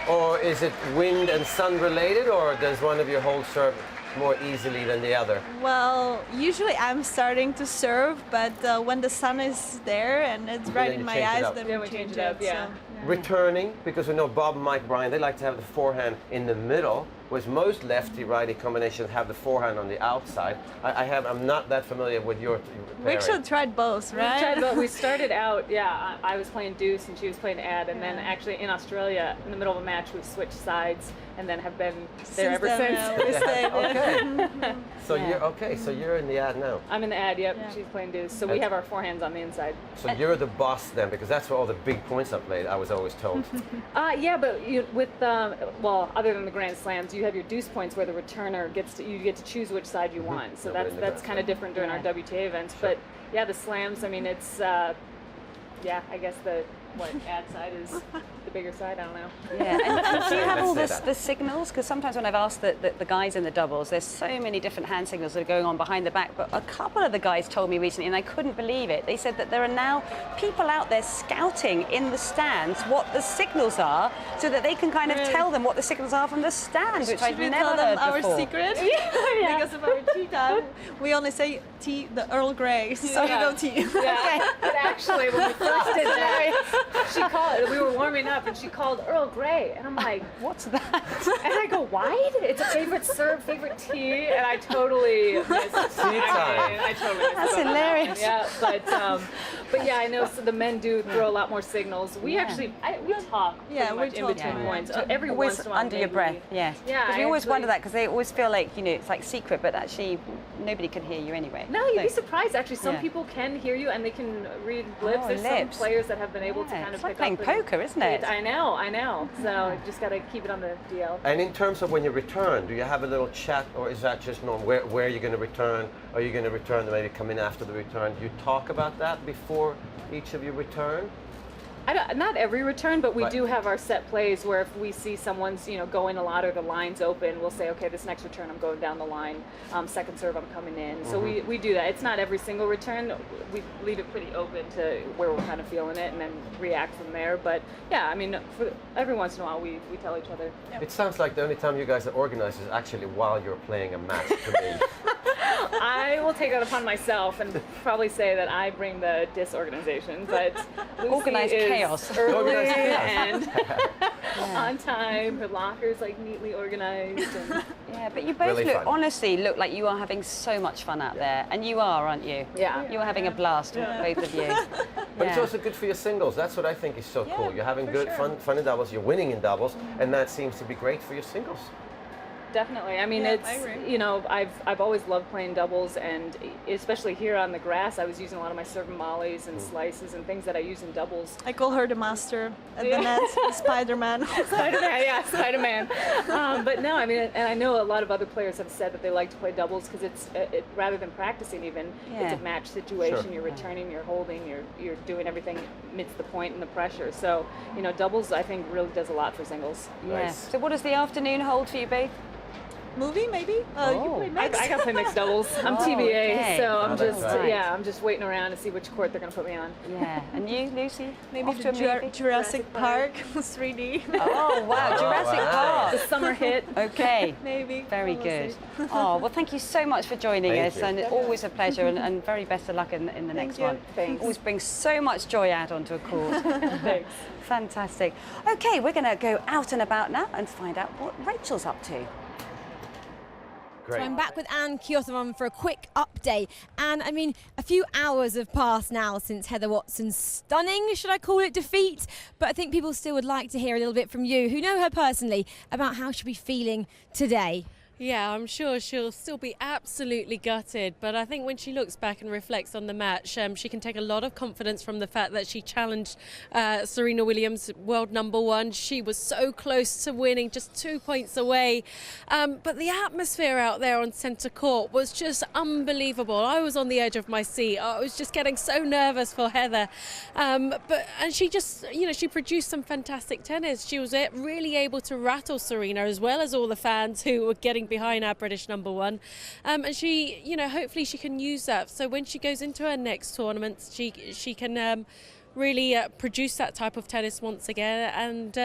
Or is it wind and sun related? Or does one of you hold serve more easily than the other? Well, usually I'm starting to serve, but when the sun is there and it's right in my eyes, then we change it up. Yeah. So, Returning, because we know Bob, Mike, Brian, they like to have the forehand in the middle, whereas most lefty-righty combinations have the forehand on the outside. I'm not that familiar with your we should try both, right? We tried both. We started out, I was playing deuce and she was playing ad, and then actually in Australia, in the middle of a match, we switched sides and then have been there ever since. Okay. So you're in the ad now. I'm in the ad, yep. She's playing deuce. So we have our forehands on the inside. So you're the boss then, because that's where all the big points are played, I was always told. Yeah, but with well, other than the Grand Slams, you have your deuce points where the returner you get to choose which side you want. So that's kind of different during our WTA events. But yeah, the slams. I mean, it's I guess the ad side is the bigger side. I don't know. Yeah, and do you have all the signals? Because sometimes when I've asked the guys in the doubles, there's so many different hand signals that are going on behind the back. But a couple of the guys told me recently, and I couldn't believe it. They said that there are now people out there scouting in the stands what the signals are, so that they can kind of tell them what the signals are from the stands, which I've never heard before. Our secret? Because of our tea time, we only say tea, the Earl Grey, so you know tea. Yeah, but actually when we first did that, she called, we were warming up and she called Earl Grey, and I'm like, what's that? And I go, why? It's a favorite serve, favorite tea, and I totally missed tea time. I totally missed That's hilarious. Yeah, but yeah, I know so the men do throw a lot more signals. We actually we talk pretty much in between points. Every always once in a while, under your breath, yeah. Yeah, because we always wonder that, because they always feel like, it's like secret, but actually nobody can hear you anyway. No, you'd be surprised. Actually, some people can hear you and they can read lips. There's some players that have been able to kind of like pick playing up. poker, isn't it? I know. So you just got to keep it on the DL. And in terms of when you return, do you have a little chat, or is that just normal? Where are you going to return? Are you going to return and maybe come in after the return? Do you talk about that before each of you return? Not every return, but we do have our set plays where if we see someone's going a lot or the line's open, we'll say, okay, this next return I'm going down the line, second serve I'm coming in. So we do that. It's not every single return. We leave it pretty open to where we're kind of feeling it and then react from there. But yeah, I mean, every once in a while we tell each other. It sounds like the only time you guys are organized is actually while you're playing a match to me. I will take that upon myself and probably say that I bring the disorganization, but Lucy organized is chaos. Early and on time. Her locker's like neatly organized. And yeah, but you both really honestly look like you are having so much fun out there, and you are, aren't you? Yeah. You are having a blast, both of you. But it's also good for your singles. That's what I think is so cool. You're having good fun in doubles. You're winning in doubles, and that seems to be great for your singles. Definitely. I mean, it's, I've always loved playing doubles, and especially here on the grass, I was using a lot of my serve and mollies and slices and things that I use in doubles. I call her the master at the net, Spider-Man. Spider-Man. But no, I mean, and I know a lot of other players have said that they like to play doubles because it's, rather than practicing even, it's a match situation. Sure. You're returning, you're holding, you're doing everything amidst the point and the pressure. So, doubles, I think, really does a lot for singles. Nice. So what does the afternoon hold for you both? Movie, maybe? You play mixed? I got to play mixed doubles. I'm TBA, so I'm just waiting around to see which court they're going to put me on. Yeah. And you, Lucy? Maybe Jurassic Park 3D. Oh, wow. Jurassic Park. The summer hit. Okay. Maybe. Very good. Oh, well, thank you so much for joining us. And always a pleasure, and very best of luck in the next one. Thanks. Always brings so much joy out onto a court. Thanks. Fantastic. Okay, we're going to go out and about now and find out what Rachel's up to. So I'm back with Anne Kvitova for a quick update. And I mean, a few hours have passed now since Heather Watson's stunning, should I call it, defeat? But I think people still would like to hear a little bit from you, who know her personally, about how she'll be feeling today. Yeah, I'm sure she'll still be absolutely gutted, but I think when she looks back and reflects on the match, she can take a lot of confidence from the fact that she challenged Serena Williams, world #1. She was so close to winning, just 2 points away. But the atmosphere out there on centre court was just unbelievable. I was on the edge of my seat. I was just getting so nervous for Heather. And she just, she produced some fantastic tennis. She was really able to rattle Serena, as well as all the fans who were getting behind our British number one. And she, you know, hopefully she can use that. So when she goes into her next tournament, she can really produce that type of tennis once again and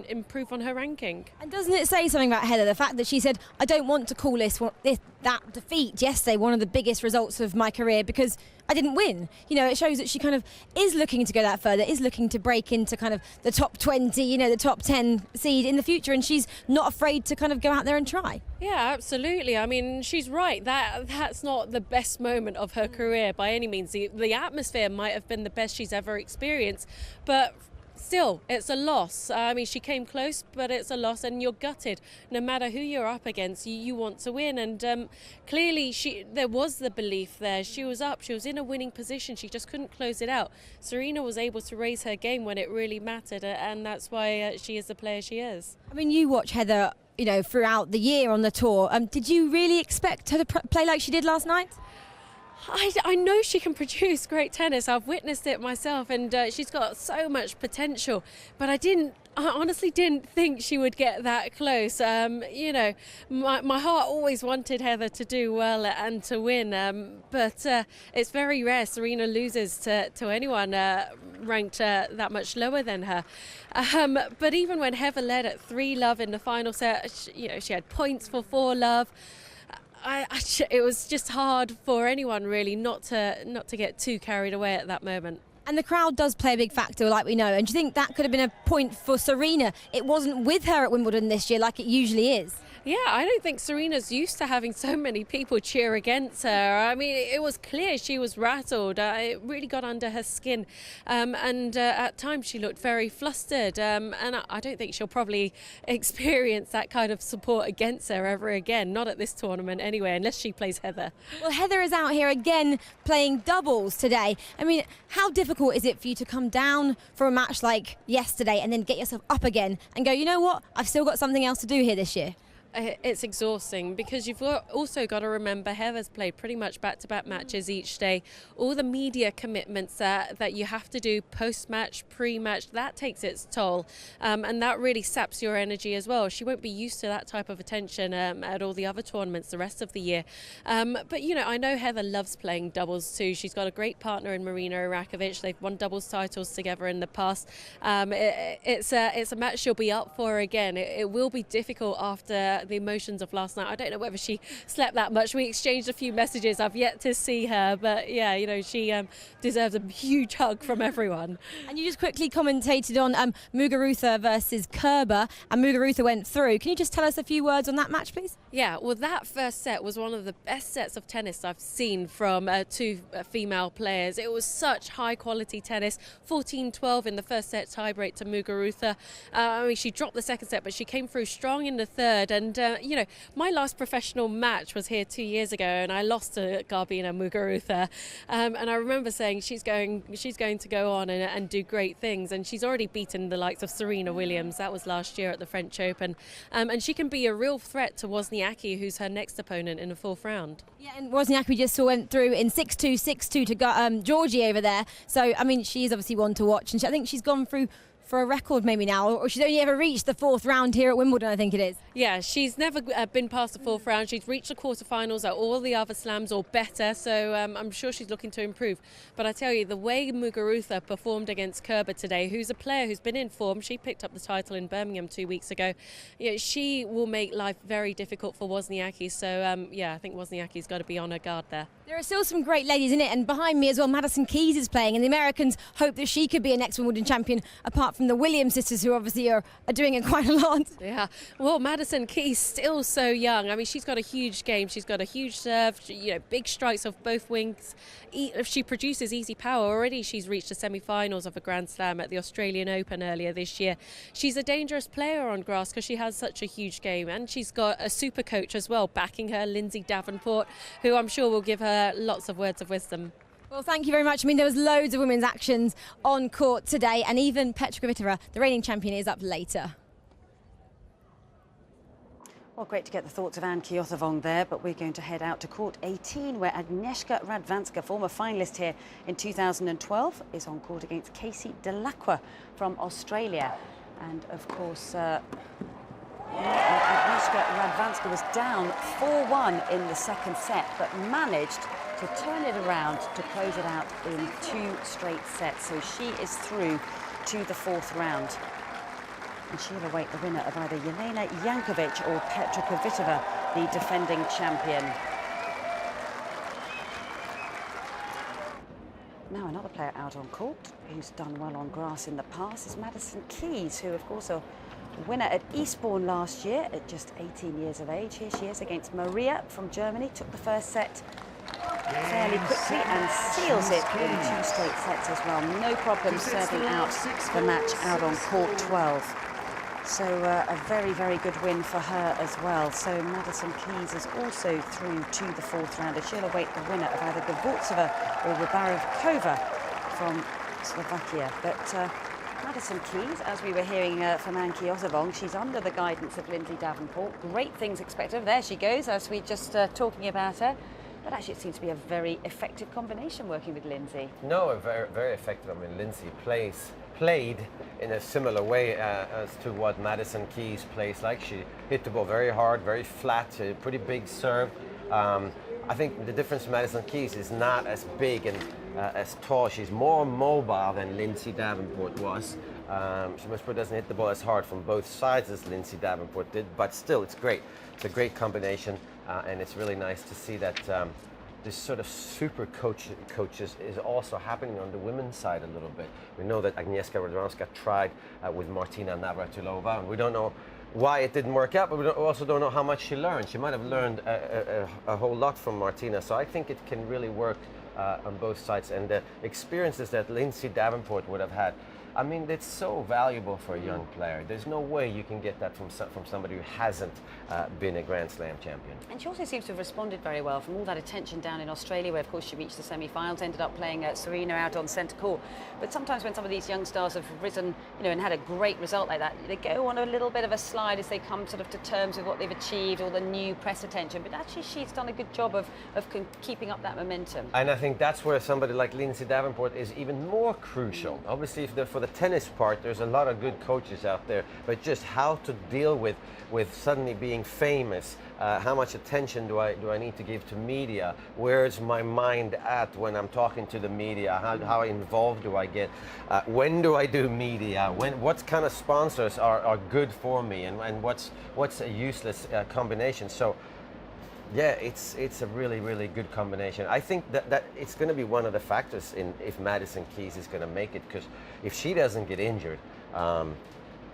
improve on her ranking. And doesn't it say something about Heather, the fact that she said, I don't want to call that defeat yesterday one of the biggest results of my career because I didn't win. You know, it shows that she kind of is looking to go that further, is looking to break into kind of the top 20, you know, the top 10 seed in the future, and she's not afraid to kind of go out there and try. Yeah, absolutely. I mean, she's right. That's not the best moment of her career by any means. The atmosphere might have been the best she's ever experienced, but still, it's a loss. I mean, she came close, but it's a loss, and you're gutted. No matter who you're up against, you want to win. And clearly, there was the belief there. She was up. She was in a winning position. She just couldn't close it out. Serena was able to raise her game when it really mattered, and that's why she is the player she is. I mean, you watch Heather, you know, throughout the year on the tour. Did you really expect her to play like she did last night? I know she can produce great tennis. I've witnessed it myself, and she's got so much potential. But I honestly didn't think she would get that close. You know, my heart always wanted Heather to do well and to win. But it's very rare Serena loses to anyone ranked that much lower than her. But even when Heather led at 3-love in the final set, you know, she had points for 4-love. It was just hard for anyone really not to get too carried away at that moment. And the crowd does play a big factor, like we know. And do you think that could have been a point for Serena? It wasn't with her at Wimbledon this year like it usually is. Yeah, I don't think Serena's used to having so many people cheer against her. I mean, it was clear she was rattled. It really got under her skin. And at times she looked very flustered. And I don't think she'll probably experience that kind of support against her ever again. Not at this tournament anyway, unless she plays Heather. Well, Heather is out here again playing doubles today. I mean, how difficult is it for you to come down for a match like yesterday and then get yourself up again and go, you know what, I've still got something else to do here this year? It's exhausting because you've also got to remember Heather's played pretty much back-to-back matches each day. All the media commitments that you have to do post-match, pre-match, that takes its toll, and that really saps your energy as well. She won't be used to that type of attention at all the other tournaments the rest of the year. But you know, I know Heather loves playing doubles too. She's got a great partner in Marina Irakovic. They've won doubles titles together in the past. It's a match she'll be up for again. It will be difficult after the emotions of last night. I don't know whether she slept that much. We exchanged a few messages. I've yet to see her, but yeah, you know, she deserves a huge hug from everyone. And you just quickly commentated on Muguruza versus Kerber, and Muguruza went through. Can you just tell us a few words on that match, please? Yeah, well, that first set was one of the best sets of tennis I've seen from two female players. It was such high quality tennis. 14-12 in the first set, tiebreak to Muguruza. I mean, she dropped the second set, but she came through strong in the third. And you know, my last professional match was here 2 years ago, and I lost to Garbina Muguruza. And I remember saying she's going to go on and do great things. And she's already beaten the likes of Serena Williams. That was last year at the French Open. And she can be a real threat to Wozniacki, who's her next opponent in the fourth round. Yeah, and Wozniacki we just saw went through in 6-2, 6-2 to Giorgi over there. So, I mean, she is obviously one to watch. And I think she's gone through for a record maybe now, or she's only ever reached the fourth round here at Wimbledon, I think it is. Yeah, she's never been past the fourth round. She's reached the quarterfinals at all the other slams or better, so I'm sure she's looking to improve. But I tell you, the way Muguruza performed against Kerber today, who's a player who's been in form, she picked up the title in Birmingham 2 weeks ago. You know, she will make life very difficult for Wozniacki, so yeah, I think Wozniacki's got to be on her guard there. There are still some great ladies in it, and behind me as well, Madison Keys is playing, and the Americans hope that she could be a next Wimbledon champion, apart from the Williams sisters, who obviously are doing it quite a lot. Yeah, well, Madison Keys still so young. I mean, she's got a huge game. She's got a huge serve, you know, big strikes off both wings. If she produces easy power, already she's reached the semi-finals of a Grand Slam at the Australian Open earlier this year. She's a dangerous player on grass because she has such a huge game, and she's got a super coach as well backing her, Lindsay Davenport, who I'm sure will give her lots of words of wisdom. Well, thank you very much. I mean, there was loads of women's actions on court today, and even Petra Kvitova, the reigning champion, is up later. Well, great to get the thoughts of Anne Keothavong there, but we're going to head out to court 18, where Agnieszka Radwanska, former finalist here in 2012, is on court against Casey Delacroix from Australia. And of course, Agnieszka Radwanska was down 4-1 in the second set, but managed to turn it around to close it out in 2 straight sets. So she is through to the 4th round. And she'll await the winner of either Jelena Jankovic or Petra Kvitova, the defending champion. Now another player out on court who's done well on grass in the past is Madison Keys, who of course a winner at Eastbourne last year at just 18 years of age. Here she is against Maria from Germany, took the first set fairly quickly and seals it in 2 straight sets as well. No problem serving out the match out on court 12. So a very, very good win for her as well. So Madison Keys is also through to the 4th round, and she'll await the winner of either Gavurtseva or Rybarikova from Slovakia. But Madison Keys, as we were hearing from Ann Kiosovong, she's under the guidance of Lindsay Davenport. Great things expected of her. There she goes, as we just talking about her. But actually it seems to be a very effective combination working with Lindsay. No, very, very effective. I mean, Lindsay played in a similar way as to what Madison Keys plays like. She hit the ball very hard, very flat, pretty big serve. I think the difference with Madison Keys is not as big and as tall. She's more mobile than Lindsay Davenport was. She most probably doesn't hit the ball as hard from both sides as Lindsay Davenport did, but still, it's great. It's a great combination, and it's really nice to see that this sort of super coaches is also happening on the women's side a little bit. We know that Agnieszka Radwanska tried with Martina Navratilova, and we don't know why it didn't work out, but we also don't know how much she learned. She might have learned a whole lot from Martina, so I think it can really work on both sides. And the experiences that Lindsay Davenport would have had, I mean, it's so valuable for a young player. There's no way you can get that from somebody who hasn't been a Grand Slam champion. And she also seems to have responded very well from all that attention down in Australia, where of course she reached the semi-finals, ended up playing Serena out on centre court. But sometimes when some of these young stars have risen, you know, and had a great result like that, they go on a little bit of a slide as they come sort of to terms with what they've achieved, all the new press attention. But actually she's done a good job of keeping up that momentum. And I think that's where somebody like Lindsay Davenport is even more crucial. Obviously, for the tennis part, there's a lot of good coaches out there, but just how to deal with suddenly being famous, how much attention do I need to give to media? Where's my mind at when I'm talking to the media? How involved do I get? When do I do media? What kind of sponsors are good for me, and what's a useless combination? So yeah, it's a really, really good combination. I think that it's going to be one of the factors in if Madison Keys is going to make it, because if she doesn't get injured,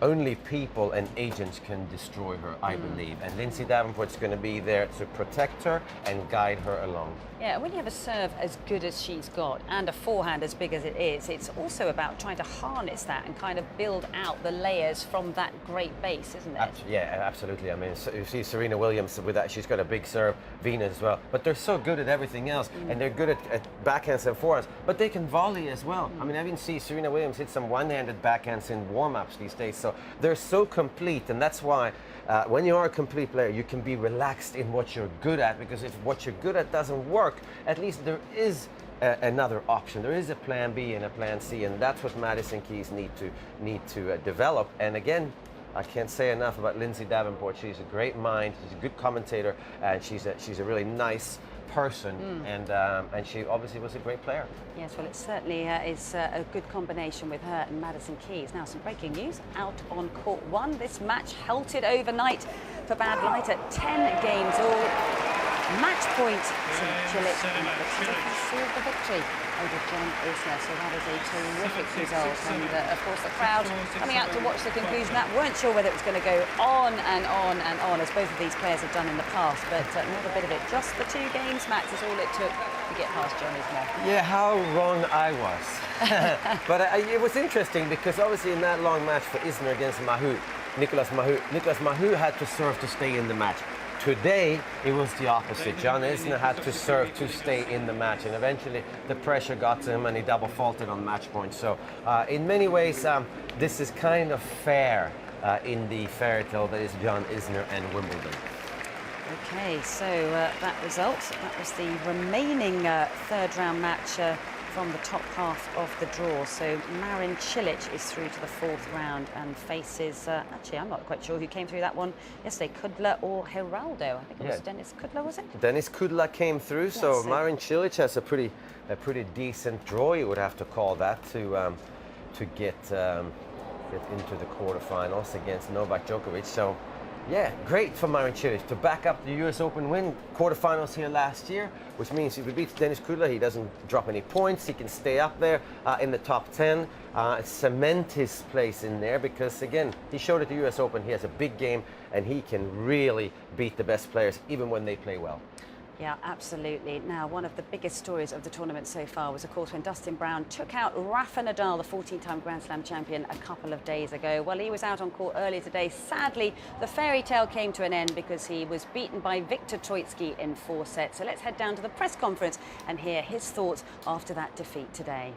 only people and agents can destroy her, I believe. And Lindsay Davenport's going to be there to protect her and guide her along. Yeah, when you have a serve as good as she's got and a forehand as big as it is, it's also about trying to harness that and kind of build out the layers from that great base, isn't it? Yeah, absolutely. I mean, so you see Serena Williams with that, she's got a big serve, Venus as well, but they're so good at everything else, and they're good at backhands and forehands, but they can volley as well. I mean, I even see Serena Williams hit some one-handed backhands in warm-ups these days, so they're so complete, and that's why when you are a complete player, you can be relaxed in what you're good at, because if what you're good at doesn't work, at least there is another option. There is a plan B and a plan C, and that's what Madison Keys need to develop. And again, I can't say enough about Lindsay Davenport. She's a great mind, she's a good commentator, and she's a really nice person, and she obviously was a great player. Yes, well, it certainly is a good combination with her and Madison Keys. Now, some breaking news out on court 1. This match halted overnight for bad light at 10 games all. Match point to Cilic, and Cilic sealed the victory over John Isner. So that is a terrific result. And of course, the crowd coming out to watch the conclusion. That weren't sure whether it was going to go on and on and on, as both of these players have done in the past. But not a bit of it. Just the 2 games match is all it took to get past John Isner. Yeah, how wrong I was. But it was interesting because obviously in that long match for Isner against Niculescu Mahut had to serve to stay in the match. Today, it was the opposite. John Isner had to serve to stay in the match, and eventually the pressure got to him and he double faulted on match point. So in many ways, this is kind of fair in the fairy tale that is John Isner and Wimbledon. Okay, so that result, that was the remaining 3rd round match from the top half of the draw. So Marin Cilic is through to the 4th round and faces, actually I'm not quite sure who came through that one yesterday, Kudla or Geraldo. I think it was Dennis Kudla, was it? Dennis Kudla came through, so Marin Cilic has a pretty decent draw, you would have to call that, to get into the quarterfinals against Novak Djokovic. So yeah, great for Marin Cilic to back up the US Open win, quarterfinals here last year, which means if he beats Dennis Kudla, he doesn't drop any points, he can stay up there in the top 10, cement his place in there, because again, he showed at the US Open he has a big game and he can really beat the best players even when they play well. Yeah, absolutely. Now, one of the biggest stories of the tournament so far was, of course, when Dustin Brown took out Rafa Nadal, the 14-time Grand Slam champion, a couple of days ago. Well, he was out on court earlier today. Sadly, the fairy tale came to an end because he was beaten by Viktor Troicki in 4 sets. So let's head down to the press conference and hear his thoughts after that defeat today.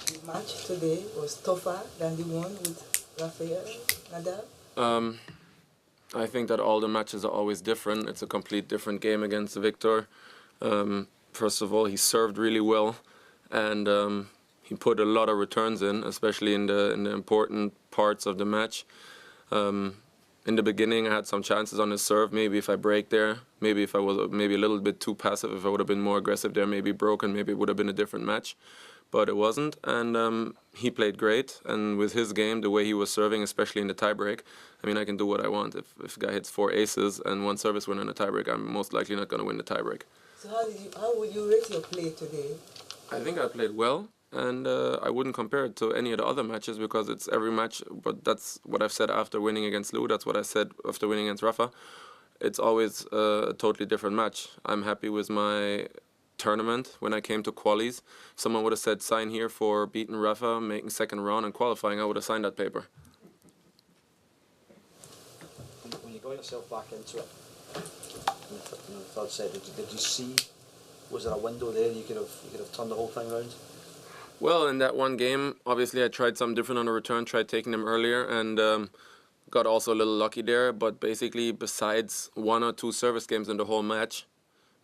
The match today was tougher than the one with Rafael Nadal? I think that all the matches are always different. It's a complete different game against Viktor. First of all, he served really well, and he put a lot of returns in, especially in the important parts of the match. In the beginning, I had some chances on his serve. Maybe if I break there, maybe if I was maybe a little bit too passive, if I would have been more aggressive there, maybe broken, maybe it would have been a different match. But it wasn't, and he played great. And with his game, the way he was serving, especially in the tiebreak, I mean, I can do what I want. If a guy hits 4 aces and 1 service winner in a tiebreak, I'm most likely not going to win the tiebreak. So how would you rate your play today? I think I played well, and I wouldn't compare it to any of the other matches because it's every match. But that's what I've said after winning against Lou. That's what I said after winning against Rafa. It's always a totally different match. I'm happy with my tournament. When I came to qualies, someone would have said sign here for beating Rafa, making 2nd round and qualifying. I would have signed that paper. When you got yourself back into it, in the 3rd set, did you see, was there a window there you could have turned the whole thing around? Well, in that one game, obviously I tried something different on the return, tried taking them earlier, and got also a little lucky there. But basically, besides 1 or 2 service games in the whole match,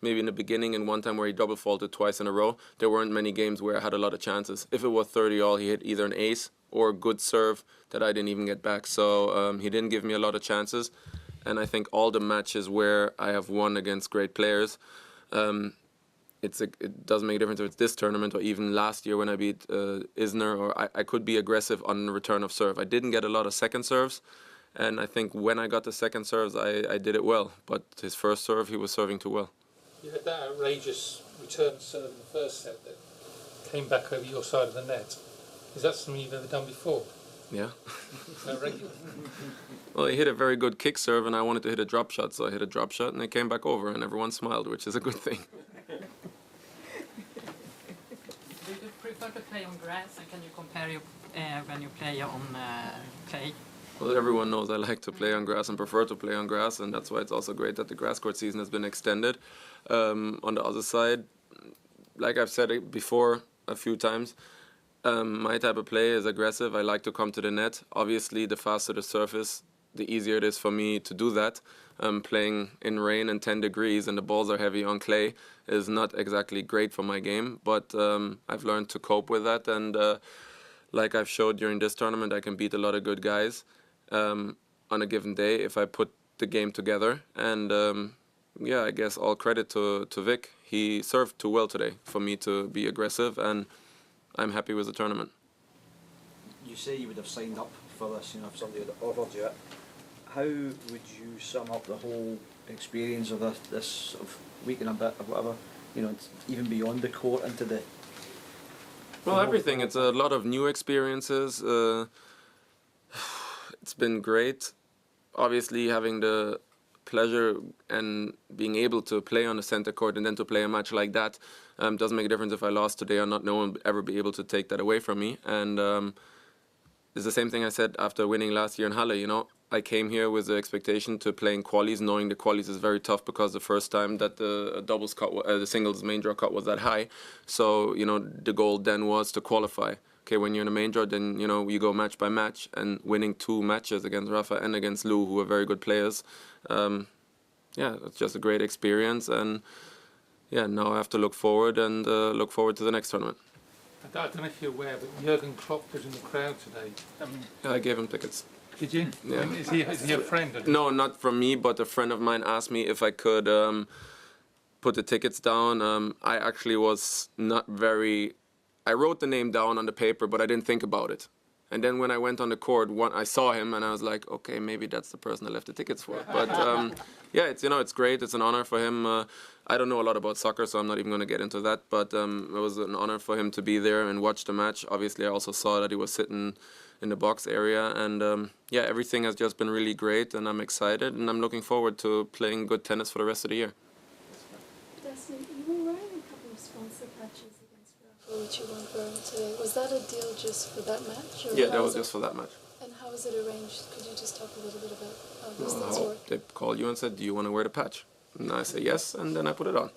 maybe in the beginning and one time where he double faulted twice in a row, there weren't many games where I had a lot of chances. If it was 30-all, he hit either an ace or a good serve that I didn't even get back. So he didn't give me a lot of chances. And I think all the matches where I have won against great players, it doesn't make a difference if it's this tournament or even last year when I beat Isner, or I could be aggressive on the return of serve. I didn't get a lot of second serves. And I think when I got the second serves, I did it well. But his first serve, he was serving too well. You had that outrageous return serve in the 1st set that came back over your side of the net. Is that something you've ever done before? Yeah. Is that regular? Well, he hit a very good kick serve, and I wanted to hit a drop shot, so I hit a drop shot, and it came back over, and everyone smiled, which is a good thing. Do you prefer to play on grass, and can you compare when you play on clay? Well, everyone knows I like to play on grass and prefer to play on grass, and that's why it's also great that the grass court season has been extended. On the other side, like I've said it before a few times, my type of play is aggressive. I like to come to the net. Obviously, the faster the surface, the easier it is for me to do that. Playing in rain and 10 degrees and the balls are heavy on clay is not exactly great for my game, but I've learned to cope with that, and like I've showed during this tournament, I can beat a lot of good guys on a given day if I put the game together. And yeah, I guess all credit to Vic. He served too well today for me to be aggressive, and I'm happy with the tournament. You say you would have signed up for this, if somebody had offered you it. How would you sum up the whole experience of this sort of week and a bit or whatever, even beyond the court into the... Well, everything. It's a lot of new experiences. It's been great. Obviously, having the pleasure and being able to play on the center court and then to play a match like that doesn't make a difference if I lost today or not. No one will ever be able to take that away from me. And it's the same thing I said after winning last year in Halle. I came here with the expectation to play in qualies, knowing the qualies is very tough because the first time that the doubles cut, the singles main draw cut was that high. So, the goal then was to qualify. Okay, when you're in a main draw, then, you go match by match, and winning 2 matches against Rafa and against Lou, who are very good players. Yeah, it's just a great experience. And yeah, now I have to look forward and look forward to the next tournament. I don't know if you're aware, but Jurgen Klopp was in the crowd today. I gave him tickets. Did you? Yeah. Is he a friend? No, not from me, but a friend of mine asked me if I could put the tickets down. I actually was not very... I wrote the name down on the paper, but I didn't think about it. And then when I went on the court, I saw him, and I was like, okay, maybe that's the person I left the tickets for. But yeah, it's great. It's an honor for him. I don't know a lot about soccer, so I'm not even going to get into that. But it was an honor for him to be there and watch the match. Obviously, I also saw that he was sitting in the box area, and yeah, everything has just been really great, and I'm excited, and I'm looking forward to playing good tennis for the rest of the year. Dustin, you were wearing a couple of sponsor patches against Rafa, which you weren't wearing today. Was that a deal just for that match? Or Yeah, that was just for that match. And how was it arranged? Could you just talk a little bit about how those things work? They called you and said, do you want to wear the patch? And I said yes, and then I put it on.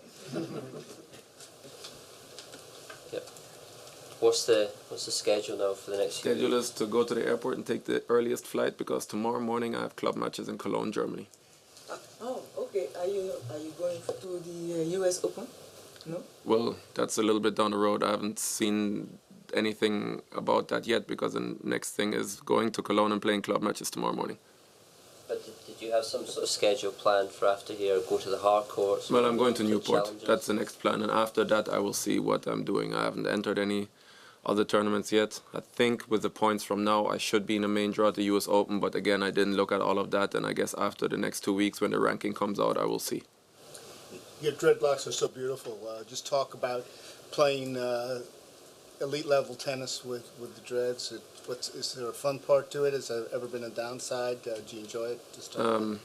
What's the schedule now for the next few Schedule weeks? is to go to the airport and take the earliest flight because tomorrow morning I have club matches in Cologne, Germany. Oh, okay. Are you going to the U.S. Open? No. Well, that's a little bit down the road. I haven't seen anything about that yet because the next thing is going to Cologne and playing club matches tomorrow morning. But did you have some sort of schedule planned for after here? Go to the hard courts? Well, I'm going to for Newport. challenges? That's the next plan, and after that I will see what I'm doing. I haven't entered any other tournaments yet. I think with the points from now I should be in a main draw at the US Open, but again I didn't look at all of that, and I guess after the next 2 weeks when the ranking comes out I will see. Your dreadlocks are so beautiful. Just talk about playing elite level tennis with the dreads. Is there a fun part to it? Has there ever been a downside? Do you enjoy it? I'm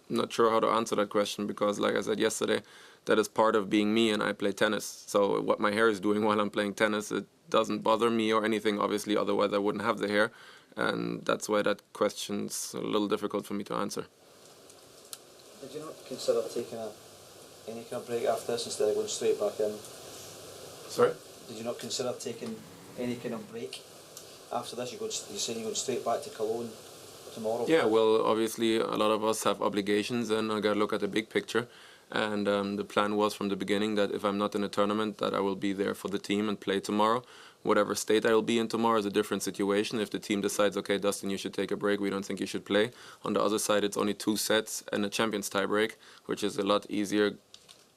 not sure how to answer that question because, like I said yesterday, that is part of being me, and I play tennis. So what my hair is doing while I'm playing tennis, it doesn't bother me or anything, obviously, otherwise I wouldn't have the hair. And that's why that question's a little difficult for me to answer. Did you not consider taking any kind of break after this instead of going straight back in? Sorry? Did you not consider taking any kind of break after this? You're saying you're going straight back to Cologne tomorrow? Yeah, well, obviously a lot of us have obligations, and I got to look at the big picture. And the plan was from the beginning that if I'm not in a tournament, that I will be there for the team and play tomorrow. Whatever state I will be in tomorrow is a different situation. If the team decides, okay, Dustin, you should take a break, we don't think you should play. On the other side, it's only 2 sets and a Champions tie break, which is a lot easier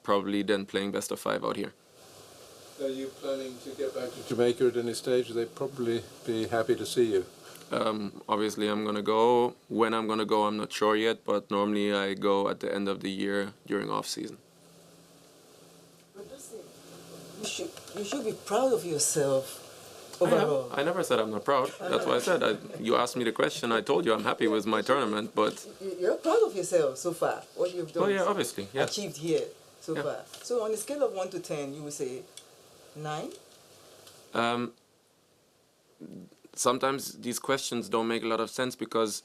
probably than playing best of 5 out here. Are you planning to get back to Jamaica at any stage? They'd probably be happy to see you. Obviously, I'm going to go. When I'm going to go, I'm not sure yet, but normally I go at the end of the year during off-season. You should be proud of yourself overall. I never said I'm not proud. That's why I said, you asked me the question, I told you I'm happy with my tournament, but... You're proud of yourself so far, what you've done. Oh yeah, obviously, yeah. Achieved here so far. So on a scale of 1 to 10, you would say 9? Sometimes these questions don't make a lot of sense because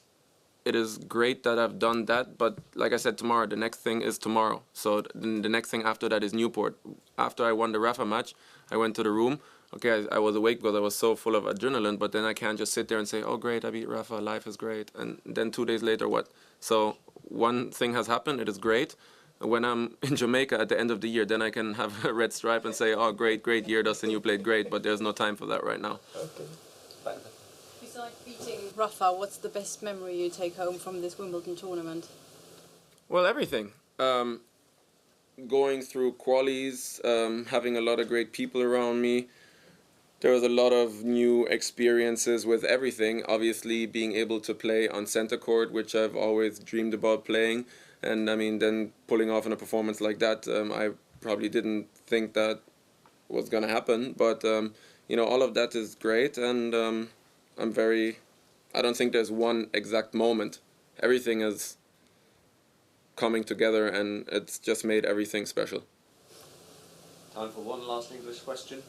it is great that I've done that, but like I said, tomorrow, the next thing is tomorrow. So the next thing after that is Newport. After I won the Rafa match, I went to the room. Okay, I was awake because I was so full of adrenaline, but then I can't just sit there and say, oh great, I beat Rafa, life is great. And then 2 days later, what? So one thing has happened, it is great. When I'm in Jamaica at the end of the year, then I can have a red stripe and say, oh great year, Dustin, you played great, but there's no time for that right now. Okay. Besides beating Rafa, what's the best memory you take home from this Wimbledon tournament? Well, everything. Going through qualies, having a lot of great people around me. There was a lot of new experiences with everything. Obviously, being able to play on center court, which I've always dreamed about playing. And I mean, then pulling off in a performance like that, I probably didn't think that was going to happen. But, you know, all of that is great. And I don't think there's one exact moment. Everything is coming together, and it's just made everything special. Time for one last English question.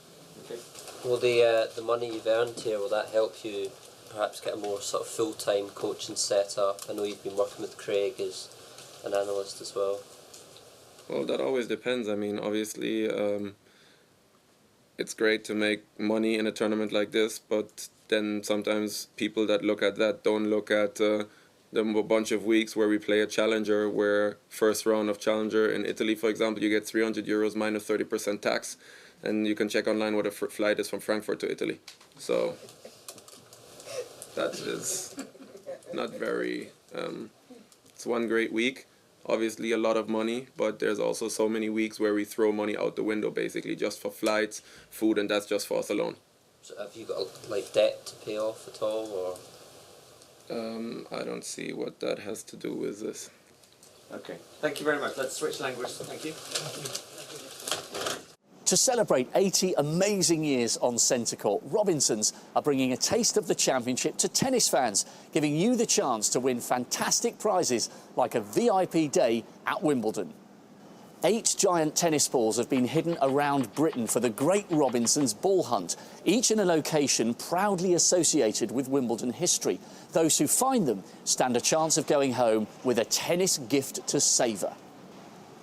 Okay. Will the money you've earned here, will that help you perhaps get a more sort of full-time coaching set up? I know you've been working with Craig as an analyst as well. Well, that always depends. I mean, obviously, it's great to make money in a tournament like this, but then sometimes people that look at that don't look at a bunch of weeks where we play a challenger, where first round of challenger in Italy, for example, you get 300 euros minus 30% tax, and you can check online what a flight is from Frankfurt to Italy. So that is not very, it's one great week, obviously a lot of money, but there's also so many weeks where we throw money out the window basically just for flights, food, and that's just for us alone. So have you got like debt to pay off at all, or? I don't see what that has to do with this. Okay, thank you very much. Let's switch language. Thank you. To celebrate 80 amazing years on centre court, Robinsons are bringing a taste of the championship to tennis fans, giving you the chance to win fantastic prizes like a VIP day at Wimbledon. 8 giant tennis balls have been hidden around Britain for the Great Robinsons Ball Hunt, each in a location proudly associated with Wimbledon history. Those who find them stand a chance of going home with a tennis gift to savour.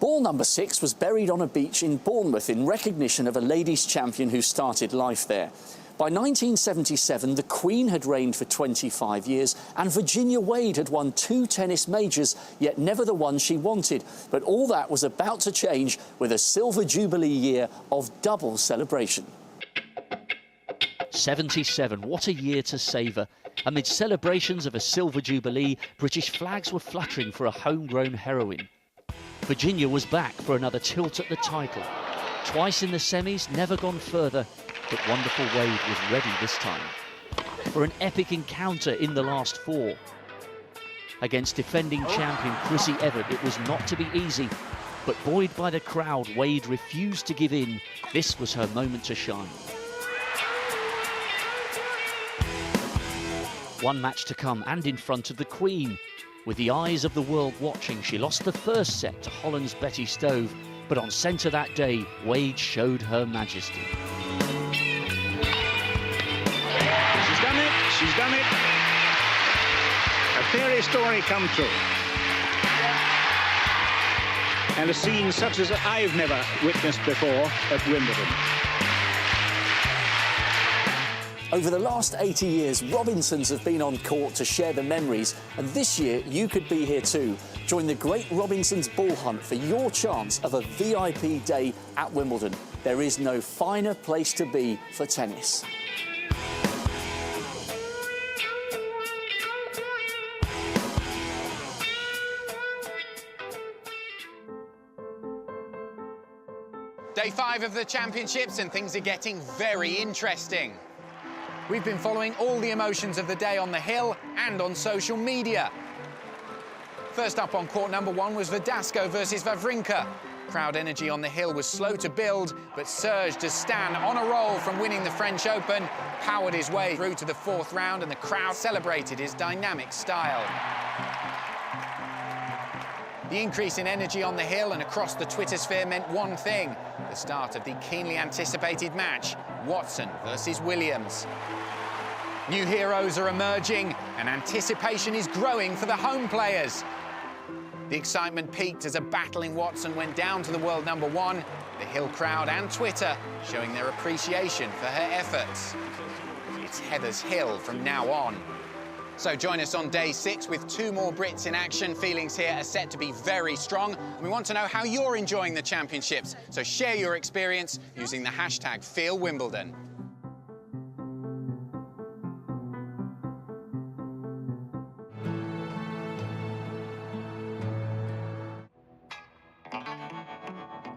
Ball number 6 was buried on a beach in Bournemouth in recognition of a ladies' champion who started life there. By 1977, the Queen had reigned for 25 years and Virginia Wade had won 2 tennis majors, yet never the one she wanted. But all that was about to change with a Silver Jubilee year of double celebration. 77, what a year to savour. Amid celebrations of a Silver Jubilee, British flags were fluttering for a homegrown heroine. Virginia was back for another tilt at the title. Twice in the semis, never gone further, but wonderful Wade was ready this time for an epic encounter in the last 4. Against defending champion Chrissy Everett, it was not to be easy, but buoyed by the crowd, Wade refused to give in. This was her moment to shine. One match to come and in front of the Queen. With the eyes of the world watching, she lost the first set to Holland's Betty Stove, but on centre that day, Wade showed her majesty. She's done it. A fairy story come true. And a scene such as I've never witnessed before at Wimbledon. Over the last 80 years, Robinsons have been on court to share the memories, and this year you could be here too. Join the Great Robinsons Ball Hunt for your chance of a VIP day at Wimbledon. There is no finer place to be for tennis. Day 5 of the championships and things are getting very interesting. We've been following all the emotions of the day on the hill and on social media. First up on court number 1 was Verdasco versus Wawrinka. Crowd energy on the hill was slow to build, but surged as Stan, on a roll from winning the French Open, powered his way through to the 4th round, and the crowd celebrated his dynamic style. The increase in energy on the hill and across the Twitter sphere meant one thing: the start of the keenly anticipated match, Watson versus Williams. New heroes are emerging and anticipation is growing for the home players. The excitement peaked as a battling Watson went down to the world number 1, the Hill crowd and Twitter showing their appreciation for her efforts. It's Heather's Hill from now on. So join us on day 6 with 2 more Brits in action. Feelings here are set to be very strong. We want to know how you're enjoying the championships, so share your experience using the hashtag #FeelWimbledon.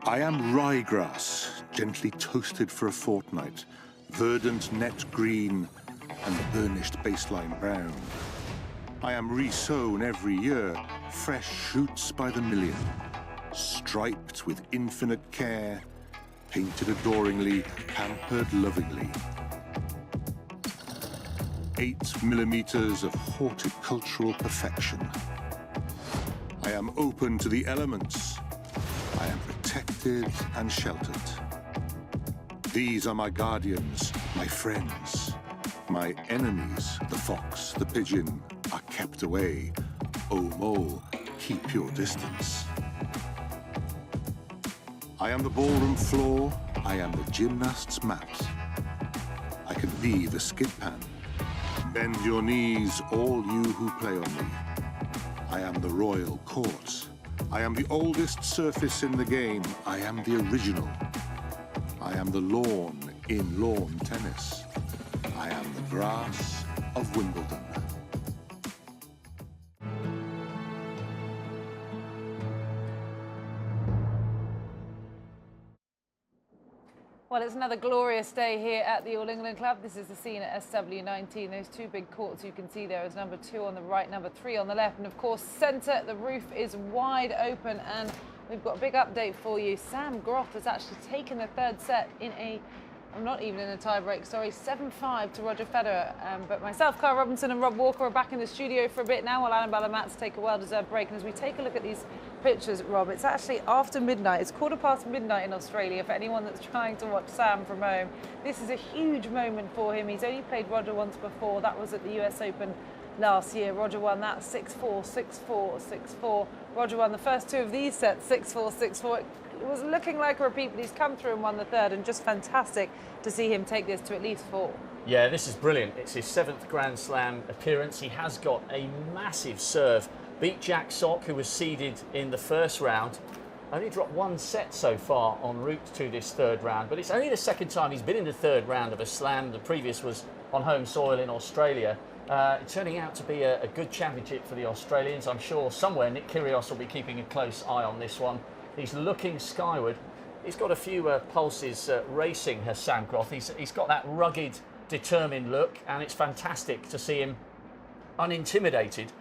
I am ryegrass, gently toasted for a fortnight, verdant net green and burnished baseline brown. I am re-sown every year, fresh shoots by the million, striped with infinite care, painted adoringly, pampered lovingly. 8 millimeters of horticultural perfection. I am open to the elements. I am protected and sheltered. These are my guardians, my friends. My enemies, the fox, the pigeon, are kept away. O mole, keep your distance. I am the ballroom floor. I am the gymnast's mat. I can be the skid pan. Bend your knees, all you who play on me. I am the royal court. I am the oldest surface in the game. I am the original. I am the lawn in lawn tennis. I am the grass of Wimbledon. Well, it's another glorious day here at the All England Club. This is the scene at SW19. Those two big courts you can see there is number 2 on the right, number 3 on the left. And of course, centre, the roof is wide open. And we've got a big update for you. Sam Groth has actually taken the third set in a, not even in a tie break, sorry, 7-5 to Roger Federer. But myself, Carl Robinson and Rob Walker are back in the studio for a bit now while Alan Ballamat's take a well-deserved break. And as we take a look at these pictures, Rob, it's actually after midnight. It's 15:15 midnight in Australia for anyone that's trying to watch Sam from home. This is a huge moment for him. He's only played Roger once before. That was at the US Open last year. Roger won that 6-4, 6-4, 6-4. Roger won the first 2 of these sets, 6-4, 6-4. It was looking like a repeat, but he's come through and won the third, and just fantastic to see him take this to at least 4. Yeah, this is brilliant. It's his 7th Grand Slam appearance. He has got a massive serve. Beat Jack Sock, who was seeded in the first round. Only dropped 1 set so far en route to this third round, but it's only the second time he's been in the third round of a slam. The previous was on home soil in Australia. Turning out to be a good championship for the Australians. I'm sure somewhere Nick Kyrgios will be keeping a close eye on this one. He's looking skyward. He's got a few pulses racing, has Sam Groth. He's got that rugged, determined look, and it's fantastic to see him unintimidated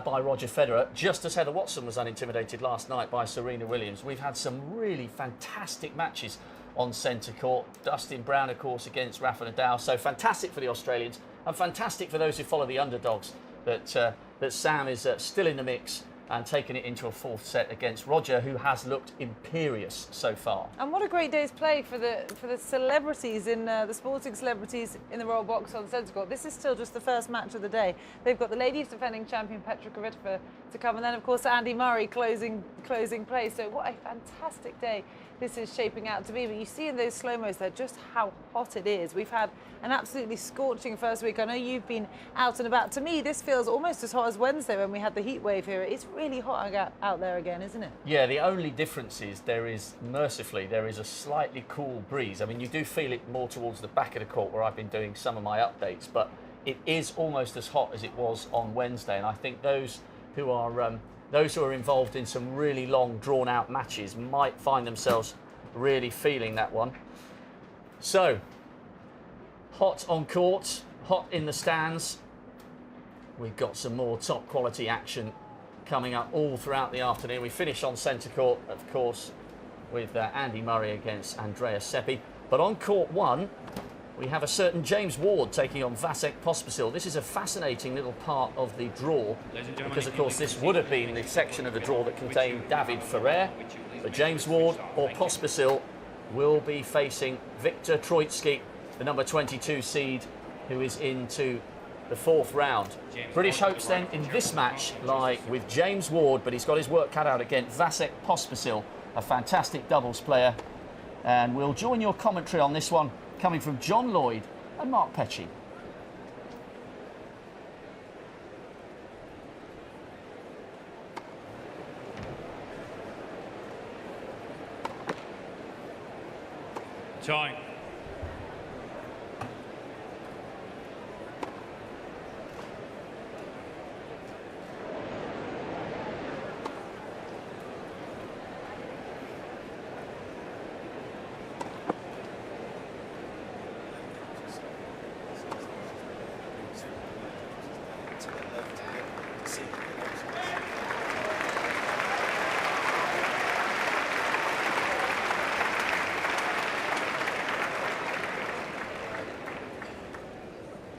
by Roger Federer, just as Heather Watson was unintimidated last night by Serena Williams. We've had some really fantastic matches on centre court. Dustin Brown, of course, against Rafa Nadal. So fantastic for the Australians, and fantastic for those who follow the underdogs, that Sam is still in the mix and taking it into a 4th set against Roger, who has looked imperious so far. And what a great day's play for the celebrities in the sporting celebrities in the Royal Box on centre court. This is still just the first match of the day. They've got the ladies defending champion Petra Kvitova to come, and then of course Andy Murray closing play. So what a fantastic day this is shaping out to be. But you see in those slow-mos there just how hot it is. We've had an absolutely scorching first week. I know you've been out and about. To me, this feels almost as hot as Wednesday when we had the heat wave here. It's really hot out there again, isn't it? Yeah, the only difference is mercifully, there is a slightly cool breeze. I mean, you do feel it more towards the back of the court where I've been doing some of my updates, but it is almost as hot as it was on Wednesday. And I think those who are involved in some really long, drawn-out matches might find themselves really feeling that one. So, hot on court, hot in the stands. We've got some more top-quality action coming up all throughout the afternoon. We finish on centre court, of course, with Andy Murray against Andreas Seppi. But on court 1, we have a certain James Ward taking on Vasek Pospisil. This is a fascinating little part of the draw, because of course this would have been the section of the draw that contained David Ferrer. But James Ward or Pospisil will be facing Viktor Troicki, the number 22 seed, who is into the 4th round. British hopes then in this match lie with James Ward, but he's got his work cut out against Vasek Pospisil, a fantastic doubles player. And we'll join your commentary on this one coming from John Lloyd and Mark Petchey. Time.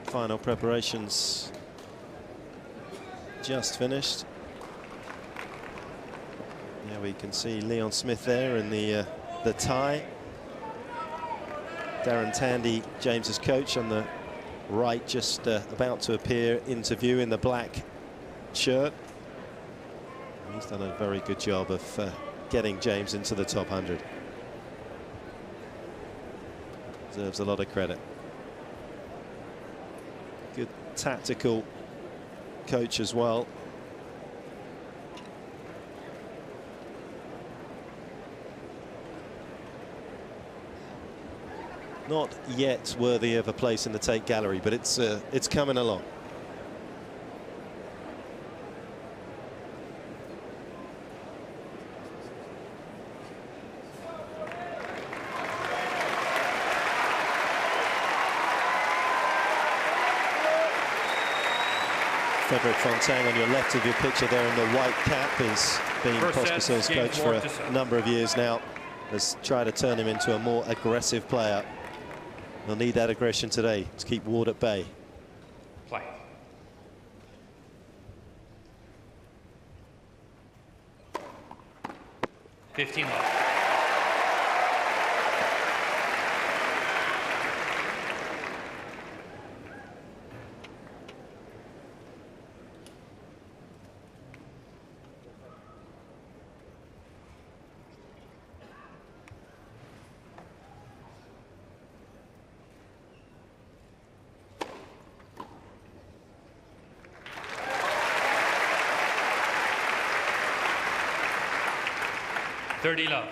Final preparations just finished. Yeah, we can see Leon Smith there in the tie. Darren Tandy, James's coach, on the right, just about to appear into view in the black shirt. He's done a very good job of getting James into the top 100. Deserves a lot of credit. Good tactical coach as well. not yet worthy of a place in the take gallery, but it's coming along. Frederic Fontaine on your left of your picture there in the white cap has been Pospisil's coach for a number of years now. Has tried to turn him into a more aggressive player. They'll need that aggression today to keep Ward at bay. Play. $15 left. $30 love.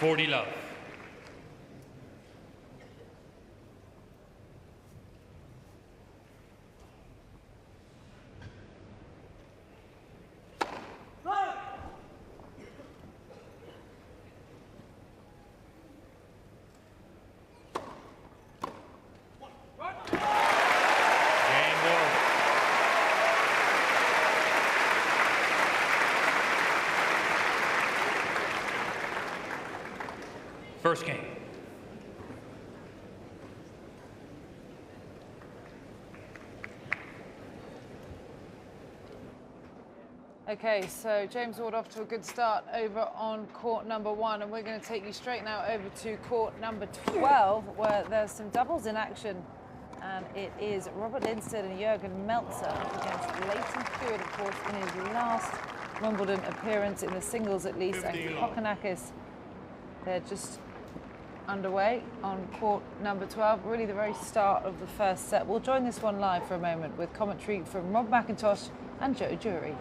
$40 love. First game. Okay, so James Ward off to a good start over on court number 1, and we're going to take you straight now over to court number 12, where there's some doubles in action, and it is Robert Lindstedt and Jürgen Melzer up against Leighton Hewitt, of course, in his last Wimbledon appearance in the singles at least, and Kokkinakis. They're just underway on court number 12, really the very start of the first set. We'll join this one live for a moment with commentary from Rob McIntosh and Joe Jury.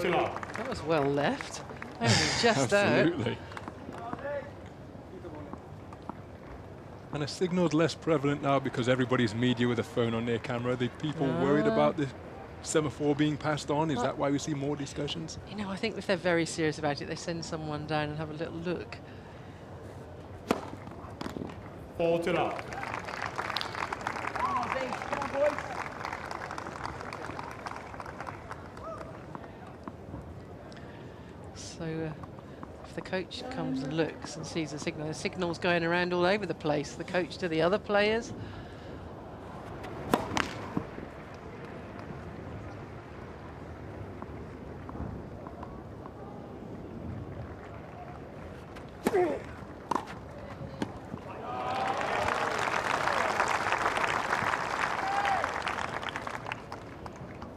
That was well left. Only just Absolutely. out. And a signal's less prevalent now because everybody's media with a phone on their camera. The people worried about the semaphore being passed on. Is that why we see more discussions? You know, I think if they're very serious about it, they send someone down and have a little look. 4 love. So if the coach comes and looks and sees the signal's going around all over the place. The coach to the other players.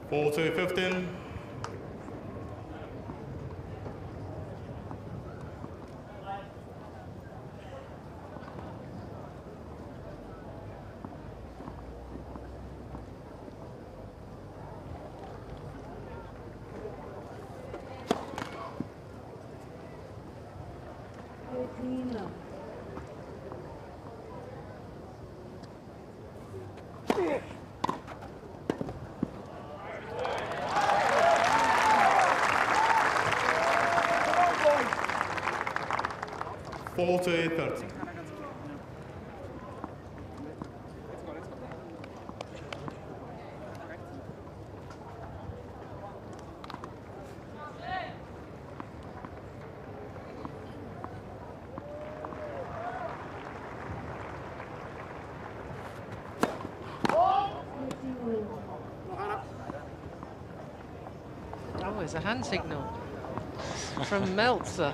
Four to 15. Four to 30. there's a hand signal from Meltzer.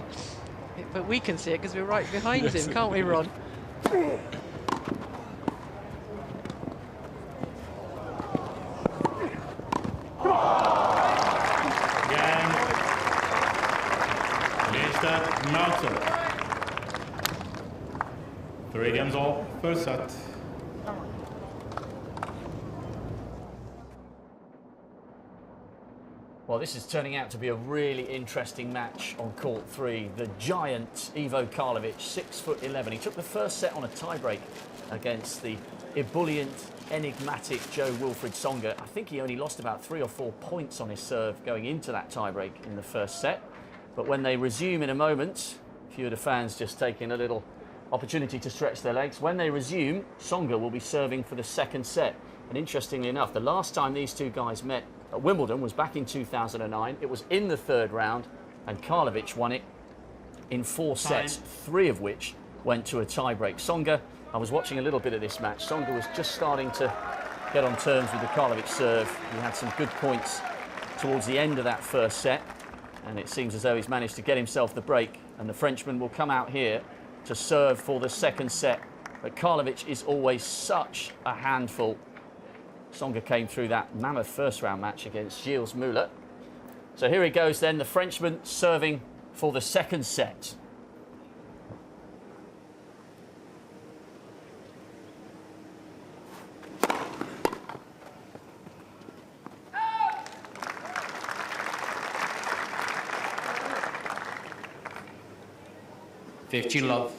But we can see it because we're right behind him, can't we, Ron? Again, Mr. Meltzer. 3 games all, first set. Well, this is turning out to be a really interesting match on court 3. The giant Ivo Karlovic, 6'11". He took the first set on a tiebreak against the ebullient, enigmatic Wilfried Tsonga. I think he only lost about 3 or 4 points on his serve going into that tiebreak in the first set. But when they resume in a moment, a few of the fans just taking a little opportunity to stretch their legs. When they resume, Tsonga will be serving for the second set. And interestingly enough, the last time these two guys met at Wimbledon was back in 2009. It was in the third round, and Karlovic won it in 4 sets, 3 of which went to a tiebreak. Tsonga, I was watching a little bit of this match. Tsonga was just starting to get on terms with the Karlovic serve. He had some good points towards the end of that first set, and it seems as though he's managed to get himself the break, and the Frenchman will come out here to serve for the second set. But Karlovic is always such a handful. Tsonga came through that mammoth first round match against Gilles Muller. So here he goes then, the Frenchman serving for the second set. Love.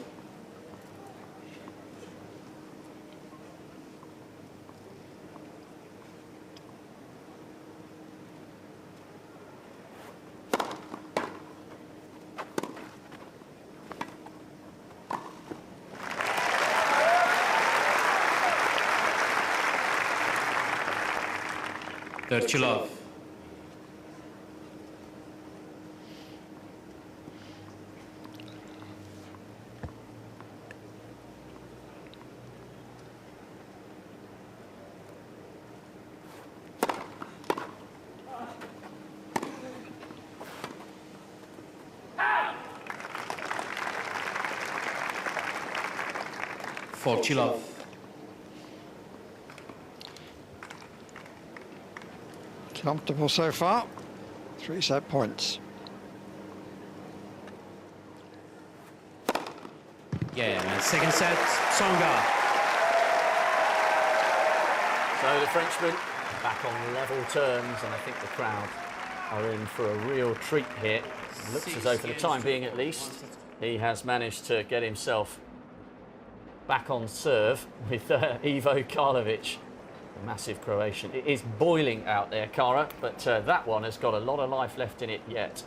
Love. Love. Comfortable so far. 3 set points. Yeah, second set, Tsonga. So the Frenchman back on level terms, and I think the crowd are in for a real treat here. It looks as though, for the time being at least, he has managed to get himself back on serve with Ivo Karlovic, the massive Croatian. It is boiling out there, Cara, but that one has got a lot of life left in it yet.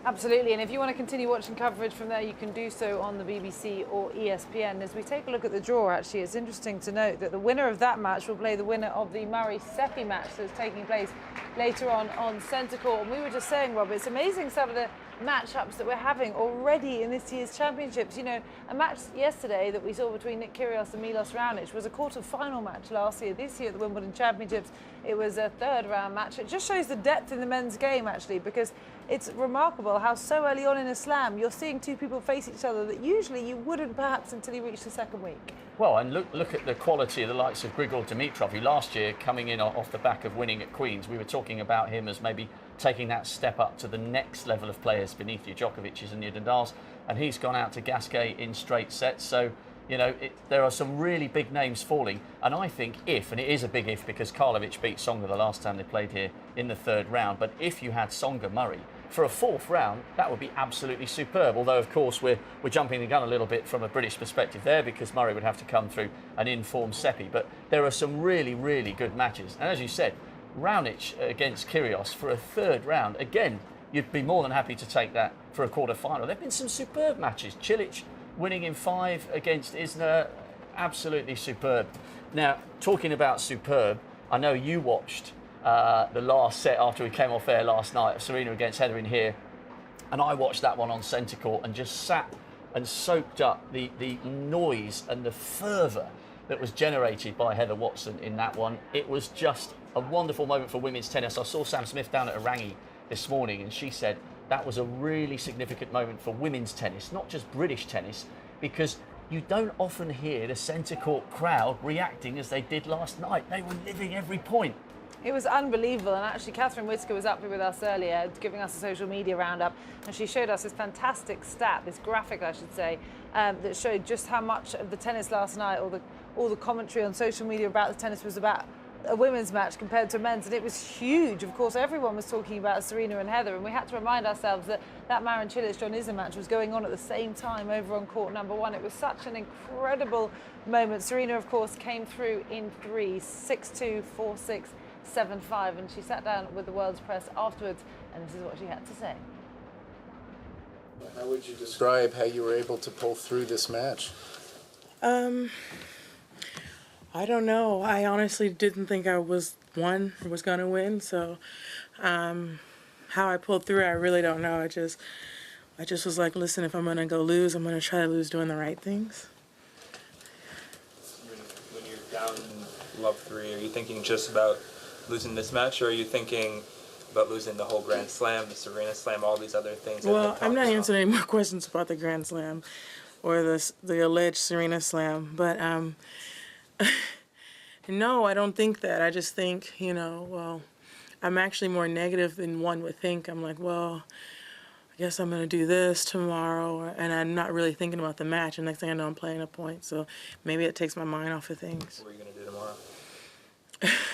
Absolutely, and if you want to continue watching coverage from there, you can do so on the BBC or ESPN. As we take a look at the draw, actually, it's interesting to note that the winner of that match will play the winner of the Murray-Seppi match that's taking place later on centre court. And we were just saying, Rob, it's amazing some of the matchups that we're having already in this year's championships. You know, a match yesterday that we saw between Nick Kyrgios and Milos Raonic was a quarter-final match last year. This year at the Wimbledon Championships, it was a third-round match. It just shows the depth in the men's game, actually, because it's remarkable how so early on in a slam you're seeing two people face each other that usually you wouldn't perhaps until you reach the second week. Well, and look at the quality of the likes of Grigor Dimitrov, who last year, coming in off the back of winning at Queen's, we were talking about him as maybe taking that step up to the next level of players beneath your Djokovic's and your Nadal's, and he's gone out to Gasquet in straight sets. So, you know, there are some really big names falling, and I think if, and it is a big if because Karlovic beat Tsonga the last time they played here in the third round, but if you had Tsonga Murray for a fourth round, that would be absolutely superb. Although, of course, we're jumping the gun a little bit from a British perspective there because Murray would have to come through an informed Seppi. But there are some really, really good matches. And as you said, Raonic against Kyrgios for a third round, again, you'd be more than happy to take that for a quarter-final. There have been some superb matches. Cilic winning in 5 against Isner, absolutely superb. Now, talking about superb, I know you watched the last set after we came off air last night, Serena against Heather in here, and I watched that one on centre court and just sat and soaked up the noise and the fervour that was generated by Heather Watson in that one. It was just a wonderful moment for women's tennis. I saw Sam Smith down at Irangi this morning, and she said that was a really significant moment for women's tennis, not just British tennis, because you don't often hear the centre court crowd reacting as they did last night. They were living every point. It was unbelievable, and actually Catherine Whitaker was up here with us earlier giving us a social media roundup, and she showed us this fantastic stat, this graphic I should say, that showed just how much of the tennis last night, all the commentary on social media about the tennis was about a women's match compared to a men's, and it was huge. Of course, everyone was talking about Serena and Heather, and we had to remind ourselves that Marin Cilic-John Isner match was going on at the same time over on court number 1. It was such an incredible moment. Serena, of course, came through in 3, 6-2, 4-6, 7-5, and she sat down with the world's press afterwards, and this is what she had to say. How would you describe how you were able to pull through this match? I don't know. I honestly didn't think I was going to win, so how I pulled through, I really don't know. I just was like, listen, if I'm going to go lose, I'm going to try to lose doing the right things. When you're down love 3, are you thinking just about losing this match, or are you thinking about losing the whole Grand Slam, the Serena Slam, all these other things? Well, I'm not answering any more questions about the Grand Slam or the alleged Serena Slam, but no, I don't think that. I just think, well, I'm actually more negative than one would think. I'm like, well, I guess I'm going to do this tomorrow, and I'm not really thinking about the match, and next thing I know, I'm playing a point, so maybe it takes my mind off of things. What are you going to do tomorrow?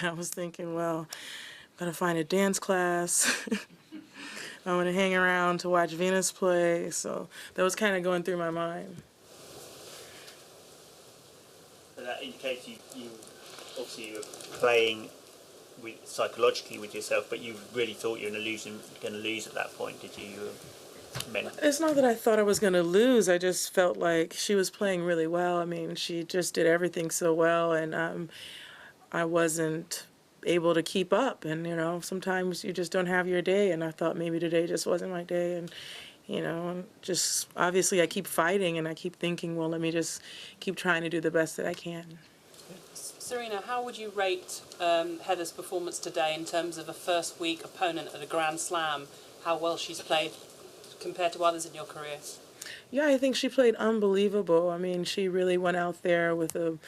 I was thinking, well, I'm going to find a dance class. I'm going to hang around to watch Venus play, so that was kind of going through my mind. So that indicates you obviously you were playing psychologically with yourself, but you really thought you were going to lose at that point, did you? It's not that I thought I was going to lose. I just felt like she was playing really well. I mean, she just did everything so well, and I wasn't able to keep up. And, sometimes you just don't have your day, and I thought maybe today just wasn't my day. And, just obviously I keep fighting, and I keep thinking, well, let me just keep trying to do the best that I can. Serena, how would you rate Heather's performance today in terms of a first week opponent at a Grand Slam, how well she's played compared to others in your career? Yeah, I think she played unbelievable. I mean, she really went out there with a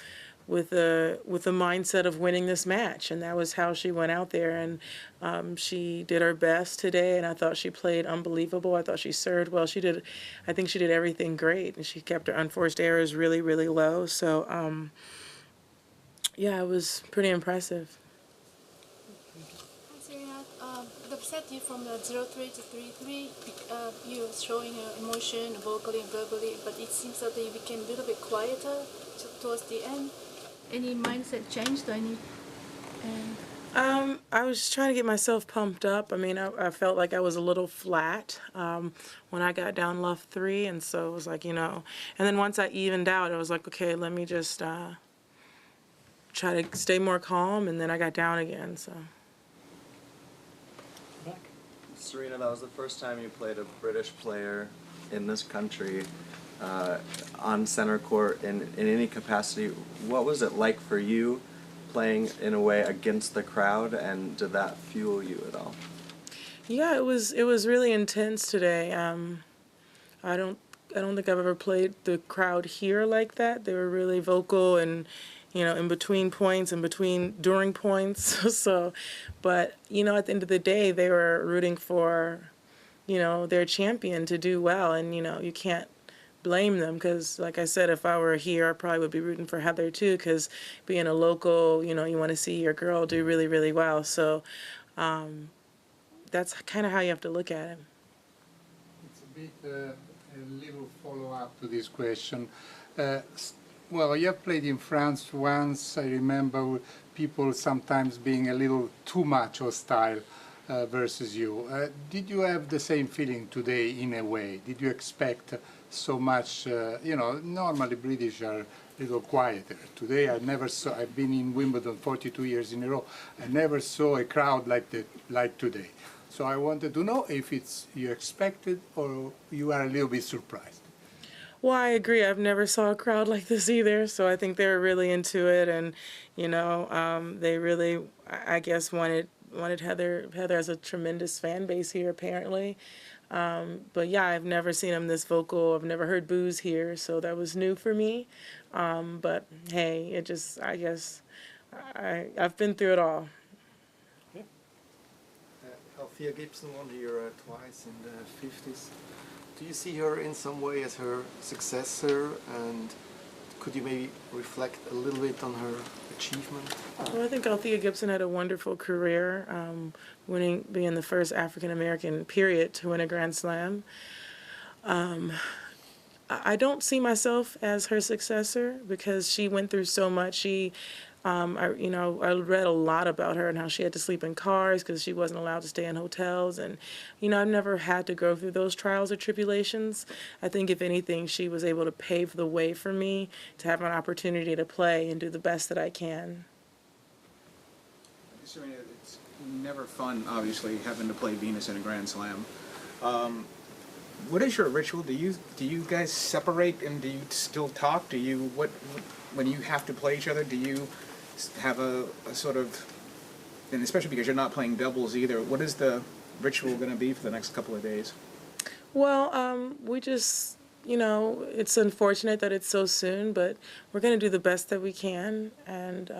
mindset of winning this match, and that was how she went out there, and she did her best today, and I thought she played unbelievable. I thought she served well. I think she did everything great, and she kept her unforced errors really, really low. So, yeah, it was pretty impressive. Hi, Serena. The set you from the 0-3 to 3-3, you were showing emotion vocally and verbally, but it seems that you became a little bit quieter towards the end. Any mindset changed or any? I was trying to get myself pumped up. I mean, I felt like I was a little flat when I got down love 3, and so it was like, and then once I evened out, I was like, okay, let me just try to stay more calm, and then I got down again, so. Serena, that was the first time you played a British player in this country on center court in any capacity. What was it like for you playing in a way against the crowd, and did that fuel you at all? Yeah, it was really intense today. I don't think I've ever played the crowd here like that. They were really vocal and in between points and during points. So, but at the end of the day, they were rooting for their champion to do well, and you can't blame them, because like I said, if I were here, I probably would be rooting for Heather too, because being a local, you want to see your girl do really, really well. So that's kind of how you have to look at it. It's a bit a little follow-up to this question. Well, you have played in France once. I remember people sometimes being a little too much hostile versus you. Did you have the same feeling today in a way? Did you expect so much, normally British are a little quieter. Today I never saw, I've been in Wimbledon 42 years in a row, I never saw a crowd like today. So I wanted to know if it's you expected or you are a little bit surprised. Well, I agree. I've never saw a crowd like this either, so I think they were really into it, and they really, I guess, wanted Heather has a tremendous fan base here, apparently. But yeah, I've never seen him this vocal. I've never heard boos here, so that was new for me. But hey, I guess I've been through it all. Althea Gibson won here twice in the 50s. Do you see her in some way as her successor, and could you maybe reflect a little bit on her achievement? Well, I think Althea Gibson had a wonderful career, being the first African-American, period, to win a Grand Slam. I don't see myself as her successor because she went through so much. I read a lot about her and how she had to sleep in cars because she wasn't allowed to stay in hotels. And, I've never had to go through those trials or tribulations. I think, if anything, she was able to pave the way for me to have an opportunity to play and do the best that I can. Serena, it's never fun, obviously, having to play Venus in a Grand Slam. What is your ritual? Do you guys separate, and do you still talk? When you have to play each other, do you have a sort of, and especially because you're not playing doubles either, what is the ritual going to be for the next couple of days? Well, we just, it's unfortunate that it's so soon, but we're going to do the best that we can. And,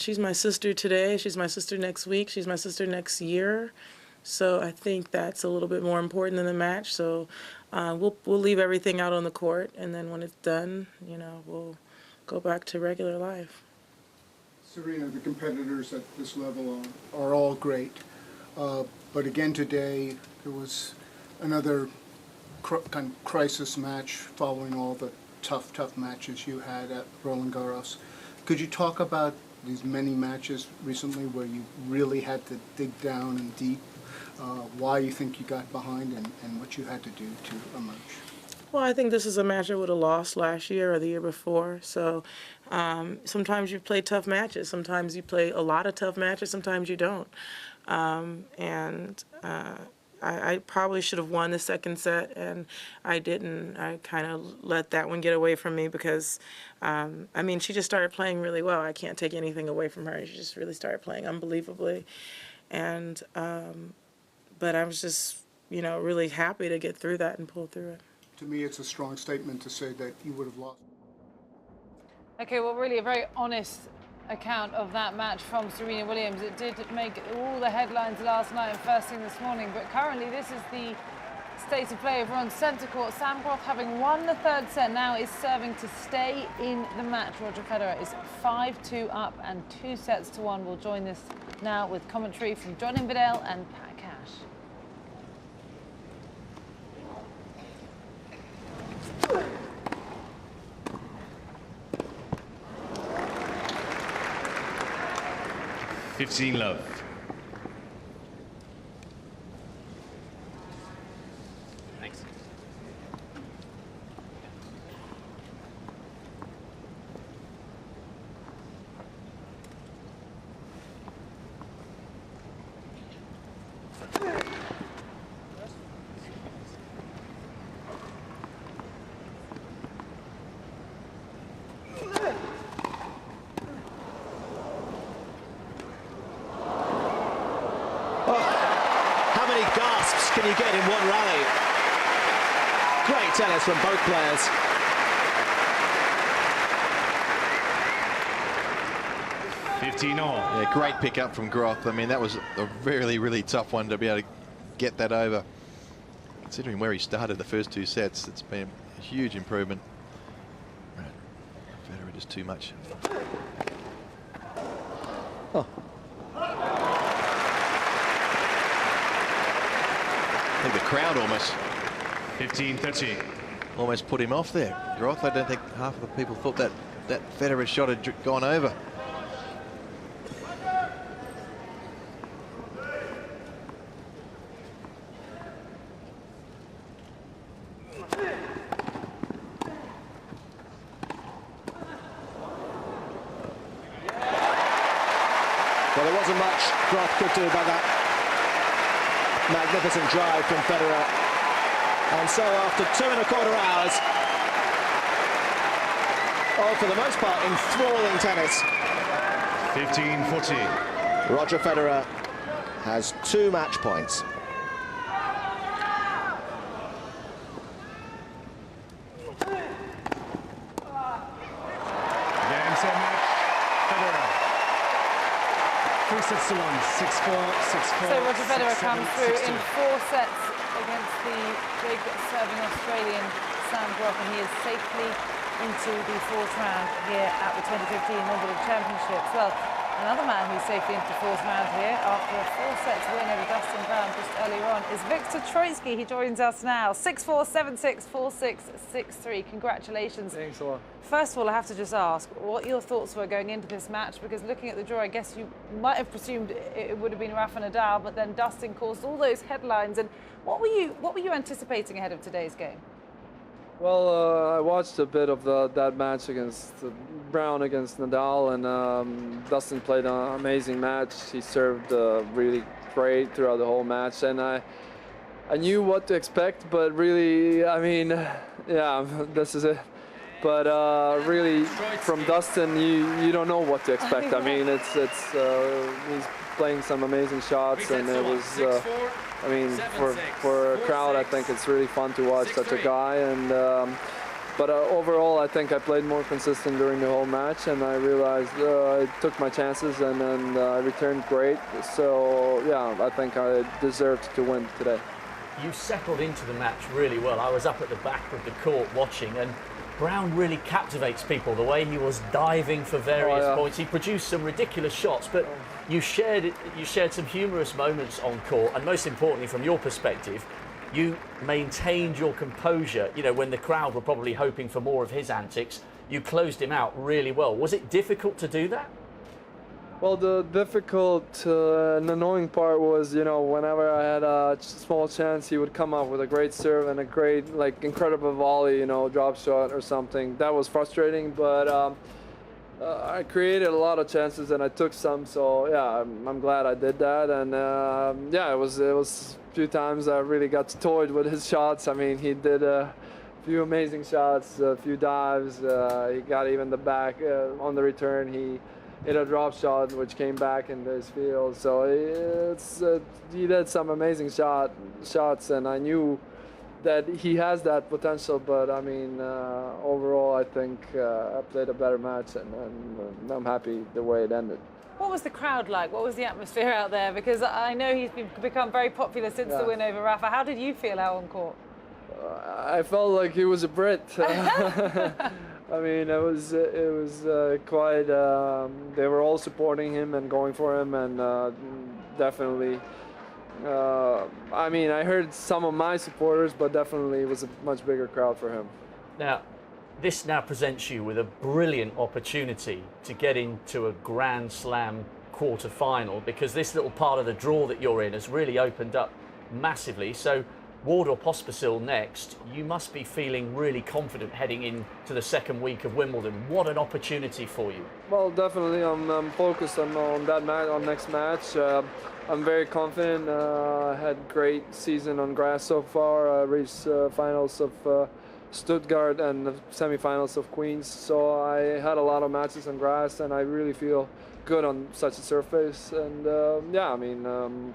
she's my sister today, she's my sister next week, she's my sister next year. So I think that's a little bit more important than the match. So we'll leave everything out on the court, and then when it's done, we'll go back to regular life. Serena, the competitors at this level are all great. But again today, there was another kind of crisis match following all the tough matches you had at Roland Garros. Could you talk about these many matches recently where you really had to dig down and deep? Why you think you got behind and what you had to do to emerge? Well, I think this is a match I would have lost last year or the year before. So sometimes you play tough matches. Sometimes you play a lot of tough matches. Sometimes you don't. I probably should have won the second set, and I didn't. I kind of let that one get away from me because, she just started playing really well. I can't take anything away from her. She just really started playing unbelievably. And but I was just, really happy to get through that and pull through it. To me, it's a strong statement to say that you would have lost. Okay, well, really a very honest account of that match from Serena Williams. It did make all the headlines last night and first thing this morning, but currently this is the state of play over on centre court. Sam Groth, having won the third set, now is serving to stay in the match. Roger Federer is 5-2 up and 2-1. We'll join this now with commentary from John Inverdale and Pat Cash. Love. Thanks. Gasps can you get in one rally? Great tennis from both players. Yeah, great pick up from Groth. That was a really, really tough one to be able to get that over. Considering where he started the first two sets, it's been a huge improvement. Federer just too much. Oh. I think the crowd almost 15-30. Almost put him off there. Groth, I don't think half of the people thought that Federer shot had gone over. Well, there wasn't much Groth could do about that magnificent drive from Federer. And so after 2¼ hours of, for the most part, enthralling tennis. 15-40. Roger Federer has 2 match points. Game, set, match. Federer. 3 sets to 1. 6-4, 6-4. So Roger Federer 6-7, comes through 6-2. in 4 sets against the big serving Australian Sam Groth, and he is safely into the 4th round here at the 2015 Wimbledon Championships. Well, another man who's safely into the 4th round here after a 4-set win over Dustin Brown just earlier on is Viktor Troicki. He joins us now. 6-4, 7-6, 4-6, 6-3. Congratulations. Thanks a lot. First of all, I have to just ask what your thoughts were going into this match, because looking at the draw, I guess you might have presumed it would have been Rafa Nadal, but then Dustin caused all those headlines. And what were you anticipating ahead of today's game? Well, I watched a bit of that match against Brown against Nadal, and Dustin played an amazing match. He served really great throughout the whole match, and I knew what to expect, but really, I mean, yeah, this is it. But really, from Dustin, you don't know what to expect. I mean, he's playing some amazing shots, and it was. I mean, for a crowd, I think it's really fun to watch such a guy. And but overall, I think I played more consistent during the whole match, and I realized I took my chances, and then I returned great. So yeah, I think I deserved to win today. You settled into the match really well. I was up at the back of the court watching, and Brown really captivates people. The way he was diving for various points, he produced some ridiculous shots, but you shared some humorous moments on court, and most importantly, from your perspective, you maintained your composure. You know, when the crowd were probably hoping for more of his antics, you closed him out really well. Was it difficult to do that? Well, the difficult and annoying part was, you know, whenever I had a small chance, he would come up with a great serve and a great, like, incredible volley, you know, drop shot or something. That was frustrating, but I created a lot of chances and I took some, so yeah, I'm glad I did that. And yeah, it was a few times I really got toyed with his shots. I mean, he did a few amazing shots, a few dives. He got even the back on the return. He hit a drop shot which came back into his field. So he did some amazing shots, and I knew that he has that potential, but I mean, overall, I think I played a better match, and I'm happy the way it ended. What was the crowd like? What was the atmosphere out there? Because I know he's become very popular since the win over Rafa. How did you feel out on court? I felt like he was a Brit. I mean, it was quite. They were all supporting him and going for him, and definitely. I mean, I heard some of my supporters, but definitely it was a much bigger crowd for him. Now, this now presents you with a brilliant opportunity to get into a Grand Slam quarter-final, because this little part of the draw that you're in has really opened up massively. So, Ward or Pospisil next, you must be feeling really confident heading into the second week of Wimbledon. What an opportunity for you. Well, definitely, I'm focused on that match, on next match. I'm very confident. I had a great season on grass so far. I reached finals of Stuttgart and the semifinals of Queens. So I had a lot of matches on grass, and I really feel good on such a surface. And yeah, I mean,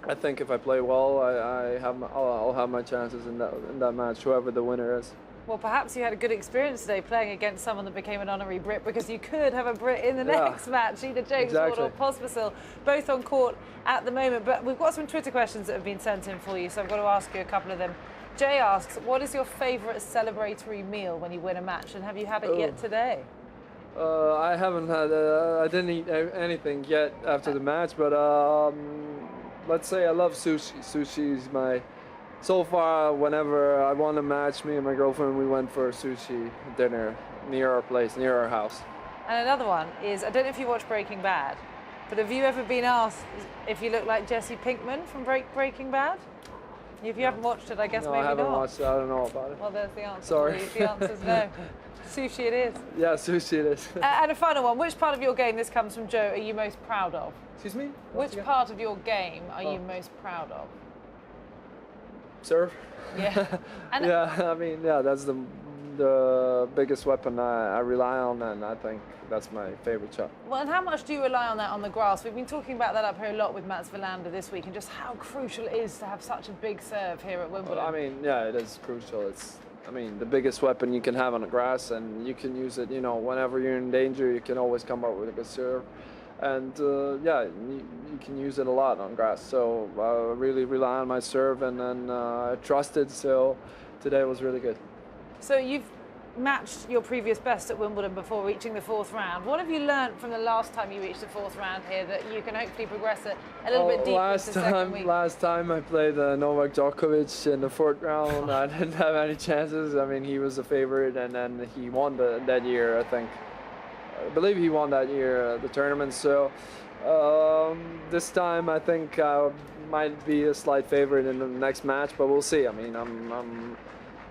I think if I play well, I'll have my chances in that match, whoever the winner is. Well, perhaps you had a good experience today playing against someone that became an honorary Brit, because you could have a Brit in the next match, either James Ward or Pospisil, both on court at the moment. But we've got some Twitter questions that have been sent in for you, so I've got to ask you a couple of them. Jay asks, what is your favourite celebratory meal when you win a match, and have you had it yet today? I haven't had, I didn't eat anything yet after the match, but let's say I love sushi. Sushi is my... So far, whenever I won a match, me and my girlfriend, we went for a sushi dinner near our place, near our house. And another one is, I don't know if you watch Breaking Bad, but have you ever been asked if you look like Jesse Pinkman from Breaking Bad? If you haven't watched it, I guess maybe not. No, I haven't watched it. I don't know about it. Well, there's the answer. Sorry. The answer is no. Sushi it is. Yeah, sushi it is. And a final one. Which part of your game, this comes from Joe, are you most proud of? Excuse me? Which part of your game are you most proud of? Serve? Yeah. Yeah, I mean, yeah, that's the the biggest weapon I rely on, and I think that's my favorite shot. Well, and how much do you rely on that on the grass? We've been talking about that up here a lot with Mats Wilander this week, and just how crucial it is to have such a big serve here at Wimbledon. Well, I mean, yeah, it is crucial. It's, I mean, the biggest weapon you can have on the grass, and you can use it, you know, whenever you're in danger, you can always come up with a good serve. And yeah, you can use it a lot on grass. So I really rely on my serve, and then I trust it. So today was really good. So you've matched your previous best at Wimbledon before reaching the 4th round. What have you learned from the last time you reached the 4th round here that you can hopefully progress a little bit deeper into the second week? Last time I played Novak Djokovic in the 4th round, I didn't have any chances. I mean, he was a favorite, and then he won that year, I think. I believe he won that year, the tournament. So this time I think I might be a slight favorite in the next match, but we'll see. I mean,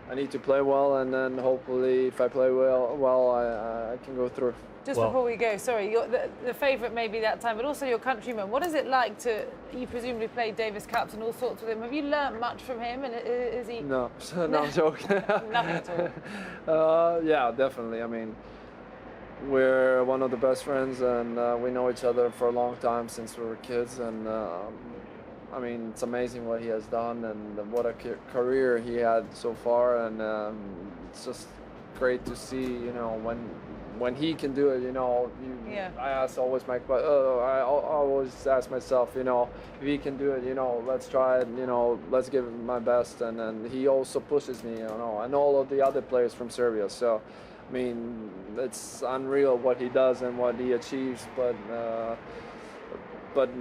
I need to play well, and then hopefully if I play well, I can go through. Just before we go, sorry, you're the favourite maybe that time, but also your countryman. What is it like to, you presumably played Davis Cups and all sorts with him. Have you learnt much from him, and is he... No, no, I'm joking. Nothing at all? Yeah, definitely. I mean, we're one of the best friends, and we know each other for a long time since we were kids, and I mean, it's amazing what he has done and what a career he had so far, and it's just great to see, you know, when he can do it, you know. I always ask myself, you know, if he can do it, you know, let's try it, you know, let's give it my best, and then he also pushes me, you know, and all of the other players from Serbia. So I mean, it's unreal what he does and what he achieves, but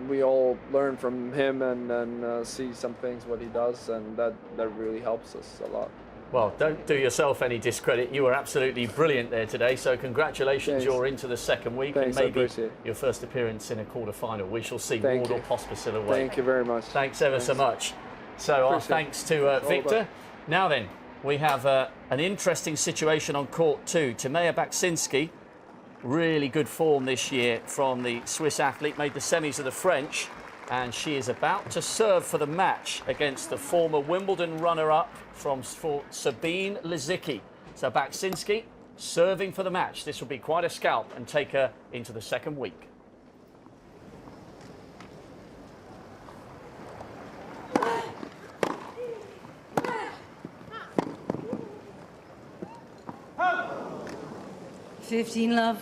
we all learn from him and see some things what he does, and that really helps us a lot. Well, don't do yourself any discredit. You were absolutely brilliant there today, so congratulations. Thanks. You're into the second week. Thanks, and maybe I appreciate it. your first appearance in a quarter-final. We shall see. Thank Ward or you. Pospisil away. Thank you very much. Thanks ever so much. So our thanks to Victor. Now then, we have an interesting situation on court too. Timea Baksinski, really good form this year from the Swiss athlete, made the semis of the French, and she is about to serve for the match against the former Wimbledon runner-up for Sabine Lisicki. So Baksinski serving for the match. This will be quite a scalp and take her into the second week. Love.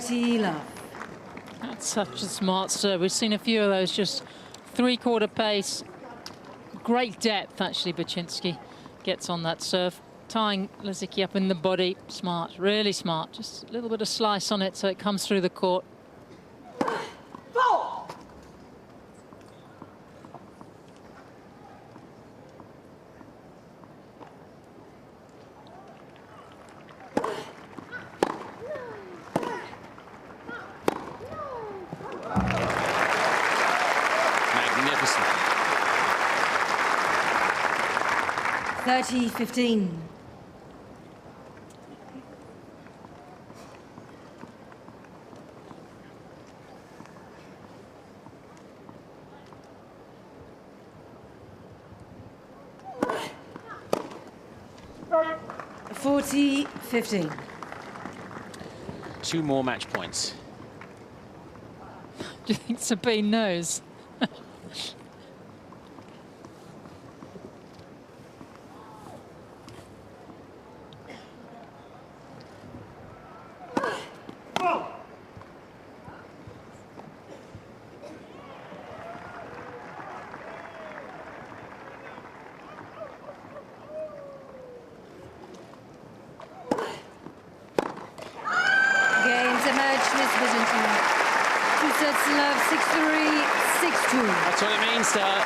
Love. That's such a smart serve. We've seen a few of those, just three-quarter pace. Great depth, actually, Baksinski gets on that serve. Tying Lisicki up in the body. Smart, really smart. Just a little bit of slice on it so it comes through the court. Magnificent. 30-15. $40-15. 2 more match points. Do you think Sabine knows? That's what it means to her.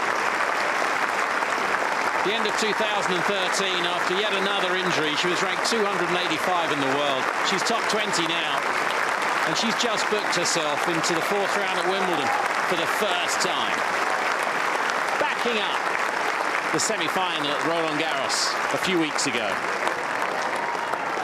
The end of 2013, after yet another injury, she was ranked 285 in the world. She's top 20 now, and she's just booked herself into the 4th round at Wimbledon for the first time. Backing up the semi-final at Roland Garros a few weeks ago.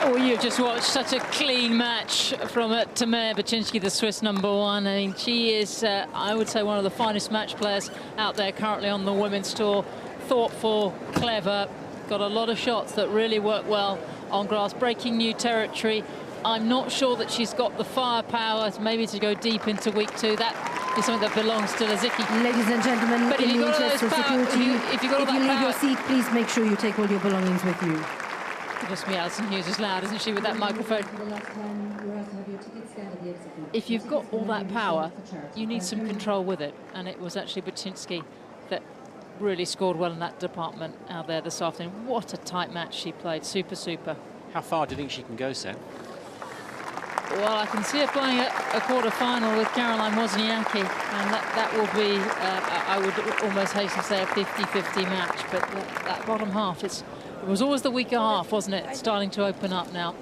Oh, you've just watched such a clean match from Tamara Baczynski, the Swiss #1. I mean, she is, I would say, one of the finest match players out there currently on the women's tour. Thoughtful, clever, got a lot of shots that really work well on grass, breaking new territory. I'm not sure that she's got the firepower maybe to go deep into week 2. That is something that belongs to Lisicki. Ladies and gentlemen, but in the interest of security, if you leave your seat, please make sure you take all your belongings with you. Just me, Alison Hughes is loud, isn't she, with that microphone? If you've got all that power, you need some control with it. And it was actually Baczynski that really scored well in that department out there this afternoon. What a tight match she played. Super, super. How far do you think she can go, Sam? Well, I can see her playing a quarter-final with Caroline Wozniacki, and that will be, I would almost hasten to say, a 50-50 match. But that bottom half, it was always the weaker half, wasn't it? It's starting to open up now.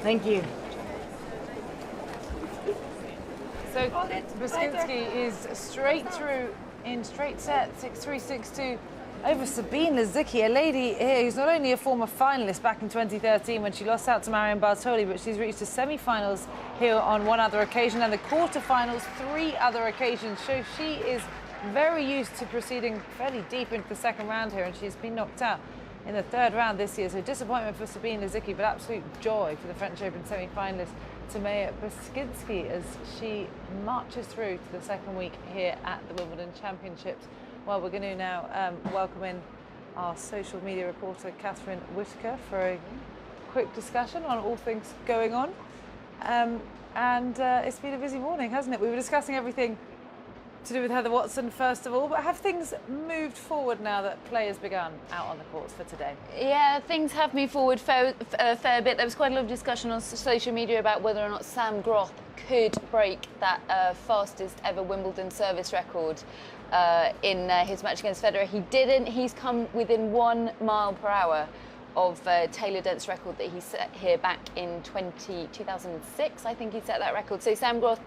Thank you. So Baczynski is straight through in straight set, 6-3, 6-2. Over Sabine Lisicki, a lady here who's not only a former finalist back in 2013 when she lost out to Marion Bartoli, but she's reached the semi-finals here on one other occasion and the quarter-finals 3 other occasions. So she is very used to proceeding fairly deep into the second round here, and she's been knocked out in the 3rd round this year. So disappointment for Sabine Lisicki, but absolute joy for the French Open semi-finalist Tamara Baczynski as she marches through to the 2nd week here at the Wimbledon Championships. Well, we're going to now welcome in our social media reporter, Catherine Whitaker, for a quick discussion on all things going on. It's been a busy morning, hasn't it? We were discussing everything to do with Heather Watson, first of all, but have things moved forward now that play has begun out on the courts for today? Yeah, things have moved forward a fair bit. There was quite a lot of discussion on social media about whether or not Sam Groth could break that fastest ever Wimbledon service record in his match against Federer. He didn't. He's come within 1 mile per hour of Taylor Dent's record that he set here back in 2006. I think he set that record. So Sam Groth,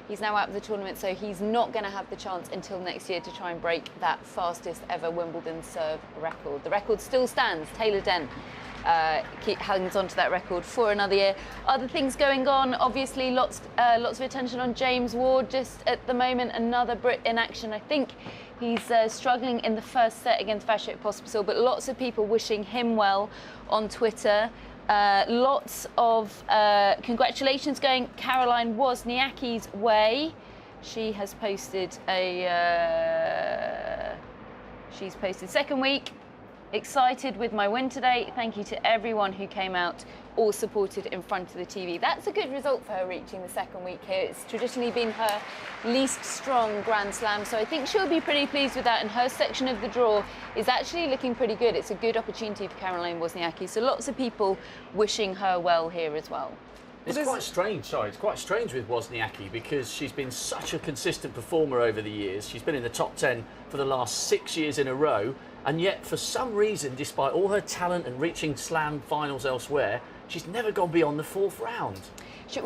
he's now out of the tournament, so he's not going to have the chance until next year to try and break that fastest ever Wimbledon serve record. The record still stands. Taylor Dent hangs on to that record for another year. Other things going on, obviously lots of attention on James Ward just at the moment. Another Brit in action. I think he's struggling in the first set against Vasek Pospisil, but lots of people wishing him well on Twitter. Lots of congratulations going Caroline Wozniacki's way. She has posted she's posted 2nd week. Excited with my win today. Thank you to everyone who came out or supported in front of the TV. That's a good result for her reaching the 2nd week here. It's traditionally been her least strong Grand Slam, so I think she'll be pretty pleased with that, and her section of the draw is actually looking pretty good. It's a good opportunity for Caroline Wozniacki, so lots of people wishing her well here as well. It's quite strange, it's quite strange with Wozniacki because she's been such a consistent performer over the years. She's been in the top 10 for the last 6 years in a row, and yet for some reason, despite all her talent and reaching Slam finals elsewhere, she's never gone beyond the 4th round.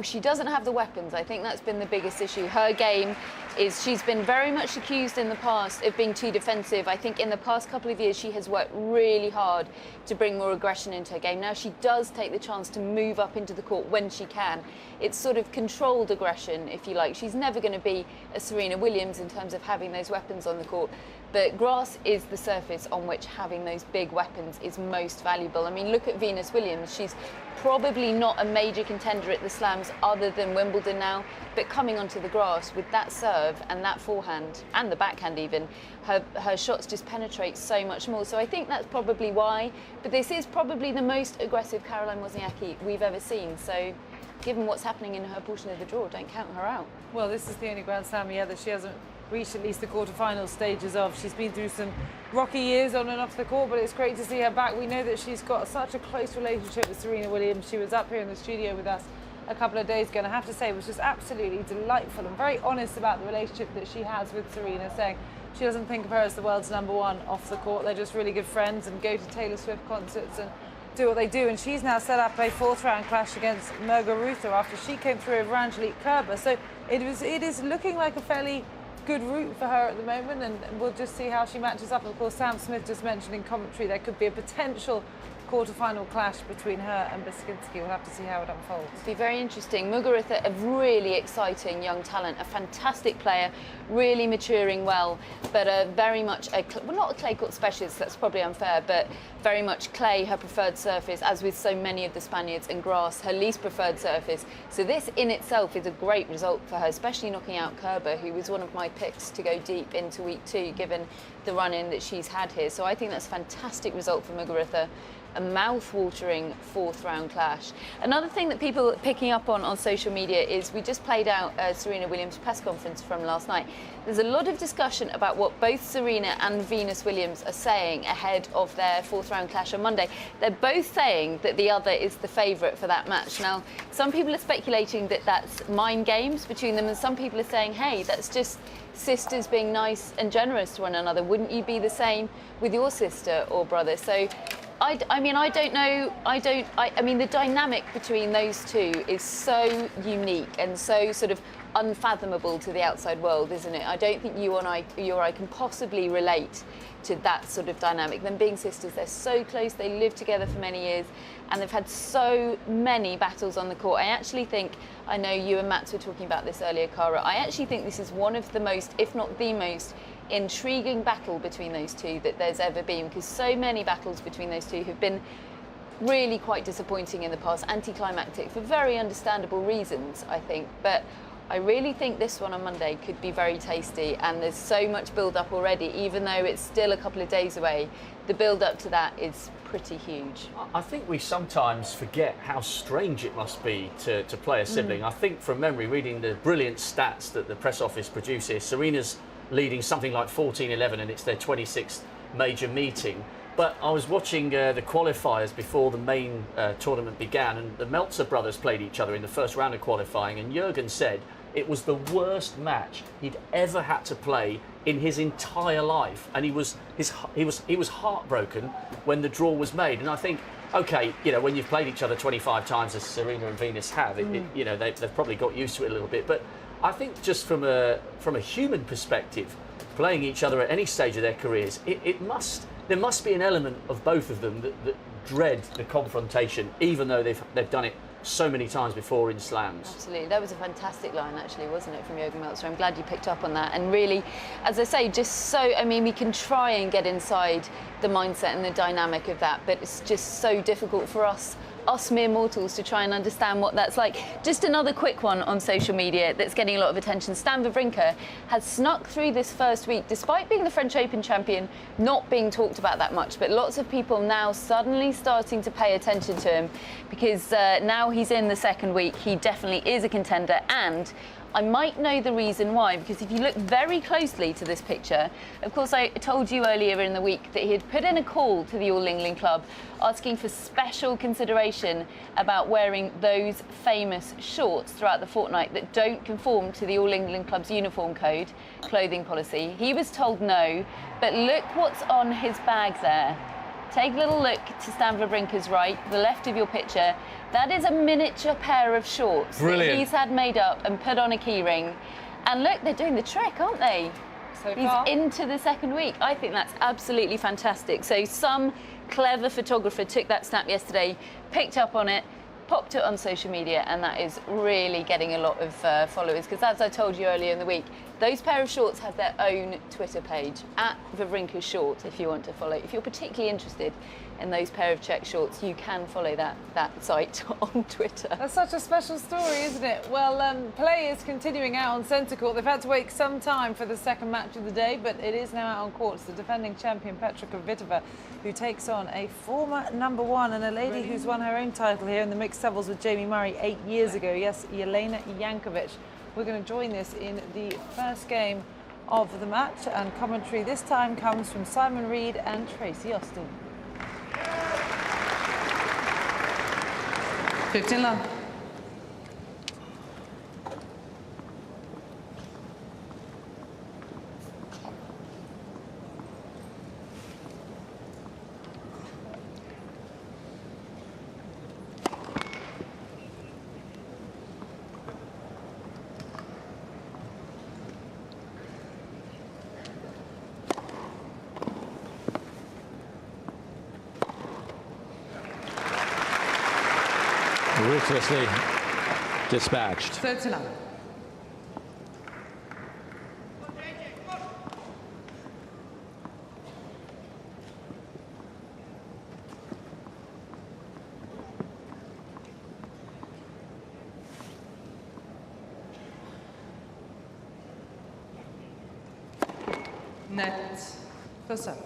She doesn't have the weapons. I think that's been the biggest issue. Her game is, she's been very much accused in the past of being too defensive. I think in the past couple of years she has worked really hard to bring more aggression into her game. Now she does take the chance to move up into the court when she can. It's sort of controlled aggression, if you like. She's never going to be a Serena Williams in terms of having those weapons on the court. But grass is the surface on which having those big weapons is most valuable. I mean, look at Venus Williams. She's probably not a major contender at the Slams other than Wimbledon now, but coming onto the grass with that serve and that forehand and the backhand even, her shots just penetrate so much more. So I think that's probably why. But this is probably the most aggressive Caroline Wozniacki we've ever seen. So given what's happening in her portion of the draw, don't count her out. Well, this is the only Grand Slam yet that she hasn't reached at least the quarterfinal stages of. She's been through some rocky years on and off the court, but it's great to see her back. We know that she's got such a close relationship with Serena Williams. She was up here in the studio with us a couple of days ago, and I have to say it was just absolutely delightful and very honest about the relationship that she has with Serena, saying she doesn't think of her as the world's #1 off the court. They're just really good friends and go to Taylor Swift concerts and do what they do. And she's now set up a 4th round clash against Muguruza after she came through over Angelique Kerber. So it is looking like a fairly good route for her at the moment, and we'll just see how she matches up. Of course, Sam Smith just mentioned in commentary there could be a potential quarter-final clash between her and Beskinsky. We'll have to see how it unfolds. It'll be very interesting. Muguruza, a really exciting young talent, a fantastic player, really maturing well, but very much well, not a clay court specialist, that's probably unfair, but very much clay, her preferred surface, as with so many of the Spaniards, and grass, her least preferred surface. So this in itself is a great result for her, especially knocking out Kerber, who was one of my picks to go deep into week 2, given the run-in that she's had here. So I think that's a fantastic result for Muguruza. A mouth-watering 4th round clash. Another thing that people are picking up on social media is we just played out Serena Williams' press conference from last night. There's a lot of discussion about what both Serena and Venus Williams are saying ahead of their 4th round clash on Monday. They're both saying that the other is the favourite for that match. Now, some people are speculating that that's mind games between them, and some people are saying, hey, that's just sisters being nice and generous to one another. Wouldn't you be the same with your sister or brother? So I mean, I don't know. I mean, the dynamic between those two is so unique and so sort of unfathomable to the outside world, isn't it? I don't think you or I can possibly relate to that sort of dynamic. Them being sisters, they're so close, they lived together for many years, and they've had so many battles on the court. I actually think, I know you and Mats were talking about this earlier, Cara, I actually think this is one of the most, if not the most, intriguing battle between those two that there's ever been, because so many battles between those two have been really quite disappointing in the past, anticlimactic for very understandable reasons, I think. But I really think this one on Monday could be very tasty, and there's so much build-up already, even though it's still a couple of days away. The build-up to that is pretty huge. I think we sometimes forget how strange it must be to play a sibling. I think from memory, reading the brilliant stats that the press office produces, Serena's leading something like 14-11, and it's their 26th major meeting. But I was watching the qualifiers before the main tournament began, and the Meltzer brothers played each other in the first round of qualifying, and Jürgen said it was the worst match he'd ever had to play in his entire life, and he was heartbroken when the draw was made. And I think, okay, you know, when you've played each other 25 times as Serena and Venus have, you know, they've probably got used to it a little bit. But I think just from a human perspective, playing each other at any stage of their careers, there must be an element of both of them that dread the confrontation, even though they've done it so many times before in slams. Absolutely. That was a fantastic line, actually, wasn't it, from Jürgen Meltzer? I'm glad you picked up on that. And really, as I say, just so, I mean, we can try and get inside the mindset and the dynamic of that, but it's just so difficult for us mere mortals to try and understand what that's like. Just another quick one on social media that's getting a lot of attention. Stan Wawrinka has snuck through this first week, despite being the French Open champion, not being talked about that much, but lots of people now suddenly starting to pay attention to him, because now he's in the second week, he definitely is a contender. And I might know the reason why, because if you look very closely to this picture, of course I told you earlier in the week that he had put in a call to the All England Club asking for special consideration about wearing those famous shorts throughout the fortnight that don't conform to the All England Club's uniform code, clothing policy. He was told no, but look what's on his bag there. Take a little look to Stan Wawrinka's right, the left of your picture. That is a miniature pair of shorts that he's had made up and put on a keyring. And look, they're doing the trick, aren't they? So far. He's into the second week. I think that's absolutely fantastic. So some clever photographer took that snap yesterday, picked up on it, popped it on social media, and that is really getting a lot of followers, because as I told you earlier in the week, those pair of shorts have their own Twitter page, @Wawrinka Shorts, if you want to follow. If you're particularly interested in those pair of check shorts, you can follow that site on Twitter. That's such a special story, isn't it? Well, play is continuing out on centre court. They've had to wait some time for the second match of the day, but it is now out on court. It's the defending champion Petra Kvitova, who takes on a former #1 and a lady who's won her own title here in the mixed doubles with Jamie Murray 8 years ago. Yes, Jelena Jankovic. We're going to join this in the first game of the match, and commentary this time comes from Simon Reed and Tracy Austin. 15 love. Ruthlessly dispatched. Third to none. Net for serve.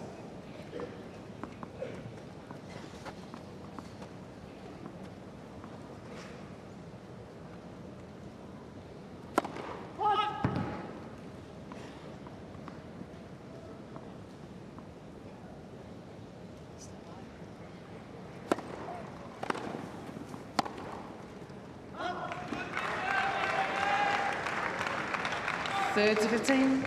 Third to 15.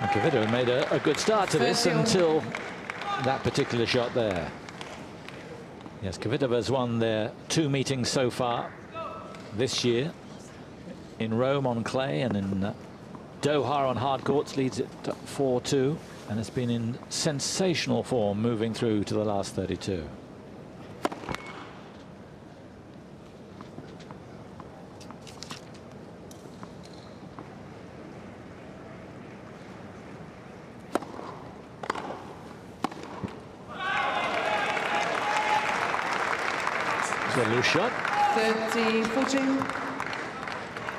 Kvitova made a good start to this until that particular shot there. Yes, Kvitova's won their 2 meetings so far this year. In Rome on clay and in Doha on hard courts, leads it 4-2, and has been in sensational form moving through to the last 32. A loose shot. 30-14.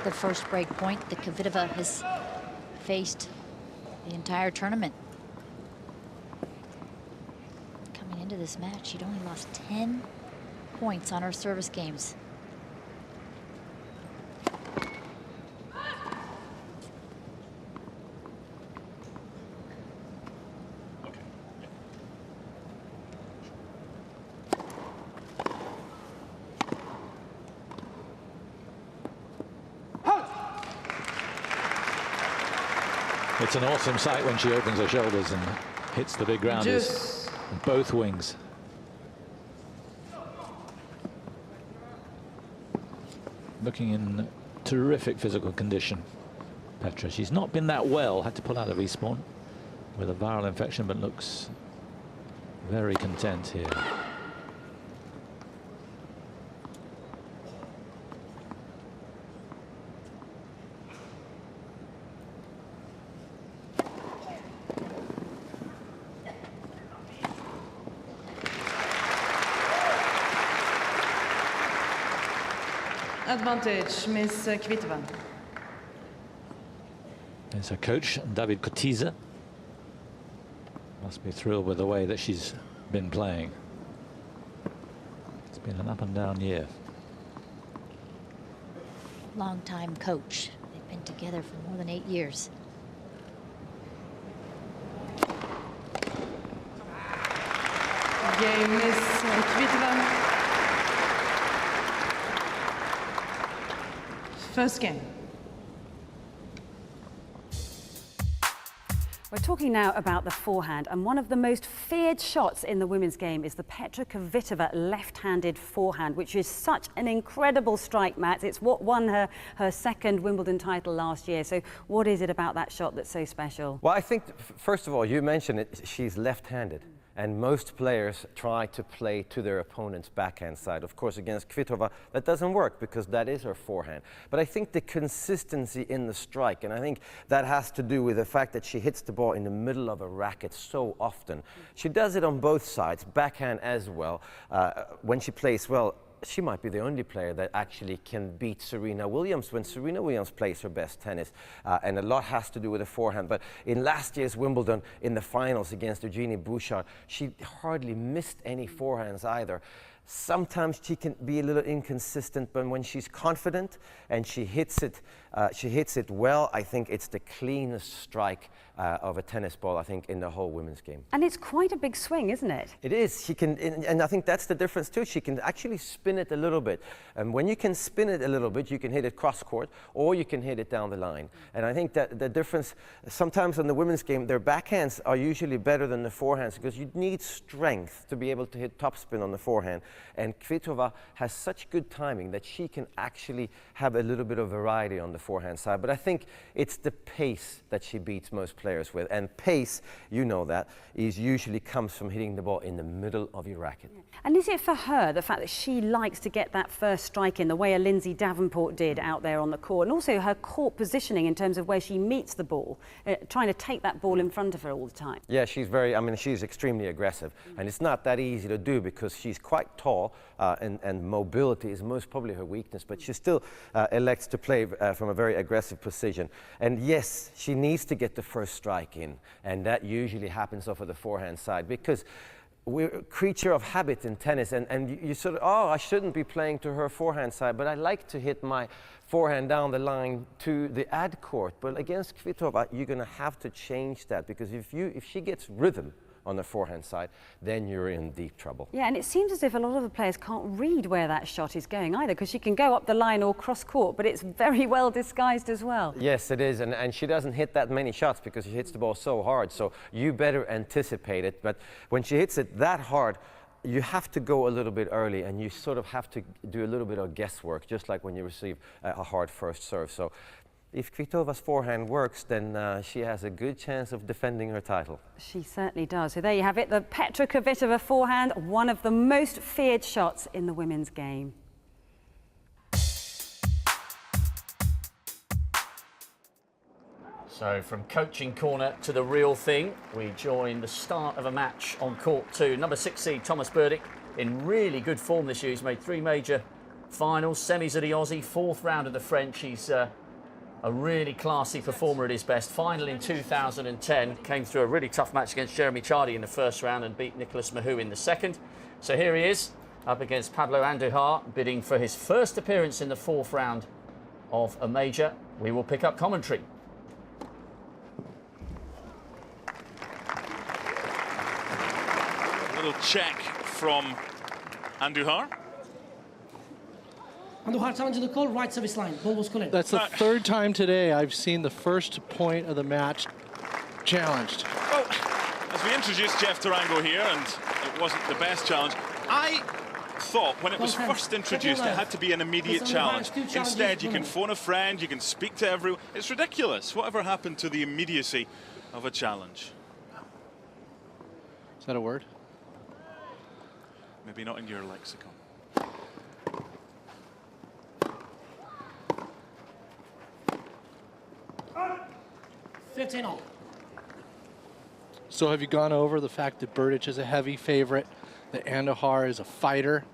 The first break point that Kvitova has faced the entire tournament. Coming into this match, she'd only lost 10 points on her service games. It's an awesome sight when she opens her shoulders and hits the big grounders, both wings. Looking in terrific physical condition, Petra. She's not been that well, had to pull out of Eastbourne with a viral infection, but looks very content here. Advantage, Miss Kvitova. There's her coach, David Kotiza. Must be thrilled with the way that she's been playing. It's been an up and down year. Long-time coach. They've been together for more than 8 years. Game, Miss Kvitova. First game. We're talking now about the forehand, and one of the most feared shots in the women's game is the Petra Kvitova left-handed forehand, which is such an incredible strike, Matt. It's what won her second Wimbledon title last year. So what is it about that shot that's so special? Well, I think, first of all, you mentioned it, she's left-handed. And most players try to play to their opponent's backhand side. Of course, against Kvitova, that doesn't work because that is her forehand. But I think the consistency in the strike, and I think that has to do with the fact that she hits the ball in the middle of a racket so often. She does it on both sides, backhand as well. When she plays well, she might be the only player that actually can beat Serena Williams when Serena Williams plays her best tennis. And a lot has to do with the forehand. But in last year's Wimbledon, in the finals against Eugenie Bouchard, she hardly missed any forehands either. Sometimes she can be a little inconsistent, but when she's confident and she hits it She hits it well. I think it's the cleanest strike of a tennis ball, I think, in the whole women's game. And it's quite a big swing, isn't it? It is. She can, and I think that's the difference too. She can actually spin it a little bit. And when you can spin it a little bit, you can hit it cross court or you can hit it down the line. And I think that the difference, sometimes in the women's game, their backhands are usually better than the forehands because you need strength to be able to hit topspin on the forehand. And Kvitova has such good timing that she can actually have a little bit of variety on the forehand side. But I think it's the pace that she beats most players with. And pace, you know that, is usually comes from hitting the ball in the middle of your racket. And is it for her, the fact that she likes to get that first strike in, the way a Lindsay Davenport did out there on the court, and also her court positioning in terms of where she meets the ball, trying to take that ball in front of her all the time? Yeah, she's extremely aggressive. And it's not that easy to do because she's quite tall and mobility is most probably her weakness, but she still elects to play from a very aggressive position. And yes, she needs to get the first strike in, and that usually happens off of the forehand side because we're a creature of habit in tennis, and you sort of, I shouldn't be playing to her forehand side, but I like to hit my forehand down the line to the ad court. But against Kvitova, you're going to have to change that because if she gets rhythm on the forehand side, then you're in deep trouble. Yeah, and it seems as if a lot of the players can't read where that shot is going either, because she can go up the line or cross court, but it's very well disguised as well. Yes, it is, and she doesn't hit that many shots because she hits the ball so hard, so you better anticipate it. But when she hits it that hard, you have to go a little bit early, and you sort of have to do a little bit of guesswork, just like when you receive a hard first serve. So if Kvitova's forehand works, then she has a good chance of defending her title. She certainly does. So there you have it, the Petra Kvitova forehand, one of the most feared shots in the women's game. So from coaching corner to the real thing, we join the start of a match on court 2. Number 6 seed Thomas Berdych in really good form this year. He's made 3 major finals, semis at the Aussie, 4th round of the French. He's a really classy performer at his best. Final in 2010, came through a really tough match against Jeremy Chardy in the first round and beat Nicolas Mahut in the second. So here he is, up against Pablo Andujar, bidding for his first appearance in the 4th round of a major. We will pick up commentary. A little check from Andujar. Andujar challenging the call, right service line. Ball was called in. That's the 3rd time today I've seen the first point of the match challenged. Well, as we introduced Jeff Tarango here, and it wasn't the best challenge, I thought when it was first introduced it had to be an immediate challenge. Instead, you can phone a friend, you can speak to everyone. It's ridiculous. Whatever happened to the immediacy of a challenge? Is that a word? Maybe not in your lexicon. So have you gone over the fact that Berdych is a heavy favorite, that Andujar is a fighter?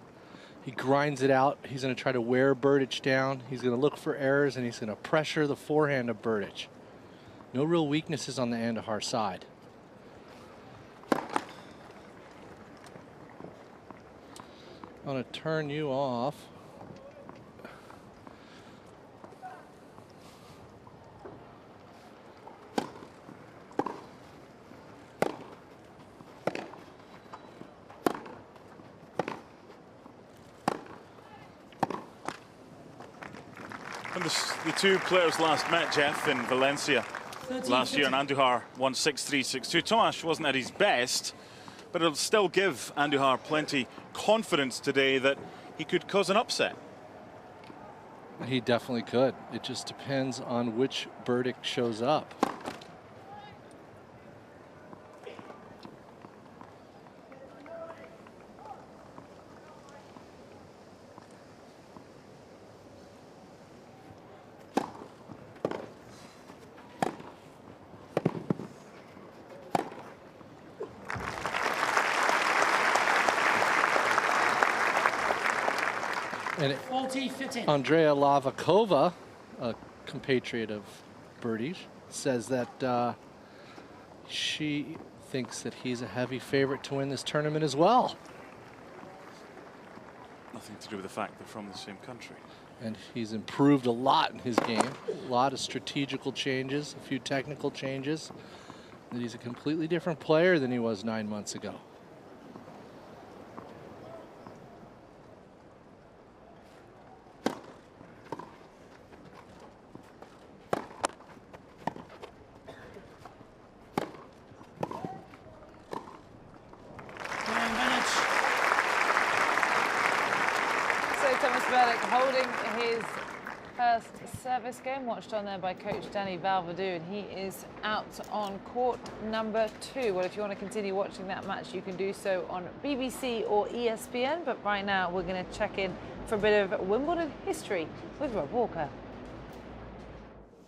He grinds it out. He's going to try to wear Berdych down. He's going to look for errors, and he's going to pressure the forehand of Berdych. No real weaknesses on the Andujar side. I'm going to turn you off. And the 2 players last met, Jeff, in Valencia last year, and Andujar won 6-3, 6-2. Tomas wasn't at his best, but it'll still give Andujar plenty confidence today that he could cause an upset. He definitely could. It just depends on which Berdych shows up. And Andrea Lavakova, a compatriot of Berdych, says that she thinks that he's a heavy favorite to win this tournament as well. Nothing to do with the fact they're from the same country. And he's improved a lot in his game. A lot of strategical changes, a few technical changes. And he's a completely different player than he was 9 months ago. Berdych holding his first service game, watched on there by coach Danny Valverdue, and he is out on court number 2. Well, if you want to continue watching that match, you can do so on BBC or ESPN, but right now we're going to check in for a bit of Wimbledon history with Rob Walker.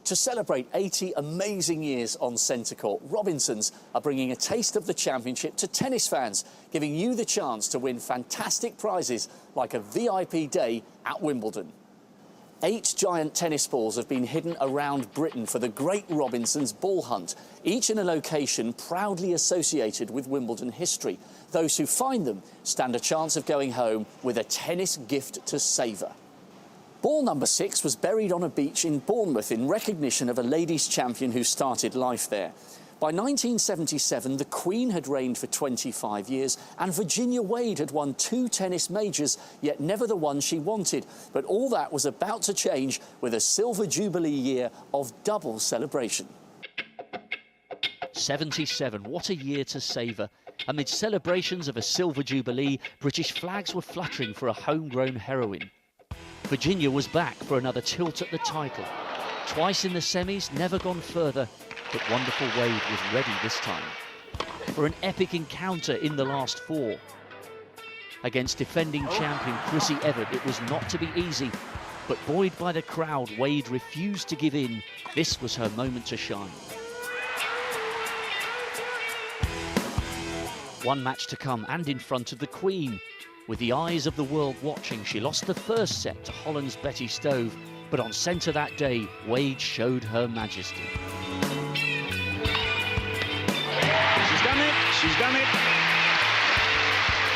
To celebrate 80 amazing years on centre court, Robinsons are bringing a taste of the championship to tennis fans, giving you the chance to win fantastic prizes like a VIP day at Wimbledon. 8 giant tennis balls have been hidden around Britain for the Great Robinsons Ball Hunt, each in a location proudly associated with Wimbledon history. Those who find them stand a chance of going home with a tennis gift to savour. Ball number 6 was buried on a beach in Bournemouth in recognition of a ladies' champion who started life there. By 1977, the Queen had reigned for 25 years and Virginia Wade had won 2 tennis majors, yet never the one she wanted. But all that was about to change with a Silver Jubilee year of double celebration. 77, what a year to savour. Amid celebrations of a Silver Jubilee, British flags were fluttering for a homegrown heroine. Virginia was back for another tilt at the title. Twice in the semis, never gone further, but Wonderful Wade was ready this time for an epic encounter in the last 4. Against defending champion Chrissy Everett, it was not to be easy, but buoyed by the crowd, Wade refused to give in. This was her moment to shine. One match to come, and in front of the Queen. With the eyes of the world watching, she lost the first set to Holland's Betty Stove, but on centre that day, Wade showed her majesty. She's done it, she's done it.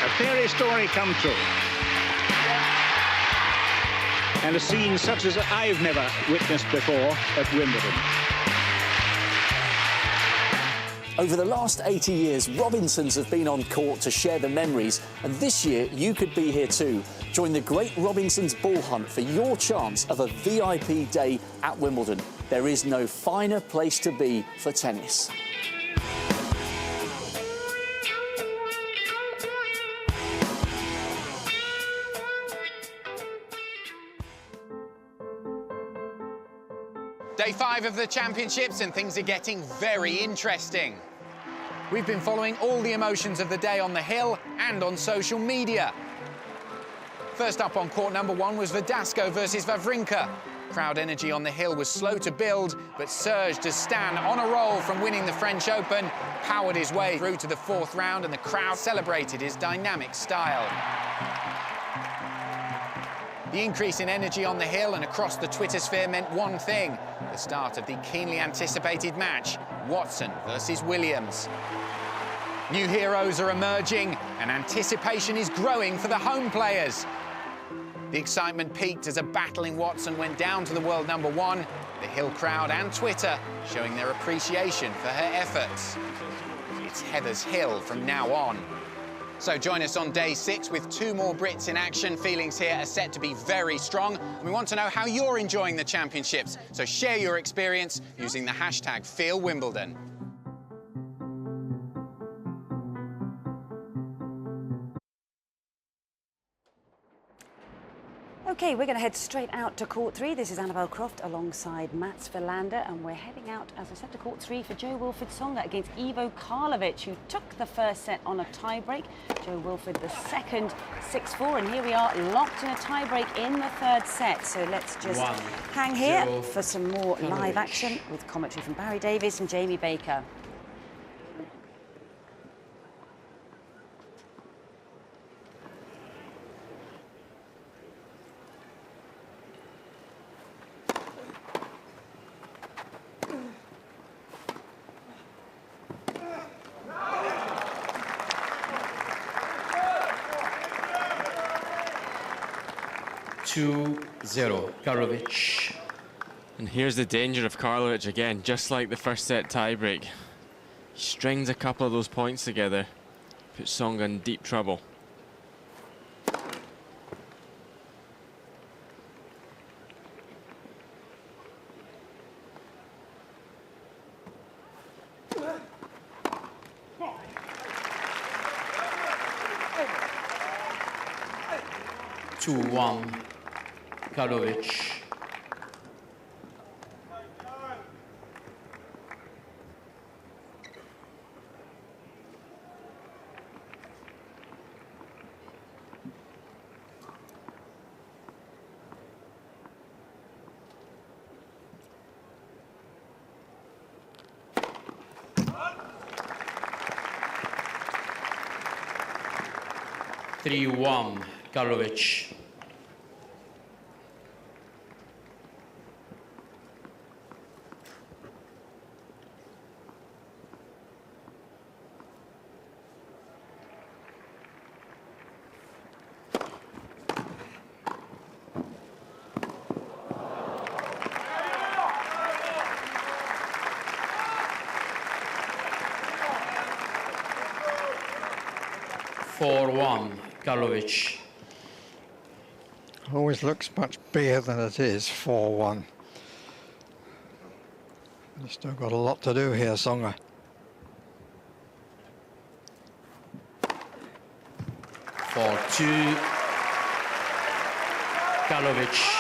A fairy story come true. And a scene such as I've never witnessed before at Wimbledon. Over the last 80 years, Robinsons have been on court to share the memories, and this year you could be here too. Join the Great Robinsons Ball Hunt for your chance of a VIP day at Wimbledon. There is no finer place to be for tennis. Day 5 of the championships and things are getting very interesting. We've been following all the emotions of the day on the hill and on social media. First up on court number 1 was Verdasco versus Wawrinka. Crowd energy on the hill was slow to build, but surged as Stan, on a roll from winning the French Open, powered his way through to the 4th round, and the crowd celebrated his dynamic style. The increase in energy on the hill and across the Twitter sphere meant one thing: the start of the keenly anticipated match, Watson versus Williams. New heroes are emerging and anticipation is growing for the home players. The excitement peaked as a battling Watson went down to the world number 1, the Hill crowd and Twitter showing their appreciation for her efforts. It's Heather's Hill from now on. So join us on day 6 with 2 more Brits in action. Feelings here are set to be very strong. And we want to know how you're enjoying the championships. So share your experience using the hashtag #FeelWimbledon. OK, we're going to head straight out to court 3. This is Annabelle Croft alongside Mats Wilander, and we're heading out, as I said, to court 3 for Jo-Wilfried Tsonga against Ivo Karlovic, who took the first set on a tie-break. Jo-Wilfried the second, 6-4, and here we are locked in a tie-break in the 3rd set. So let's just hang here for some more live action with commentary from Barry Davies and Jamie Baker. To 0, Karlovic. And here's the danger of Karlovic again, just like the first set tiebreak. He strings a couple of those points together, puts Tsonga in deep trouble. Two, 1, Karlovic. Three, 1, Karlovic. Four, 1, Karlovic. Always looks much bigger than it is, 4-1. You've still got a lot to do here, Tsonga. 4-2, Karlovic.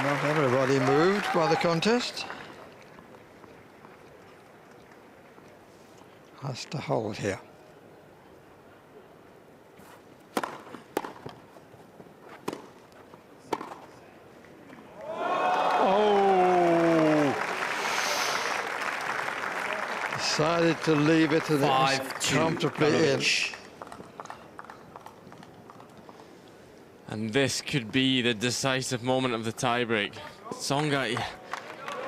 Not everybody moved by the contest. Has to hold here. Oh! Decided to leave it and it was comfortably in. And this could be the decisive moment of the tiebreak. Tsonga,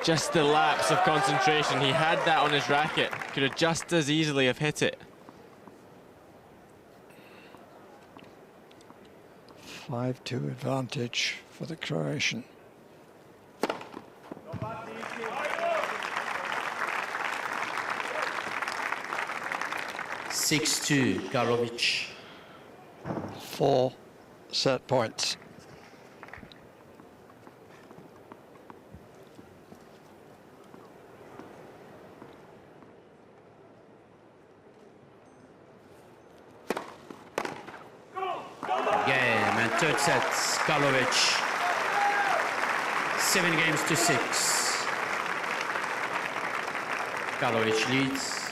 just the lapse of concentration. He had that on his racket. Could have just as easily have hit it. 5-2 advantage for the Croatian. Six-2, Karlovic. 4 set points. Game and third set, Karlovic. 7-6. Karlovic leads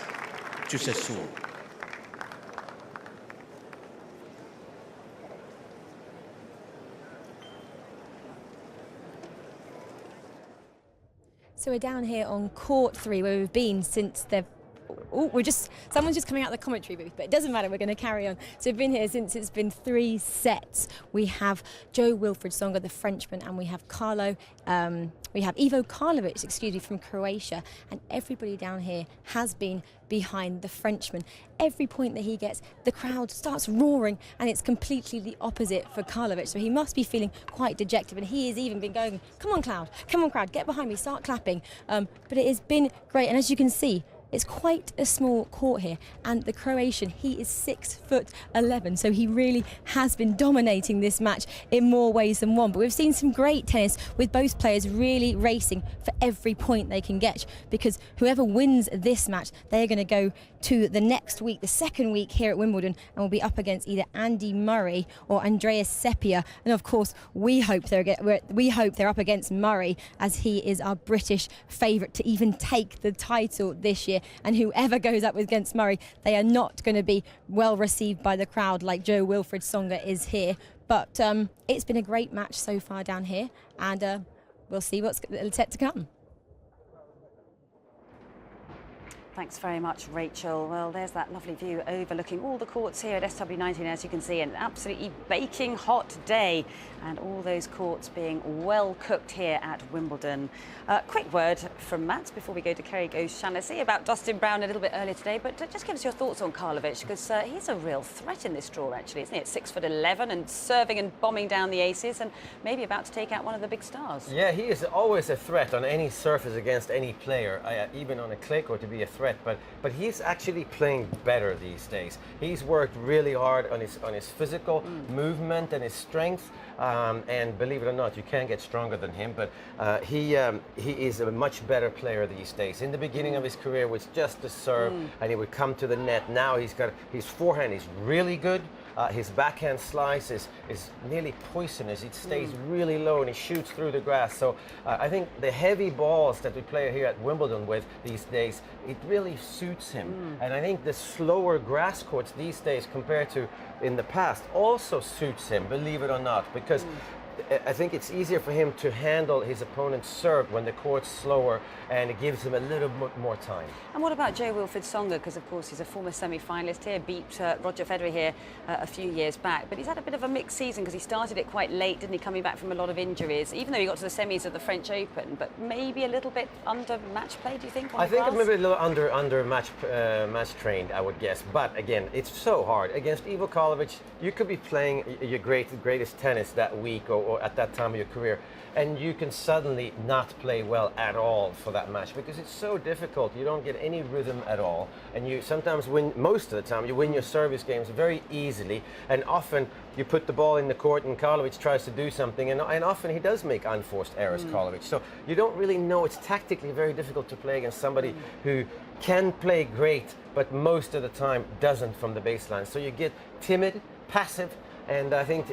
2-1. So we're down here on court 3 where we've been since they've... Oh, someone's just coming out of the commentary booth, but it doesn't matter, we're going to carry on. So we've been here since it's been 3 sets. We have Jo-Wilfried Tsonga, the Frenchman, and we have Ivo Karlovic, excuse me, from Croatia. And everybody down here has been behind the Frenchman. Every point that he gets, the crowd starts roaring, and it's completely the opposite for Karlovic. So he must be feeling quite dejected, and he has even been going, come on, crowd, get behind me, start clapping. But it has been great, and as you can see, it's quite a small court here, and the Croatian, he is 6'11", so he really has been dominating this match in more ways than one. But we've seen some great tennis with both players really racing for every point they can get, because whoever wins this match, they're going to go to the next week, the second week here at Wimbledon, and will be up against either Andy Murray or Andreas Sepia. And of course, we hope they're up against Murray, as he is our British favourite to even take the title this year. here, and whoever goes up against Murray, they are not going to be well received by the crowd like Jo-Wilfried Tsonga is here. But it's been a great match so far down here, and we'll see what's set to come. Thanks very much, Rachel. Well, there's that lovely view overlooking all the courts here at SW19, as you can see, an absolutely baking hot day, and all those courts being well cooked here at Wimbledon. Quick word from Matt before we go to Craig O'Shannessy about Dustin Brown a little bit earlier today, but just give us your thoughts on Karlovic, because he's a real threat in this draw, actually, isn't he? At 6'11" and serving and bombing down the aces, and maybe about to take out one of the big stars. Yeah, he is always a threat on any surface against any player, even on a click or to be a threat. But he's actually playing better these days. He's worked really hard on his physical movement and his strength. And believe it or not, you can't get stronger than him. But he is a much better player these days. In the beginning of his career, was just the serve, and he would come to the net. Now he's got his forehand is really good. His backhand slice is nearly poisonous. It stays really low and he shoots through the grass. So I think the heavy balls that we play here at Wimbledon with these days, it really suits him. And I think the slower grass courts these days compared to in the past also suits him, believe it or not, because I think it's easier for him to handle his opponent's serve when the court's slower, and it gives him a little bit more time. And what about Jo-Wilfried Tsonga? Because, of course, he's a former semi-finalist here, beat Roger Federer here a few years back. But he's had a bit of a mixed season because he started it quite late, didn't he, coming back from a lot of injuries, even though he got to the semis of the French Open. But maybe a little bit under match play, do you think, on I the think grass? maybe a little under match trained, I would guess. But, again, it's so hard. Against Ivo Karlovic, you could be playing your greatest tennis that week or at that time of your career, and you can suddenly not play well at all for that match because it's so difficult. You don't get any rhythm at all, and you sometimes win, most of the time you win your service games very easily, and often you put the ball in the court and Karlovic tries to do something, and often he does make unforced errors, Karlovic. So you don't really know. It's tactically very difficult to play against somebody who can play great but most of the time doesn't from the baseline. So you get timid, passive. And I think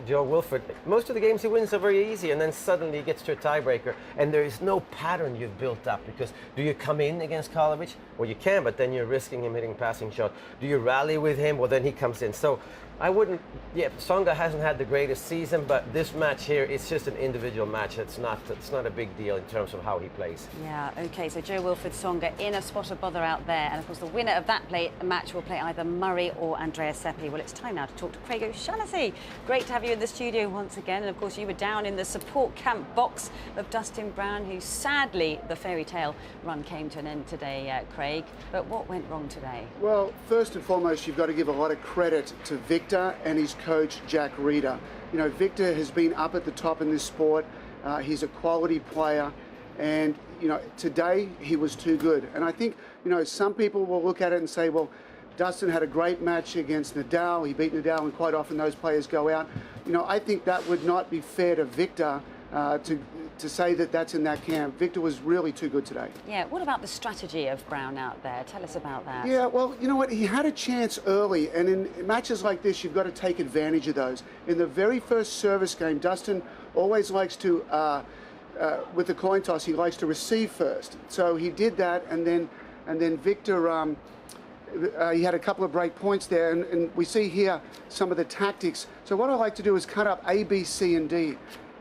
Jo-Wilfried, most of the games he wins are very easy, and then suddenly he gets to a tiebreaker, and there is no pattern you've built up, because do you come in against Karlovic? Well, you can, but then you're risking him hitting passing shot. Do you rally with him? Well, then he comes in. So I wouldn't, Tsonga hasn't had the greatest season, but this match here, it's just an individual match. It's not a big deal in terms of how he plays. Yeah, okay, so Jo-Wilfried Tsonga in a spot of bother out there, and of course the winner of that match will play either Murray or Andrea Seppi. Well, it's time now to talk to Craig O'Shannessy. Great to have you in the studio once again, and of course you were down in the support camp box of Dustin Brown, who sadly the fairy tale run came to an end today, Craig. But what went wrong today? Well, first and foremost, you've got to give a lot of credit to Victor and his coach, Jack Reeder. You know, Victor has been up at the top in this sport. He's a quality player, and, you know, today he was too good. And I think, you know, some people will look at it and say, well, Dustin had a great match against Nadal. He beat Nadal, and quite often those players go out. You know, I think that would not be fair to Victor to say that that's in that camp. Victor was really too good today. Yeah, what about the strategy of Brown out there? Tell us about that. Yeah, well, you know what? He had a chance early, and in matches like this, you've got to take advantage of those. In the very first service game, Dustin always likes to, with the coin toss, he likes to receive first. So he did that, and then Victor, he had a couple of break points there, and we see here some of the tactics. So what I like to do is cut up A, B, C, and D.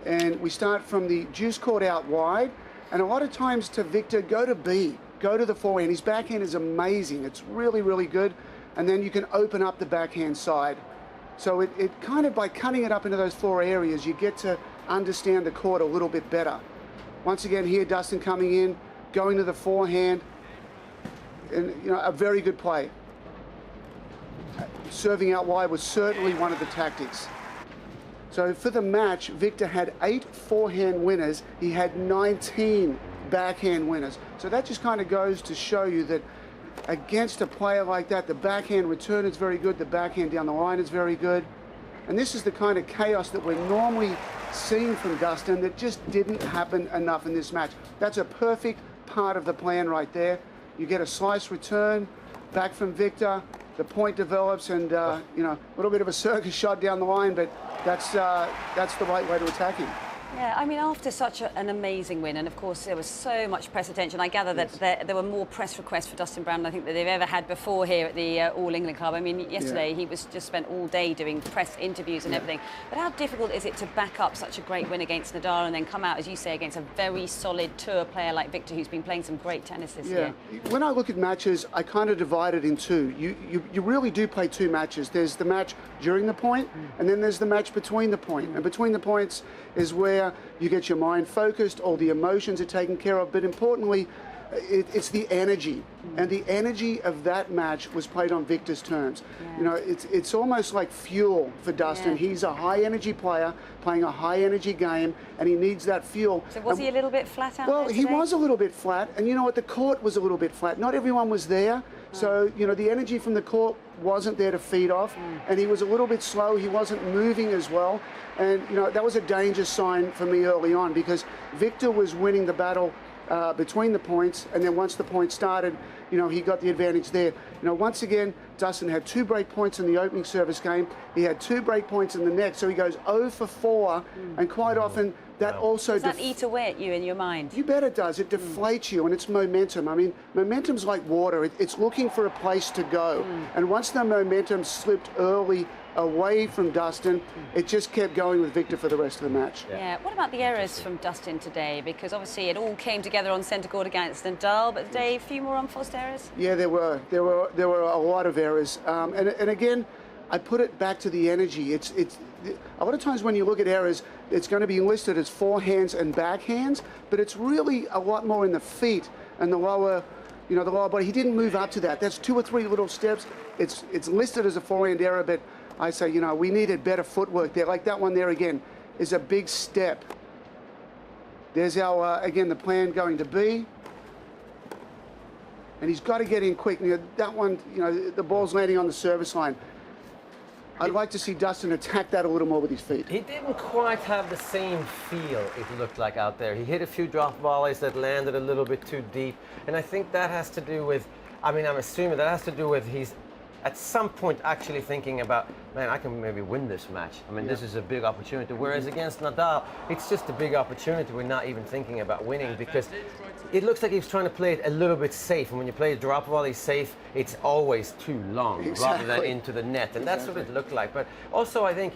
And we start from the juice court out wide, and a lot of times to Victor, go to B, go to the forehand. His backhand is amazing. It's really, really good. And then you can open up the backhand side. So it kind of, by cutting it up into those four areas, you get to understand the court a little bit better. Once again, here, Dustin coming in, going to the forehand, and, you know, a very good play. Serving out wide was certainly one of the tactics. So for the match, Victor had 8 forehand winners. He had 19 backhand winners. So that just kind of goes to show you that against a player like that, the backhand return is very good, the backhand down the line is very good. And this is the kind of chaos that we're normally seeing from Dustin that just didn't happen enough in this match. That's a perfect part of the plan right there. You get a slice return back from Victor, the point develops, and you know, a little bit of a circus shot down the line, but that's the right way to attack him. Yeah, I mean, after such an amazing win, and of course there was so much press attention, I gather that there were more press requests for Dustin Brown, I think, that they've ever had before here at the All England Club. I mean, yesterday he was just spent all day doing press interviews and everything. But how difficult is it to back up such a great win against Nadal and then come out, as you say, against a very solid tour player like Victor, who's been playing some great tennis this year? When I look at matches, I kind of divide it in two. You really do play two matches. There's the match during the point, and then there's the match between the point. And between the points is where you get your mind focused, all the emotions are taken care of, but importantly, it's the energy. And the energy of that match was played on Victor's terms. You know, it's almost like fuel for Dustin. He's a high energy player playing a high energy game, and he needs that fuel. So was he a little bit flat out there Well, he was a little bit flat, and you know what, the court was a little bit flat. Not everyone was there, so you know, the energy from the court wasn't there to feed off, and he was a little bit slow. He wasn't moving as well, and you know, that was a danger sign for me early on, because Victor was winning the battle between the points, and then once the point started, you know, he got the advantage there. You know, once again, Dustin had 2 break points in the opening service game. He had 2 break points in the next, so he goes 0 for 4, and quite often that also... Does that eat away at you in your mind? You bet it does. It deflates you, and it's momentum. I mean, momentum's like water. It's looking for a place to go. And once the momentum slipped early away from Dustin, it just kept going with Victor for the rest of the match. Yeah. What about the errors from Dustin today? Because obviously it all came together on centre court against Nadal, but today a few more unforced errors? Yeah, there were a lot of errors. And again, I put it back to the energy. It's a lot of times when you look at errors, it's going to be listed as forehands and backhands, but it's really a lot more in the feet and the lower, you know, the lower body. He didn't move up to that. That's 2 or 3 little steps. It's listed as a forehand error, but I say, you know, we needed better footwork there. Like that one there again is a big step. There's our, again, the plan going to be. And he's got to get in quick. You know, that one, you know, the ball's landing on the service line. I'd like to see Dustin attack that a little more with his feet. He didn't quite have the same feel, it looked like, out there. He hit a few drop volleys that landed a little bit too deep. And I think that has to do with, I mean, I'm assuming that has to do with he's at some point actually thinking about, man, I can maybe win this match. I mean, this is a big opportunity. Whereas against Nadal, it's just a big opportunity. We're not even thinking about winning, because it looks like he's trying to play it a little bit safe. And when you play a drop volley safe, it's always too long rather than into the net. And that's what it looked like. But also, I think,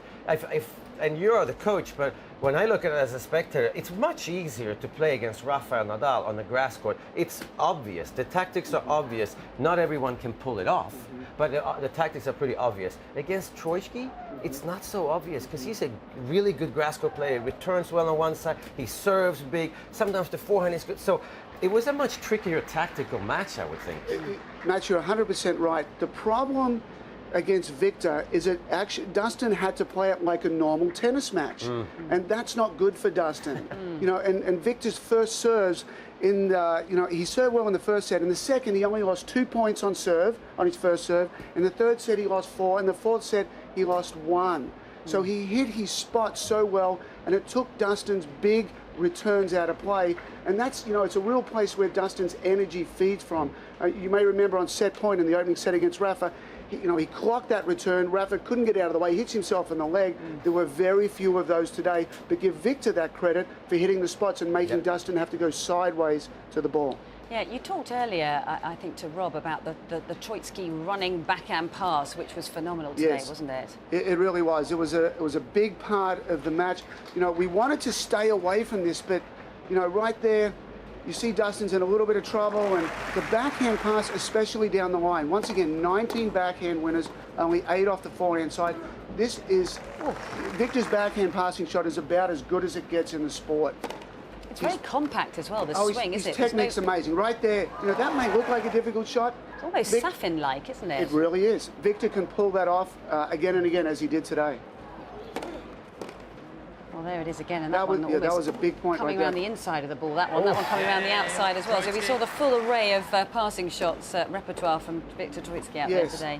and you're the coach, but when I look at it as a spectator, it's much easier to play against Rafael Nadal on the grass court. It's obvious. The tactics are obvious. Not everyone can pull it off, but the tactics are pretty obvious. Against Troicki, it's not so obvious, because he's a really good grass court player. He returns well on one side. He serves big. Sometimes the forehand is good. So it was a much trickier tactical match, I would think. Matt, you're 100% right. The problem against Victor is that actually Dustin had to play it like a normal tennis match, and that's not good for Dustin. You know, and Victor's first serves in you know, he served well in the first set. In the second, he only lost 2 points on serve, on his first serve. In the third set, he lost 4. In the fourth set, he lost 1. So he hit his spot so well, and it took Dustin's big returns out of play, and that's, you know, it's a real place where Dustin's energy feeds from. You may remember on set point in the opening set against Rafa, he clocked that return. Rafa couldn't get out of the way, hits himself in the leg. There were very few of those today, but give Victor that credit for hitting the spots and making Dustin have to go sideways to the ball. Yeah, you talked earlier, I think, to Rob about the Troicki running backhand pass, which was phenomenal today, wasn't it? It really was. It was a big part of the match. You know, we wanted to stay away from this, but, you know, right there, you see Dustin's in a little bit of trouble, and the backhand pass, especially down the line. Once again, 19 backhand winners, only 8 off the forehand side. This is, Victor's backhand passing shot is about as good as it gets in the sport. It's very compact as well, the swing, isn't it? His technique's amazing. Right there, you know, that may look like a difficult shot. It's almost Safin-like, isn't it? It really is. Victor can pull that off again and again, as he did today. Well, there it is again, and that one that was a big point coming right around there. the inside of the ball. That one coming around the outside as well. So we saw the full array of passing shots repertoire from Victor Troicki out there today.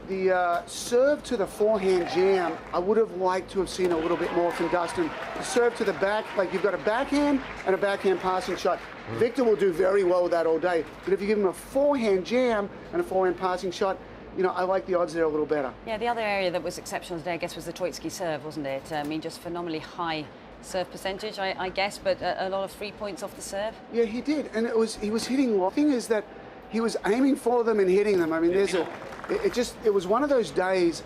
The serve to the forehand jam, I would have liked to have seen a little bit more from Dustin. The serve to the back, like you've got a backhand and a backhand passing shot. Victor will do very well with that all day. But if you give him a forehand jam and a forehand passing shot, you know, I like the odds there a little better. Yeah, the other area that was exceptional today, I guess, was the Troicki serve, wasn't it? I mean, just phenomenally high serve percentage, I guess, but a lot of 3 points off the serve. Yeah, he did, and he was hitting. The thing is that he was aiming for them and hitting them. I mean, it was one of those days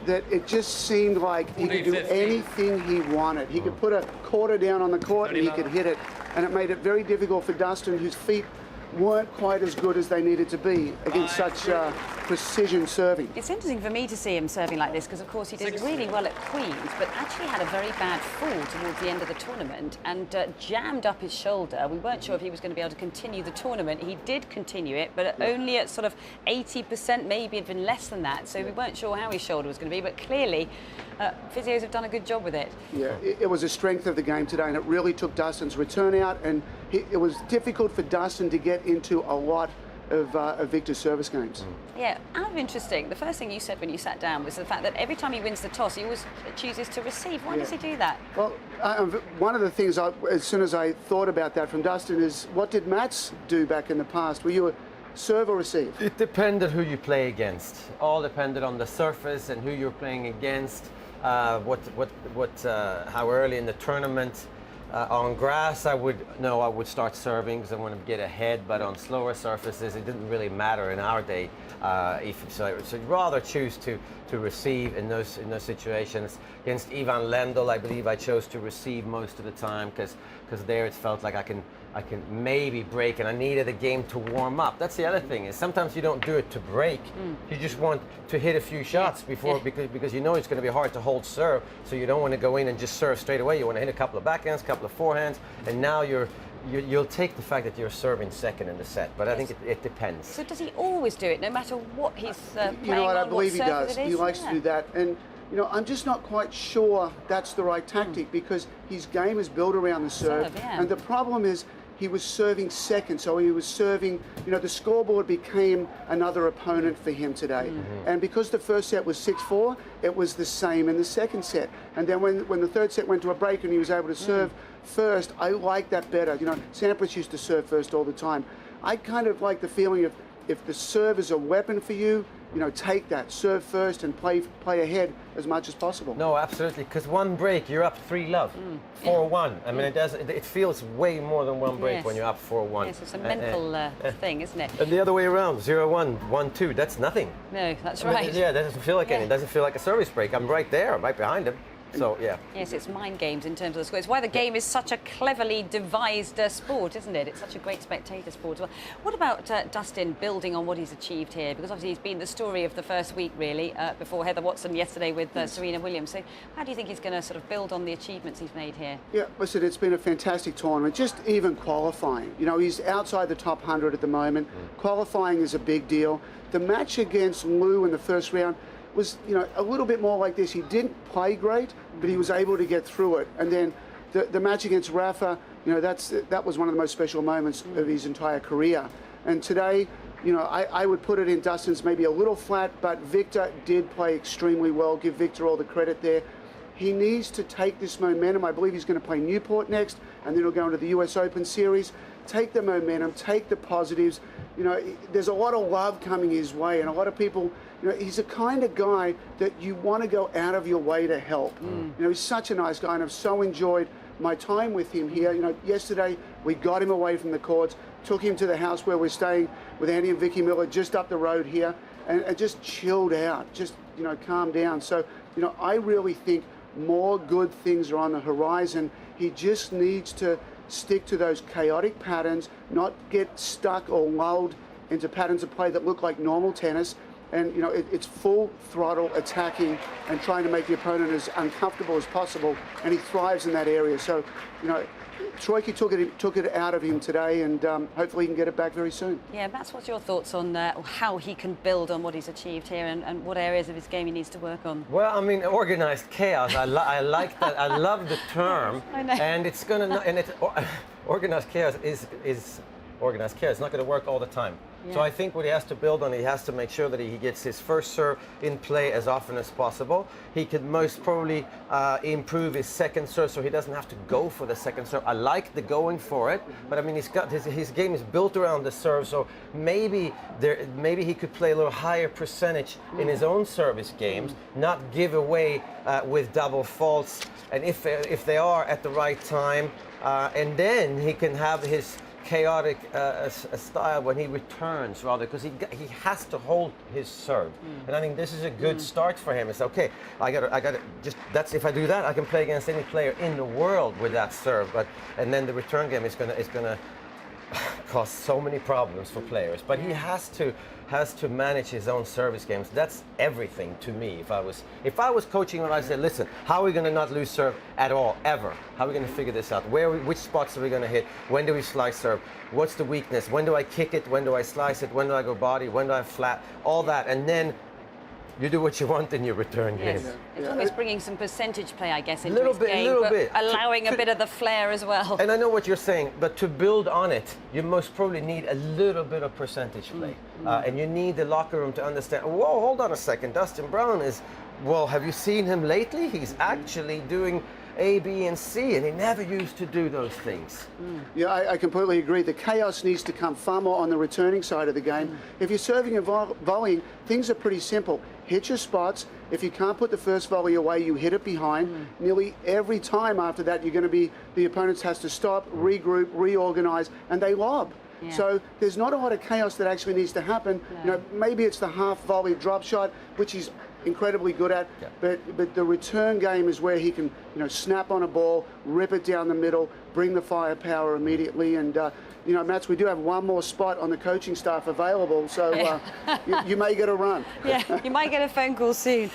that it just seemed like he could do anything he wanted. He could put a quarter down on the court and he could hit it, and it made it very difficult for Dustin, whose feet weren't quite as good as they needed to be against such precision serving. It's interesting for me to see him serving like this because, of course, he did really well at Queen's, but actually had a very bad fall towards the end of the tournament and jammed up his shoulder. We weren't sure if he was going to be able to continue the tournament. He did continue it, but only at sort of 80%, maybe even less than that. So we weren't sure how his shoulder was going to be, but clearly physios have done a good job with it. Yeah, it was a strength of the game today, and it really took Dustin's return out, and it was difficult for Dustin to get into a lot of Victor's service games. Yeah, out of interesting, the first thing you said when you sat down was the fact that every time he wins the toss, he always chooses to receive. Why does he do that? Well, one of the things, as soon as I thought about that from Dustin, is what did Mats do back in the past? Were you a serve or receive? It depended who you play against. All depended on the surface and who you're playing against, how early in the tournament. On grass, I would start serving because I want to get ahead, but on slower surfaces, it didn't really matter in our day. So I'd rather choose to receive in those situations. Against Ivan Lendl, I believe I chose to receive most of the time because there it felt like I can maybe break, and I needed a game to warm up. That's the other thing, is sometimes you don't do it to break. You just want to hit a few shots before, because you know it's going to be hard to hold serve, so you don't want to go in and just serve straight away. You want to hit a couple of backhands, a couple of forehands, and now you'll take the fact that you're serving second in the set, but I think it depends. So does he always do it, no matter what he's playing on? You know what, I believe he does. He likes Yeah. to do that, and you know, I'm just not quite sure that's the right tactic because his game is built around the serve, and the problem is he was serving second, so he was serving, you know, the scoreboard became another opponent for him today. And because the first set was 6-4, it was the same in the second set. And then when the third set went to a break and he was able to serve first, I like that better. You know, Sampras used to serve first all the time. I kind of like the feeling of if the serve is a weapon for you, you know, take that, serve first and play ahead as much as possible. No, absolutely, because one break, you're up 3-love, 4-1. I mean, it feels way more than one break when you're up 4-1. Yes, it's a mental thing, isn't it? And the other way around, 0-1, 1-2, that's nothing. No, that's I mean, right. yeah, that doesn't feel like anything. It doesn't feel like a service break. I'm right there, I'm right behind him. So, yeah. Yes, it's mind games in terms of the score. It's why the game is such a cleverly devised sport, isn't it? It's such a great spectator sport as well. What about Dustin building on what he's achieved here? Because obviously he's been the story of the first week, really, before Heather Watson yesterday with Serena Williams. So how do you think he's going to sort of build on the achievements he's made here? Yeah, listen, it's been a fantastic tournament, just even qualifying. You know, he's outside the top 100 at the moment. Qualifying is a big deal. The match against Lou in the first round was, you know, a little bit more like this. He didn't play great, but he was able to get through it. And then the match against Rafa, you know, that was one of the most special moments of his entire career. And today, you know, I would put it in Dustin's maybe a little flat, but Victor did play extremely well. Give Victor all the credit there. He needs to take this momentum. I believe he's going to play Newport next, and then he'll go into the US Open Series. Take the momentum, take the positives. You know, there's a lot of love coming his way, and a lot of people, you know, he's the kind of guy that you want to go out of your way to help. You know, he's such a nice guy, and I've so enjoyed my time with him here. You know, yesterday we got him away from the courts, took him to the house where we're staying with Andy and Vicky Miller just up the road here, and just chilled out, just, you know, calmed down. So, you know, I really think more good things are on the horizon. He just needs to stick to those chaotic patterns, not get stuck or lulled into patterns of play that look like normal tennis. And, you know, it's full throttle attacking and trying to make the opponent as uncomfortable as possible, and he thrives in that area. So, you know, Troicki took it out of him today, and hopefully he can get it back very soon. Yeah, Matt, what's your thoughts on how he can build on what he's achieved here and what areas of his game he needs to work on? Well, I mean, organized chaos. I like that. I love the term. I know. And organized chaos is organized chaos. It's not going to work all the time. So I think what he has to build on, he has to make sure that he gets his first serve in play as often as possible. He could most probably improve his second serve so he doesn't have to go for the second serve. I like the going for it, but I mean, he's got his game is built around the serve, so maybe he could play a little higher percentage in his own service games, not give away with double faults, and if they are at the right time, and then he can have his chaotic style when he returns, rather, because he has to hold his serve, and I think this is a good start for him. It's okay. I got just that's if I do that, I can play against any player in the world with that serve. And then the return game is gonna cause so many problems for players. But he has to manage his own service games. That's everything to me. If I was coaching him, I'd say, listen, how are we going to not lose serve at all, ever? How are we going to figure this out? Which spots are we going to hit? When do we slice serve? What's the weakness? When do I kick it? When do I slice it? When do I go body? When do I flat? All that, and then you do what you want in your return game. It's almost bringing some percentage play, I guess, into little his bit, game, little but bit. allowing a bit of the flair as well. And I know what you're saying, but to build on it, you most probably need a little bit of percentage play. And you need the locker room to understand, whoa, hold on a second, Dustin Brown is, well, have you seen him lately? He's actually doing A, B, and C, and he never used to do those things. Yeah, I completely agree. The chaos needs to come far more on the returning side of the game. If you're serving and volleying, things are pretty simple. Hit your spots. If you can't put the first volley away, you hit it behind. Nearly every time after that, you're going to be, the opponent has to stop, regroup, reorganize, and they lob. So there's not a lot of chaos that actually needs to happen. You know, maybe it's the half volley drop shot, which he's incredibly good at, but the return game is where he can, you know, snap on a ball, rip it down the middle, bring the firepower immediately, and you know, Mats, we do have one more spot on the coaching staff available, so you may get a run. Yeah, you might get a phone call soon.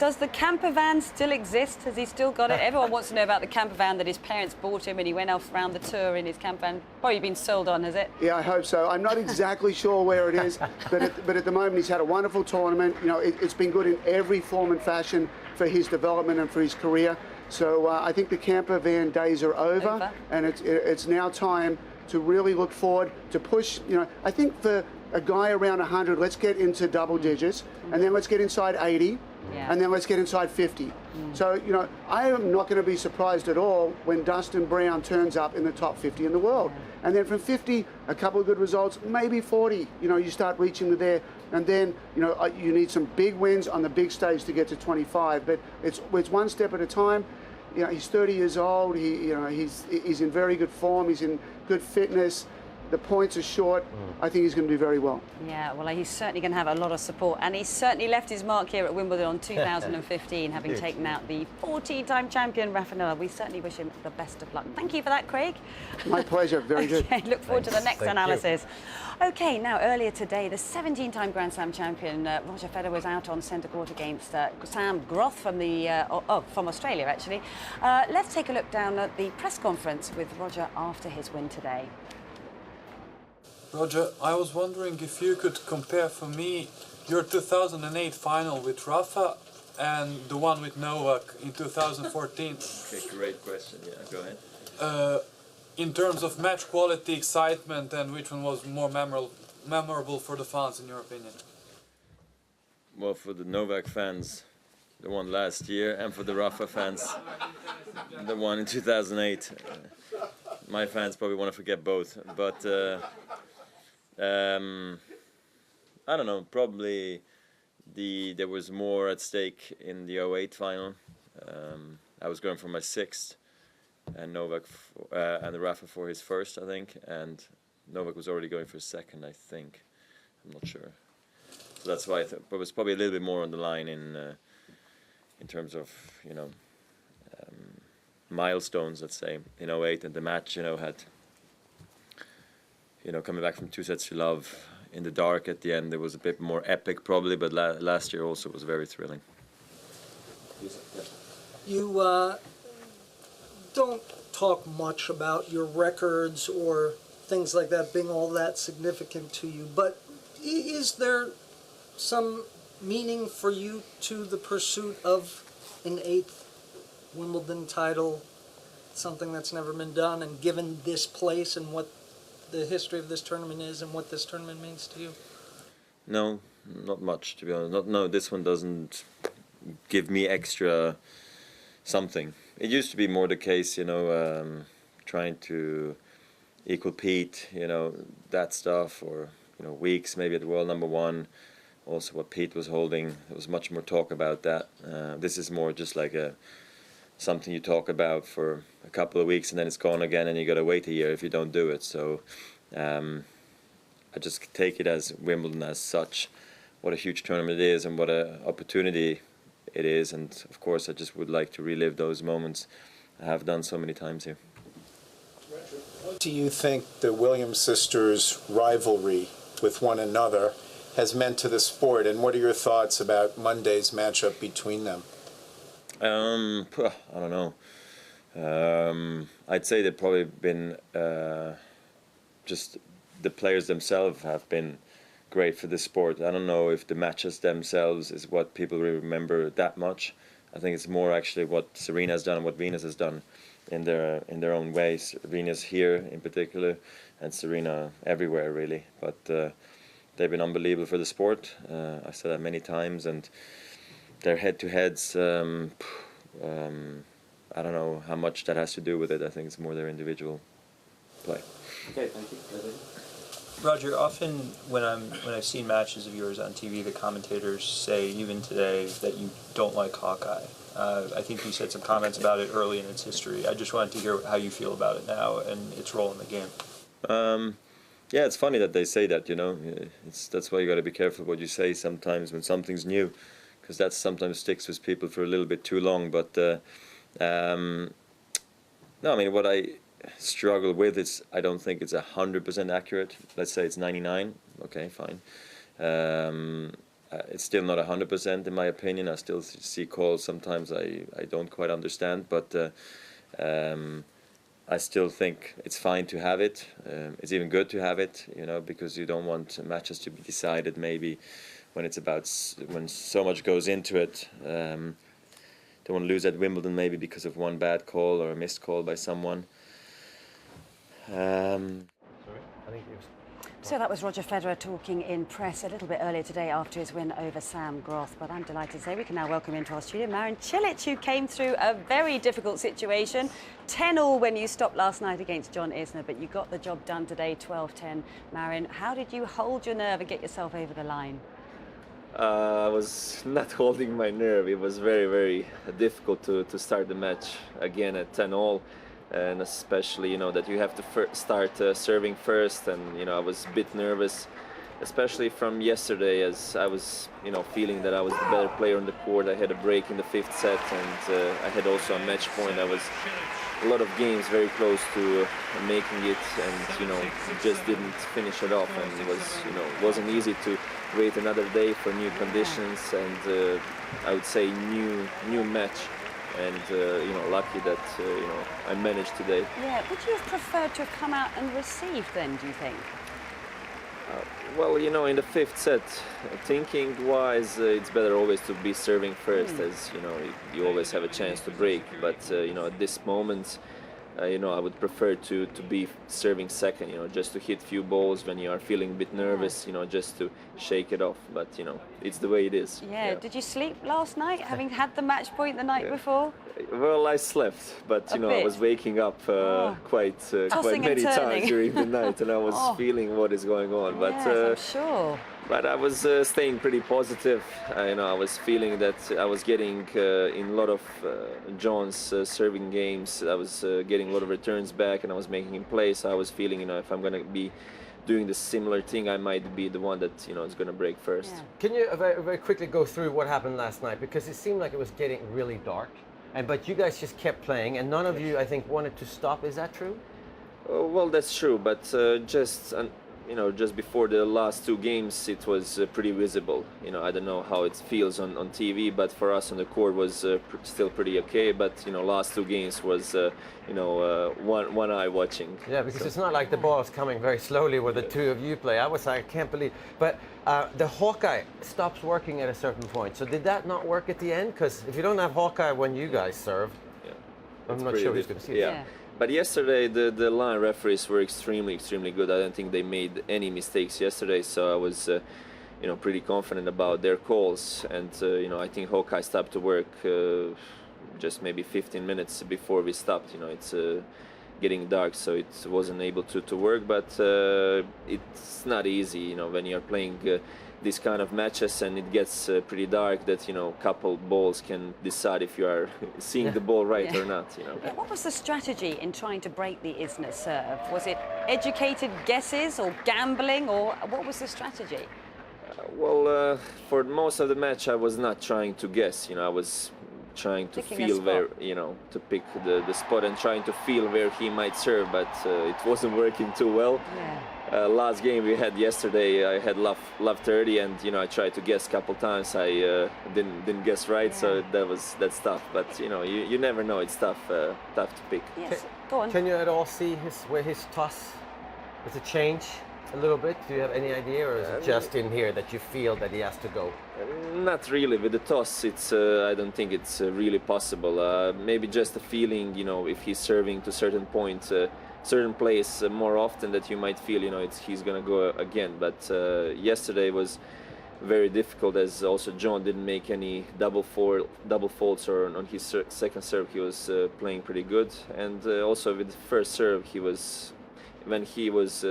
Does the camper van still exist? Has he still got it? Everyone wants to know about the camper van that his parents bought him and he went off around the tour in his camper van. Probably been sold on, has it? Yeah, I hope so. I'm not exactly sure where it is, but at the moment he's had a wonderful tournament. You know, it's been good in every form and fashion for his development and for his career. So I think the camper van days are over. And it's now time to really look forward, to push, you know, I think for a guy around 100, let's get into double digits, and then let's get inside 80, and then let's get inside 50. So, you know, I am not going to be surprised at all when Dustin Brown turns up in the top 50 in the world. And then from 50, a couple of good results, maybe 40, you know, you start reaching there, and then, you know, you need some big wins on the big stage to get to 25, but it's one step at a time. You know, he's 30 years old. He's in very good form. He's in good fitness. The points are short. I think he's going to do very well. Yeah, well, he's certainly going to have a lot of support, and he's certainly left his mark here at Wimbledon in 2015, having taken out the 14-time champion Rafa Nadal. We certainly wish him the best of luck. Thank you for that, Craig. My pleasure. Very good. Look forward to the next analysis. Okay, now earlier today, the 17-time Grand Slam champion Roger Federer was out on centre court against Sam Groth from from Australia, actually. Let's take a look down at the press conference with Roger after his win today. Roger, I was wondering if you could compare for me your 2008 final with Rafa and the one with Novak in 2014. Okay, great question. Yeah, go ahead. In terms of match quality, excitement, and which one was more memorable for the fans, in your opinion? Well, for the Novak fans, the one last year, and for the Rafa fans, the one in 2008. My fans probably want to forget both, but I don't know, probably there was more at stake in the 08 final. I was going for my 6th, and Novak and Rafa for his 1st, I think, and Novak was already going for his 2nd, I think. I'm not sure. So that's why it was probably a little bit more on the line in terms of, you know, milestones, let's say, in 08, and the match, you know, had, you know, coming back from 2-0 in the dark at the end, it was a bit more epic probably, but last year also was very thrilling. You don't talk much about your records or things like that being all that significant to you, but is there some meaning for you to the pursuit of an 8th Wimbledon title, something that's never been done, and given this place and what the history of this tournament is and what this tournament means to you? No, not much, to be honest. No, this one doesn't give me extra something. It used to be more the case, you know, trying to equal Pete, you know, that stuff, or, you know, Weeks maybe at world #1. Also what Pete was holding, there was much more talk about that. This is more just like something you talk about for a couple of weeks and then it's gone again and you got to wait a year if you don't do it. So I just take it as Wimbledon as such, what a huge tournament it is and what an opportunity it is. And of course I just would like to relive those moments I have done so many times here. What do you think the Williams sisters' rivalry with one another has meant to the sport, and what are your thoughts about Monday's matchup between them? I don't know. I'd say they've probably been just the players themselves have been great for the sport. I don't know if the matches themselves is what people remember that much. I think it's more actually what Serena has done and what Venus has done in their own ways. Venus here in particular, and Serena everywhere really. But they've been unbelievable for the sport. I've said that many times, and their head-to-heads. I don't know how much that has to do with it. I think it's more their individual play. Okay, thank you. Roger, often when I've seen matches of yours on TV, the commentators say, even today, that you don't like Hawkeye. I think you said some comments about it early in its history. I just wanted to hear how you feel about it now and its role in the game. Yeah, it's funny that they say that, you know. That's why you got to be careful what you say sometimes when something's new, because that sometimes sticks with people for a little bit too long. But no, I mean, what I struggle with is I don't think it's 100% accurate. Let's say it's 99. Okay, fine. It's still not 100% in my opinion. I still see calls sometimes I don't quite understand, but I still think it's fine to have it. It's even good to have it, you know, because you don't want matches to be decided maybe when it's about when so much goes into it. Don't want to lose at Wimbledon maybe because of one bad call or a missed call by someone. So that was Roger Federer talking in press a little bit earlier today after his win over Sam Groth. But I'm delighted to say we can now welcome into our studio Marin Cilic, who came through a very difficult situation. 10-all when you stopped last night against John Isner, but you got the job done today, 12-10. Marin, how did you hold your nerve and get yourself over the line? I was not holding my nerve. It was very, very difficult to start the match again at 10-all. And especially, you know, that you have to start serving first, and you know, I was a bit nervous, especially from yesterday, as I was, you know, feeling that I was the better player on the court. I had a break in the 5th set, and I had also a match point. I was a lot of games very close to making it, and you know, just didn't finish it off. And it was, you know, wasn't easy to wait another day for new conditions, and I would say new match. And you know, lucky that you know, I managed today. Yeah, would you have preferred to have come out and received then, do you think? Well, you know, in the 5th set, thinking-wise, it's better always to be serving first, as you know, you always have a chance to break. But you know, at this moment, you know, I would prefer to be serving second. You know, just to hit few balls when you are feeling a bit nervous. You know, just to shake it off. But you know, it's the way it is. Yeah. Did you sleep last night, having had the match point the night before? Well, I slept, but you know, I was waking up quite many times during the night, and I was feeling what is going on. But I'm sure. But I was staying pretty positive. You know, I was feeling that I was getting in a lot of John's serving games. I was getting a lot of returns back, and I was making him play. So I was feeling, you know, if I'm going to be doing the similar thing, I might be the one that, you know, is going to break first. Yeah. Can you very, very quickly go through what happened last night? Because it seemed like it was getting really dark, but you guys just kept playing, and none of you, I think, wanted to stop. Is that true? Well, that's true, but just you know, just before the last 2 games, it was pretty visible. You know, I don't know how it feels on TV, but for us on the court was still pretty okay. But you know, last 2 games was you know, one eye watching. Yeah, because it's not like the ball's coming very slowly where the 2 of you play. I was like, I can't believe. But the Hawkeye stops working at a certain point. So did that not work at the end? Because if you don't have Hawkeye when you guys serve, I'm not sure who's going to see it. Yeah. But yesterday, the line referees were extremely good. I don't think they made any mistakes yesterday, so I was, pretty confident about their calls. And I think Hawkeye stopped to work just maybe 15 minutes before we stopped. It's getting dark, so it wasn't able to work. But it's not easy, when you're playing these kind of matches and it gets pretty dark, that couple balls can decide if you are seeing the ball right or not. Yeah, what was the strategy in trying to break the Isner serve? Was it educated guesses or gambling, or what was the strategy? Well, for most of the match I was not trying to guess. I was trying to feel where, to pick the spot and trying to feel where he might serve, but it wasn't working too well. Last game we had yesterday, I had love 30, and I tried to guess a couple times. I didn't guess right, so that's tough. But you never know. It's tough to pick. Yes, go on. Can you at all see where his toss is a change a little bit? Do you have any idea, or is it just in here that you feel that he has to go? Not really. With the toss, it's I don't think it's really possible. Maybe just a feeling, if he's serving to certain point, certain place more often, that you might feel, he's gonna go again. But yesterday was very difficult, as also John didn't make any double faults, or on his second serve he was playing pretty good, and also with the first serve when he was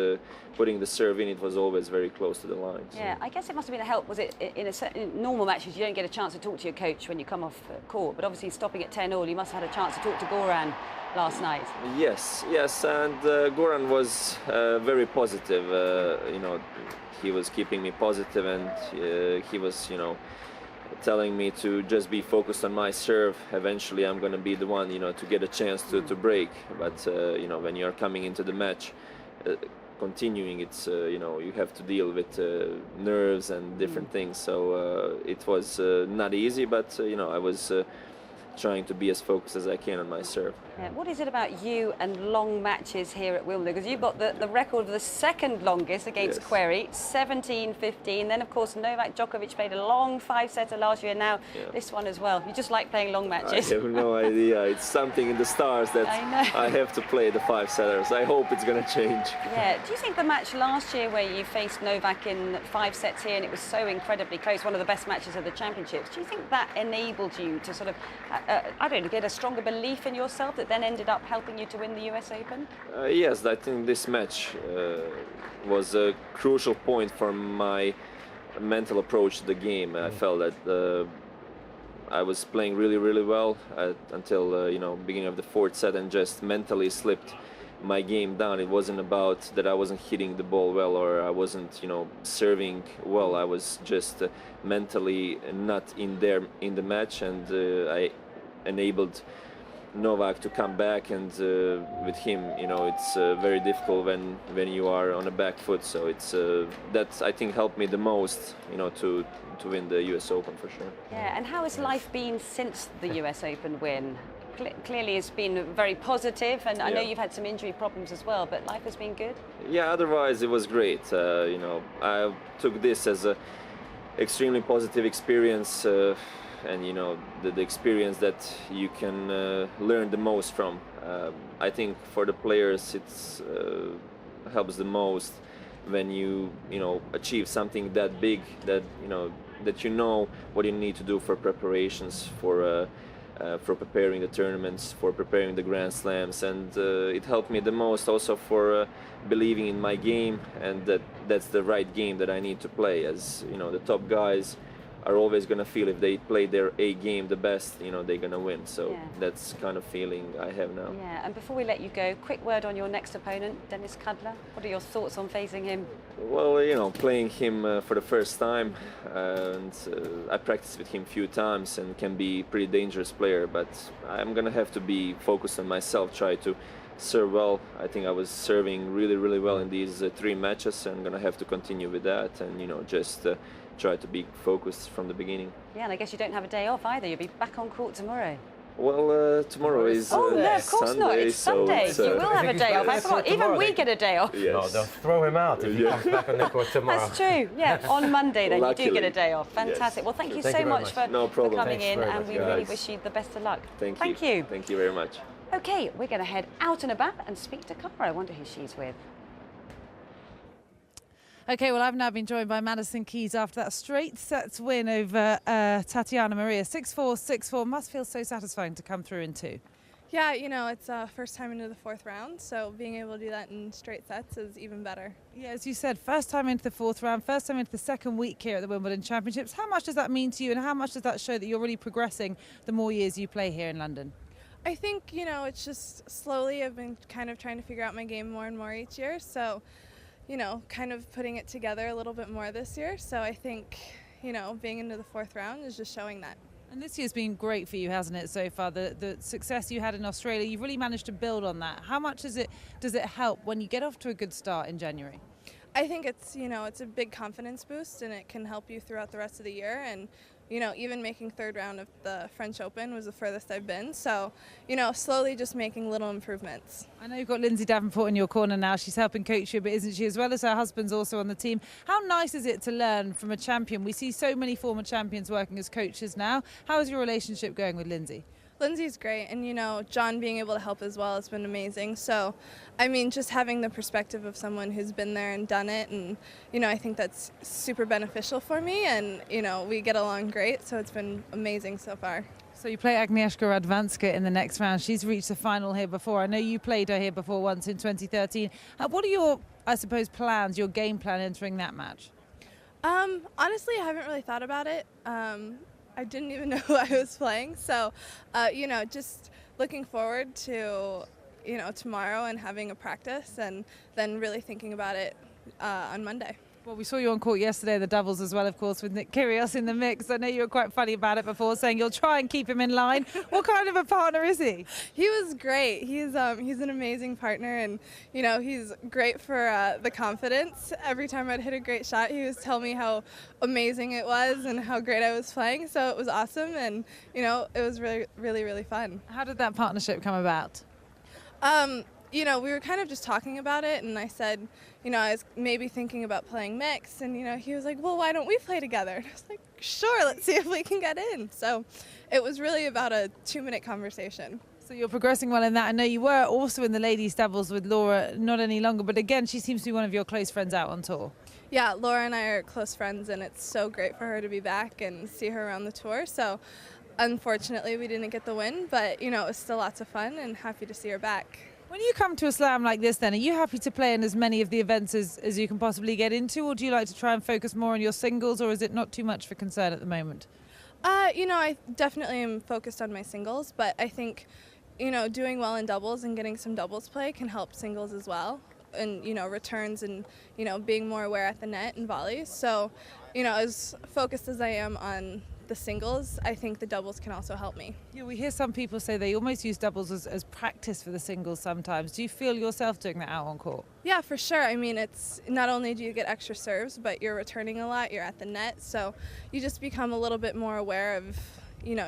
putting the serve in, it was always very close to the line. So. Yeah, I guess it must have been a help. Was it in normal matches you don't get a chance to talk to your coach when you come off court, but obviously stopping at 10-all, you must have had a chance to talk to Goran last night. Yes, and Goran was very positive. He was keeping me positive, and he was, telling me to just be focused on my serve. Eventually I'm going to be the one, to get a chance to break. But, when you're coming into the match, continuing, it's, you have to deal with nerves and different things. So it was not easy, but, I was trying to be as focused as I can on my serve. Yeah. What is it about you and long matches here at Wimbledon? Because you've got the record of the second longest against Querrey, 17-15. Then, of course, Novak Djokovic played a long 5-setter last year. Now, this one as well. You just like playing long matches. I have no idea. It's something in the stars that I have to play the 5-setters. I hope it's going to change. Yeah. Do you think the match last year where you faced Novak in 5 sets here and it was so incredibly close, one of the best matches of the championships, do you think that enabled you to sort of, I don't know, get a stronger belief in yourself that then ended up helping you to win the US Open? Yes, I think this match was a crucial point for my mental approach to the game. I felt that I was playing really well until beginning of the fourth set, and just mentally slipped my game down. It wasn't about that I wasn't hitting the ball well, or I wasn't serving well. I was just mentally not in the match, and I enabled Novak to come back, and with him, it's very difficult when you are on a back foot. So it's that I think helped me the most, to win the US Open for sure. Yeah, and how has life been since the US Open win? Clearly it's been very positive, and I know you've had some injury problems as well, but life has been good? Yeah, otherwise it was great. I took this as a extremely positive experience, and the experience that you can learn the most from. I think for the players it's helps the most when you achieve something that big, that that what you need to do for preparations, for preparing the tournaments, for preparing the Grand Slams, and it helped me the most also for believing in my game, and that's the right game that I need to play. As the top guys are always going to feel if they play their A game the best, they're going to win. So that's kind of feeling I have now. Yeah, and before we let you go, quick word on your next opponent, Denis Kadler. What are your thoughts on facing him? Well, playing him for the first time, and I practiced with him a few times, and can be a pretty dangerous player, but I'm going to have to be focused on myself, try to serve well. I think I was serving really well in these 3 matches, and I'm going to have to continue with that, and just try to be focused from the beginning. Yeah, and I guess you don't have a day off either. You'll be back on court tomorrow. Well, tomorrow is no, of course Sunday, not. It's Sunday. So you will have a day off. I forgot. Even we get a day off. Yes. No, they'll throw him out if he comes back on the court tomorrow. That's true. Yeah, on Monday then Luckily. you do get a day off. Fantastic. Well, thank you so much for coming in, and we really wish you the best of luck. Thank you. Thank you. Thank you very much. OK, we're going to head out and about and speak to Cara. I wonder who she's with. OK, well, I've now been joined by Madison Keys after that straight sets win over Tatiana Maria. 6-4, 6-4. Must feel so satisfying to come through in 2. Yeah, you know, it's first time into the 4th round, so being able to do that in straight sets is even better. Yeah, as you said, first time into the 4th round, first time into the 2nd week here at the Wimbledon Championships. How much does that mean to you, and how much does that show that you're really progressing the more years you play here in London? I think, you know, it's just slowly I've been kind of trying to figure out my game more and more each year, so, you know, kind of putting it together a little bit more this year. So I think, you know, being into the 4th round is just showing that. And this year's been great for you, hasn't it, so far? The success you had in Australia, you've really managed to build on that. How much does it help when you get off to a good start in January? I think it's, you know, it's a big confidence boost, and it can help you throughout the rest of the year. And, you know, even making 3rd round of the French Open was the furthest I've been. So, you know, slowly just making little improvements. I know you've got Lindsay Davenport in your corner now. She's helping coach you a bit, isn't she? As well as her husband's also on the team. How nice is it to learn from a champion? We see so many former champions working as coaches now. How is your relationship going with Lindsay? Lindsay's great, and you know, John being able to help as well has been amazing. So, I mean, just having the perspective of someone who's been there and done it, and you know, I think that's super beneficial for me, and you know, we get along great, so it's been amazing so far. So you play Agnieszka Radwanska in the next round. She's reached the final here before. I know you played her here before once in 2013. What are your, I suppose, plans, your game plan entering that match? Honestly, I haven't really thought about it. I didn't even know who I was playing, so you know, just looking forward to, you know, tomorrow and having a practice, and then really thinking about it on Monday. Well, we saw you on court yesterday, the doubles as well, of course, with Nick Kyrgios in the mix. I know you were quite funny about it before, saying you'll try and keep him in line. What kind of a partner is he? He was great. He's an amazing partner, and you know, he's great for the confidence. Every time I'd hit a great shot, he would tell me how amazing it was and how great I was playing. So it was awesome, and you know, it was really, really, really fun. How did that partnership come about? You know, we were kind of just talking about it, and I said, you know, I was maybe thinking about playing mix, and you know, he was like, well, why don't we play together? And I was like, sure, let's see if we can get in. So it was really about a 2-minute conversation. So you're progressing well in that. I know you were also in the ladies doubles with Laura not any longer, but again, she seems to be one of your close friends out on tour. Yeah, Laura and I are close friends, and it's so great for her to be back and see her around the tour. So unfortunately, we didn't get the win, but you know, it was still lots of fun, and happy to see her back. When you come to a slam like this then, are you happy to play in as many of the events as you can possibly get into, or do you like to try and focus more on your singles, or is it not too much for concern at the moment? You know, I definitely am focused on my singles, but I think, you know, doing well in doubles and getting some doubles play can help singles as well, and, you know, returns and, you know, being more aware at the net and volleys. So, you know, as focused as I am on the singles, I think the doubles can also help me. Yeah, we hear some people say they almost use doubles as practice for the singles sometimes. Do you feel yourself doing that out on court? Yeah, for sure. I mean, it's not only do you get extra serves, but you're returning a lot, you're at the net, so you just become a little bit more aware of, you know,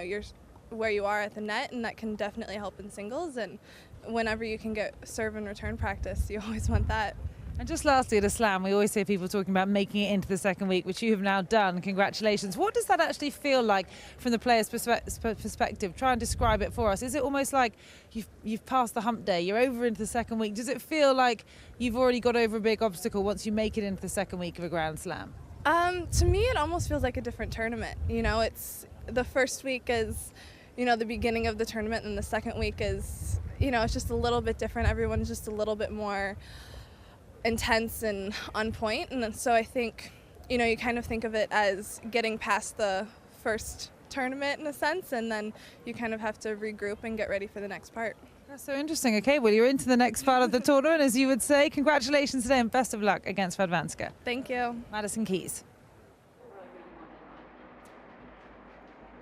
where you are at the net, and that can definitely help in singles, and whenever you can get serve and return practice, you always want that. And just lastly, at a slam, we always hear people talking about making it into the 2nd week, which you have now done. Congratulations. What does that actually feel like from the player's perspective? Try and describe it for us. Is it almost like you've passed the hump day, you're over into the 2nd week? Does it feel like you've already got over a big obstacle once you make it into the 2nd week of a Grand Slam? To me, it almost feels like a different tournament. You know, it's the first week is, you know, the beginning of the tournament, and the 2nd week is, you know, it's just a little bit different. Everyone's just a little bit more intense and on point, and so I think, you know, you kind of think of it as getting past the first tournament in a sense, and then you kind of have to regroup and get ready for the next part. That's so interesting. Okay, well, you're into the next part of the tournament, as you would say. Congratulations today and best of luck against Radwanska. Thank you. Madison Keys.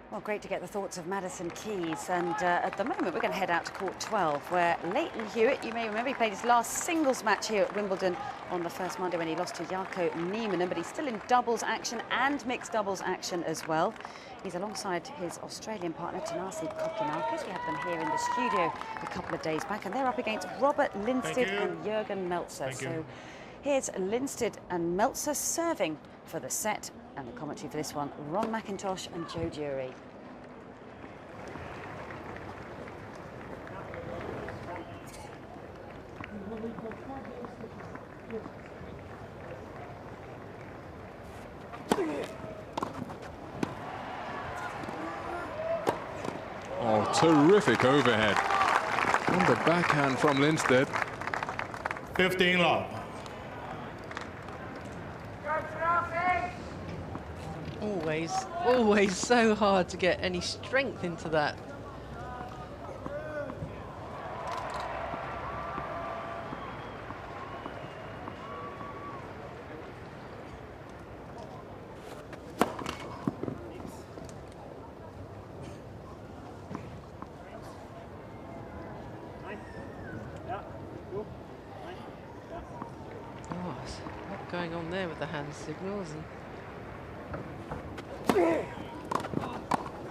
Well, great to get the thoughts of Madison Keys, and at the moment we're going to head out to court 12, where Leighton Hewitt, you may remember, he played his last singles match here at Wimbledon on the first Monday when he lost to Jarkko Nieminen, but he's still in doubles action and mixed doubles action as well. He's alongside his Australian partner, Thanasi Kokkinakis. We had them here in the studio a couple of days back, and they're up against Robert Lindstedt and Jürgen Melzer. So here's Lindstedt and Melzer serving for the set. And the commentary for this one, Ron McIntosh and Joe Jury. Oh, terrific overhead. On the backhand from Lindstedt. 15 love. Always so hard to get any strength into that. Oh, there's a lot going on there with the hand signals.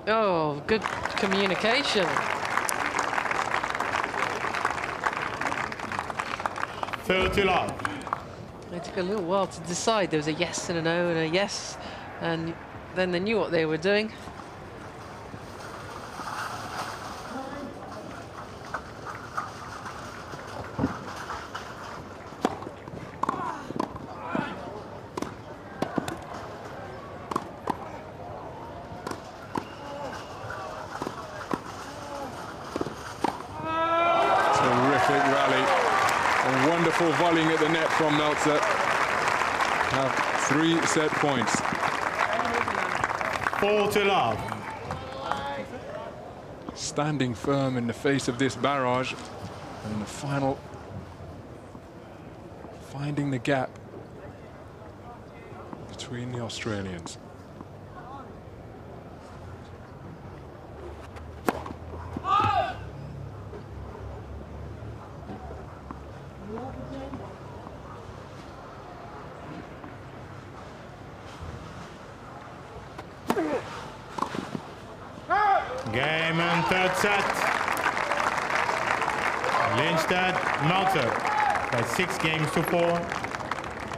Oh, good communication. 30 love. It took a little while to decide. There was a yes and a no and a yes, and then they knew what they were doing. Volleying at the net from Meltzer. Have 3 set points. 40 love. Standing firm in the face of this barrage. And in the final, finding the gap between the Australians. Game and third set. Lindstedt, Meltzer by 6 games to 4.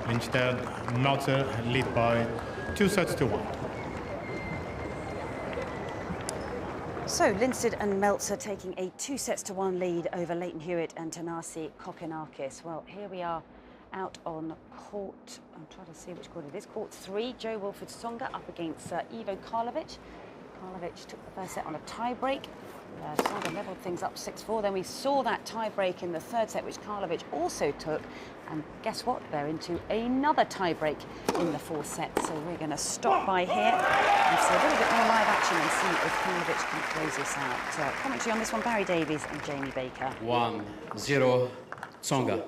Lindstedt, Meltzer lead by 2 sets to 1. So Lindstedt and Meltzer taking a 2 sets to 1 lead over Leighton Hewitt and Thanasi Kokkinakis. Well, here we are out on court. I'm trying to see which court it is. Court 3, Joe Wilfried Tsonga up against Ivo Karlovic. Karlovic took the first set on a tie-break. Tsonga levelled things up 6-4. Then we saw that tie-break in the third set, which Karlovic also took. And guess what? They're into another tie-break in the fourth set. So we're going to stop by here and see a little bit more live action and see if Karlovic can close this out. Commentary on this one, Barry Davies and Jamie Baker. 1-0, Tsonga.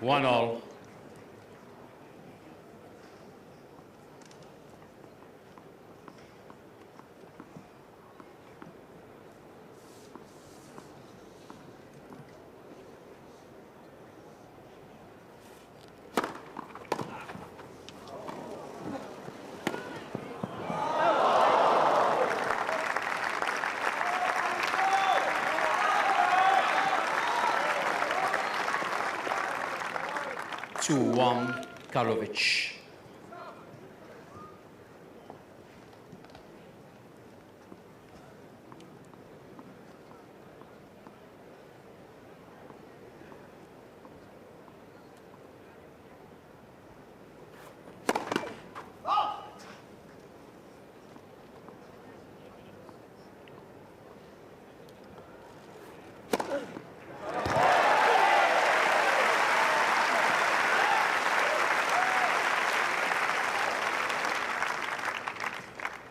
One all. Two, 1, Karlovic.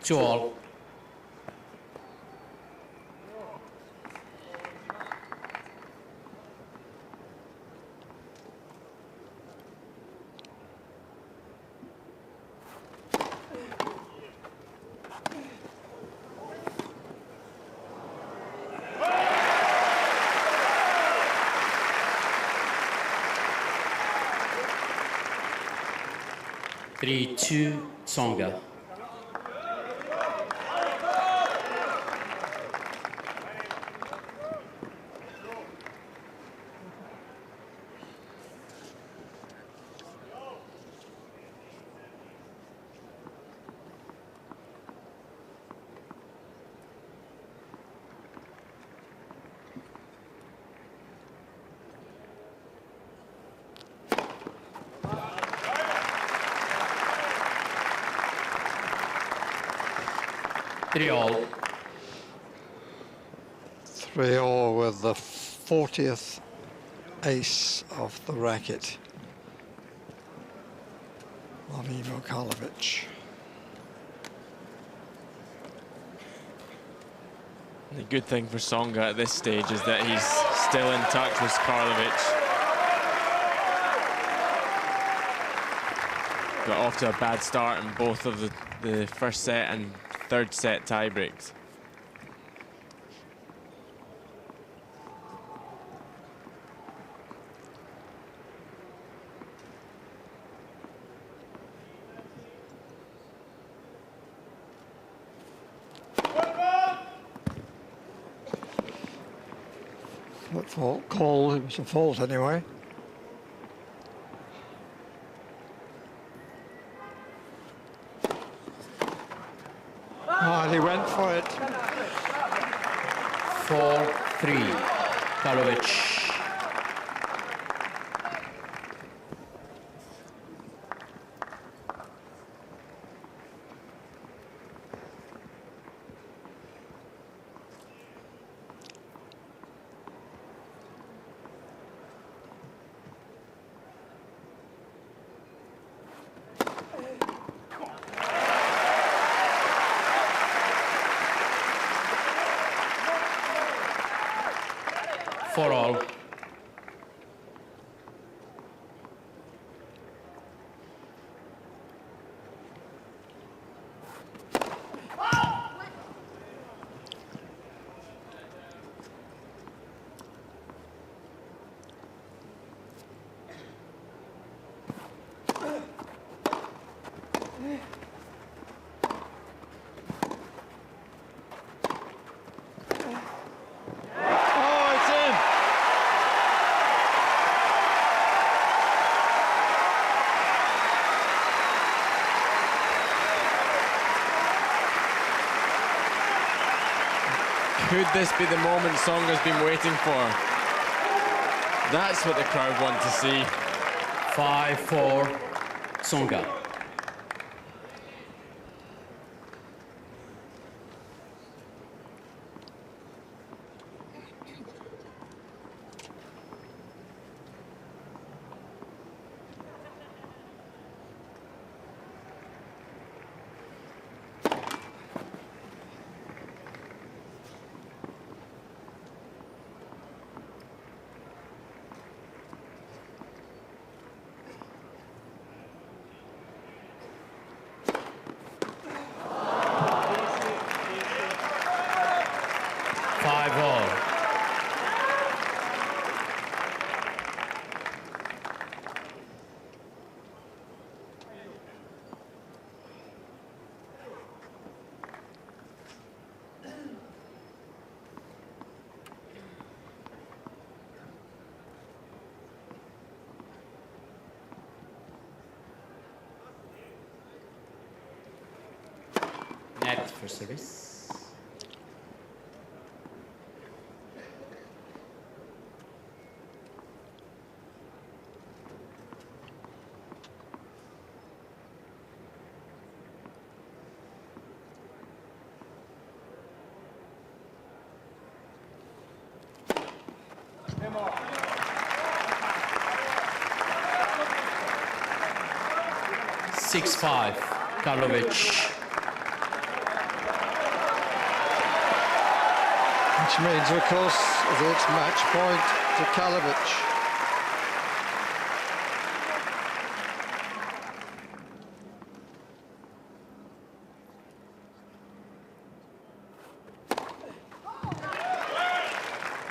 Two all. 3-2 Tsonga. Three-all. 3-all with the 40th ace of the racket of Ivo Karlovic. The good thing for Tsonga at this stage is that he's still in touch with Karlovic. Got off to a bad start in both of the first set and third set tie breaks. Fault call, it was a fault anyway. And he went for it. 4-3 Karlovic. For all. Could this be the moment Tsonga's been waiting for? That's what the crowd want to see. 5-4 Tsonga. Net for service. Six-5 Karlovic. Which means, of course, that it's match point to Karlovic.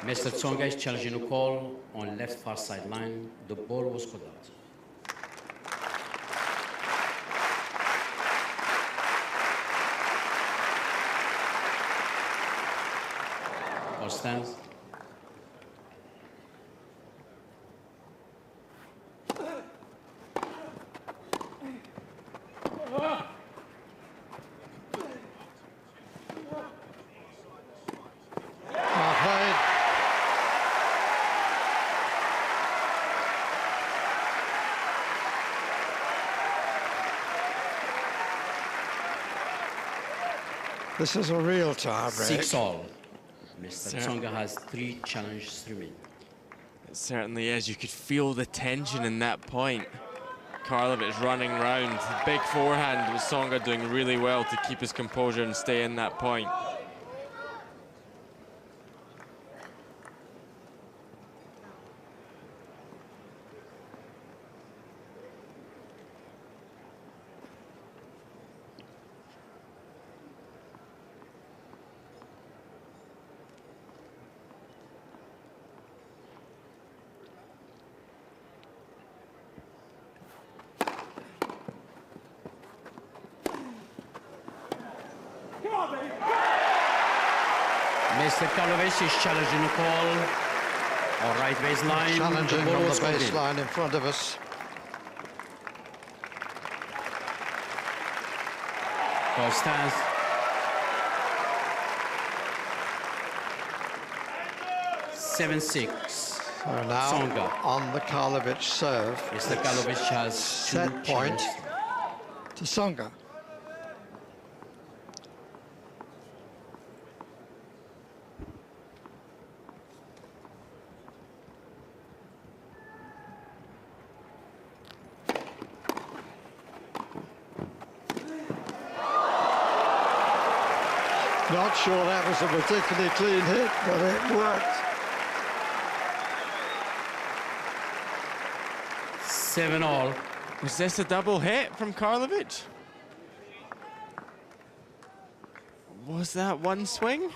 Mr. Tsonga is challenging a call on left far sideline. The ball was called out. Austin. This is a real tie-break. 6-all. Mr. Tsonga has 3 challenges remaining. It certainly is. You could feel the tension in that point. Karlovic running round. Big forehand with Tsonga doing really well to keep his composure and stay in that point. Mr. Karlovic is challenging the call. All right, baseline. Challenging the on the was called in. baseline in front of us. Ball stands. Seven-six. So now Tsonga. on the Karlovic serve. Mr. Karlovic has 2 set point challenges. to Tsonga. Not sure that was a particularly clean hit, but it worked. 7-all. Was this a double hit from Karlovic? Was that one swing?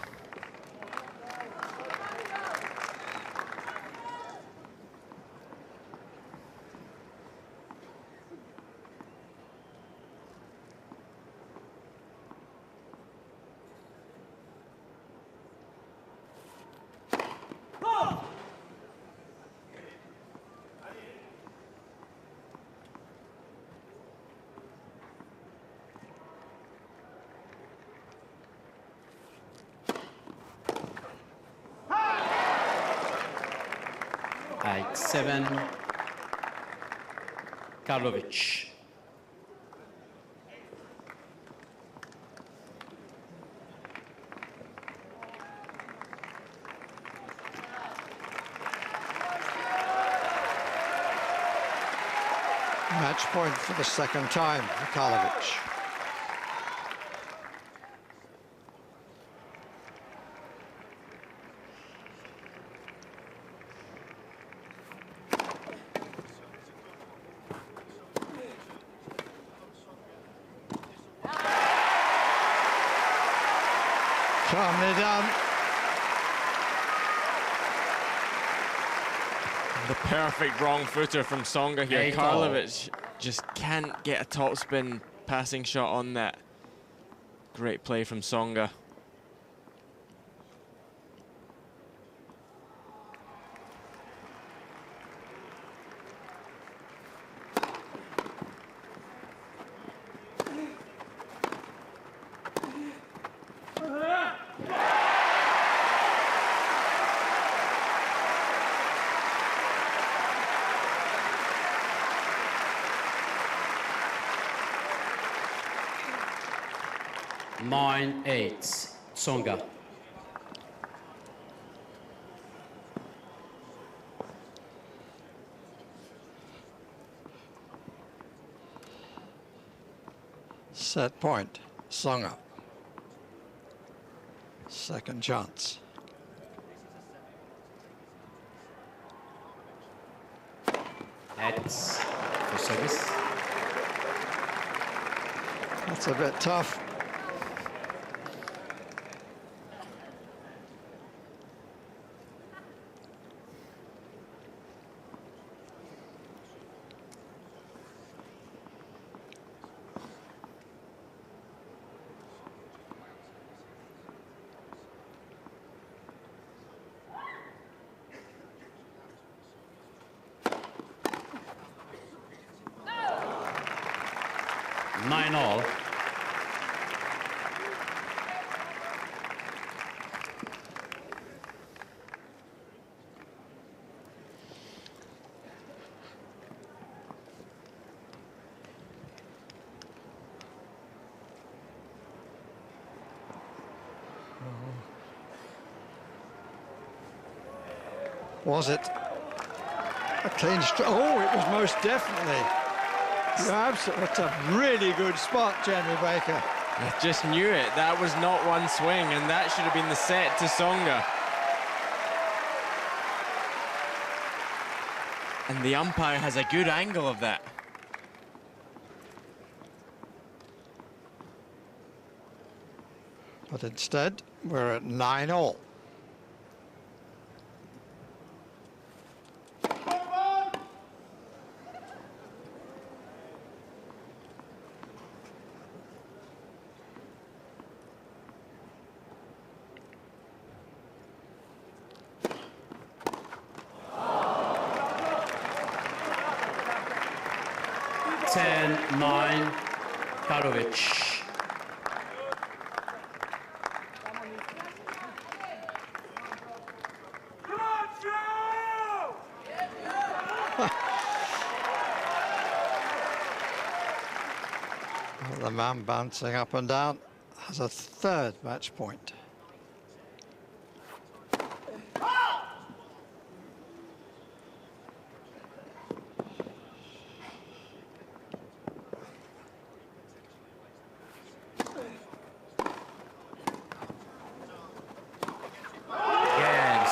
At 7, Karlovic. Match point for the second time for Karlovic. Calmly done. The perfect wrong footer from Tsonga here. 8-all. Karlovic just can't get a topspin passing shot on that. Great play from Tsonga. Nine, 8, Tsonga. Set point, Tsonga. Second chance. That's for service. That's a bit tough. 9-all. Was it a clean stroke? Oh, it was most definitely. You're absolutely, that's a really good spot, Jeremy Baker. I just knew it. That was not one swing, and that should have been the set to Tsonga. And the umpire has a good angle of that. But instead, we're at 9-all. Karlovic. The man bouncing up and down has a third match point.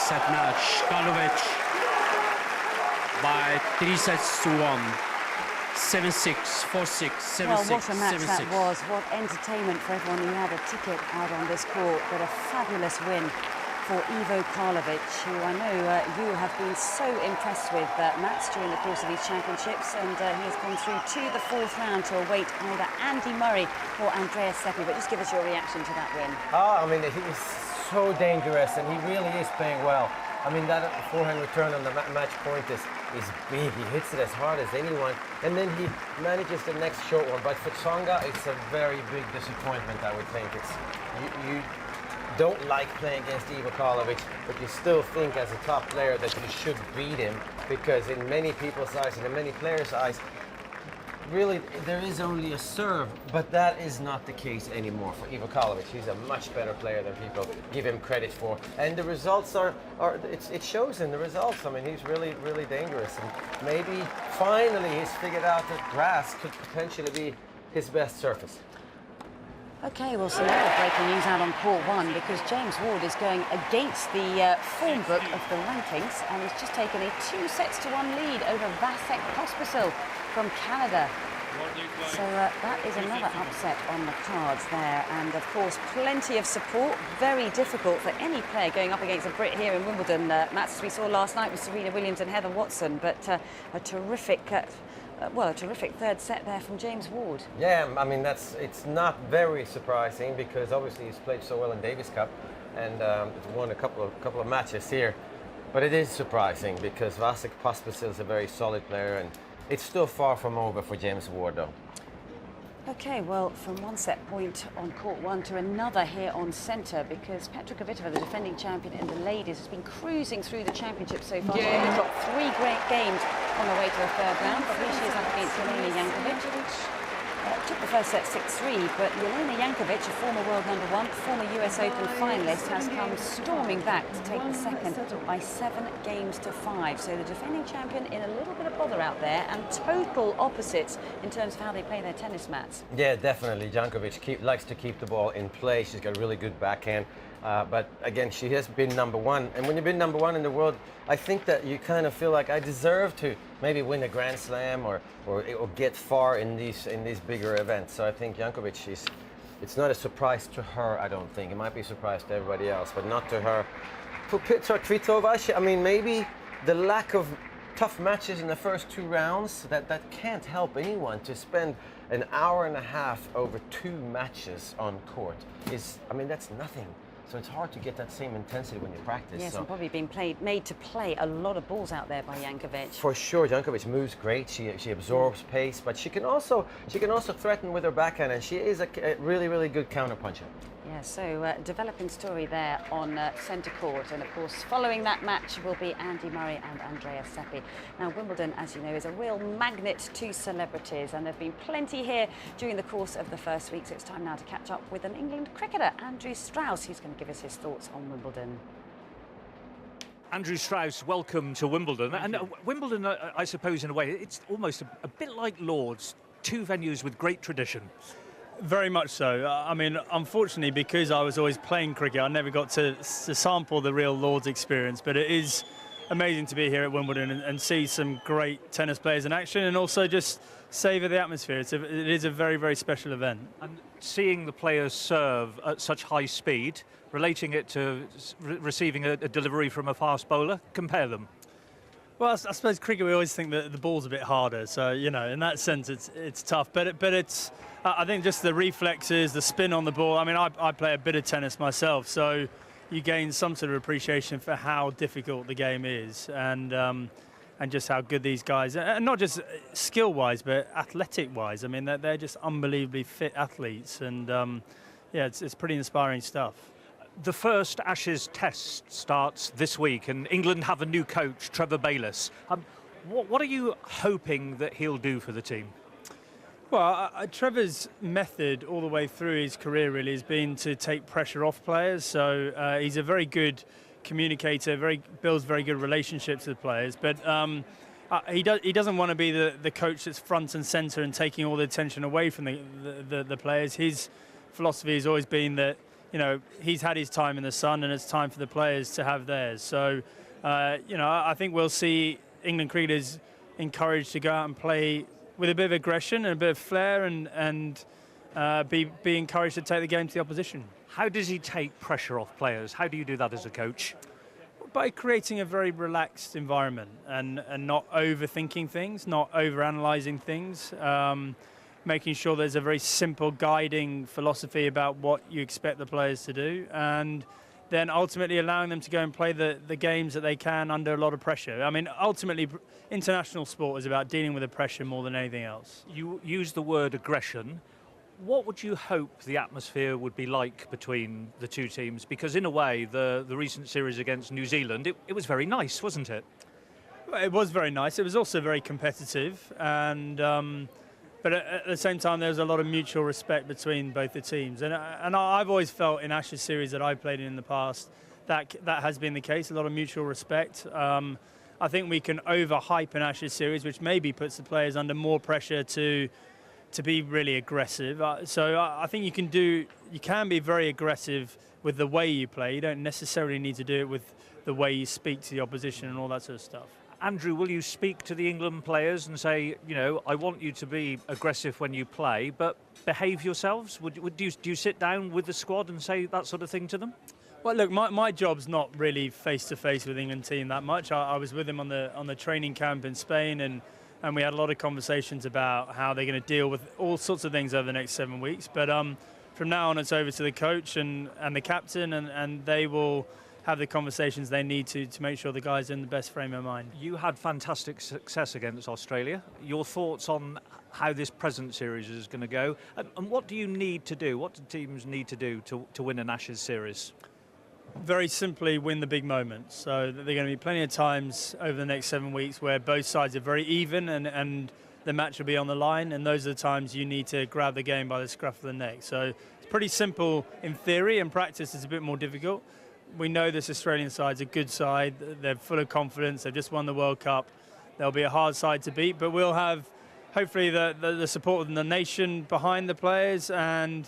Set match, Karlovic by 3-1. 7-6, 4-6, 7-6, Well, what a match 7-6. that was. What entertainment for everyone who had a ticket out on this court. But a fabulous win for Ivo Karlovic, who I know you have been so impressed with, Mats, during the course of these championships. And he has gone through to the fourth round to await either Andy Murray or Andreas Seppi. But just give us your reaction to that win. Oh, I mean, he's so dangerous, and he really is playing well. I mean, that forehand return on the match point is big. He hits it as hard as anyone, and then he manages the next short one. But for Tsonga, it's a very big disappointment, I would think. It's you don't like playing against Ivo Karlovic, but you still think as a top player that you should beat him, because in many people's eyes and in many players' eyes, really, there is only a serve, but that is not the case anymore for Ivo Karlovic. He's a much better player than people give him credit for. And the results it shows in the results. I mean, he's really, really dangerous. And maybe finally he's figured out that grass could potentially be his best surface. Okay, well, some other breaking news out on court one, because James Ward is going against the form book of the rankings, and he's just taken a 2-1 lead over Vasek Pospisil from Canada. So that is another upset on the cards there, and of course plenty of support. Very difficult for any player going up against a Brit here in Wimbledon. Mats, we saw last night with Serena Williams and Heather Watson, but a terrific third set there from James Ward. Yeah, I mean, it's not very surprising, because obviously he's played so well in Davis Cup and won a couple of matches here. But it is surprising, because Vasek Pospisil is a very solid player, and it's still far from over for James Ward, though. Okay, well, from one set point on court one to another here on centre, because Petra Kvitova, the defending champion in the ladies, has been cruising through the championship so far. She's only dropped 3 great games on the way to a third round, but here she is up against Jelena Jankovic. Took the first set 6-3, but Jelena Jankovic, a former world #1, former US Open finalist, has come storming back to take the second by 7-5. So the defending champion in a little bit of bother out there, and total opposites in terms of how they play their tennis mats. Yeah, definitely. Jankovic likes to keep the ball in play. She's got a really good backhand. But again, she has been #1. And when you've been #1 in the world, I think that you kind of feel like I deserve to maybe win a Grand Slam or get far in these bigger events. So I think Jankovic, it's not a surprise to her, I don't think. It might be a surprise to everybody else, but not to her. For Petra Kvitova, I mean, maybe the lack of tough matches in the first 2 rounds, that can't help anyone. To spend an hour and a half over 2 matches on court I mean, that's nothing. So it's hard to get that same intensity when you practice. Yes, so and probably been made to play a lot of balls out there by Jankovic. for sure, Jankovic moves great. She absorbs pace, but she can also threaten with her backhand, and she is a really good counterpuncher. Yeah, so developing story there on centre court, and of course following that match will be Andy Murray and Andrea Seppi. Now Wimbledon, as you know, is a real magnet to celebrities, and there have been plenty here during the course of the first week, so it's time now to catch up with an England cricketer, Andrew Strauss, who's going to give us his thoughts on Wimbledon. Andrew Strauss, welcome to Wimbledon. And Wimbledon, I suppose in a way, it's almost a bit like Lord's, two venues with great tradition. Very much so. I mean, unfortunately, because I was always playing cricket, I never got to sample the real Lord's experience. But it is amazing to be here at Wimbledon and see some great tennis players in action, and also just savour the atmosphere. It is a very special event. And seeing the players serve at such high speed, relating it to receiving a delivery from a fast bowler, compare them. Well, I suppose cricket, we always think that the ball's a bit harder. So, you know, in that sense, it's tough. But it's, I think, just the reflexes, the spin on the ball. I mean, I play a bit of tennis myself, so you gain some sort of appreciation for how difficult the game is, and just how good these guys, and not just skill-wise, but athletic-wise. I mean, they're just unbelievably fit athletes, and yeah, it's pretty inspiring stuff. The first Ashes test starts this week, and England have a new coach, Trevor Bayliss. What are you hoping that he'll do for the team? Well, Trevor's method all the way through his career really has been to take pressure off players. So he's a very good communicator, builds very good relationships with players. But he doesn't want to be the coach that's front and centre and taking all the attention away from the players. His philosophy has always been that, you know, he's had his time in the sun, and it's time for the players to have theirs. So, you know, I think we'll see England cricketers encouraged to go out and play with a bit of aggression and a bit of flair, and be encouraged to take the game to the opposition. How does he take pressure off players? How do you do that as a coach? By creating a very relaxed environment and not overthinking things, not overanalyzing things, making sure there's a very simple guiding philosophy about what you expect the players to do, and then ultimately allowing them to go and play the games that they can under a lot of pressure. I mean, ultimately, international sport is about dealing with the pressure more than anything else. You use the word aggression. What would you hope the atmosphere would be like between the two teams? Because in a way, the recent series against New Zealand, it was very nice, wasn't it? Well, it was very nice. It was also very competitive, and but at the same time, there's a lot of mutual respect between both the teams. And I've always felt in Ashes series that I've played in the past that has been the case, a lot of mutual respect. I think we can overhype an Ashes series, which maybe puts the players under more pressure to be really aggressive. So I think you can be very aggressive with the way you play. You don't necessarily need to do it with the way you speak to the opposition and all that sort of stuff. Andrew, will you speak to the England players and say, you know, I want you to be aggressive when you play, but behave yourselves? Do you sit down with the squad and say that sort of thing to them? Well, look, my job's not really face-to-face with the England team that much. I was with them on the training camp in Spain, and we had a lot of conversations about how they're going to deal with all sorts of things over the next 7 weeks. But from now on, it's over to the coach and the captain, and they will have the conversations they need to make sure the guys are in the best frame of mind. You had fantastic success against Australia. Your thoughts on how this present series is going to go, and what do you need to do? What do teams need to do to win an Ashes series? Very simply, win the big moments. So there are going to be plenty of times over the next 7 weeks where both sides are very even and the match will be on the line, and those are the times you need to grab the game by the scruff of the neck. So it's pretty simple in theory. In practice, it's a bit more difficult. We know this Australian side's a good side. They're full of confidence. They've just won the World Cup. They'll be a hard side to beat, but we'll have hopefully the support of the nation behind the players, and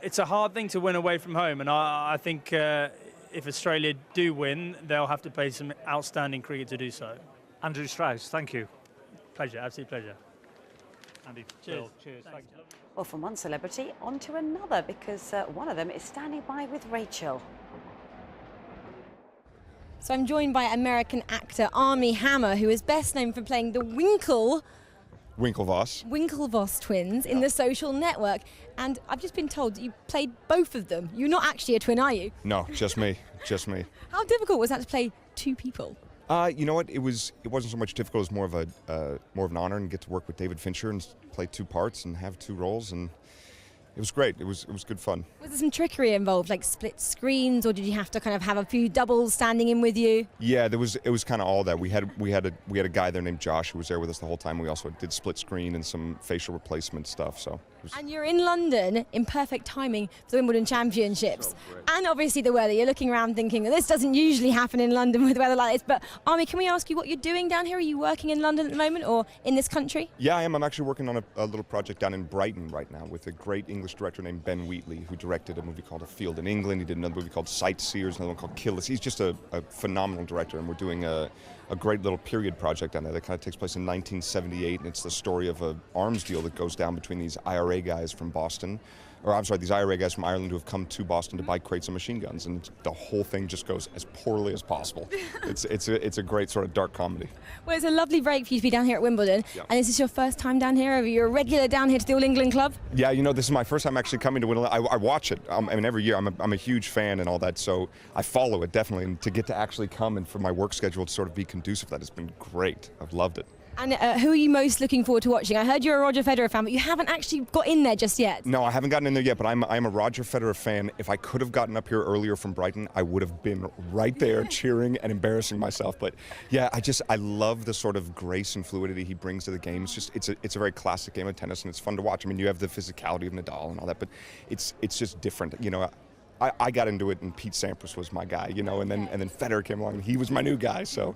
it's a hard thing to win away from home. And I think if Australia do win, they'll have to play some outstanding cricket to do so. Andrew Strauss, thank you. Pleasure, absolute pleasure. Andy, cheers. Bill, cheers. Thank you. Well, from one celebrity on to another, because one of them is standing by with Rachel. So I'm joined by American actor Armie Hammer, who is best known for playing the Winkle Winklevoss twins in the social network. And I've just been told that you played both of them. You're not actually a twin, are you? No, just me. Just me. How difficult was that to play two people? You know what? It wasn't so much difficult. It was more of an honor, and get to work with David Fincher and play two parts and have two roles, and it was great. It was good fun. Was there some trickery involved, like split screens, or did you have to kind of have a few doubles standing in with you? Yeah, it was kind of all that. We had a guy there named Josh who was there with us the whole time. We also did split screen and some facial replacement stuff. So. And you're in London in perfect timing for the Wimbledon Championships. And obviously the weather. You're looking around thinking, this doesn't usually happen in London with weather like this. But Army, can we ask you what you're doing down here? Are you working in London at the moment or in this country? Yeah, I am. I'm actually working on a little project down in Brighton right now with a great English director named Ben Wheatley, who directed a movie called A Field in England. He did another movie called Sightseers, another one called Kill Us. He's just a phenomenal director, and we're doing a great little period project down there that kind of takes place in 1978, and it's the story of an arms deal that goes down between these IRA guys from Boston, these IRA guys from Ireland who have come to Boston to buy crates of machine guns, and the whole thing just goes as poorly as possible. It's a great sort of dark comedy. Well, it's a lovely break for you to be down here at Wimbledon, and is this your first time down here? Are you a regular down here to the All England Club? Yeah, you know, this is my first time actually coming to Wimbledon. I watch it. I mean, every year I'm a huge fan and all that, so I follow it definitely. And to get to actually come and for my work schedule to sort of be conducive to that has been great. I've loved it. And who are you most looking forward to watching? I heard you're a Roger Federer fan, but you haven't actually got in there just yet. No, I haven't gotten in there yet, but I'm a Roger Federer fan. If I could have gotten up here earlier from Brighton, I would have been right there cheering and embarrassing myself. But yeah, I love the sort of grace and fluidity he brings to the game. It's a very classic game of tennis, and it's fun to watch. I mean, you have the physicality of Nadal and all that, but it's just different. You know, I got into it, and Pete Sampras was my guy. You know, and then Federer came along, and he was my new guy. So.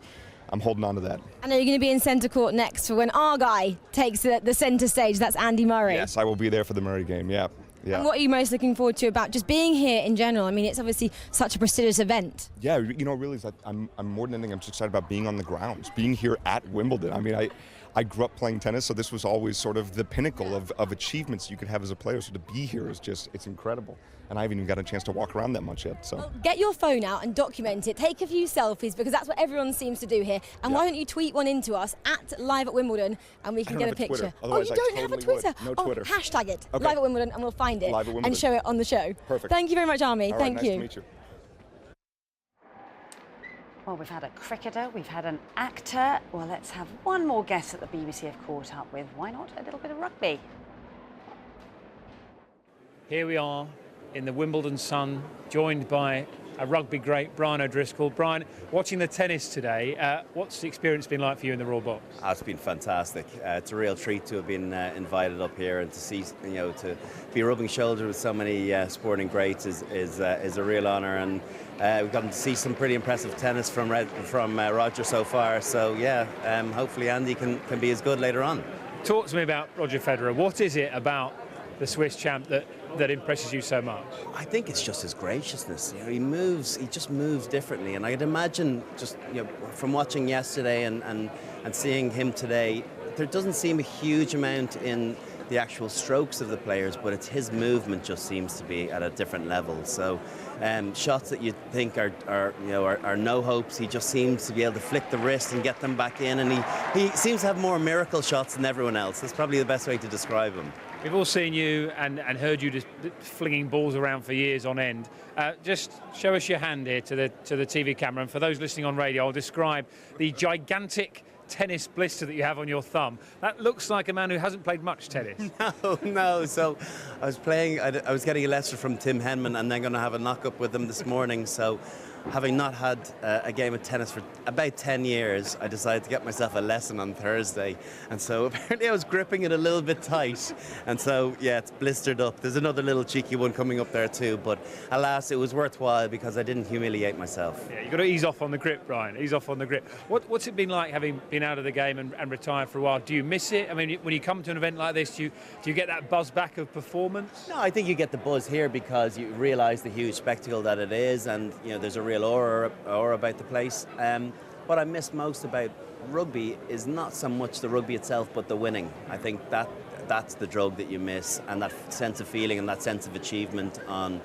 I'm holding on to that. And are you going to be in centre court next for when our guy takes the centre stage? That's Andy Murray. Yes, I will be there for the Murray game, yeah. And what are you most looking forward to about just being here in general? I mean, it's obviously such a prestigious event. Yeah, you know, really, I'm more than anything, I'm just excited about being on the grounds, being here at Wimbledon. I mean, I grew up playing tennis, so this was always sort of the pinnacle of achievements you could have as a player. So to be here is just, it's incredible. And I haven't even got a chance to walk around that much yet. So well, get your phone out and document it. Take a few selfies, because that's what everyone seems to do here. And why don't you tweet one into us at Live at Wimbledon, and we can get a picture. Otherwise, you don't have a Twitter? No Twitter. Hashtag it, okay. Live at Wimbledon, and we'll find it and show it on the show. Perfect. Thank you very much, Army. All Thank right, you. Nice to meet you. Well, we've had a cricketer, we've had an actor. Well, let's have one more guest that the BBC have caught up with. Why not a little bit of rugby? Here we are in the Wimbledon sun, joined by a rugby great, Brian O'Driscoll. Brian, watching the tennis today, what's the experience been like for you in the Royal Box? It's been fantastic. It's a real treat to have been invited up here and to see, you know, to be rubbing shoulders with so many sporting greats is a real honour. And we've gotten to see some pretty impressive tennis from Roger so far. So yeah, hopefully Andy can be as good later on. Talk to me about Roger Federer. What is it about the Swiss champ that impresses you so much? I think it's just his graciousness. You know, he just moves differently, and I'd imagine just, you know, from watching yesterday and seeing him today, there doesn't seem a huge amount in the actual strokes of the players, but it's his movement just seems to be at a different level. So shots that you think are no hopes, he just seems to be able to flick the wrist and get them back in, and he seems to have more miracle shots than everyone else. That's probably the best way to describe him. We've all seen you and heard you just flinging balls around for years on end. Just show us your hand here to the TV camera, and for those listening on radio, I'll describe the gigantic tennis blister that you have on your thumb. That looks like a man who hasn't played much tennis. No. So I was playing, I was getting a lesson from Tim Henman, and then going to have a knock-up with him this morning. So having not had a game of tennis for about 10 years, I decided to get myself a lesson on Thursday. And so apparently I was gripping it a little bit tight. And so, yeah, it's blistered up. There's another little cheeky one coming up there too. But alas, it was worthwhile because I didn't humiliate myself. Yeah, you've got to ease off on the grip, Brian. Ease off on the grip. What's it been like having been out of the game and retired for a while? Do you miss it? I mean, when you come to an event like this, do you get that buzz back of performance? No, I think you get the buzz here because you realise the huge spectacle that it is, and you know there's a real aura about the place. What I miss most about rugby is not so much the rugby itself, but the winning. I think that's the drug that you miss, and that sense of feeling and that sense of achievement on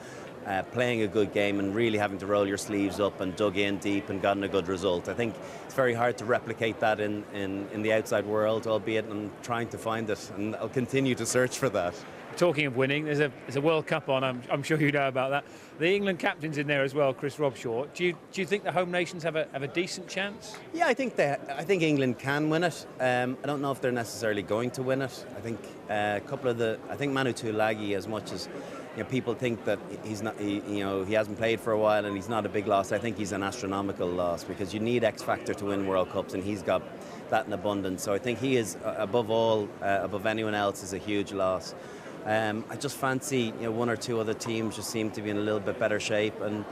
playing a good game and really having to roll your sleeves up and dug in deep and gotten a good result. I think it's very hard to replicate that in the outside world, albeit I'm trying to find it, and I'll continue to search for that. Talking of winning, there's a World Cup on. I'm sure you know about that. The England captain's in there as well, Chris Robshaw. Do you think the home nations have a decent chance? Yeah, I think England can win it. I don't know if they're necessarily going to win it. I think I think Manu Tuilagi, as much as people think that he's not, he hasn't played for a while and he's not a big loss. I think he's an astronomical loss because you need X factor to win World Cups, and he's got that in abundance. So I think he is above anyone else, is a huge loss. I just fancy one or two other teams just seem to be in a little bit better shape, and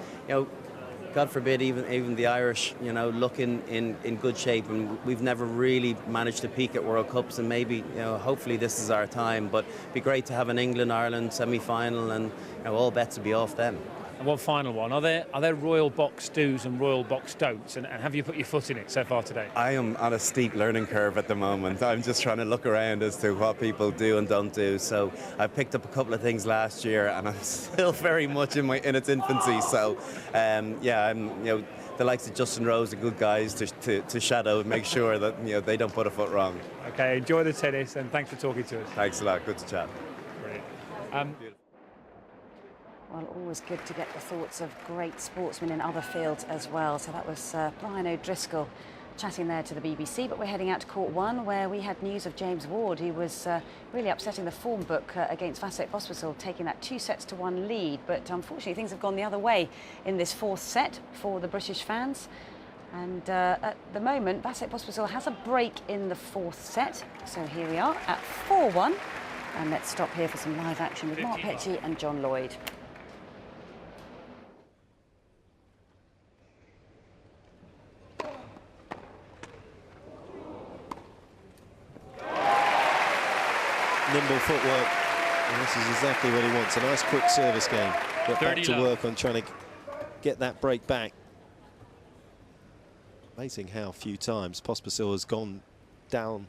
God forbid even the Irish look in good shape, and we've never really managed to peak at World Cups, and maybe hopefully this is our time. But it'd be great to have an England-Ireland semi-final, and all bets would be off then. And one final one. Are there royal box do's and royal box don'ts, and have you put your foot in it so far today? I am on a steep learning curve at the moment. I'm just trying to look around as to what people do and don't do. So I picked up a couple of things last year, and I'm still very much in its infancy. So I'm the likes of Justin Rose are good guys to shadow and make sure that they don't put a foot wrong. Okay, enjoy the tennis, and thanks for talking to us. Thanks a lot. Good to chat. Brilliant. Well, always good to get the thoughts of great sportsmen in other fields as well. So that was Brian O'Driscoll chatting there to the BBC. But we're heading out to Court 1, where we had news of James Ward, who was really upsetting the form book against Vasek Pospisil, taking that 2-1 lead. But unfortunately, things have gone the other way in this fourth set for the British fans. And at the moment, Vasek Pospisil has a break in the fourth set. So here we are at 4-1. And let's stop here for some live action with Mark Petchey and John Lloyd. Nimble footwork, and this is exactly what he wants. A nice quick service game. Get back to work on trying to get that break back. Amazing how few times Pospisil has gone down.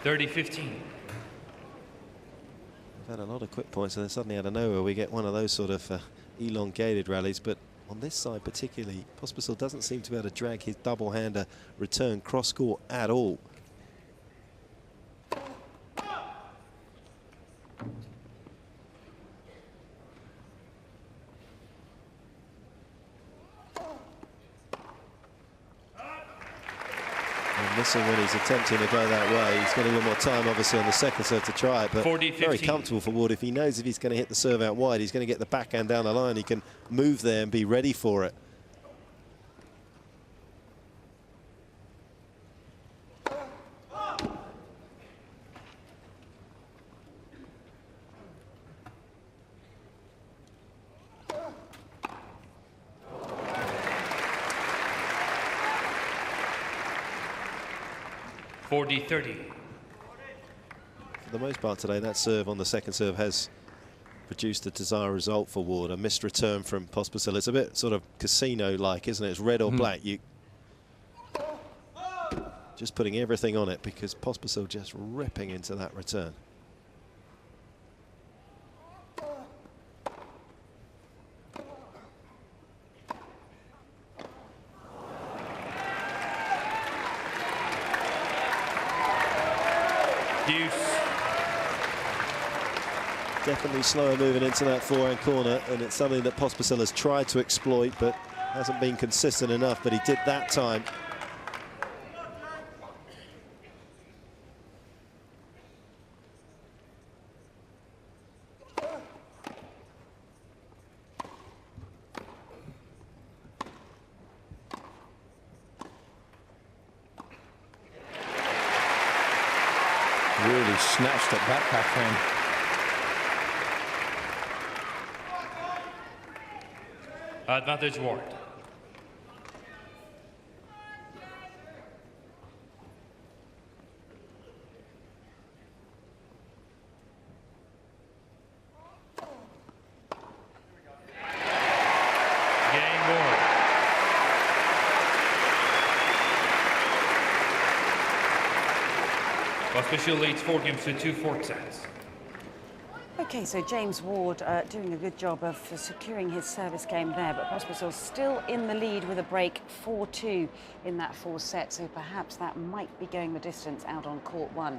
We've had a lot of quick points, and then suddenly out of nowhere we get one of those sort of elongated rallies. But on this side particularly, Pospisil doesn't seem to be able to drag his double-hander return cross-court at all. Missing when he's attempting to go that way. He's got a little more time, obviously, on the second serve to try it, but very comfortable for Ward. If he knows if he's going to hit the serve out wide, he's going to get the backhand down the line. He can move there and be ready for it. For the most part today, that serve on the second serve has produced the desired result for Ward. A missed return from Pospisil. It's a bit sort of casino-like, isn't it? It's red or black. You just putting everything on it, because Pospisil just ripping into that return. Definitely slower moving into that forehand corner, and it's something that Pospisil has tried to exploit but hasn't been consistent enough, but he did that time. Really snatched at that backhand. Advantage Ward. Pospisil leads 4 games to 2 fourth sets. Okay, so James Ward doing a good job of securing his service game there, but Pospisil still in the lead with a break 4-2 in that fourth set, so perhaps that might be going the distance out on court 1.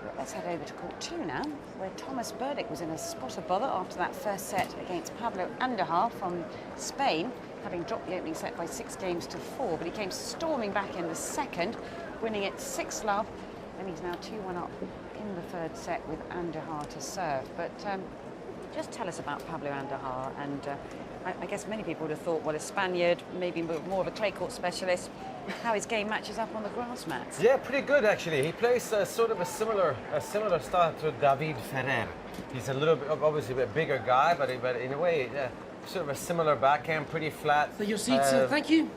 But let's head over to court 2 now, where Thomas Berdych was in a spot of bother after that first set against Pablo Andujar from Spain, having dropped the opening set by 6 games to 4, but he came storming back in the second, winning it 6-love, and he's now 2-1 up in the third set with Andujar to serve. But just tell us about Pablo Andujar, and I guess many people would have thought, well, a Spaniard, maybe more of a clay court specialist, how his game matches up on the grass mats. Yeah, pretty good actually. He plays sort of a similar style to David Ferrer. He's a little bit, obviously a bigger guy, but in a way, sort of a similar backhand, pretty flat. For your seats, thank you.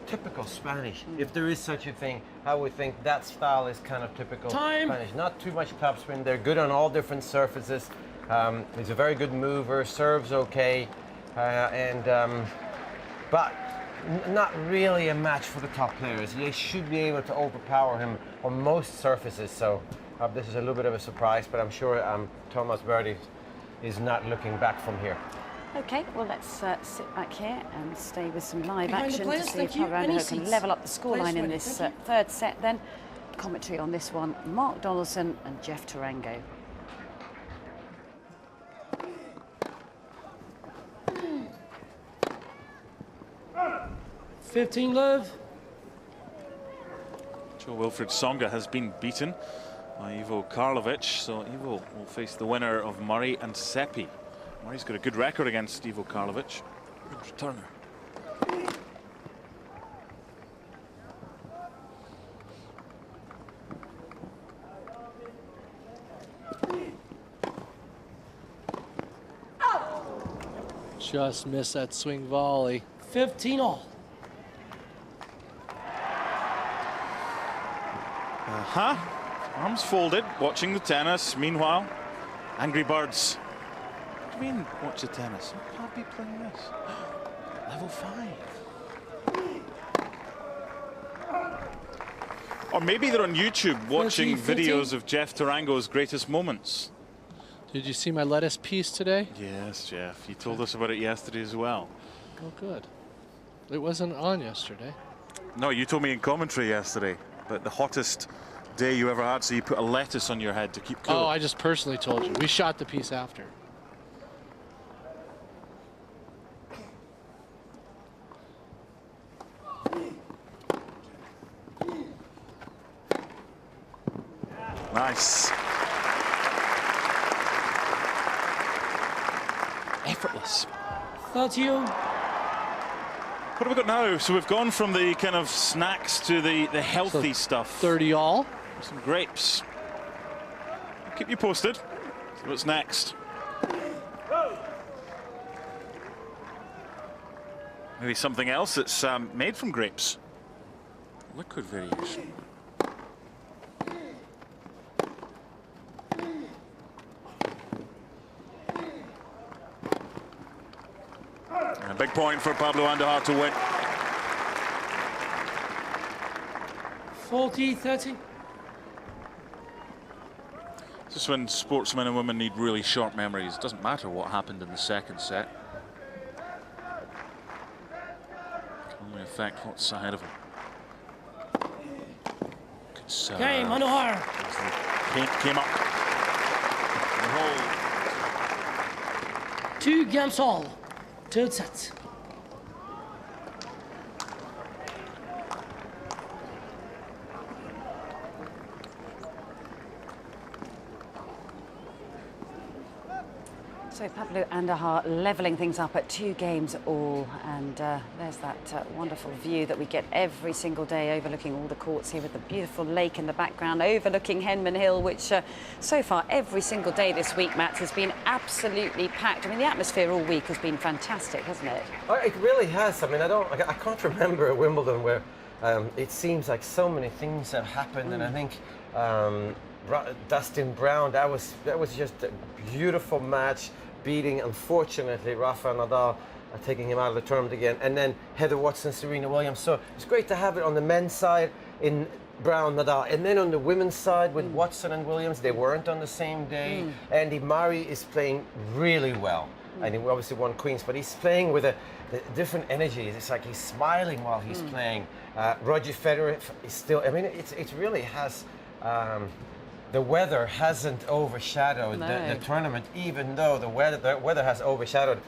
Typical Spanish, if there is such a thing. I would think that style is kind of typical Spanish. Not too much topspin. They're good on all different surfaces. He's a very good mover, serves okay, but not really a match for the top players. They should be able to overpower him on most surfaces. So this is a little bit of a surprise, but I'm sure Thomas Berdych is not looking back from here. Okay, well, let's sit back here and stay with some live Behind action the to players, see if thank you. Pablo Any Andujar can seats? level up the scoreline Players in ready, this thank you. third set then. Commentary on this one, Mark Donaldson and Jeff Tarango. Love. Jo-Wilfried Tsonga has been beaten by Ivo Karlovic, so Ivo will face the winner of Murray and Seppi. Murray's got a good record against Ivo Karlovic. Good returner. Just missed that swing volley. 15-all. Arms folded, watching the tennis. Meanwhile, Angry Birds. What do you mean, watch the tennis? I can't be playing this. Level 5. Or maybe they're on YouTube watching videos of Jeff Tarango's greatest moments. Did you see my lettuce piece today? Yes, Jeff. You told us about it yesterday as well. Oh, good. It wasn't on yesterday. No, you told me in commentary yesterday that the hottest day you ever had, so you put a lettuce on your head to keep cool. Oh, I just personally told you. We shot the piece after. Nice. Effortless. 30. What have we got now? So we've gone from the kind of snacks to the healthy stuff. 30 all. Some grapes. I'll keep you posted. See what's next. Maybe something else that's made from grapes. Liquid variation. A big point for Pablo Andujar to win. 40-30. This is when sportsmen and women need really short memories. It doesn't matter what happened in the second set. It can only affect what's ahead of them. Good serve. Game, Andujar. Paint came up. 2 games all. Third set. So Pablo Andujar levelling things up at 2 games all, and there's that wonderful view that we get every single day overlooking all the courts here with the beautiful lake in the background overlooking Henman Hill, which so far every single day this week, Mats, has been absolutely packed. I mean, the atmosphere all week has been fantastic, hasn't it? It really has. I mean, I can't remember a Wimbledon where it seems like so many things have happened, and I think Dustin Brown, that was just a beautiful match, beating, unfortunately, Rafa Nadal, taking him out of the tournament again, and then Heather Watson, Serena Williams. So it's great to have it on the men's side in Brown, Nadal. And then on the women's side with Watson and Williams, they weren't on the same day. Andy Murray is playing really well. And he obviously won Queens, but he's playing with a different energy. It's like he's smiling while he's playing. Roger Federer is still, I mean, it really has, the weather hasn't overshadowed the tournament, even though the weather has overshadowed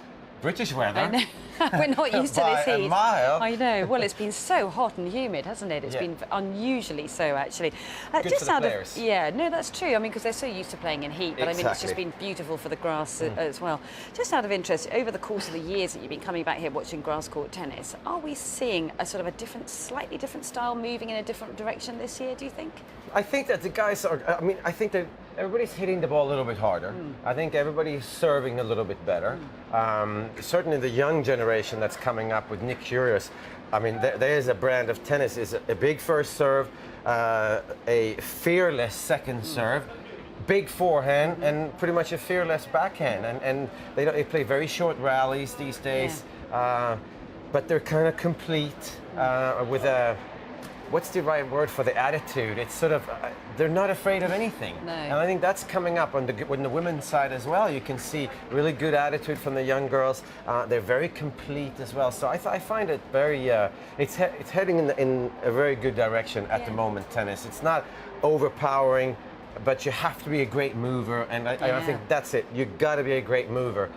British weather. I know. We're not used to this heat. By a mile. I know. Well, it's been so hot and humid, hasn't it? It's been unusually so, actually. Good just for the out players. of no, that's true. I mean, because they're so used to playing in heat. But I mean, it's just been beautiful for the grass as well. Just out of interest, over the course of the years that you've been coming back here watching grass court tennis, are we seeing a sort of a different, slightly different style moving in a different direction this year? Do you think? I think that the guys are. I mean, I think that everybody's hitting the ball a little bit harder. I think everybody's serving a little bit better. Certainly the young generation that's coming up with Nick Kyrgios. I mean, there is a brand of tennis, is a big first serve, a fearless second serve, big forehand, and pretty much a fearless backhand. And they play very short rallies these days, but they're kind of complete with a. What's the right word for the attitude? It's sort of, they're not afraid of anything. No. And I think that's coming up on the women's side as well. You can see really good attitude from the young girls. They're very complete as well. So I find it very, it's heading in a very good direction at the moment, tennis. It's not overpowering, but you have to be a great mover, and I think that's it. You've got to be a great mover,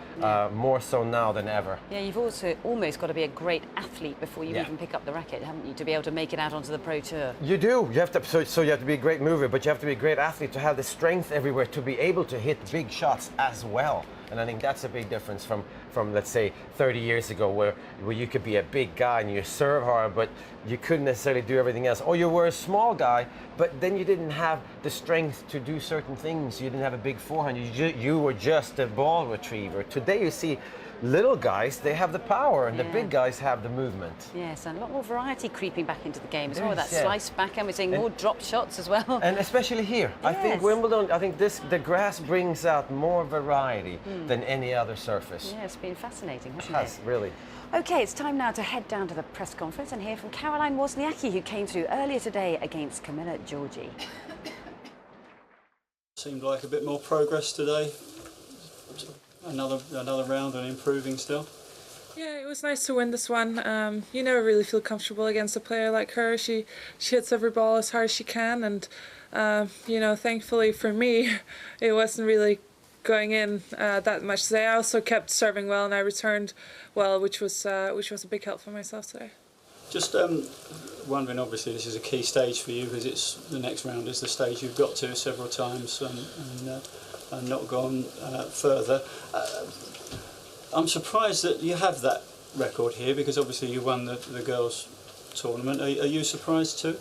more so now than ever. Yeah, you've also almost got to be a great athlete before you even pick up the racket, haven't you, to be able to make it out onto the Pro Tour? You do. You have to. So you have to be a great mover, but you have to be a great athlete to have the strength everywhere to be able to hit big shots as well. And I think that's a big difference from let's say 30 years ago, where you could be a big guy and you serve hard, but you couldn't necessarily do everything else. Or you were a small guy, but then you didn't have the strength to do certain things. You didn't have a big forehand. You were just a ball retriever. Today you see little guys, they have the power, and the big guys have the movement. Yes, and a lot more variety creeping back into the game as well. That slice backhand, we're seeing more drop shots as well. And especially here. I think Wimbledon, the grass brings out more variety than any other surface. Yeah, it's been fascinating, hasn't it? Yes, really. OK, it's time now to head down to the press conference and hear from Caroline Wozniacki, who came through earlier today against Camilla Giorgi. Seemed like a bit more progress today. Another round and improving still. Yeah, it was nice to win this one. You never really feel comfortable against a player like her. She hits every ball as hard as she can, and you know, thankfully for me, it wasn't really going in that much today. I also kept serving well, and I returned well, which was a big help for myself today. Just wondering, obviously this is a key stage for you, because it's the next round is the stage you've got to several times and not gone further. I'm surprised that you have that record here, because obviously you won the girls' tournament. Are you surprised too?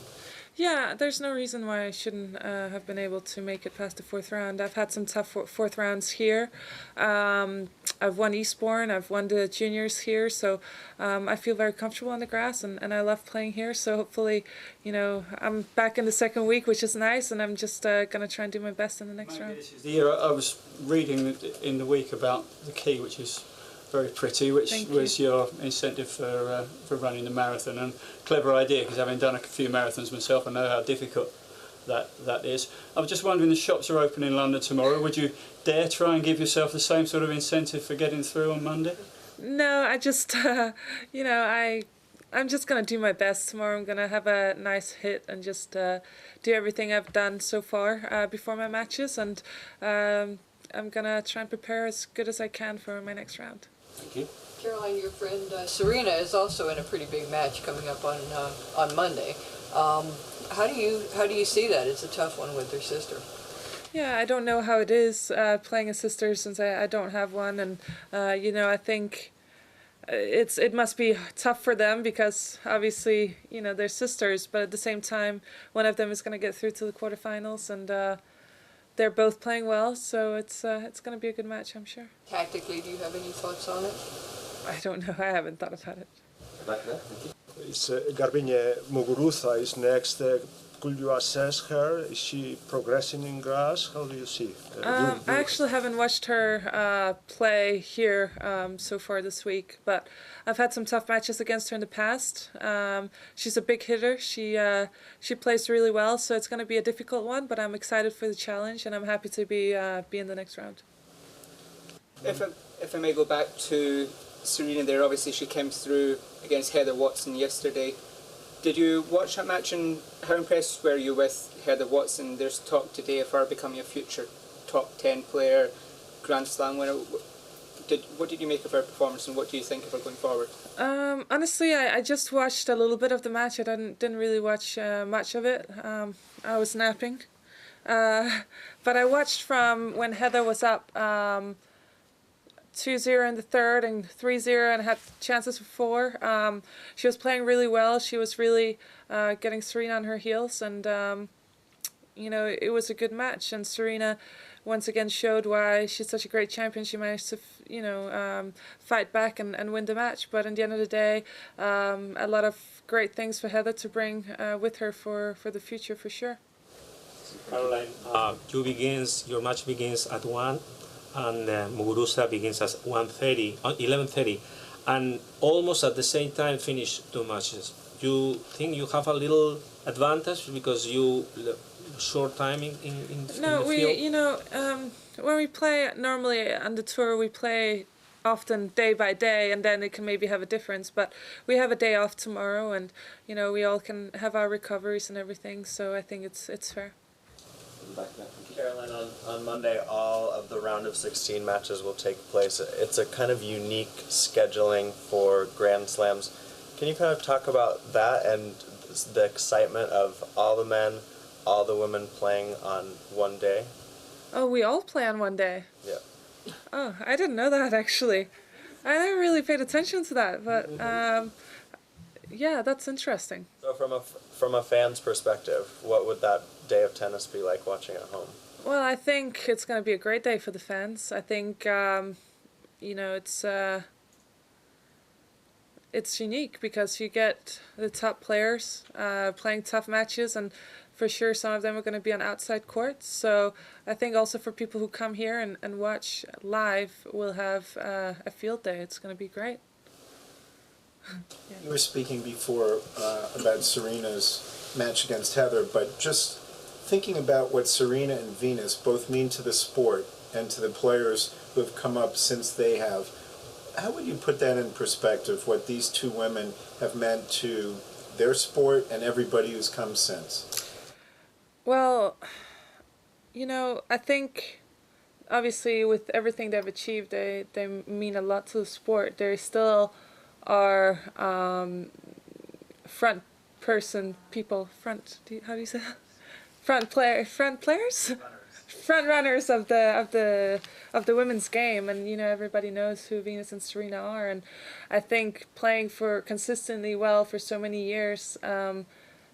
Yeah, there's no reason why I shouldn't have been able to make it past the fourth round. I've had some tough fourth rounds here. I've won Eastbourne, I've won the juniors here, so I feel very comfortable on the grass, and I love playing here. So hopefully, you know, I'm back in the second week, which is nice, and I'm just going to try and do my best in the next round. This is the year. I was reading in the week about the key, which is very pretty, which was your incentive for running the marathon, and clever idea, because having done a few marathons myself, I know how difficult that is. I was just wondering, the shops are open in London tomorrow. Would you dare try and give yourself the same sort of incentive for getting through on Monday? No, I just, you know, I'm just going to do my best tomorrow. I'm going to have a nice hit and just do everything I've done so far before my matches, and I'm going to try and prepare as good as I can for my next round. Thank you. Caroline, your friend Serena is also in a pretty big match coming up on Monday. How do you see that? It's a tough one with her sister. Yeah, I don't know how it is playing a sister, since I don't have one, and you know, I think it must be tough for them, because obviously, you know, they're sisters, but at the same time, one of them is going to get through to the quarterfinals, and they're both playing well, so it's going to be a good match, I'm sure. Tactically, do you have any thoughts on it? I don't know. I haven't thought about it. It's Garbiñe Muguruza is next. could you assess her? Is she progressing in grass? How do you see? I actually haven't watched her play here so far this week, but I've had some tough matches against her in the past. She's a big hitter. She plays really well, so it's going to be a difficult one, but I'm excited for the challenge, and I'm happy to be in the next round. If I may go back to Serena there, obviously she came through against Heather Watson yesterday. Did you watch that match, and how impressed were you with Heather Watson? There's talk today of her becoming a future top 10 player, Grand Slam winner. What did you make of her performance, and what do you think of her going forward? Honestly, I just watched a little bit of the match. I didn't really watch much of it. I was napping. But I watched from when Heather was up 2-0 in the third and 3-0 and had chances for 4. She was playing really well. She was really getting Serena on her heels, and it was a good match. And Serena once again showed why she's such a great champion. She managed to fight back and win the match. But in the end of the day, a lot of great things for Heather to bring with her for the future, for sure. Caroline, your match begins at 1. And Muguruza begins at 11:30, and almost at the same time finish 2 matches. You think you have a little advantage because you short time in the field? When we play normally on the tour, we play often day by day, and then it can maybe have a difference. But we have a day off tomorrow, and we all can have our recoveries and everything. So I think it's fair. Caroline, on Monday, all of the round of 16 matches will take place. It's a kind of unique scheduling for Grand Slams. Can you kind of talk about that and the excitement of all the men, all the women playing on one day? Oh, we all play on one day? Yeah. Oh, I didn't know that, actually. I never really paid attention to that, but yeah, that's interesting. So from a fan's perspective, what would that day of tennis be like watching at home? Well, I think it's going to be a great day for the fans. I think, it's unique because you get the top players playing tough matches, and for sure some of them are going to be on outside courts. So I think also for people who come here and watch live, we'll have a field day. It's going to be great. You were speaking before about Serena's match against Heather, but just thinking about what Serena and Venus both mean to the sport and to the players who have come up since they have, how would you put that in perspective, what these two women have meant to their sport and everybody who's come since? Well, I think obviously with everything they've achieved, they mean a lot to the sport. They still are front runners of the women's game, and everybody knows who Venus and Serena are, and I think playing for consistently well for so many years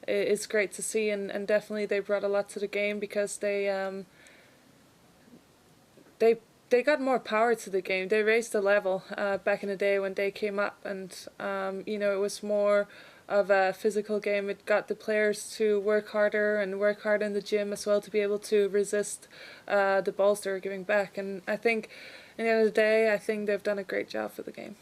is great to see, and definitely they brought a lot to the game because they got more power to the game. They raised the level back in the day when they came up, and it was more of a physical game. It got the players to work harder in the gym as well to be able to resist the balls they were giving back. And I think, at the end of the day, I think they've done a great job for the game.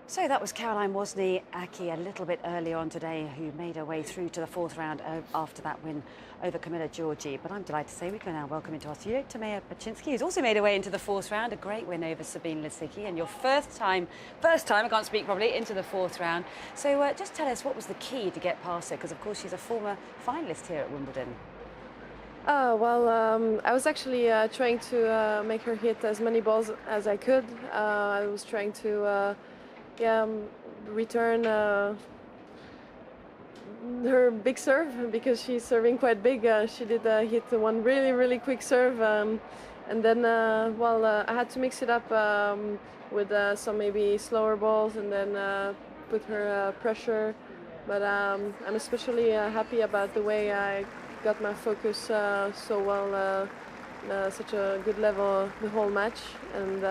So that was Caroline Wozniacki a little bit earlier on today, who made her way through to the 4th round after that win over Camilla Giorgi. But I'm delighted to say we can now welcome into our studio Tamea Paczynski, who's also made her way into the 4th round, a great win over Sabine Lisicki, and your first time, I can't speak properly, into the 4th round. So just tell us, what was the key to get past her? Because of course she's a former finalist here at Wimbledon. I was actually trying to make her hit as many balls as I could. I was trying to return her big serve, because she's serving quite big. She did hit one really, really quick serve, and then I had to mix it up with some maybe slower balls, and then put her pressure. But I'm especially happy about the way I got my focus so well, such a good level the whole match, and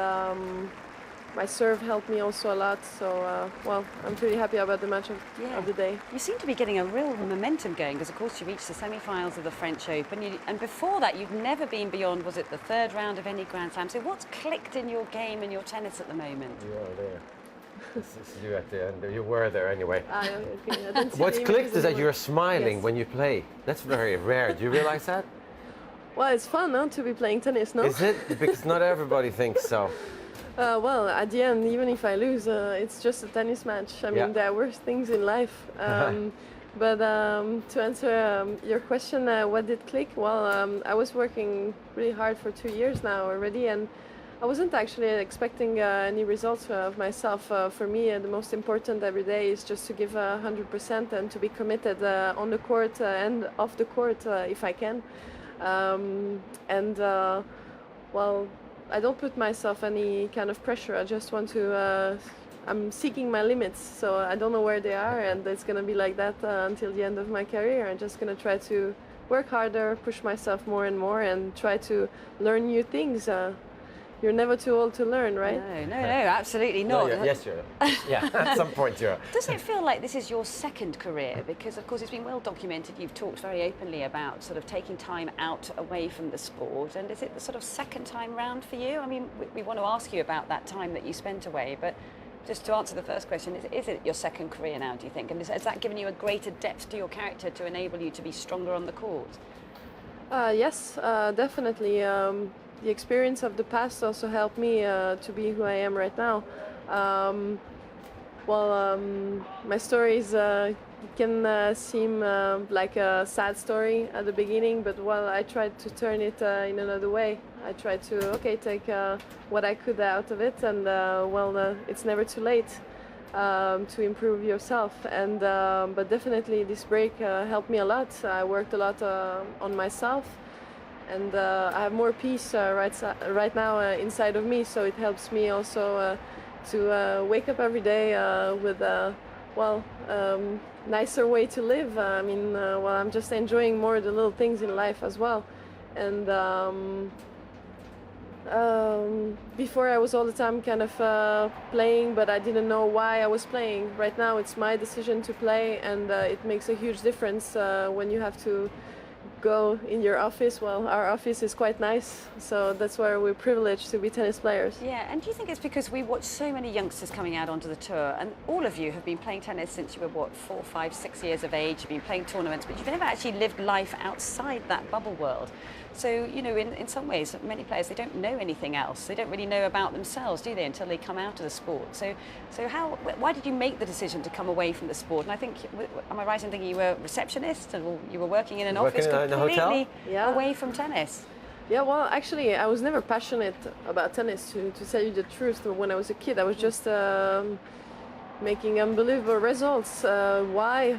my serve helped me also a lot. So, well, I'm pretty happy about the match of the day. You seem to be getting a real momentum going because, of course, you reached the semi-finals of the French Open. And before that, you've never been beyond, was it the third round of any Grand Slam? So what's clicked in your game and your tennis at the moment? You are there. This is you at the end. You were there anyway. Okay. What's clicked is that you're smiling when you play. That's very rare. Do you realize that? Well, it's fun, huh, to be playing tennis, no? Is it? Because not everybody thinks so. Well, at the end, even if I lose, it's just a tennis match. I mean, there are worse things in life. But to answer your question, what did click? Well, I was working really hard for 2 years now already, and I wasn't actually expecting any results of myself. For me, the most important every day is just to give 100% and to be committed on the court and off the court if I can. Well, I don't put myself any kind of pressure. I just want to, I'm seeking my limits, so I don't know where they are, and it's going to be like that until the end of my career. I'm just going to try to work harder, push myself more and more, and try to learn new things. You're never too old to learn, right? No, absolutely not. No, yes, you're. Yeah, at some point you're. Does it feel like this is your second career? Because, of course, it's been well documented. You've talked very openly about sort of taking time out away from the sport. And is it the sort of second time round for you? I mean, we want to ask you about that time that you spent away, but just to answer the first question, is it your second career now, do you think? And has that given you a greater depth to your character to enable you to be stronger on the court? Yes, definitely. The experience of the past also helped me to be who I am right now. My stories can seem like a sad story at the beginning, but I tried to turn it in another way. I tried to take what I could out of it, and it's never too late to improve yourself. And but definitely this break helped me a lot. I worked a lot on myself. And I have more peace right now inside of me, so it helps me also to wake up every day with a nicer way to live. I mean, I'm just enjoying more the little things in life as well. And before I was all the time kind of playing, but I didn't know why I was playing. Right now it's my decision to play, and it makes a huge difference when you have to go in your office. Well, our office is quite nice, so that's why we're privileged to be tennis players. Yeah, and do you think it's because we watch so many youngsters coming out onto the tour, and all of you have been playing tennis since you were, 4, 5, 6 years of age, you've been playing tournaments, but you've never actually lived life outside that bubble world. So, you know, in some ways, many players, they don't know anything else. They don't really know about themselves, do they, until they come out of the sport. So why did you make the decision to come away from the sport? And I think, am I right in thinking you were a receptionist, or you were working in an office completely away from tennis? Yeah, well, actually, I was never passionate about tennis, to tell you the truth. When I was a kid, I was just making unbelievable results. Why?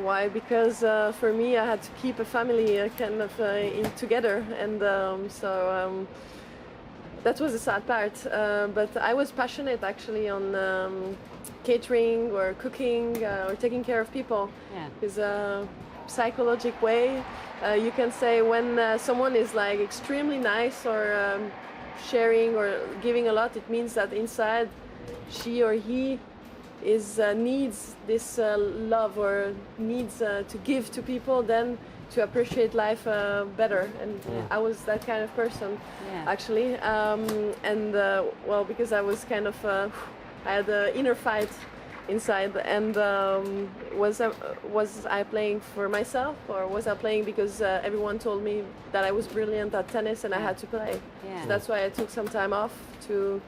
Why? Because for me, I had to keep a family kind of together, and that was the sad part. But I was passionate actually on catering or cooking or taking care of people. Yeah. It's a psychological way. You can say when someone is like extremely nice or sharing or giving a lot, it means that inside she or he needs this love, or needs to give to people, then to appreciate life better. And I was that kind of person, actually. Because I was kind of, I had an inner fight inside, and was I playing for myself, or was I playing because everyone told me that I was brilliant at tennis and I had to play? Yeah. So that's why I took some time off to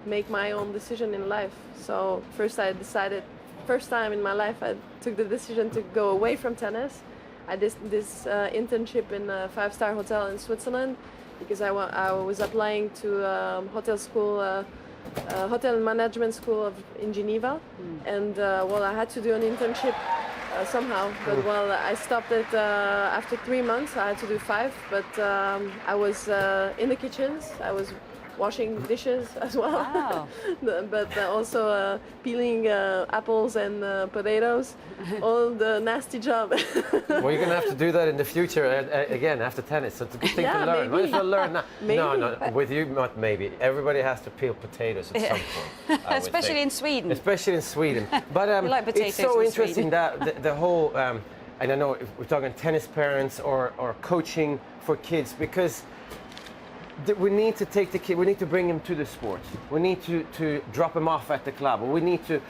make my own decision in life. So first I decided, first time in my life I took the decision to go away from tennis. I did this internship in a 5-star hotel in Switzerland, because I was applying to hotel school, hotel management school in Geneva, and I had to do an internship somehow, but I stopped it after 3 months. I had to do 5, but I was in the kitchens, I was washing dishes as well. Wow. But also peeling apples and potatoes, all the nasty job. Well, you're going to have to do that in the future again after tennis. So it's a good thing to learn. Maybe. Might as well learn now. Maybe. No, with you, not maybe. Everybody has to peel potatoes at some point. Especially in Sweden. Especially in Sweden. But We like potatoes it's so in interesting Sweden. that the whole, and I know if we're talking tennis parents or coaching for kids, because we need to take the kid, we need to bring him to the sport. We need to drop him off at the club. We need to,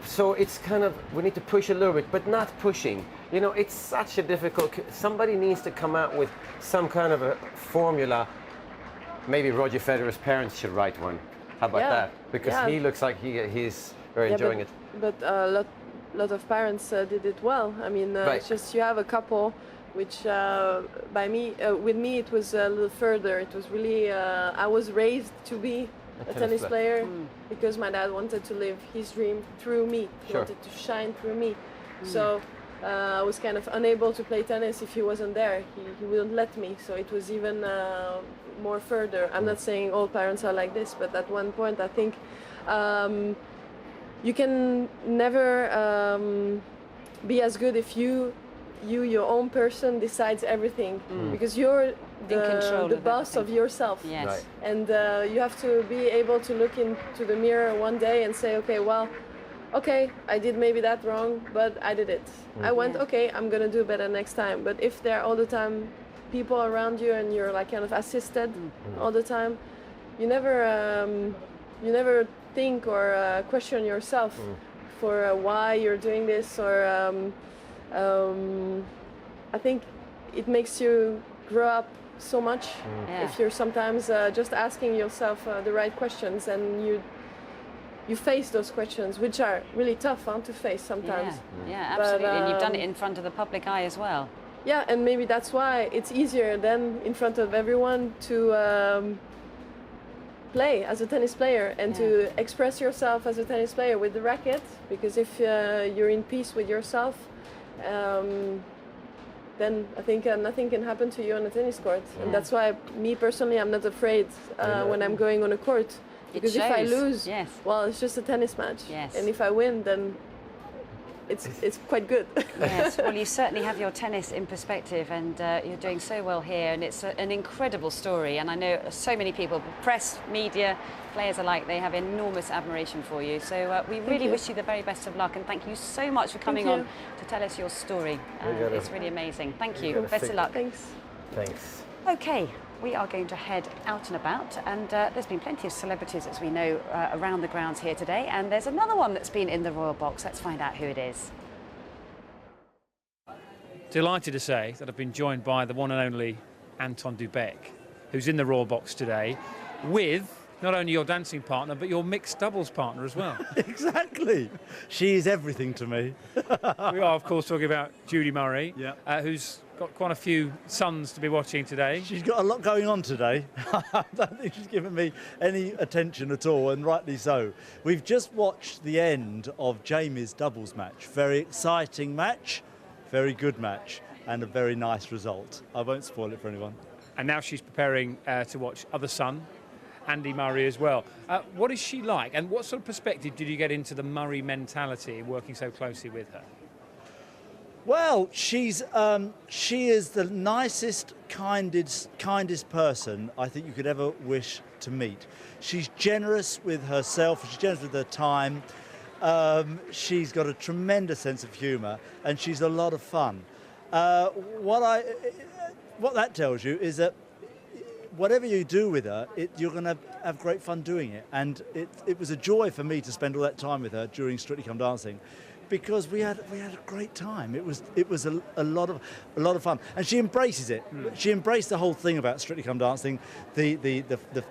so it's kind of, we need to push a little bit, but not pushing. You know, it's such a difficult, somebody needs to come out with some kind of a formula. Maybe Roger Federer's parents should write one. How about that? Because he looks like he's very enjoying it. But a lot of parents did it well. I mean, it's just you have a couple, which with me it was a little further. It was really I was raised to be a tennis player because my dad wanted to live his dream through me. He wanted to shine through me. So I was kind of unable to play tennis if he wasn't there. He wouldn't let me. So it was even more further. I'm not saying all parents are like this, but at one point I think you can never be as good if you your own person decides everything, because you're the boss of yourself. Yes. Right. And you have to be able to look into the mirror one day and say, okay, well, okay, I did maybe that wrong, but I did it. I went, okay, I'm gonna do better next time. But if there are all the time people around you and you're like kind of assisted all the time, you never think or question yourself for why you're doing this, or I think it makes you grow up so much if you're sometimes just asking yourself the right questions, and you face those questions, which are really tough to face sometimes. Yeah, absolutely. And you've done it in front of the public eye as well. Yeah, and maybe that's why it's easier than in front of everyone to play as a tennis player and to express yourself as a tennis player with the racket, because if you're in peace with yourself, then I think nothing can happen to you on a tennis court. And that's why, me personally, I'm not afraid when I'm going on a court. Because if I lose, well, it's just a tennis match. Yes. And if I win, then it's quite good. Yes, well, you certainly have your tennis in perspective, and you're doing so well here, and it's an incredible story. And I know so many people, press, media, players alike, they have enormous admiration for you. So we really wish you the very best of luck, and thank you so much for coming on to tell us your story. It's really amazing. Thank you. Best of luck. Thanks. Thanks. Okay. We are going to head out and about, and there's been plenty of celebrities, as we know, around the grounds here today, and there's another one that's been in the Royal Box. Let's find out who it is. Delighted to say that I've been joined by the one and only Anton Du Beke, who's in the Royal Box today, with not only your dancing partner, but your mixed doubles partner as well. Exactly. She is everything to me. We are, of course, talking about Judy Murray, who's got quite a few sons to be watching today. She's got a lot going on today. I don't think she's given me any attention at all, and rightly so. We've just watched the end of Jamie's doubles match. Very exciting match, very good match, and a very nice result. I won't spoil it for anyone. And now she's preparing to watch other son, Andy Murray, as well. What is she like, and what sort of perspective did you get into the Murray mentality working so closely with her? Well, she is the nicest, kindest person I think you could ever wish to meet. She's generous with herself, she's generous with her time, she's got a tremendous sense of humour, and she's a lot of fun. What that tells you is that whatever you do with her, you're going to have great fun doing it. And it was a joy for me to spend all that time with her during Strictly Come Dancing, because we had a great time. It was a lot of fun, and she embraces it. She embraced the whole thing about Strictly Come Dancing, the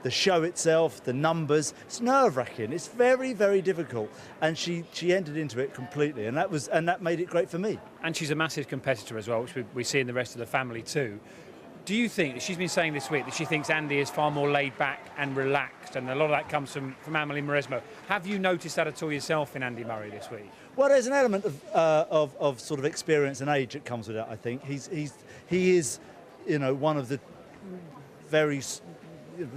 show itself, the numbers. It's nerve-wracking. It's very, very difficult, and she entered into it completely, and that made it great for me. And she's a massive competitor as well, which we see in the rest of the family too. Do you think, she's been saying this week, that she thinks Andy is far more laid back and relaxed, and a lot of that comes from Amelie Mauresmo. Have you noticed that at all yourself in Andy Murray this week? Well, there's an element of sort of experience and age that comes with it, I think. He is, one of the very,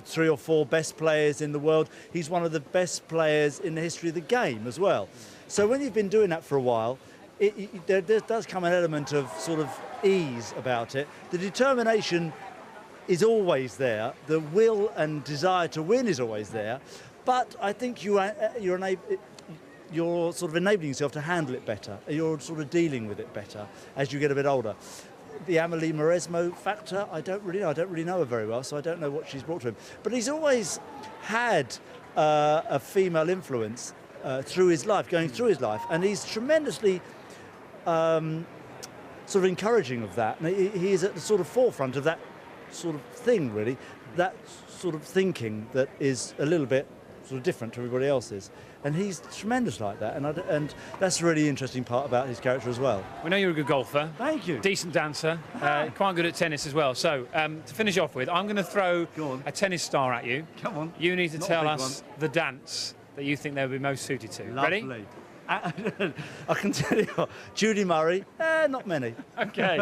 3 or 4 best players in the world. He's one of the best players in the history of the game as well. So when you've been doing that for a while, there does come an element of sort of ease about it. The determination is always there. The will and desire to win is always there. But I think you're sort of enabling yourself to handle it better. You're sort of dealing with it better as you get a bit older. The Amelie Mauresmo factor, I don't really know her very well, so I don't know what she's brought to him. But he's always had a female influence through his life, going through his life, and he's tremendously sort of encouraging of that. And he is at the sort of forefront of that sort of thing, really, that sort of thinking that is a little bit sort of different to everybody else's. And he's tremendous like that, and that's a really interesting part about his character as well. We know you're a good golfer. Thank you. Decent dancer, quite good at tennis as well. So, to finish off with, I'm going to throw a tennis star at you. Come on. You need to tell us the dance that you think they would be most suited to. Lovely. Ready? I can tell you, Judy Murray, not many. Okay.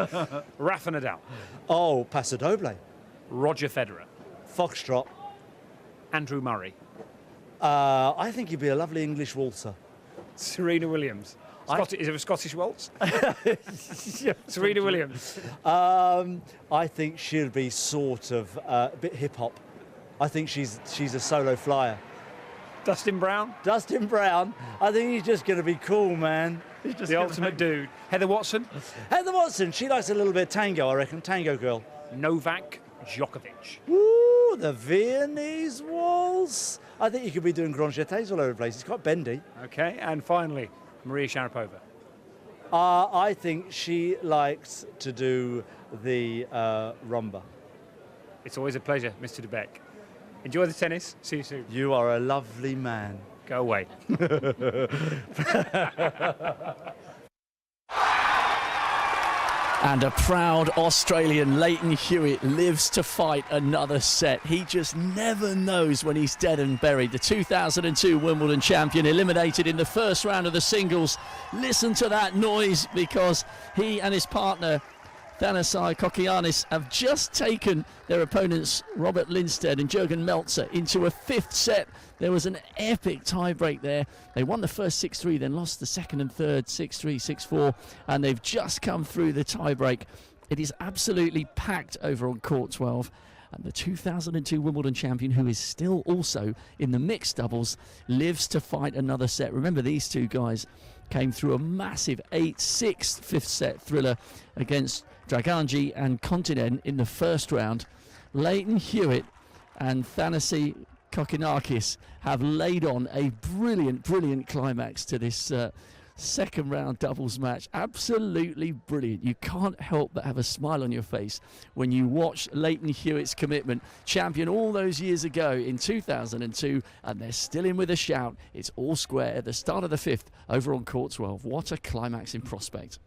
Rafa Nadal. Oh, Paso Doble. Roger Federer. Foxtrot. Andrew Murray. I think he'd be a lovely English waltzer. Serena Williams. Is it a Scottish waltz? Serena Williams. I think she'll be sort of a bit hip-hop. I think she's a solo flyer. Dustin Brown? Dustin Brown. I think he's just going to be cool, man. He's just the ultimate dude. Heather Watson? Heather Watson. She likes a little bit of tango, I reckon. Tango girl. Novak Djokovic. Ooh, the Viennese waltz. I think you could be doing grand jetés all over the place. It's quite bendy. Okay, and finally, Maria Sharapova. I think she likes to do the rumba. It's always a pleasure, Mr. Du Beke. Enjoy the tennis. See you soon. You are a lovely man. Go away. And a proud Australian, Leighton Hewitt, lives to fight another set. He just never knows when he's dead and buried. The 2002 Wimbledon champion eliminated in the first round of the singles. Listen to that noise, because he and his partner Thanasi Kokianis have just taken their opponents Robert Lindstedt and Jürgen Melzer into a 5th set. There was an epic tiebreak there. They won the first 6-3, then lost the second and third 6-3, 6-4, and they've just come through the tiebreak. It is absolutely packed over on court 12. And the 2002 Wimbledon champion, who is still also in the mixed doubles, lives to fight another set. Remember, these two guys came through a massive 8-6 5th set thriller against Draganji and Continent in the first round. Leighton Hewitt and Thanasi Kokinakis have laid on a brilliant climax to this second round doubles match. Absolutely brilliant. You can't help but have a smile on your face when you watch Leighton Hewitt's commitment, champion all those years ago in 2002, and they're still in with a shout. It's all square at the start of the 5th over on court 12. What a climax in prospect.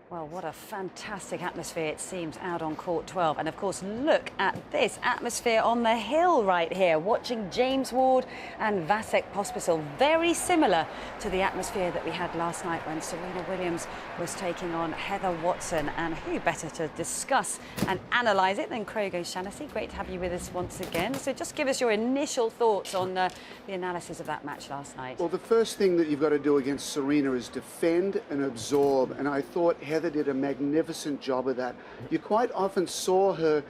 Well, what a fantastic atmosphere it seems out on court 12. And of course, look at this atmosphere on the hill right here, watching James Ward and Vasek Pospisil. Very similar to the atmosphere that we had last night when Serena Williams was taking on Heather Watson. And who better to discuss and analyse it than Craig O'Shaughnessy? Great to have you with us once again. So just give us your initial thoughts on the analysis of that match last night. Well, the first thing that you've got to do against Serena is defend and absorb. And I thought Heather did a magnificent job of that. You quite often saw her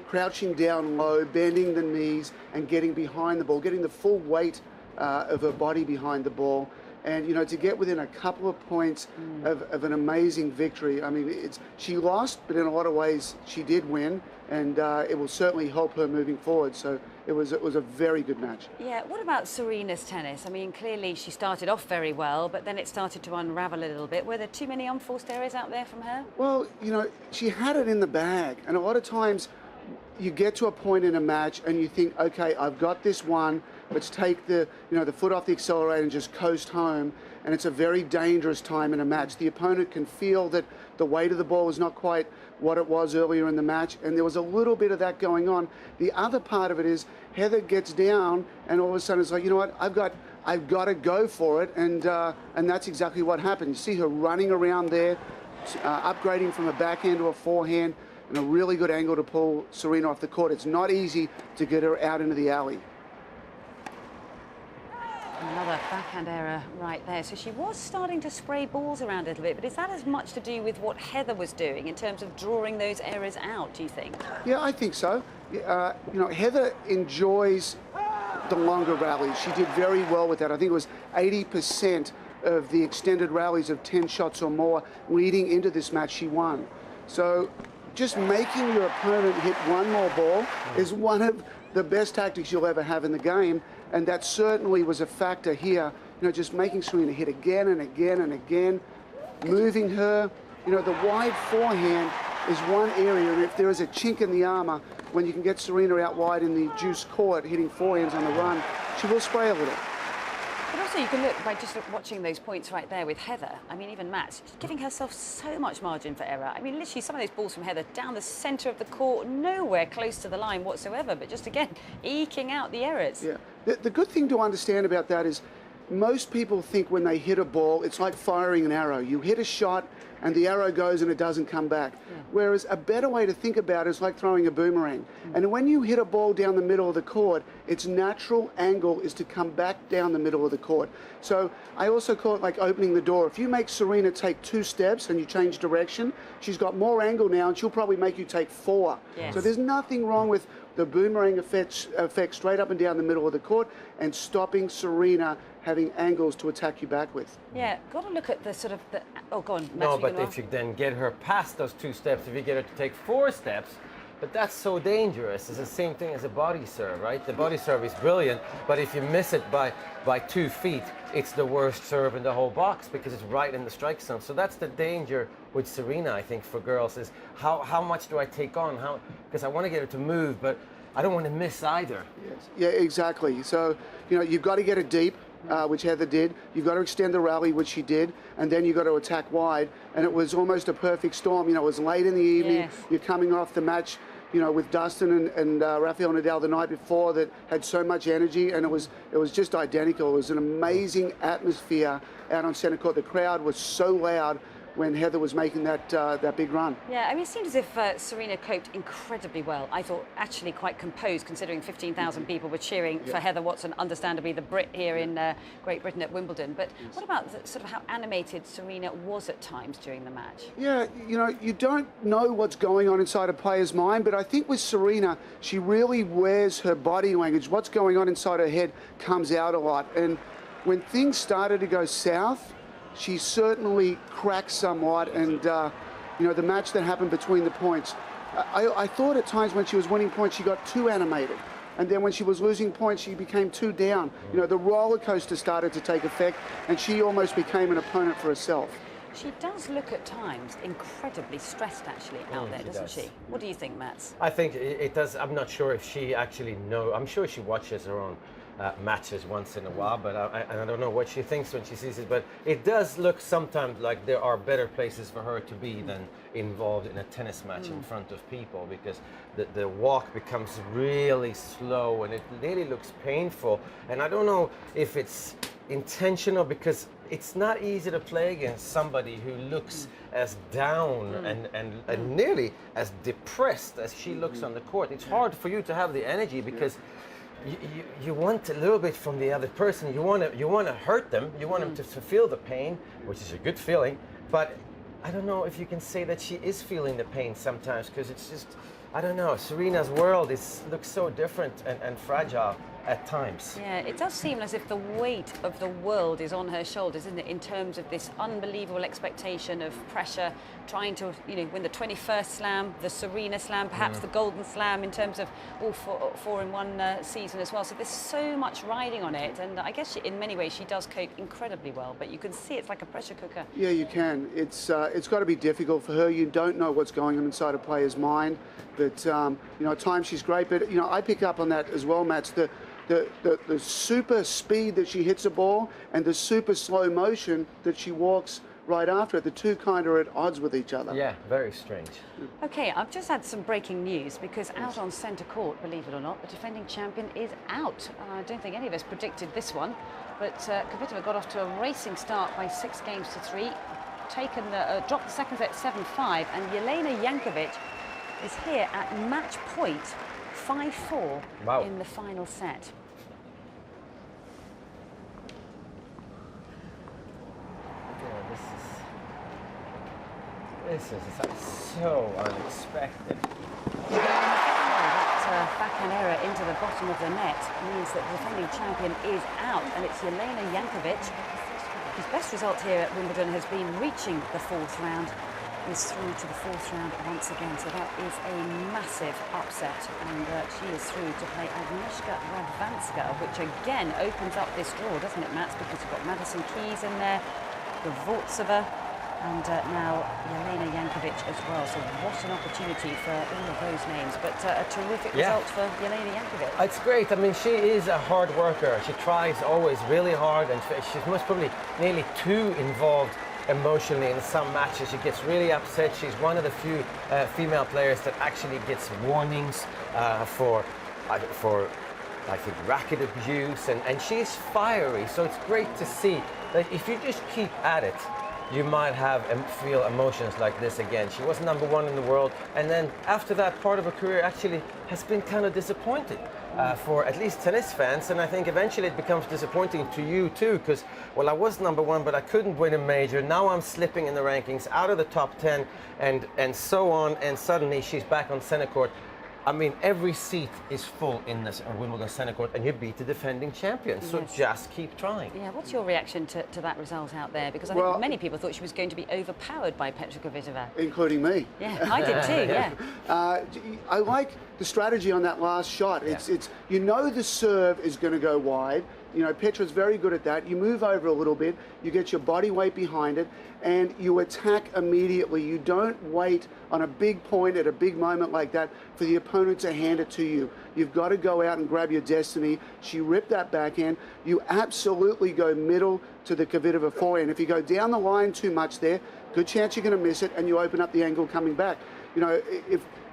crouching down low, bending the knees and getting behind the ball, getting the full weight of her body behind the ball. And, you know, to get within a couple of points of an amazing victory. I mean, she lost, but in a lot of ways she did win, and it will certainly help her moving forward. So it was a very good match. Yeah, what about Serena's tennis? I mean, clearly she started off very well, but then it started to unravel a little bit. Were there too many unforced errors out there from her? Well, you know, she had it in the bag, and a lot of times you get to a point in a match and you think, okay, I've got this one. Let's take the foot off the accelerator and just coast home. And it's a very dangerous time in a match. The opponent can feel that the weight of the ball is not quite what it was earlier in the match, and there was a little bit of that going on. The other part of it is Heather gets down, and all of a sudden it's like, you know what, I've got to go for it, and that's exactly what happened. You see her running around there, upgrading from a backhand to a forehand, and a really good angle to pull Serena off the court. It's not easy to get her out into the alley. Another backhand error right there. So she was starting to spray balls around a little bit, but is that as much to do with what Heather was doing in terms of drawing those errors out, do you think? Yeah, I think so. You know, Heather enjoys the longer rallies. She did very well with that. I think it was 80% of the extended rallies of 10 shots or more leading into this match she won. So just making your opponent hit one more ball is one of the best tactics you'll ever have in the game, and that certainly was a factor here. You know, just making Serena hit again and again and again, moving her. You know, the wide forehand is one area, and if there is a chink in the armour, when you can get Serena out wide in the juice court, hitting forehands on the run, she will spray a little. But also you can look by just watching those points right there with Heather. I mean, even Matt, she's giving herself so much margin for error. I mean, literally some of those balls from Heather down the centre of the court, nowhere close to the line whatsoever, but just again, eking out the errors. Yeah. The good thing to understand about that is most people think when they hit a ball, it's like firing an arrow. You hit a shot and the arrow goes and it doesn't come back. Yeah. Whereas a better way to think about it is like throwing a boomerang. And when you hit a ball down the middle of the court, its natural angle is to come back down the middle of the court. So I also call it like opening the door. If you make Serena take 2 steps and you change direction, she's got more angle now and she'll probably make you take 4. Yes. So there's nothing wrong with the boomerang effect straight up and down the middle of the court and stopping Serena having angles to attack you back with. Yeah, got to look at the sort of the... Oh, go on. No, but if you then get her past those 2 steps, if you get her to take 4 steps, but that's so dangerous. It's the same thing as a body serve, right? The body serve is brilliant, but if you miss it by 2 feet, it's the worst serve in the whole box because it's right in the strike zone. So that's the danger with Serena, I think, for girls, is how much do I take on? Because I want to get her to move, but I don't want to miss either. Yes. Yeah, exactly. So, you know, you've got to get it deep. Which Heather did. You've got to extend the rally, which she did, and then you've got to attack wide. And it was almost a perfect storm. You know, it was late in the evening. Yes. You're coming off the match, you know, with Dustin and Rafael Nadal the night before that had so much energy, and it was just identical. It was an amazing atmosphere out on centre court. The crowd was so loud when Heather was making that big run. Yeah, I mean, it seemed as if Serena coped incredibly well. I thought actually quite composed, considering 15,000 people were cheering for Heather Watson, understandably the Brit here in Great Britain at Wimbledon. But what about sort of how animated Serena was at times during the match? Yeah, you know, you don't know what's going on inside a player's mind, but I think with Serena, she really wears her body language. What's going on inside her head comes out a lot. And when things started to go south, she certainly cracked somewhat, and you know, the match that happened between the points, I thought at times when she was winning points she got too animated, and then when she was losing points she became too down. You know, the roller coaster started to take effect and she almost became an opponent for herself. She does look at times incredibly stressed actually out there, doesn't she? What do you think, Mats? I think it does. I'm not sure if she actually knows. I'm sure she watches her own matches once in a while, but I don't know what she thinks when she sees it. But it does look sometimes like there are better places for her to be than involved in a tennis match in front of people, because the walk becomes really slow and it really looks painful. And I don't know if it's intentional, because it's not easy to play against somebody who looks as down and nearly as depressed as she looks on the court. It's hard for you to have the energy because you want a little bit from the other person. You want to hurt them. You want them to feel the pain, which is a good feeling. But I don't know if you can say that she is feeling the pain sometimes, because it's just, I don't know. Serena's world looks so different and fragile at times. Yeah, it does seem as if the weight of the world is on her shoulders, isn't it, in terms of this unbelievable expectation of pressure, trying to, you know, win the 21st Slam, the Serena Slam, perhaps the Golden Slam, in terms of all four in one season as well. So there's so much riding on it, and I guess in many ways she does cope incredibly well, but you can see it's like a pressure cooker. Yeah, you can. It's got to be difficult for her. You don't know what's going on inside a player's mind, but you know, at times she's great, but you know, I pick up on that as well, Mats. The super speed that she hits a ball and the super slow motion that she walks right after it, the two kind of are at odds with each other. Yeah, very strange. Okay, I've just had some breaking news, because out on centre court, believe it or not, the defending champion is out. I don't think any of us predicted this one, but Kvitova got off to a racing start by 6 games to 3, dropped the second set 7-5, and Jelena Jankovic is here at match point 5-4 Wow. in the final set. This is so unexpected. That backhand error into the bottom of the net means that the defending champion is out, and it's Jelena Jankovic. His best result here at Wimbledon has been reaching the fourth round. Is through to the fourth round once again, so that is a massive upset, and she is through to play Agnieszka Radwanska, which again opens up this draw, doesn't it, Mats? Because you've got Madison Keys in there, Kvitova, and now Jelena Jankovic as well. So what an opportunity for all of those names, but a terrific result for Jelena Jankovic. It's great. I mean, she is a hard worker. She tries always really hard, and she's most probably nearly too involved emotionally in some matches. She gets really upset. She's one of the few female players that actually gets warnings for I think racket abuse, and she's fiery. So it's great to see that if you just keep at it, you might feel emotions like this again. She was #1 in the world, and then after that, part of her career actually has been kind of disappointing for at least tennis fans, and I think eventually it becomes disappointing to you too, because, well, I was #1, but I couldn't win a major. Now I'm slipping in the rankings, out of the top 10, and so on, and suddenly she's back on center court. I mean, every seat is full in this Wimbledon center court, and you beat the defending champion. So just keep trying. Yeah, what's your reaction to that result out there? Because I think many people thought she was going to be overpowered by Petra Kvitova. Including me. Yeah, I did too, yeah. I like the strategy on that last shot. It's you know the serve is going to go wide. You know, Petra's very good at that. You move over a little bit, you get your body weight behind it, and you attack immediately. You don't wait on a big point at a big moment like that for the opponent to hand it to you. You've got to go out and grab your destiny. She ripped that backhand. You absolutely go middle to the Kvitova forehand. If you go down the line too much there, good chance you're going to miss it, and you open up the angle coming back. You know,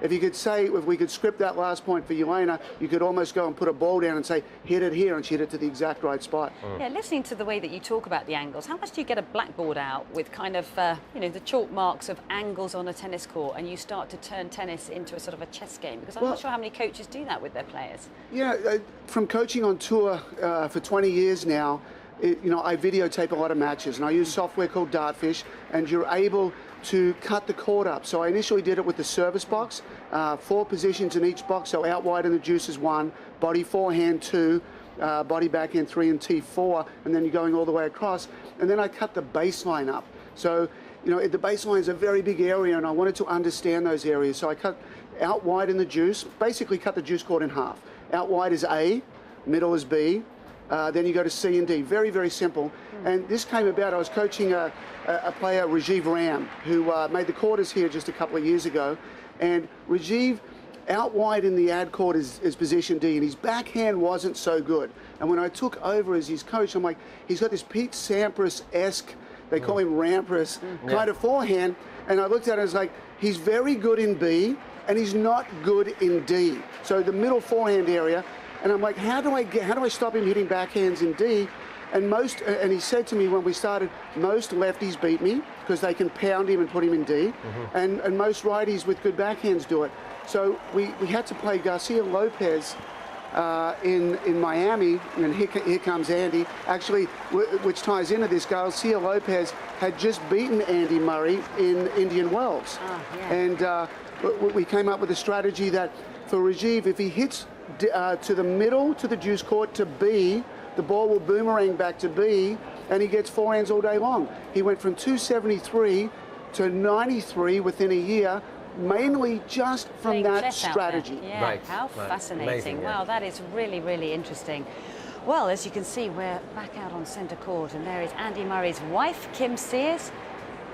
if you could say, if we could script that last point for Jelena, you could almost go and put a ball down and say, hit it here, and she hit it to the exact right spot. Yeah, listening to the way that you talk about the angles, how much do you get a blackboard out with kind of, you know, the chalk marks of angles on a tennis court, and you start to turn tennis into a sort of a chess game? Because I'm not sure how many coaches do that with their players. Yeah, from coaching on tour for 20 years now, you know, I videotape a lot of matches, and I use software called Dartfish, and you're able to cut the court up. So I initially did it with the service box, 4 positions in each box, so out wide in the deuce is 1, body forehand 2, body backhand 3 and T4, and then you're going all the way across. And then I cut the baseline up. So, you know, the baseline is a very big area, and I wanted to understand those areas. So I cut out wide in the deuce, basically cut the deuce court in half. Out wide is A, middle is B, then you go to C and D. Very, very simple. And this came about, I was coaching a player, Rajiv Ram, who made the quarters here just a couple of years ago. And Rajiv, out wide in the ad court is position D, and his backhand wasn't so good. And when I took over as his coach, I'm like, he's got this Pete Sampras-esque, they call him Rampras, kind of forehand. And I looked at it and I was like, he's very good in B, and he's not good in D. So the middle forehand area. And I'm like, how do I stop him hitting backhands in D? And he said to me when we started, most lefties beat me because they can pound him and put him in D, and most righties with good backhands do it. So we had to play Garcia Lopez in Miami, and here comes Andy. Actually, which ties into this, Garcia Lopez had just beaten Andy Murray in Indian Wells. And we came up with a strategy that for Rajiv, if he hits to the middle, to the deuce court, to B, the ball will boomerang back to B, and he gets forehands all day long. He went from 273 to 93 within a year, mainly just from that strategy. Yeah, how fascinating. Amazing, wow, that is really, really interesting. Well, as you can see, we're back out on centre court, and there is Andy Murray's wife, Kim Sears,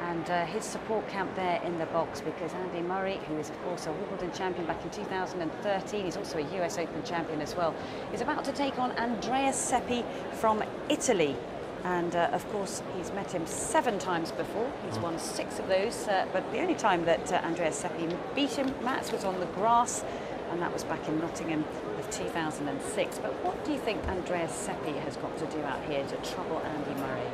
and his support camp there in the box, because Andy Murray, who is of course a Wimbledon champion back in 2013, he's also a US Open champion as well, is about to take on Andrea Seppi from Italy. And of course, he's met him 7 times before. He's won 6 of those, but the only time that Andrea Seppi beat him, Mats, was on the grass, and that was back in Nottingham of 2006. But what do you think Andrea Seppi has got to do out here to trouble Andy Murray?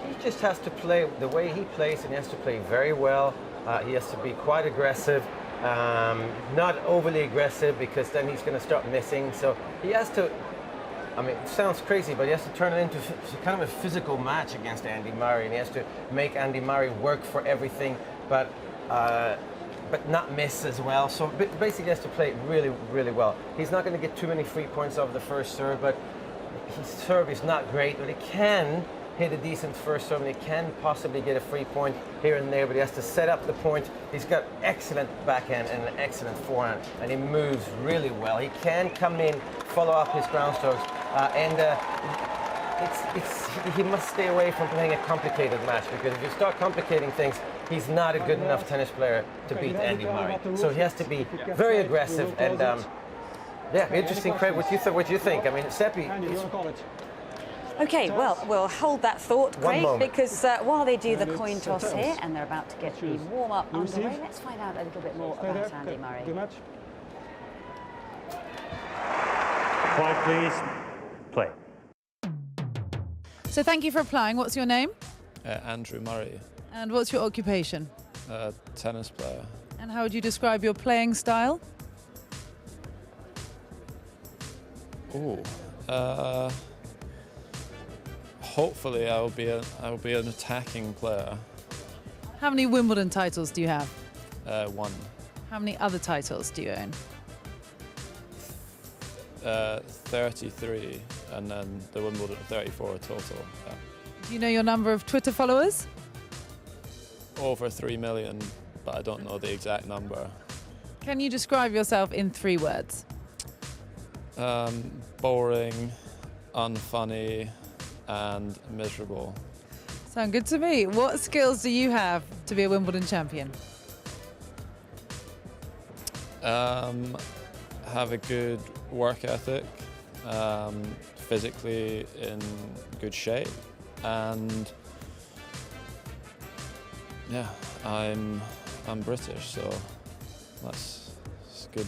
He just has to play the way he plays, and he has to play very well. He has to be quite aggressive. not overly aggressive because then he's going to start missing. So he has to, I mean, it sounds crazy, but he has to turn it into kind of a physical match against Andy Murray, and he has to make Andy Murray work for everything, but not miss as well. So basically he has to play really, really well. He's not going to get too many free points off the first serve, but his serve is not great, but he can hit a decent first serve, and he can possibly get a free point here and there, but he has to set up the point. He's got excellent backhand and an excellent forehand, and he moves really well. He can come in, follow up his ground strokes, he must stay away from playing a complicated match, because if you start complicating things, he's not a good enough tennis player to beat Andy Murray. So he has to be very aggressive, and yeah, interesting. Craig, what you think? I mean, Seppi. Okay, well, we'll hold that thought, Craig, because while they do the coin toss here and they're about to get the warm-up underway, let's find out a little bit more about Andy Murray. Quiet, please. Play. So thank you for applying. What's your name? Andrew Murray. And what's your occupation? Tennis player. And how would you describe your playing style? Hopefully I will be an attacking player. How many Wimbledon titles do you have? 1. How many other titles do you own? 33, and then the Wimbledon 34 total. Yeah. Do you know your number of Twitter followers? Over 3 million, but I don't know the exact number. Can you describe yourself in 3 words? Boring, unfunny, and miserable. Sound good to me. What skills do you have to be a Wimbledon champion? Have a good work ethic, physically in good shape, and yeah, I'm British, so that's good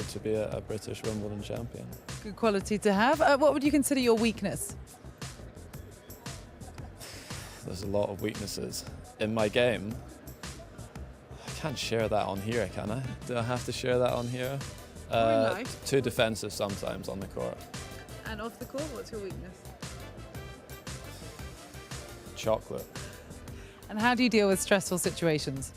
to be a British Wimbledon champion. Good quality to have. What would you consider your weakness? There's a lot of weaknesses in my game. I can't share that on here, can I? Do I have to share that on here? Too defensive sometimes on the court. And off the court, what's your weakness? Chocolate. And how do you deal with stressful situations?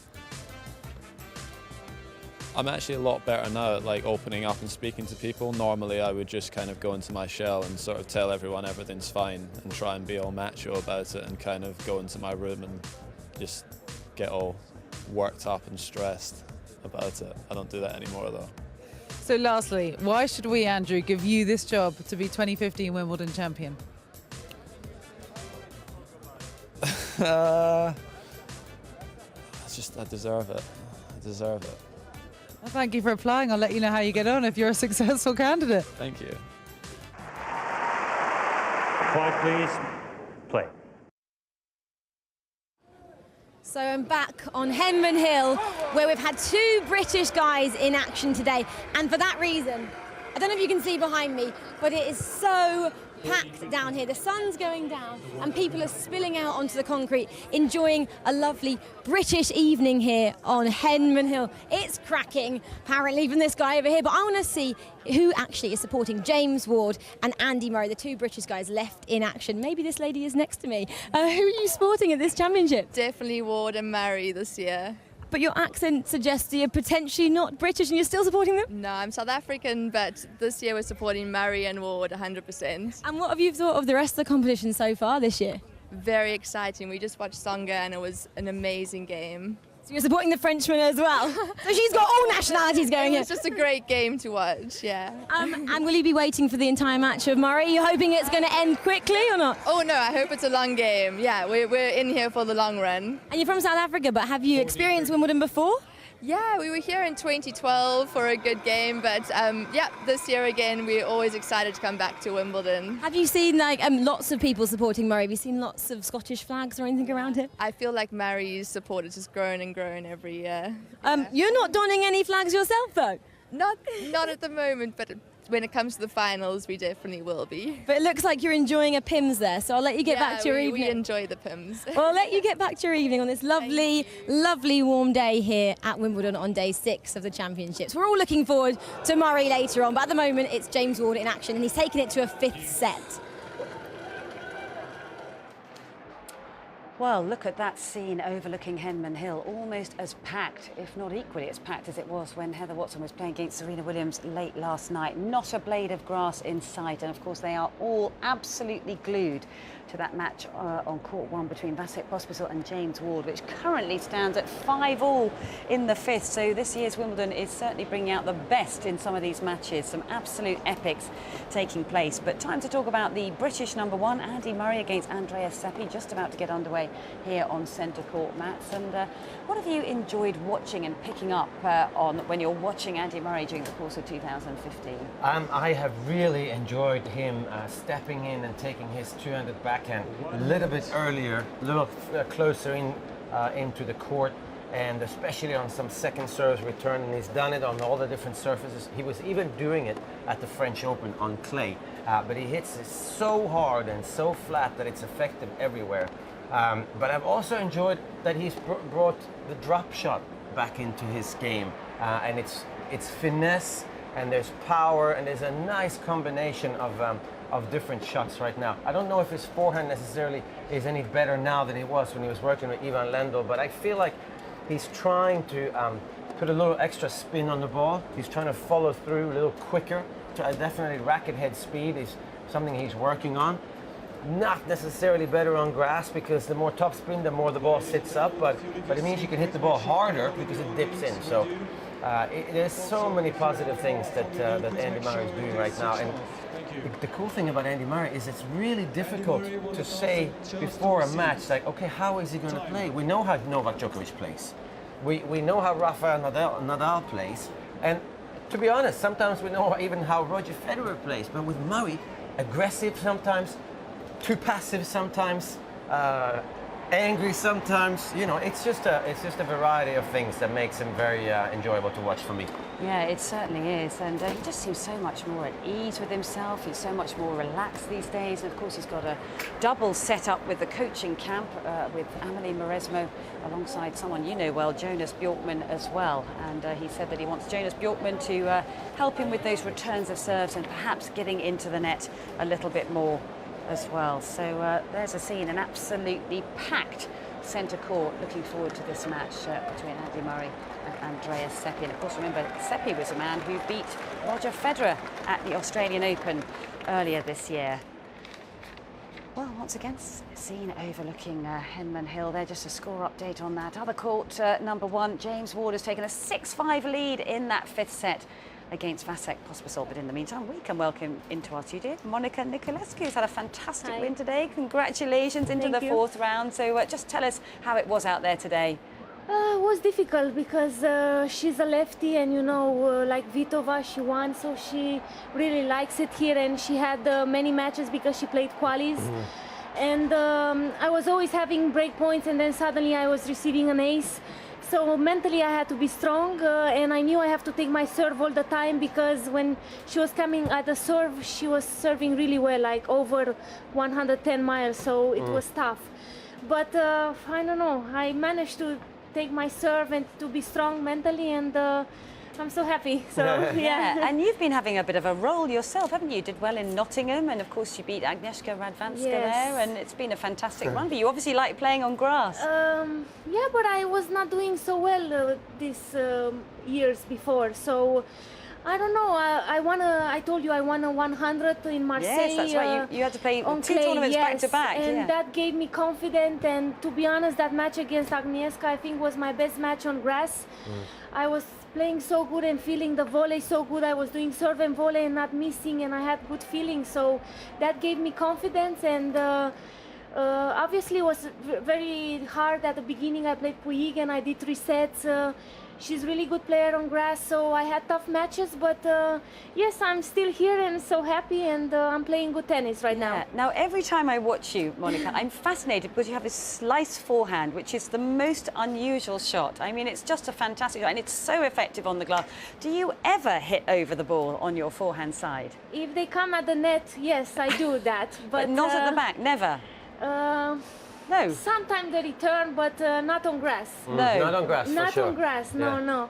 I'm actually a lot better now at like opening up and speaking to people. Normally I would just kind of go into my shell and sort of tell everyone everything's fine and try and be all macho about it and kind of go into my room and just get all worked up and stressed about it. I don't do that anymore though. So lastly, why should we, Andrew, give you this job to be 2015 Wimbledon champion? I deserve it. I deserve it. Well, thank you for applying. I'll let you know how you get on if you're a successful candidate. Thank you. Quiet, please. Play. So I'm back on Henman Hill, where we've had 2 British guys in action today. And for that reason, I don't know if you can see behind me, but it is so packed down here. The sun's going down and people are spilling out onto the concrete, enjoying a lovely British evening here on Henman Hill. It's cracking, apparently, from this guy over here, but I want to see who actually is supporting James Ward and Andy Murray, the 2 British guys left in action. Maybe this lady is next to me. Who are you supporting at this championship? Definitely Ward and Murray this year. But your accent suggests you're potentially not British and you're still supporting them? No, I'm South African, but this year we're supporting Murray and Ward 100%. And what have you thought of the rest of the competition so far this year? Very exciting. We just watched Tsonga and it was an amazing game. So you're supporting the Frenchman as well? So she's got all nationalities going here. It's just a great game to watch, yeah. And will you be waiting for the entire match of Murray? Are you hoping it's going to end quickly or not? Oh no, I hope it's a long game. Yeah, we're in here for the long run. And you're from South Africa, but have you experienced Wimbledon before? Yeah, we were here in 2012 for a good game, but yeah, this year again, we're always excited to come back to Wimbledon. Have you seen like lots of people supporting Murray? Have you seen lots of Scottish flags or anything around here? I feel like Murray's support has just grown and grown every year. You're not donning any flags yourself, though? Not at the moment, but when it comes to the finals, we definitely will be. But it looks like you're enjoying a Pims there, so I'll let you get back to your evening. We enjoy the Pims. Well, I'll let you get back to your evening on this lovely, lovely warm day here at Wimbledon on day 6 of the championships. We're all looking forward to Murray later on, but at the moment it's James Ward in action, and he's taken it to a 5th set. Well, look at that scene overlooking Henman Hill, almost as packed, if not equally as packed as it was when Heather Watson was playing against Serena Williams late last night. Not a blade of grass in sight, and of course they are all absolutely glued to that match on court 1 between Vasek Pospisil and James Ward, which currently stands at 5-all in the 5th. So this year's Wimbledon is certainly bringing out the best in some of these matches, some absolute epics taking place. But time to talk about the British number 1, Andy Murray against Andreas Seppi, just about to get underway here on centre court, Mats. And what have you enjoyed watching and picking up on when you're watching Andy Murray during the course of 2015? I have really enjoyed him stepping in and taking his 200 backhand a little bit earlier, a little closer into the court, and especially on some second serves return, and he's done it on all the different surfaces. He was even doing it at the French Open on clay, but he hits it so hard and so flat that it's effective everywhere. But I've also enjoyed that he's brought the drop shot back into his game, and it's finesse, and there's power, and there's a nice combination of different shots right now. I don't know if his forehand necessarily is any better now than it was when he was working with Ivan Lendl, but I feel like he's trying to put a little extra spin on the ball. He's trying to follow through a little quicker. Definitely racket head speed is something he's working on. Not necessarily better on grass, because the more topspin, the more the ball sits up, but it means you can hit the ball harder because it dips in. So there's so many positive things that Andy Murray is doing right now. And the cool thing about Andy Murray is it's really difficult to say before a match, like, okay, how is he going to play? We know how Novak Djokovic plays. We know how Rafael Nadal plays. And to be honest, sometimes we know even how Roger Federer plays. But with Murray, aggressive sometimes, too passive sometimes, angry sometimes. You know, it's just a variety of things that makes him very enjoyable to watch for me. Yeah, it certainly is, and he just seems so much more at ease with himself. He's so much more relaxed these days, and of course he's got a double set up with the coaching camp with Amelie Mauresmo alongside someone you know well, Jonas Bjorkman, as well. And he said that he wants Jonas Bjorkman to help him with those returns of serves and perhaps getting into the net a little bit more as well. So there's a scene, an absolutely packed centre court. Looking forward to this match between Andy Murray and Andreas Seppi. And of course, remember, Seppi was a man who beat Roger Federer at the Australian Open earlier this year. Well, once again, scene overlooking Henman Hill there. Just a score update on that. Other court, number 1, James Ward has taken a 6-5 lead in that 5th set against Vasek Pospisil. But in the meantime, we can welcome into our studio Monica Niculescu, who's had a fantastic win today. Congratulations into the 4th round. So just tell us how it was out there today. It was difficult because she's a lefty, and you know, like Kvitova, she won, so she really likes it here, and she had many matches because she played qualies. And I was always having break points, and then suddenly I was receiving an ace. So mentally I had to be strong, and I knew I have to take my serve all the time, because when she was coming at the serve, she was serving really well, like over 110 miles, so it was tough. But I don't know, I managed to take my serve and to be strong mentally, and I'm so happy. So yeah. And you've been having a bit of a role yourself, haven't you? Did well in Nottingham, and of course you beat Agnieszka Radwanska there, and it's been a fantastic run. But you obviously like playing on grass. Yeah, but I was not doing so well these years before, so I don't know. I told you I won a 100 in Marseille. Yes, that's right. You had to play on 2 clay, tournaments back to back. And that gave me confidence. And to be honest, that match against Agnieszka, I think, was my best match on grass. I was playing so good and feeling the volley so good. I was doing serve and volley and not missing, and I had good feeling. So that gave me confidence. And obviously it was very hard at the beginning. I played Puig and I did 3 sets. she's really good player on grass, so I had tough matches, but yes, I'm still here and so happy, and I'm playing good tennis right now. Now, every time I watch you, Monica, I'm fascinated because you have this slice forehand, which is the most unusual shot. I mean, it's just a fantastic shot, and it's so effective on the glass. Do you ever hit over the ball on your forehand side? If they come at the net, yes, I do that. But not at the back, never? No. Sometimes they return, but not on grass. No. Not on grass, not for sure. on grass, no, Yeah. no.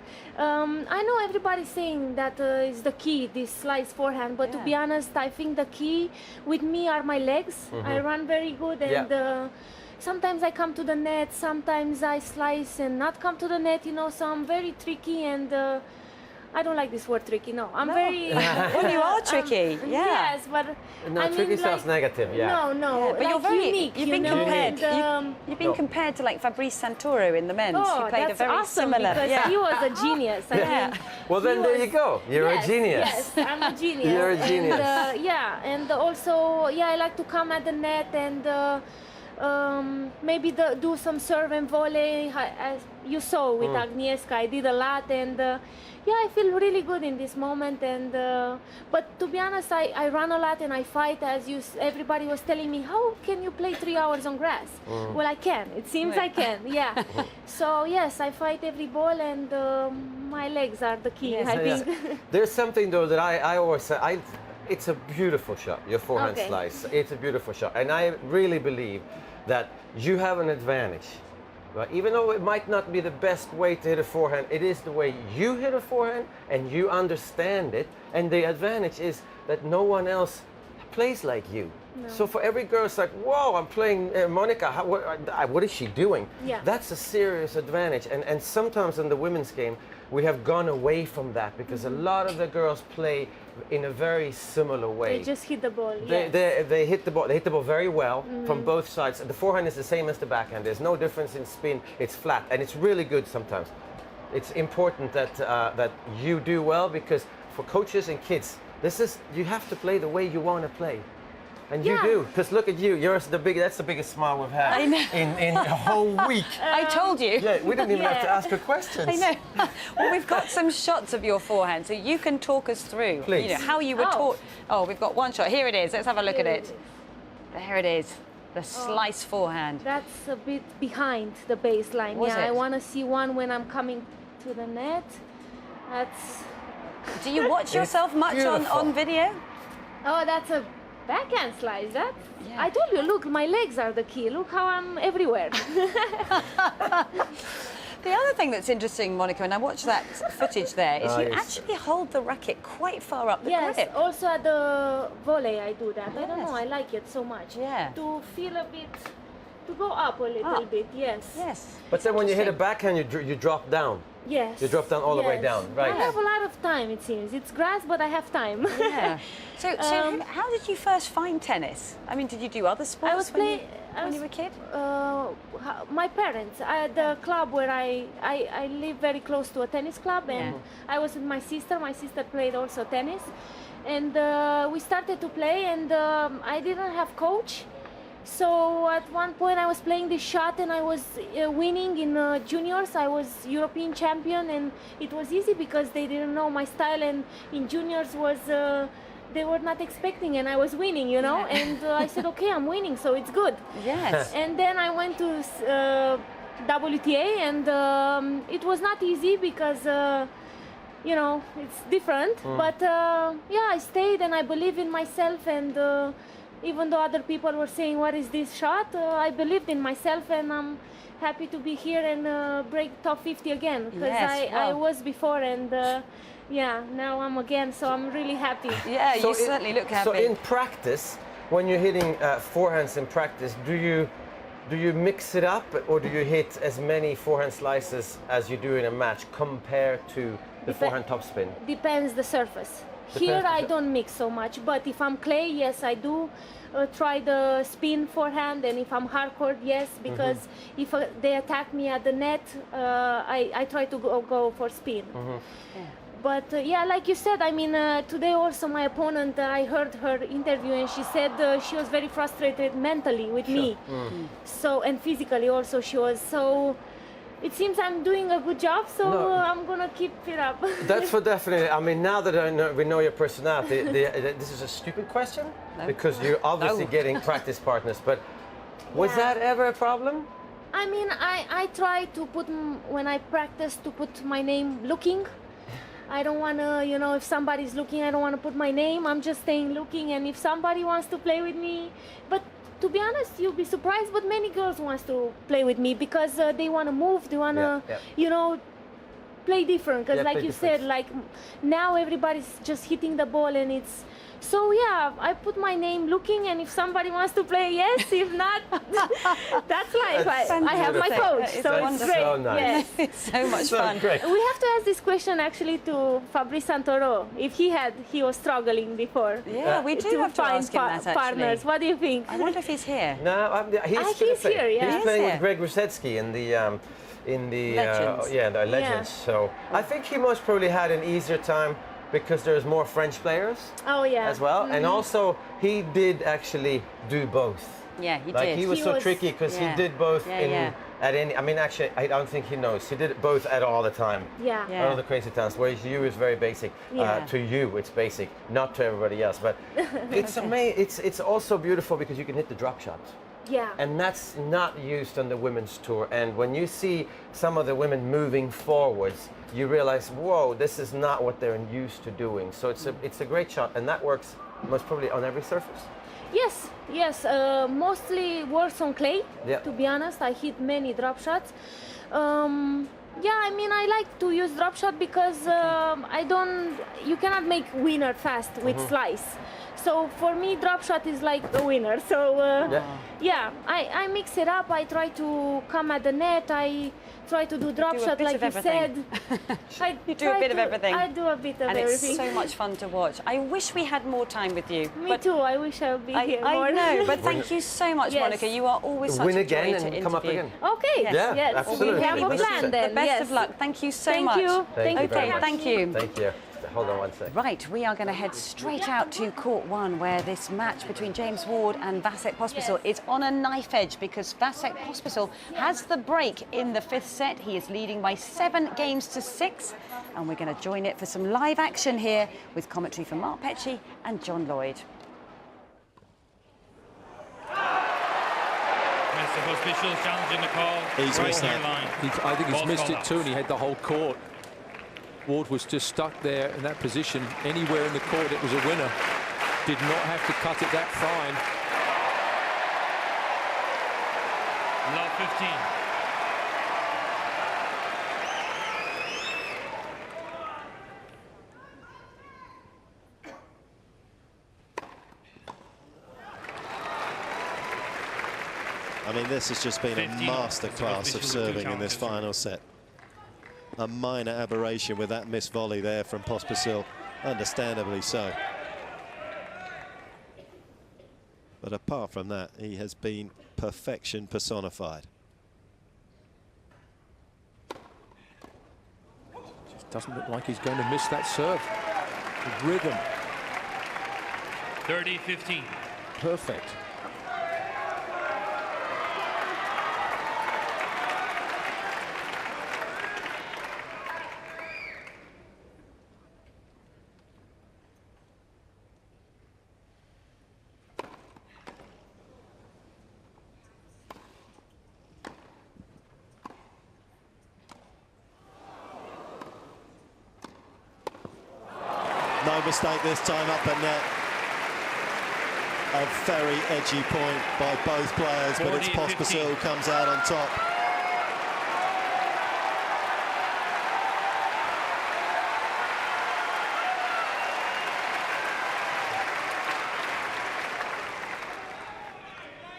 I know everybody's saying that is the key, this slice forehand, but to be honest, I think the key with me are my legs. I run very good, and sometimes I come to the net, sometimes I slice and not come to the net, you know, so I'm very tricky, and I don't like this word tricky, no. I'm very... Well, you are tricky, Yes, but No, I tricky mean, sounds negative, No, but like you're very unique, You've been you know, compared. and, You've been compared to like Fabrice Santoro in the men's. Oh, He played that's a very awesome, similar. because he was a genius. I mean, Well, then there you go. You're a genius. Yes, I'm a genius. You're a genius. And, and also, I like to come at the net and maybe do some serve and volley, as you saw with Agnieszka. I did a lot, and I feel really good in this moment. And but to be honest, I run a lot and I fight. As everybody was telling me, how can you play 3 hours on grass? Well, I can. It seems I can. Yeah. So yes, I fight every ball, and my legs are the key. I think. There's something though that I always say. It's a beautiful shot, your forehand slice. It's a beautiful shot. And I really believe that you have an advantage. Right? Even though it might not be the best way to hit a forehand, it is the way you hit a forehand and you understand it. And the advantage is that no one else plays like you. No. So for every girl, it's like, whoa, I'm playing Monica. What is she doing? Yeah. That's a serious advantage. And sometimes in the women's game, we have gone away from that because a lot of the girls play in a very similar way. They just hit the ball. They hit the ball. They hit the ball very well from both sides. The forehand is the same as the backhand. There's no difference in spin. It's flat, and it's really good sometimes. It's important that that you do well, because for coaches and kids, you have to play the way you want to play. And you do, because look at you. That's the biggest smile we've had in a whole week. I told you. Yeah, we didn't even have to ask her questions. I know. Well, we've got some shots of your forehand, so you can talk us through. Please. You know, how you were taught. Oh, we've got one shot. Here it is. Let's have a look at it. There it is. The slice forehand. That's a bit behind the baseline. I want to see one when I'm coming to the net. That's. Do you watch yourself much on video? Oh, that's a backhand slice. I told you, look, my legs are the key. Look how I'm everywhere. The other thing that's interesting, Monica, and I watched that footage there, is you actually hold the racket quite far up the grip. Yes, also at the volley I do that. I don't know, I like it so much. Yeah. To feel a bit, to go up a little bit, yes. Yes. But then when you hit a backhand, you drop down. Yes. You drop down all the way down, right? I have a lot of time, it seems. It's grass, but I have time. Yeah. So how did you first find tennis? I mean, did you do other sports when you were a kid? My parents, the club where I live very close to a tennis club, and I was with my sister. My sister played also tennis, and we started to play, and I didn't have coach. So at one point I was playing this shot and I was winning in juniors. I was European champion, and it was easy because they didn't know my style, and in juniors they were not expecting, and I was winning, you know. And I said, okay, I'm winning, so it's good. Yes. And then I went to WTA, and it was not easy because you know, it's different. But I stayed and I believe in myself, and even though other people were saying, what is this shot? I believed in myself, and I'm happy to be here and break top 50 again. Because I was before, and now I'm again, so I'm really happy. Yeah, you certainly look happy. So in practice, when you're hitting forehands in practice, do you mix it up, or do you hit as many forehand slices as you do in a match compared to the forehand topspin? Depends the surface. Here I don't mix so much, but if I'm clay, yes, I do try the spin forehand, and if I'm hardcore, yes, because if they attack me at the net, I try to go for spin. But like you said, I mean, today also my opponent, I heard her interview, and she said she was very frustrated mentally with me. So, and physically also she was. So it seems I'm doing a good job, so No. I'm gonna keep it up. That's for definitely. I mean, now that we know your personality, this is a stupid question because you're obviously getting practice partners. But was that ever a problem? I mean, I try to put, when I practice, to put my name looking. I don't want to, you know, if somebody's looking, I don't want to put my name. I'm just staying looking, and if somebody wants to play with me, but to be honest, you'll be surprised, but many girls wants to play with me because they want to move, they want to, you know, play different. Because like you said, like now everybody's just hitting the ball, and it's, so yeah, I put my name looking, and if somebody wants to play, yes. If not, that's life. I have my coach, so it's great. So nice. Yes. It's so much fun. Great. We have to ask this question actually to Fabrice Santoro, if he was struggling before. Yeah, we do have to find ask him that, actually. partners. What do you think? I wonder if he's here. No, he's here. Yeah, he's playing with Greg Rusetsky in the Legends. the Legends. So I think he most probably had an easier time because there's more French players. Oh yeah. As well, and also he did actually do both. Yeah, he like did. He was so tricky because he did both at any. I mean, actually, I don't think he knows. He did it both at all the time. Yeah. All the crazy times. Whereas you is very basic. To you, it's basic, not to everybody else. But it's amazing. It's also beautiful because you can hit the drop shots. Yeah. And that's not used on the women's tour. And when you see some of the women moving forwards, you realize, whoa, this is not what they're used to doing. So it's a great shot, and that works most probably on every surface. Yes. Mostly works on clay. Yeah. To be honest, I hit many drop shots. Yeah, I mean, I like to use drop shot because you cannot make winner fast with slice. So for me, drop shot is like a winner. So I mix it up. I try to come at the net. I try to do drop shot like you said. You do a bit of everything. I do a bit of and everything. It's so much fun to watch. I wish we had more time with you. Me too. I wish I would be here more. I know, but thank you so much, Monica. You are always such a joy to interview. Come up again. Okay. Yes. Absolutely. We have a plan then. The best of luck. Thank you so much. Thank you. Okay, thank you. Thank you. Hold on one sec. Right, we are going to head straight out to court one, where this match between James Ward and Vasek Pospisil is on a knife edge because Vasek Pospisil has the break in the fifth set. He is leading by 7-6, and we're going to join it for some live action here with commentary from Mark Petchey and John Lloyd. Mr. Pospisil challenging the call. He's missed that. I think he's missed it too, and he had the whole court. Ward was just stuck there in that position. Anywhere in the court, it was a winner. Did not have to cut it that fine. Love 15. I mean, this has just been a masterclass of serving in this final set. A minor aberration with that missed volley there from Pospisil, understandably so. But apart from that, he has been perfection personified. Just doesn't look like he's going to miss that serve. The rhythm. 30-15. Perfect. No mistake this time, up and net. A very edgy point by both players, but it's Pospisil who comes out on top.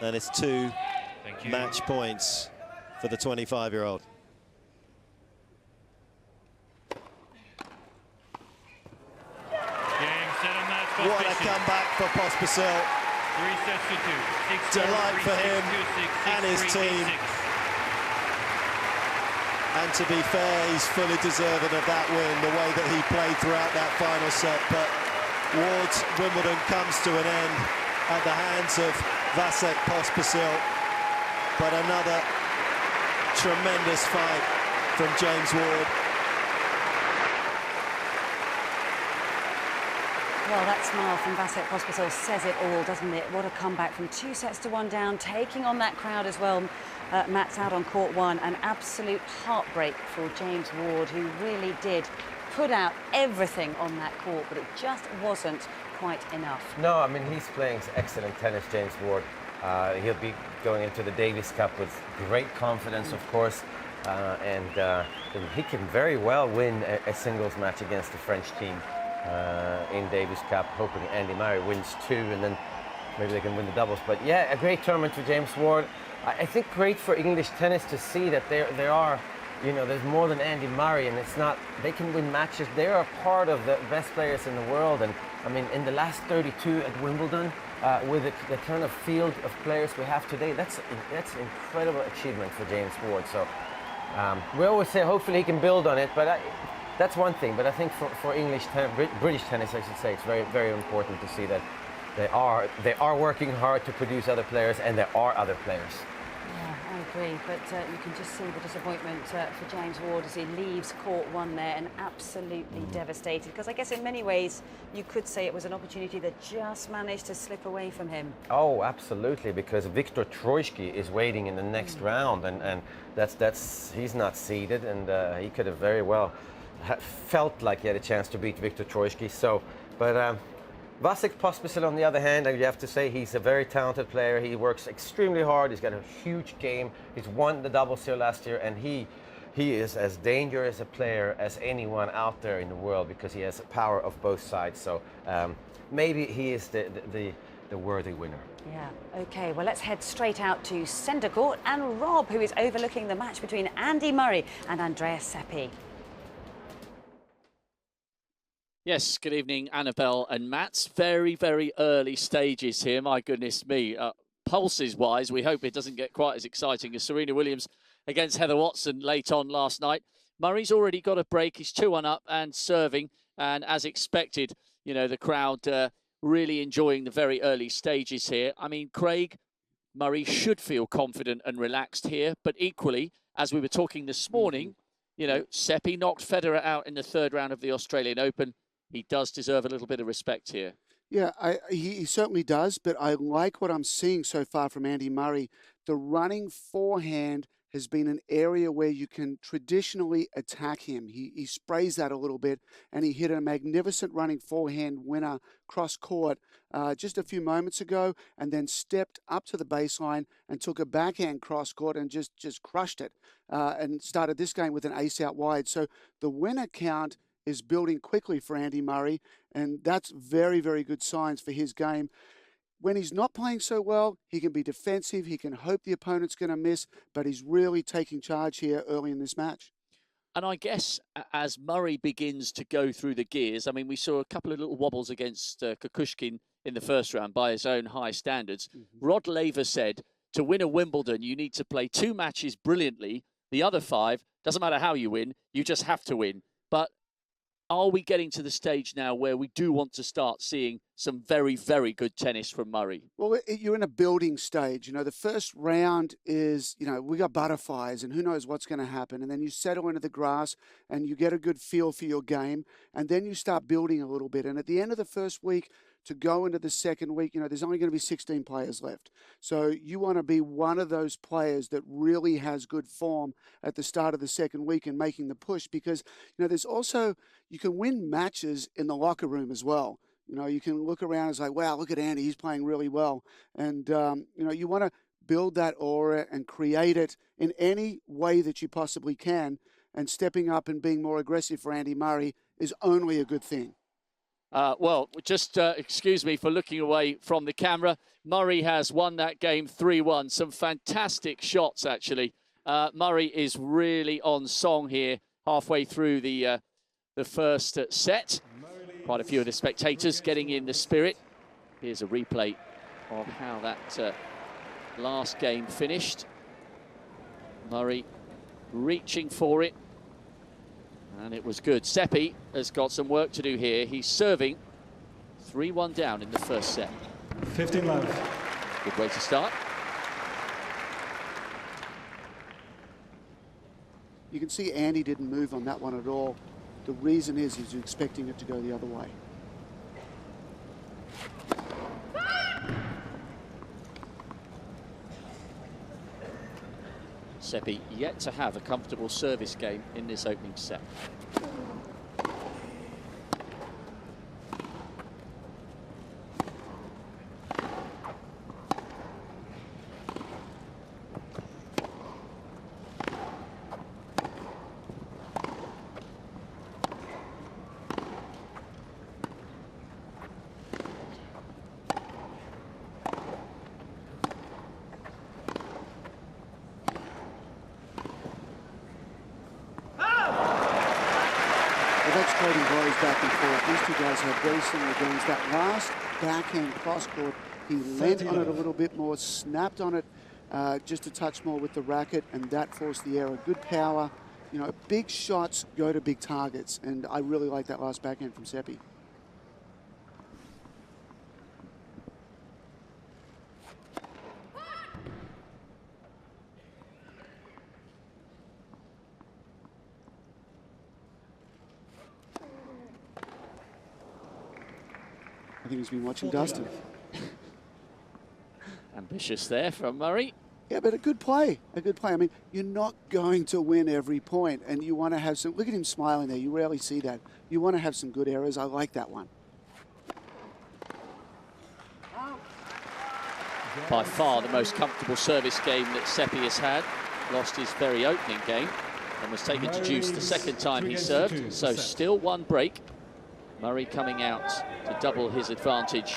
And it's 2 match points for the 25-year-old. What a comeback for Pospisil. 3 sets to 2. Delight for him and his team. And to be fair, he's fully deserving of that win, the way that he played throughout that final set. But Ward's Wimbledon comes to an end at the hands of Vasek Pospisil. But another Tremendous fight from James Ward. Well, that smile from Vasek Pospisil says it all, doesn't it? What a comeback from 2-1 down, taking on that crowd as well. Matt's out on court one. An absolute heartbreak for James Ward, who really did put out everything on that court, but it just wasn't quite enough. No, I mean, he's playing excellent tennis, James Ward. He'll be going into the Davis Cup with great confidence, of course, and he can very well win a singles match against the French team in Davis Cup, hoping Andy Murray wins 2, and then maybe they can win the doubles. But yeah, a great tournament for James Ward. I think great for English tennis to see that there are, you know, there's more than Andy Murray, and it's not, they can win matches. They are part of the best players in the world, and I mean, in the last 32 at Wimbledon, with the kind of field of players we have today, that's an incredible achievement for James Ward. So we always say hopefully he can build on it, but that's one thing. But I think for English British tennis, I should say, it's very, very important to see that they are working hard to produce other players, and there are other players. Yeah, I agree, but you can just see the disappointment for James Ward as he leaves court one there, and absolutely devastated, because I guess in many ways you could say it was an opportunity that just managed to slip away from him. Oh, absolutely, because Viktor Troicki is waiting in the next round, and he's not seeded, and he could have very well felt like he had a chance to beat Viktor Troicki. So, but Vasek Pospisil, on the other hand, you have to say he's a very talented player. He works extremely hard. He's got a huge game. He's won the doubles here last year, and he is as dangerous a player as anyone out there in the world, because he has power of both sides. So maybe he is the worthy winner. Yeah, OK, well, let's head straight out to centre court and Rob, who is overlooking the match between Andy Murray and Andreas Seppi. Yes, good evening, Annabelle and Matt. Very, very early stages here, my goodness me. Pulses-wise, we hope it doesn't get quite as exciting as Serena Williams against Heather Watson late on last night. Murray's already got a break. He's 2-1 up and serving. And as expected, you know, the crowd really enjoying the very early stages here. I mean, Craig, Murray should feel confident and relaxed here. But equally, as we were talking this morning, you know, Seppi knocked Federer out in the 3rd round of the Australian Open. He does deserve a little bit of respect here. Yeah, he certainly does, but I like what I'm seeing so far from Andy Murray. The running forehand has been an area where you can traditionally attack him. He sprays that a little bit, and he hit a magnificent running forehand winner cross court just a few moments ago, and then stepped up to the baseline and took a backhand cross court and just crushed it and started this game with an ace out wide. So the winner count is building quickly for Andy Murray, and that's very, very good signs for his game. When he's not playing so well, he can be defensive, he can hope the opponent's going to miss, but he's really taking charge here early in this match. And I guess as Murray begins to go through the gears, I mean, we saw a couple of little wobbles against Kukushkin in the 1st round by his own high standards. Rod Laver said, to win a Wimbledon, you need to play 2 matches brilliantly. The other 5, doesn't matter how you win, you just have to win. But are we getting to the stage now where we do want to start seeing some very, very good tennis from Murray? Well, you're in a building stage. You know, the 1st round is, you know, we got butterflies and who knows what's going to happen. And then you settle into the grass and you get a good feel for your game. And then you start building a little bit. And at the end of the 1st week, to go into the 2nd week, you know, there's only going to be 16 players left. So you want to be one of those players that really has good form at the start of the 2nd week and making the push, because, you know, there's also, you can win matches in the locker room as well. You know, you can look around and say, wow, look at Andy, he's playing really well. And, you know, you want to build that aura and create it in any way that you possibly can. And stepping up and being more aggressive for Andy Murray is only a good thing. Well, just excuse me for looking away from the camera. Murray has won that game 3-1. Some fantastic shots, actually. Murray is really on song here halfway through the 1st set. Quite a few of the spectators getting in the spirit. Here's a replay of how that last game finished. Murray reaching for it. And it was good. Seppi has got some work to do here. He's serving 3-1 down in the 1st set. 15 love. Good way to start. You can see Andy didn't move on that one at all. The reason is he's expecting it to go the other way. Seppi yet to have a comfortable service game in this opening set. That's trading blows back and forth. These two guys have very similar games. That last backhand cross court, he leant on it a little bit more, snapped on it just a touch more with the racket, and that forced the error. Good power. You know, big shots go to big targets, and I really like that last backhand from Seppi. I think he's been watching Dustin. Ambitious there from Murray. Yeah, but a good play. A good play. I mean, you're not going to win every point, and you want to have some... Look at him smiling there. You rarely see that. You want to have some good errors. I like that one. By far the most comfortable service game that Seppi has had. Lost his very opening game and was taken to deuce the second time he served. So still one break. Murray coming out to double his advantage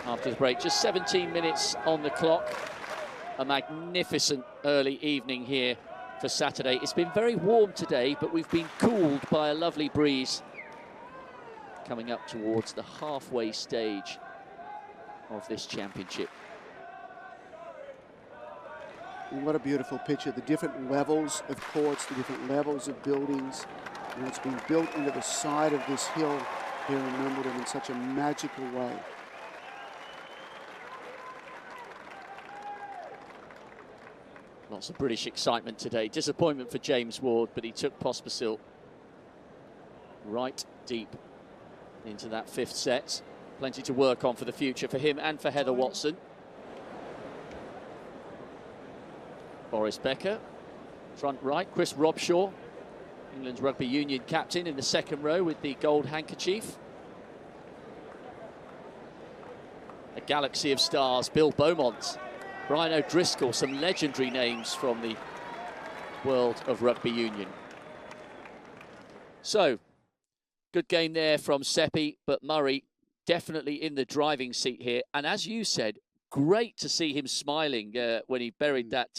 after the break. Just 17 minutes on the clock. A magnificent early evening here for Saturday. It's been very warm today, but we've been cooled by a lovely breeze coming up towards the halfway stage of this championship. And what a beautiful picture. The different levels of courts, the different levels of buildings. And it's been built into the side of this hill here in Wimbledon in such a magical way. Lots of British excitement today. Disappointment for James Ward, but he took Pospisil right deep into that fifth set. Plenty to work on for the future for him and for Heather Watson. Boris Becker, front right. Chris Robshaw, England's rugby union captain, in the second row with the gold handkerchief. A galaxy of stars. Bill Beaumont, Brian O'Driscoll, some legendary names from the world of rugby union. So, good game there from Seppi, but Murray definitely in the driving seat here. And as you said, great to see him smiling when he buried that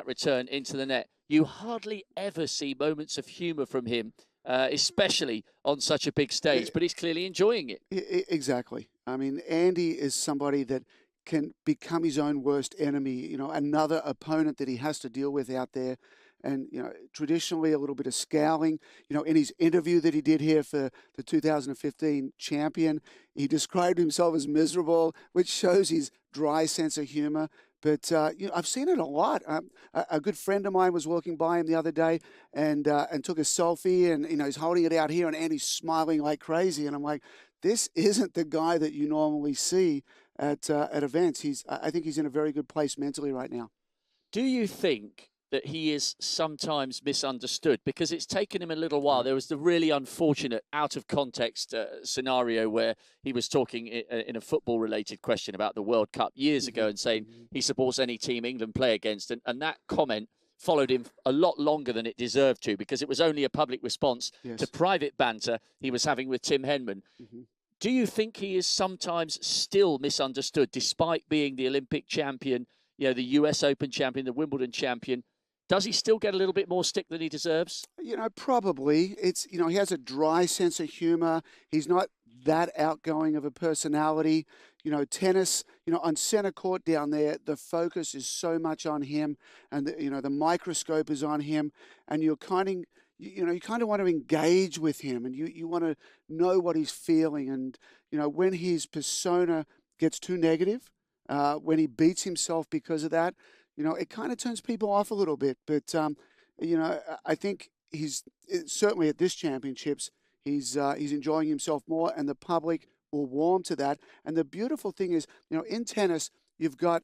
return into the net. You hardly ever see moments of humour from him, especially on such a big stage, but he's clearly enjoying it. Exactly. I mean, Andy is somebody that can become his own worst enemy, you know, another opponent that he has to deal with out there. And, you know, traditionally a little bit of scowling. You know, in his interview that he did here for the 2015 champion, he described himself as miserable, which shows his dry sense of humor. But, you know, I've seen it a lot. A good friend of mine was walking by him the other day and took a selfie, and, you know, he's holding it out here and Andy's smiling like crazy. And I'm like, this isn't the guy that you normally see at events. I think he's in a very good place mentally right now. Do you think that he is sometimes misunderstood? Because it's taken him a little while. There was the really unfortunate out of context scenario where he was talking in a football related question about the World Cup years ago and saying he supports any team England play against. And that comment followed him a lot longer than it deserved to, because it was only a public response to private banter he was having with Tim Henman. Do you think he is sometimes still misunderstood, despite being the Olympic champion, you know, the US Open champion, the Wimbledon champion? Does he still get a little bit more stick than he deserves? You know, probably. It's, you know, he has a dry sense of humor. He's not that outgoing of a personality. You know, tennis, you know, on center court down there, the focus is so much on him, and you know, the microscope is on him, and you kind of want to engage with him, and you want to know what he's feeling. And, you know, when his persona gets too negative, when he beats himself because of that, you know, it kind of turns people off a little bit. But, you know, I think certainly at this championships, he's enjoying himself more, and the public will warm to that. And the beautiful thing is, in tennis, you've got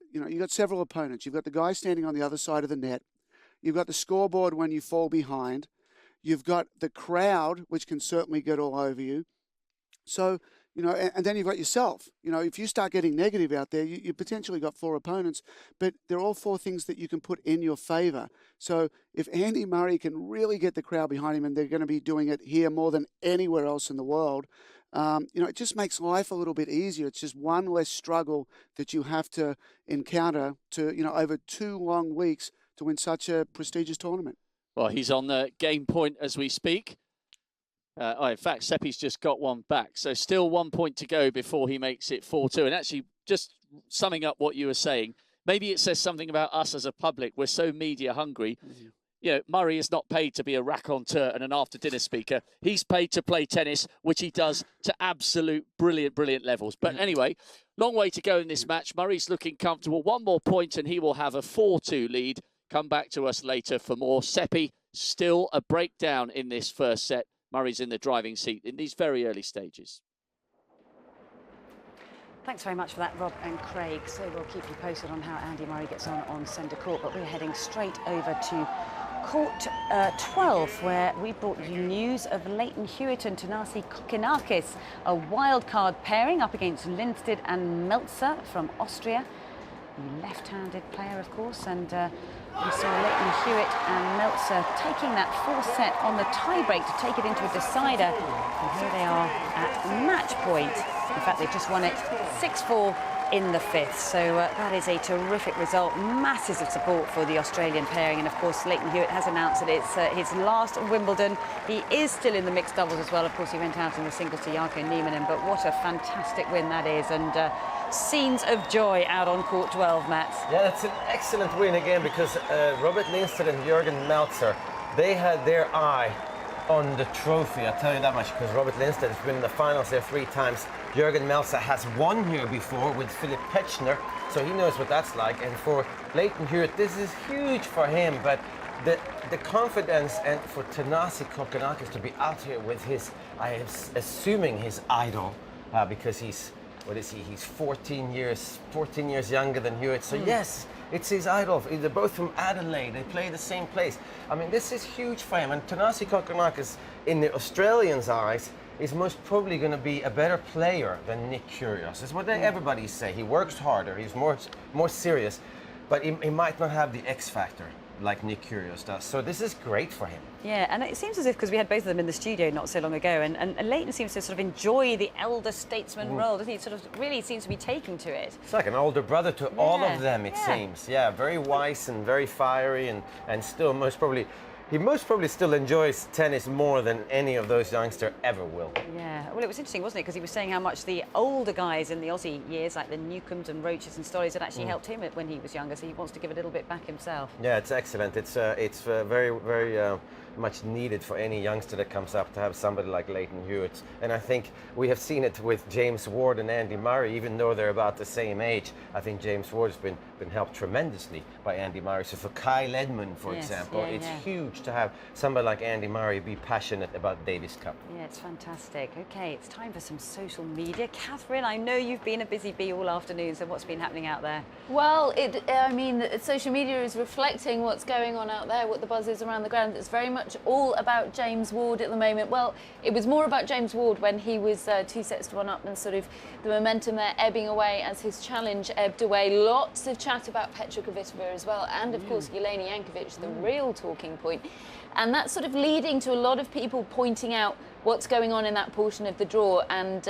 several opponents. You've got the guy standing on the other side of the net. You've got the scoreboard when you fall behind. You've got the crowd, which can certainly get all over you. So, and then you've got yourself. If you start getting negative out there, you potentially got 4 opponents, but they're all 4 things that you can put in your favor. So if Andy Murray can really get the crowd behind him, and they're going to be doing it here more than anywhere else in the world, it just makes life a little bit easier. It's just one less struggle that you have to encounter over 2 long weeks to win such a prestigious tournament. Well, he's on the game point as we speak. In fact, Seppi's just got one back. So still 1 point to go before he makes it 4-2. And actually, just summing up what you were saying, maybe it says something about us as a public. We're so media hungry. Murray is not paid to be a raconteur and an after-dinner speaker. He's paid to play tennis, which he does to absolute brilliant levels. But anyway, long way to go in this match. Murray's looking comfortable. 1 more point and he will have a 4-2 lead. Come back to us later for more. Seppi, still a breakdown in this first set. Murray's in the driving seat in these very early stages. Thanks very much for that, Rob and Craig. So we'll keep you posted on how Andy Murray gets on centre court, but we're heading straight over to court 12, where we brought you news of Leighton Hewitt and Thanasi Kokkinakis, a wild-card pairing up against Lindstedt and Melzer from Austria. The left-handed player, of course, and we saw Leighton Hewitt and Melzer taking that 4th set on the tie-break to take it into a decider. And here they are at match point. In fact, they just won it 6-4 in the 5th. So that is a terrific result. Massive support for the Australian pairing. And of course, Leighton Hewitt has announced that it's his last Wimbledon. He is still in the mixed doubles as well. Of course, he went out in the singles to Jarkko Nieminen, but what a fantastic win that is. And scenes of joy out on court 12, Matt. Yeah, that's an excellent win again, because Robert Lindstedt and Jürgen Melzer, they had their eye on the trophy, I'll tell you that much, because Robert Lindstedt has been in the finals there 3 times. Jürgen Melzer has won here before with Philipp Petschner, so he knows what that's like. And for Leighton Hewitt, this is huge for him, but the confidence, and for Thanasi Kokkinakis to be out here with his, I am assuming his idol, because he's, what is he? He's 14 years younger than Hewitt. So yes, it's his idol. They're both from Adelaide. They play the same place. I mean, this is huge for him. And Thanasi Kokkinakis, in the Australians' eyes, is most probably going to be a better player than Nick Kyrgios. That's what everybody say. He works harder. He's more serious, but he might not have the X factor like Nick Kyrgios does. So this is great for him. Yeah, and it seems as if, because we had both of them in the studio not so long ago, and Leighton seems to sort of enjoy the elder statesman role, doesn't he? Sort of really seems to be taking to it. It's like an older brother to all of them, it seems. Yeah, very wise and very fiery, and still he most probably still enjoys tennis more than any of those youngsters ever will. Yeah, well, it was interesting, wasn't it? Because he was saying how much the older guys in the Aussie years, like the Newcombs and Roaches and Storys, had actually helped him when he was younger, so he wants to give a little bit back himself. Yeah, it's excellent. It's very much needed for any youngster that comes up to have somebody like Leighton Hewitt. And I think we have seen it with James Ward and Andy Murray, even though they're about the same age. I think James Ward has been helped tremendously by Andy Murray. So for Kyle Edmund, for example, it's huge to have somebody like Andy Murray be passionate about Davis Cup. Yeah, it's fantastic. Okay, it's time for some social media. Catherine, I know you've been a busy bee all afternoon, so what's been happening out there? Well, social media is reflecting what's going on out there, what the buzz is around the ground. It's very much all about James Ward at the moment. Well, it was more about James Ward when he was 2-1 up, and sort of the momentum there ebbing away as his challenge ebbed away. Lots of chat about Petra Kvitova as well, and of course Jelena Jankovic, the real talking point. And that's sort of leading to a lot of people pointing out what's going on in that portion of the draw, and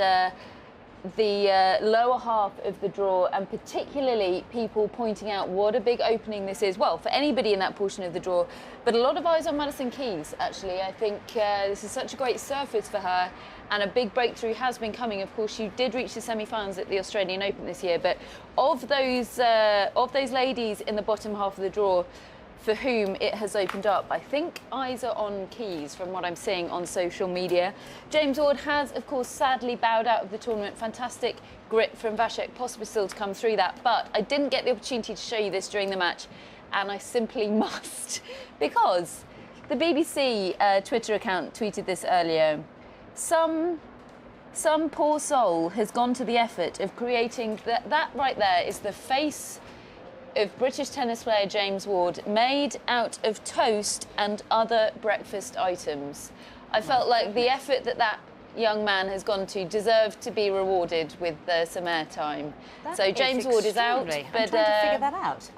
the lower half of the draw, and particularly people pointing out what a big opening this is. Well, for anybody in that portion of the draw, but a lot of eyes on Madison Keys, actually. I think this is such a great surface for her, and a big breakthrough has been coming. Of course, she did reach the semi-finals at the Australian Open this year, but of those ladies in the bottom half of the draw, for whom it has opened up, I think eyes are on Keys from what I'm seeing on social media. James Ward has, of course, sadly bowed out of the tournament. Fantastic grit from Vasek Pospisil to come through that, but I didn't get the opportunity to show you this during the match, and I simply must, because The BBC Twitter account tweeted this earlier. Some poor soul has gone to the effort of creating that right there is the face of British tennis player James Ward, made out of toast and other breakfast items. I felt like the effort that young man has gone to deserved to be rewarded with some airtime. So James Ward is out, but I'm trying to figure that out.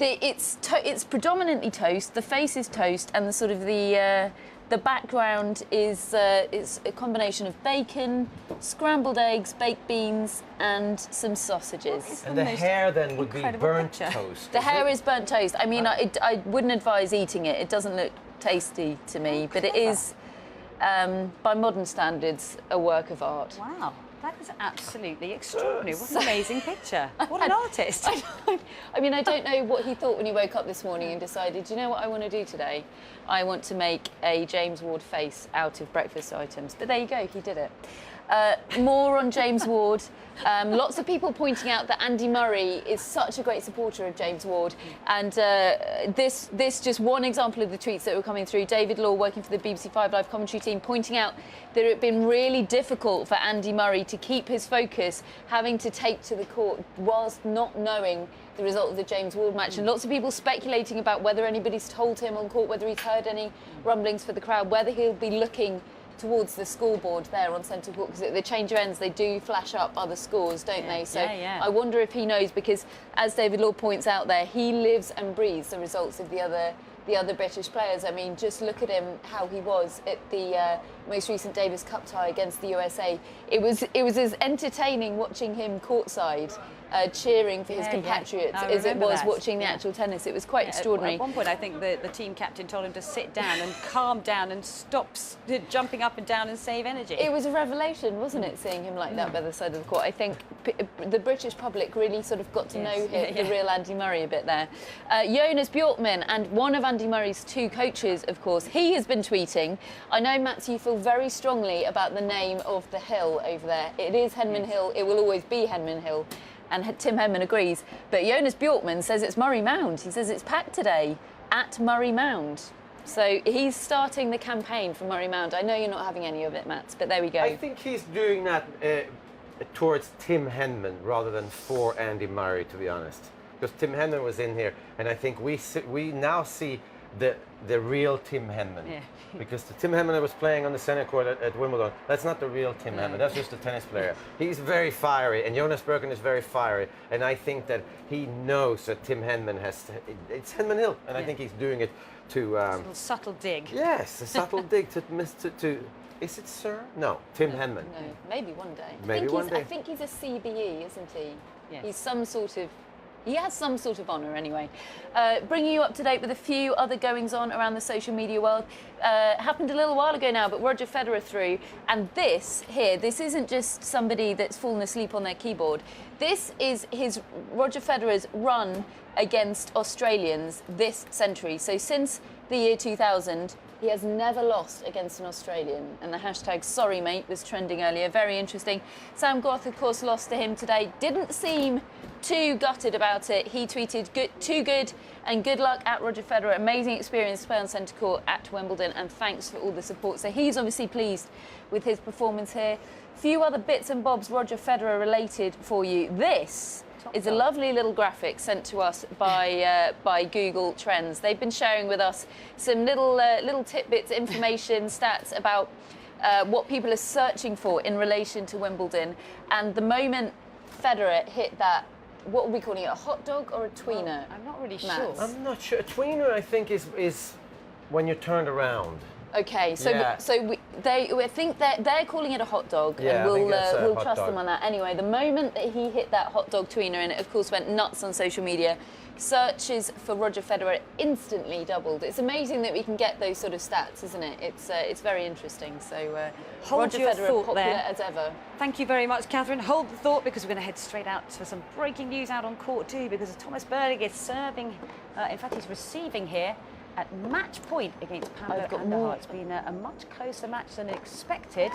It's predominantly toast. The face is toast, and the background is it's a combination of bacon, scrambled eggs, baked beans, and some sausages. And the hair then would be burnt toast. The hair is burnt toast. I mean, I wouldn't advise eating it. It doesn't look tasty to me, but it is, by modern standards, a work of art. Wow. That is absolutely extraordinary. What an amazing picture. What an artist. I mean, I don't know what he thought when he woke up this morning and decided, you know what I want to do today? I want to make a James Ward face out of breakfast items. But there you go, he did it. More on James Ward. Lots of people pointing out that Andy Murray is such a great supporter of James Ward. And this just one example of the tweets that were coming through. David Law, working for the BBC 5 Live commentary team, pointing out that it had been really difficult for Andy Murray to keep his focus, having to take to the court whilst not knowing the result of the James Ward match. And lots of people speculating about whether anybody's told him on court, whether he's heard any rumblings for the crowd, whether he'll be looking towards the scoreboard there on centre court, because at the change of ends they do flash up other scores, don't they? So I wonder if he knows, because as David Law points out there, he lives and breathes the results of the other British players. I mean, just look at him, how he was at the most recent Davis Cup tie against the USA. It was as entertaining watching him courtside cheering for his compatriots as it was watching the actual tennis. It was quite extraordinary. At one point, I think the team captain told him to sit down and calm down and stop jumping up and down and save energy. It was a revelation, wasn't it, seeing him like that by the side of the court? I think the British public really sort of got to know the real Andy Murray a bit there. Jonas Bjorkman, and one of Andy Murray's two coaches, of course, he has been tweeting. I know, Mats, you feel very strongly about the name of the hill over there. It is Henman Hill. It will always be Henman Hill. And Tim Henman agrees. But Jonas Bjorkman says it's Murray Mound. He says it's packed today at Murray Mound. So he's starting the campaign for Murray Mound. I know you're not having any of it, Mats, but there we go. I think he's doing that towards Tim Henman rather than for Andy Murray, to be honest. Because Tim Henman was in here, and I think we now see the real Tim Henman. Yeah. Because the Tim Henman that was playing on the center court at Wimbledon, that's not the real Tim Henman, that's just a tennis player. He's very fiery, and Jonas Bjorkman is very fiery, and I think that he knows that Tim Henman it's Henman Hill, and I think he's doing it to... a little subtle dig. Yes, a subtle dig to is it Sir? No, Tim Henman. No, maybe one day. Maybe one day. I think he's a CBE, isn't he? Yes. He's some sort of... He has some sort of honour anyway. Bringing you up to date with a few other goings-on around the social media world. Happened a little while ago now, but Roger Federer through. And this isn't just somebody that's fallen asleep on their keyboard. This is Roger Federer's run against Australians this century. So since the year 2000, he has never lost against an Australian. And the hashtag sorry mate was trending earlier. Very interesting. Sam Groth, of course, lost to him today. Didn't seem too gutted about it. He tweeted, too good and good luck at Roger Federer. Amazing experience to play on centre court at Wimbledon, and thanks for all the support. So he's obviously pleased with his performance here. Few other bits and bobs Roger Federer related for you. This is a lovely little graphic sent to us by Google Trends. They've been sharing with us some little tidbits, information, stats about what people are searching for in relation to Wimbledon. And the moment Federer hit that, what are we calling it, a hot dog or a tweener? Well, I'm not really sure. I'm not sure. A tweener, I think, is when you're turned around. Okay, so I think they're calling it a hot dog, and we'll trust them on that. Anyway, the moment that he hit that hot dog tweener, and it of course went nuts on social media, searches for Roger Federer instantly doubled. It's amazing that we can get those sort of stats, isn't it? It's very interesting. So Roger Federer popular as ever. Thank you very much, Catherine. Hold the thought, because we're going to head straight out for some breaking news out on court too, because Thomas Berdych is serving. In fact, he's receiving here at match point against Pablo Andujar. It's been a much closer match than expected.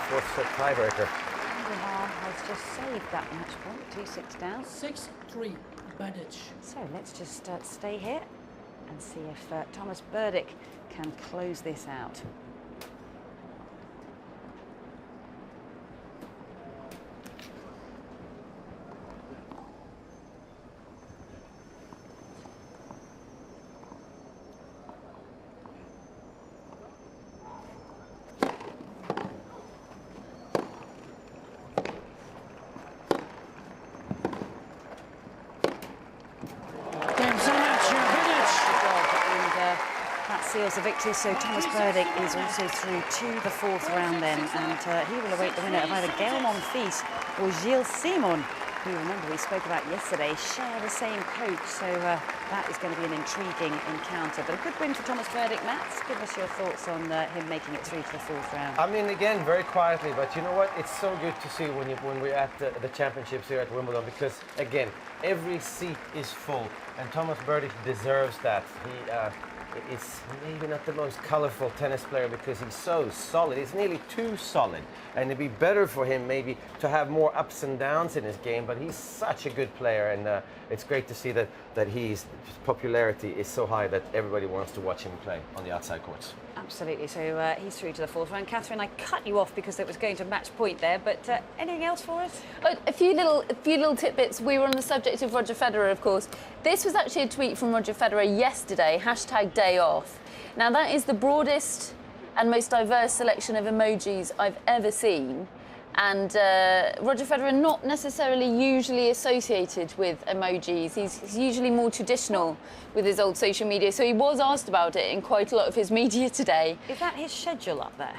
Fourth set tiebreaker. Andujar has just saved that match point, 2-6 down. 6-3. Berdych. So let's just stay here and see if Thomas Berdych can close this out. Seals the victory, so Thomas Berdych is also through to the fourth round then, and he will await the winner of either Gael Monfils or Gilles Simon, who, remember, we spoke about yesterday, share the same coach, so that is going to be an intriguing encounter. But a good win for Thomas Berdych. Matt, give us your thoughts on him making it through to the fourth round. I mean, again, very quietly, but you know what? It's so good to see when we're at the championships here at Wimbledon, because, again, every seat is full, and Thomas Berdych deserves that. It's maybe not the most colourful tennis player because he's so solid. He's nearly too solid. And it'd be better for him maybe to have more ups and downs in his game, but he's such a good player, and it's great to see that his popularity is so high that everybody wants to watch him play on the outside courts. Absolutely, so he's through to the fourth round. Catherine, I cut you off because it was going to match point there, but anything else for us? A few little tidbits. We were on the subject of Roger Federer, of course. This was actually a tweet from Roger Federer yesterday, #dayoff. Now, that is the broadest and most diverse selection of emojis I've ever seen. And Roger Federer not necessarily usually associated with emojis. He's usually more traditional with his old social media. So he was asked about it in quite a lot of his media today. Is that his schedule up there?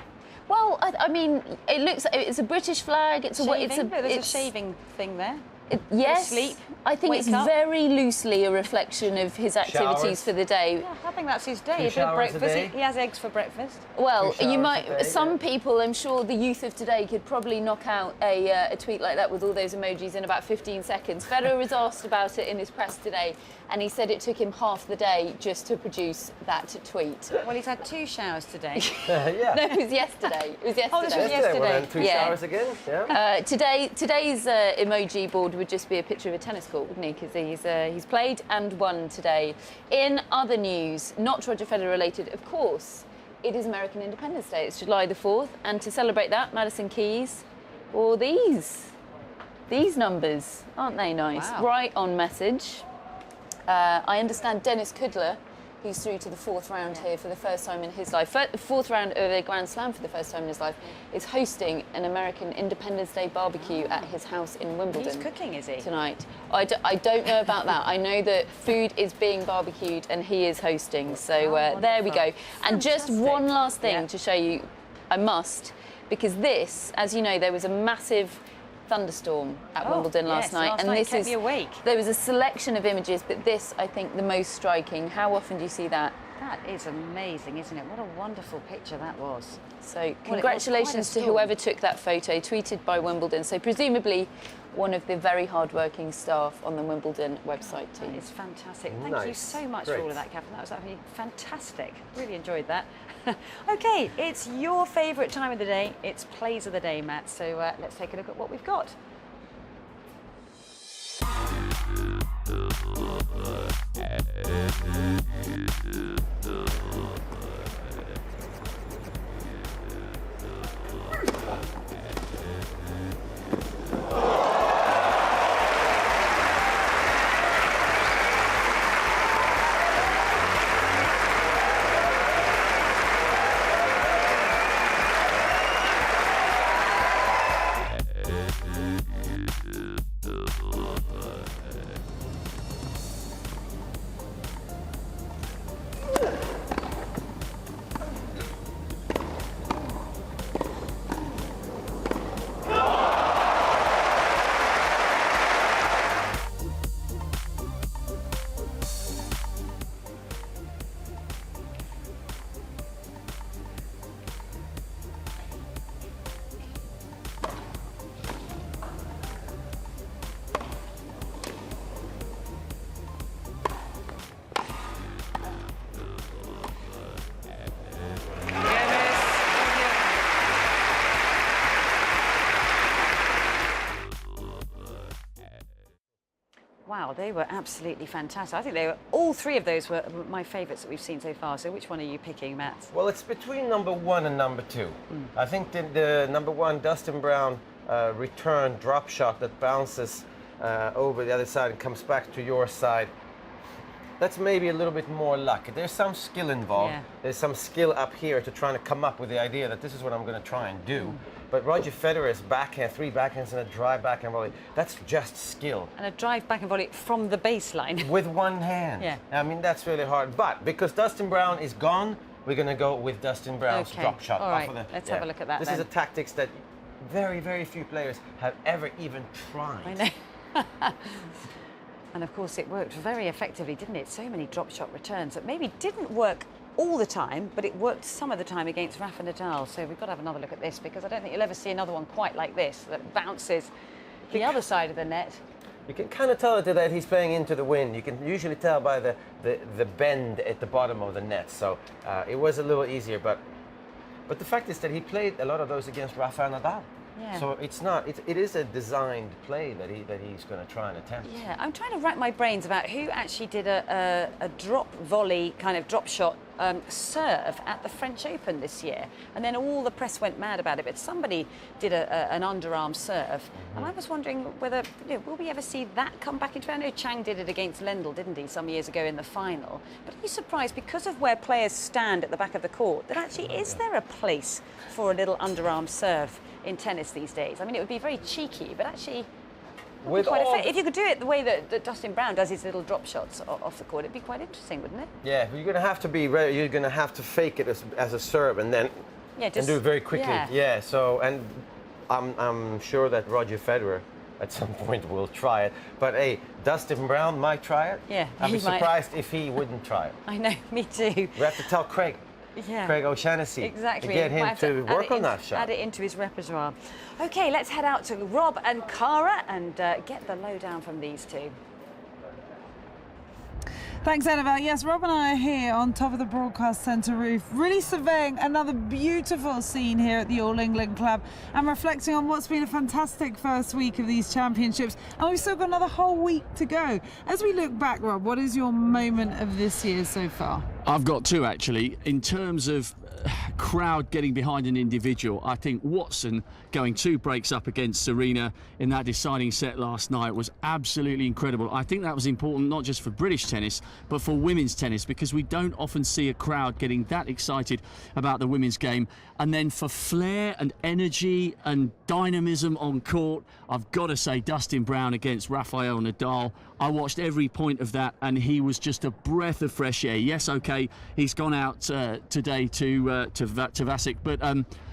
Well, I mean, it's a British flag. There's a shaving thing there. Yes, sleep, I think it's very loosely a reflection of his activities Showers. for the day. Yeah, I think that's his day. He has eggs for breakfast. Well, you might. Some people, I'm sure, the youth of today could probably knock out a tweet like that with all those emojis in about 15 seconds. Federer was asked about it in his press today, and he said it took him half the day just to produce that tweet. Well, he's had 2 showers today. Yeah. No, it was yesterday. It was yesterday. Oh, this was yesterday. Well, then 2 showers again. Yeah. Today's emoji board would just be a picture of a tennis court, wouldn't he? Because he's played and won today. In other news, not Roger Federer related, of course, it is American Independence Day. It's July the 4th, and to celebrate that, Madison Keys, or these numbers, aren't they nice? Wow. Right on message. I understand Dennis Kudler, who's through to the 4th round here for the first time in his life, 4th round of a Grand Slam for the first time in his life, is hosting an American Independence Day barbecue at his house in Wimbledon. He's cooking, is he? Tonight. I don't know about that. I know that food is being barbecued and he is hosting. So there we go. And just one last thing to show you, I must, because this, as you know, there was a massive thunderstorm at Wimbledon last night, and this kept me awake. There was a selection of images, but this, I think, the most striking. How often do you see that? That is amazing, isn't it? What a wonderful picture that was. So congratulations to whoever took that photo, tweeted by Wimbledon. So presumably one of the very hard-working staff on the Wimbledon website team. It's fantastic. Thank you so much for all of that, Catherine. That was absolutely fantastic. Really enjoyed that. OK, it's your favourite time of the day. It's Plays of the Day, Matt. So let's take a look at what we've got. Wow, they were absolutely fantastic. I think all three of those were my favourites that we've seen so far. So which one are you picking, Matt? Well, it's between number 1 and number 2. I think the number 1, Dustin Brown, return drop shot that bounces over the other side and comes back to your side. That's maybe a little bit more luck. There's some skill involved. Yeah. There's some skill up here to trying to come up with the idea that this is what I'm going to try and do. But Roger Federer's backhand, 3 backhands and a drive backhand volley, that's just skill. And a drive backhand volley from the baseline. With one hand. Yeah. I mean, that's really hard. But because Dustin Brown is gone, we're going to go with Dustin Brown's drop shot. All right, let's have a look at that This is a tactics that very, very few players have ever even tried. I know. And of course it worked very effectively, didn't it? So many drop shot returns that maybe didn't work all the time, but it worked some of the time against Rafa Nadal. So we've got to have another look at this, because I don't think you'll ever see another one quite like this, that bounces the other side of the net. You can kind of tell that he's playing into the wind. You can usually tell by the bend at the bottom of the net. So it was a little easier, but the fact is that he played a lot of those against Rafa Nadal. Yeah. So it is a designed play that he's going to try and attempt. Yeah, I'm trying to rack my brains about who actually did a drop volley kind of drop shot serve at the French Open this year, and then all the press went mad about it. But somebody did an underarm serve, and I was wondering whether will we ever see that come back into? I know Chang did it against Lendl, didn't he, some years ago in the final? But are you surprised, because of where players stand at the back of the court, that actually is there a place for a little underarm serve in tennis these days? I mean, it would be very cheeky, but actually, if you could do it the way that Dustin Brown does his little drop shots off the court, it'd be quite interesting, wouldn't it? Yeah, but you're going to have to be ready. You're going to have to fake it as a serve and then and do it very quickly. Yeah. So, and I'm sure that Roger Federer at some point will try it. But hey, Dustin Brown might try it. Yeah, I'd be surprised if he wouldn't try it. I know, me too. We have to tell Craig. Yeah. Craig O'Shaughnessy. Exactly. To get him to work on that shot. Add it into his repertoire. OK, let's head out to Rob and Cara and get the lowdown from these two. Thanks, Annabelle. Yes, Rob and I are here on top of the broadcast centre roof, really surveying another beautiful scene here at the All England Club and reflecting on what's been a fantastic first week of these championships. And we've still got another whole week to go. As we look back, Rob, what is your moment of this year so far? I've got two, actually. In terms of crowd getting behind an individual, I think Watson going 2 breaks up against Serena in that deciding set last night was absolutely incredible. I think that was important not just for British tennis but for women's tennis, because we don't often see a crowd getting that excited about the women's game. And then for flair and energy and dynamism on court, I've got to say Dustin Brown against Rafael Nadal. I watched every point of that and he was just a breath of fresh air. Yes, okay, he's gone out today to Vasic, but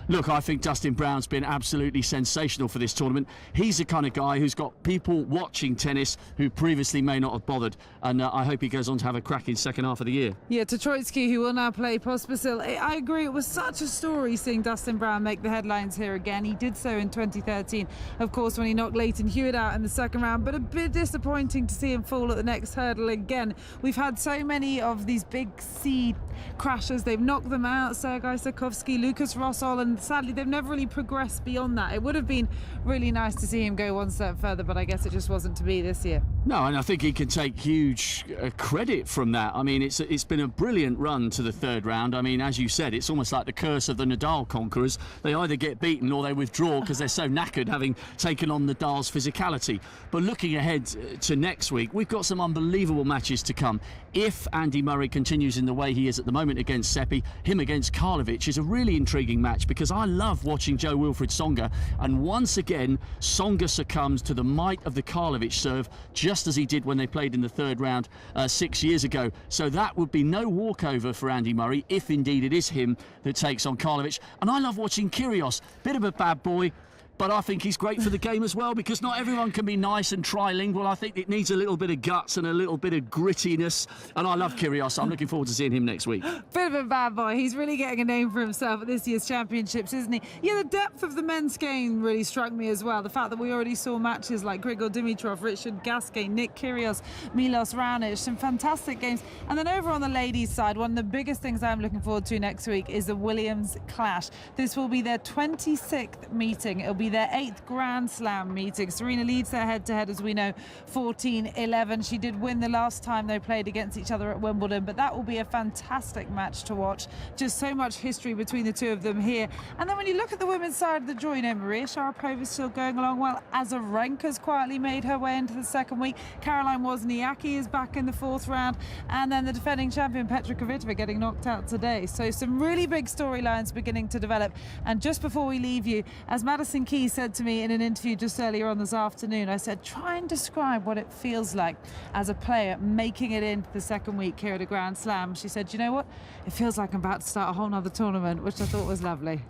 look, I think Dustin Brown's been absolutely sensational for this tournament. He's the kind of guy who's got people watching tennis who previously may not have bothered, and I hope he goes on to have a cracking second half of the year. Yeah, to Troicki, who will now play Pospisil. I agree, it was such a story seeing Dustin Brown make the headlines here again. He did so in 2013, of course, when he knocked Leighton Hewitt out in the second round, but a bit disappointing to see him fall at the next hurdle again. We've had so many of these big seed crashers. They've knocked them out, Sergei Sarkovsky, Lucas Rosol, and sadly they've never really progressed beyond that. It would have been really nice to see him go one step further, but I guess it just wasn't to be this year. No, and I think he can take huge credit from that. I mean, it's been a brilliant run to the third round. I mean, as you said, it's almost like the curse of the Nadal conquerors. They either get beaten or they withdraw because they're so knackered having taken on Nadal's physicality. But looking ahead to next week, we've got some unbelievable matches to come. If Andy Murray continues in the way he is at the moment against Seppi, him against Karlovic is a really intriguing match, because I love watching Jo-Wilfried Tsonga, and once again Tsonga succumbs to the might of the Karlovic serve, just as he did when they played in the third round 6 years ago. So that would be no walkover for Andy Murray, if indeed it is him that takes on Karlovic. And I love watching Kyrgios, bit of a bad boy, but I think he's great for the game as well, because not everyone can be nice and trilingual. I think it needs a little bit of guts and a little bit of grittiness. And I love Kyrgios. I'm looking forward to seeing him next week. Bit of a bad boy. He's really getting a name for himself at this year's championships, isn't he? Yeah, the depth of the men's game really struck me as well. The fact that we already saw matches like Grigor Dimitrov, Richard Gasquet, Nick Kyrgios, Milos Raonic, some fantastic games. And then over on the ladies' side, one of the biggest things I'm looking forward to next week is the Williams clash. This will be their 26th meeting. It'll be their 8th Grand Slam meeting. Serena leads their head-to-head, as we know, 14-11. She did win the last time they played against each other at Wimbledon, but that will be a fantastic match to watch. Just so much history between the two of them here. And then when you look at the women's side of the draw, you know, Maria Sharapova's still going along well. Azarenka's quietly made her way into the second week. Caroline Wozniacki is back in the 4th round. And then the defending champion, Petra Kvitova, getting knocked out today. So some really big storylines beginning to develop. And just before we leave you, as Madison Keys said to me in an interview just earlier on this afternoon, I said, try and describe what it feels like as a player making it into the second week here at a Grand Slam. She said, you know what? It feels like I'm about to start a whole nother tournament, which I thought was lovely.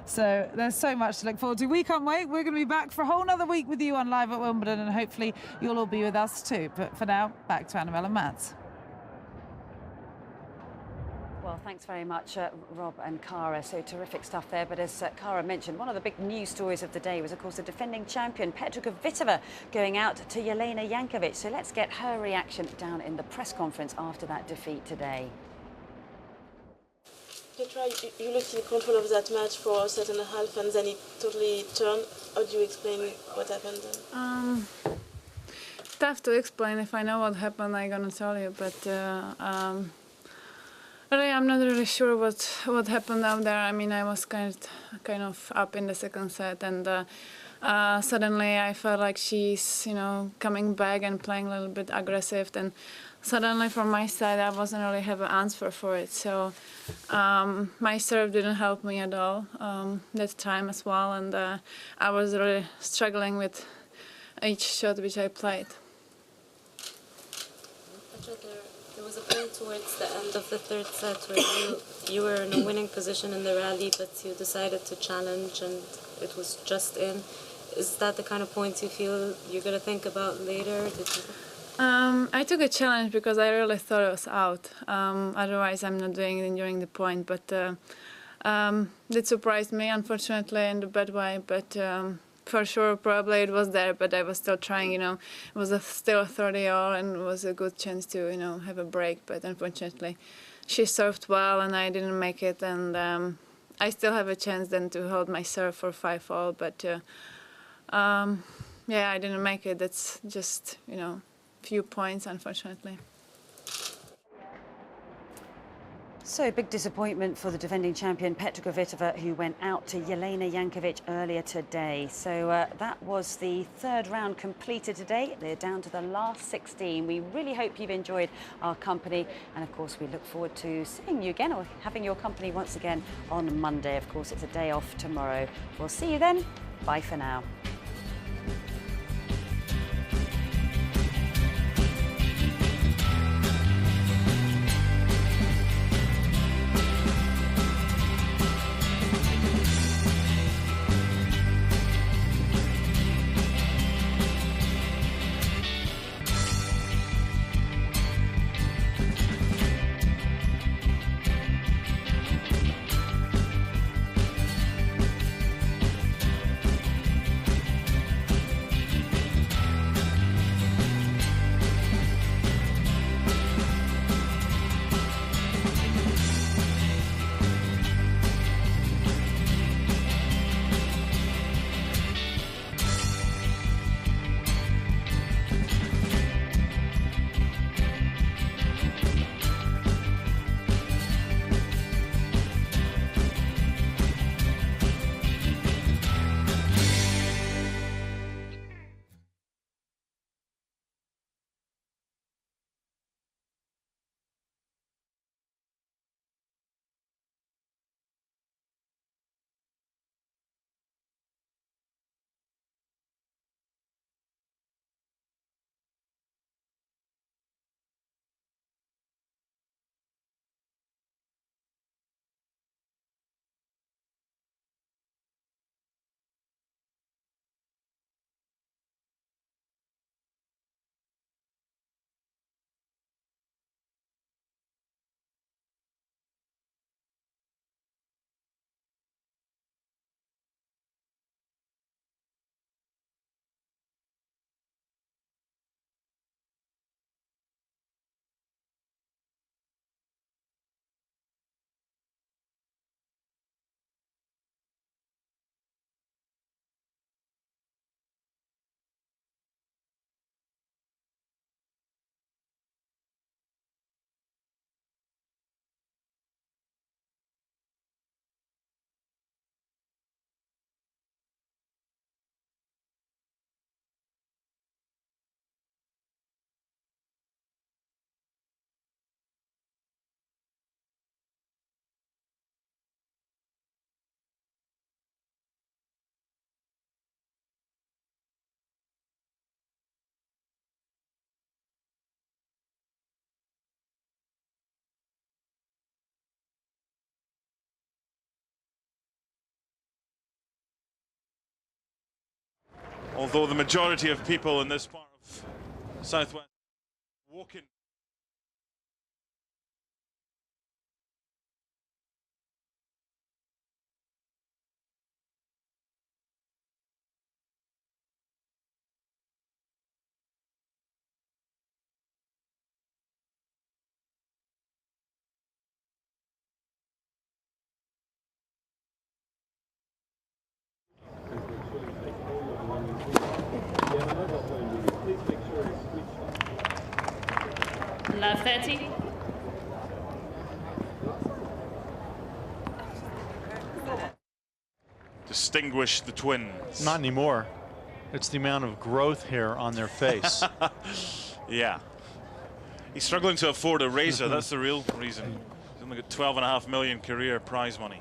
So there's so much to look forward to. We can't wait. We're going to be back for a whole nother week with you on Live at Wimbledon, and hopefully you'll all be with us too. But for now, back to Annabelle and Mads. Well, thanks very much, Rob and Cara. So terrific stuff there. But as Cara mentioned, one of the big news stories of the day was, of course, the defending champion, Petra Kvitova, going out to Jelena Jankovic. So let's get her reaction down in the press conference after that defeat today. Petra, you looked in control of that match for a set and a half, and then it totally turned. How do you explain what happened then? Tough to explain. If I know what happened, I'm gonna tell you. But really, I'm not really sure what happened out there. I mean, I was kind of up in the second set, and suddenly I felt like she's, you know, coming back and playing a little bit aggressive. Then suddenly, from my side, I wasn't really have an answer for it. So my serve didn't help me at all that time as well, and I was really struggling with each shot which I played. There was a point towards the end of the 3rd set where you were in a winning position in the rally, but you decided to challenge, and it was just in. Is that the kind of points you feel you're going to think about later? I took a challenge because I really thought it was out. Otherwise, I'm not doing it during the point. But it surprised me, unfortunately, in a bad way. But for sure, probably it was there. But I was still trying. You know, it was still a 30-all, and it was a good chance to, you know, have a break. But unfortunately, she served well, and I didn't make it. And I still have a chance then to hold my serve for 5-all. But yeah, I didn't make it. That's just, you know, few points, unfortunately. So big disappointment for the defending champion Petra Kvitova, who went out to Jelena Jankovic earlier today. So that was the 3rd round completed today. They're down to the last 16. We really hope you've enjoyed our company, and of course we look forward to seeing you again, or having your company once again on Monday. Of course, it's a day off tomorrow. We'll see you then. Bye for now. although the majority of people in this part of Southwest walking. Love 30. Distinguish the twins. Not anymore. It's the amount of growth hair on their face. Yeah. He's struggling to afford a razor. That's the real reason. He's only got 12.5 million career prize money.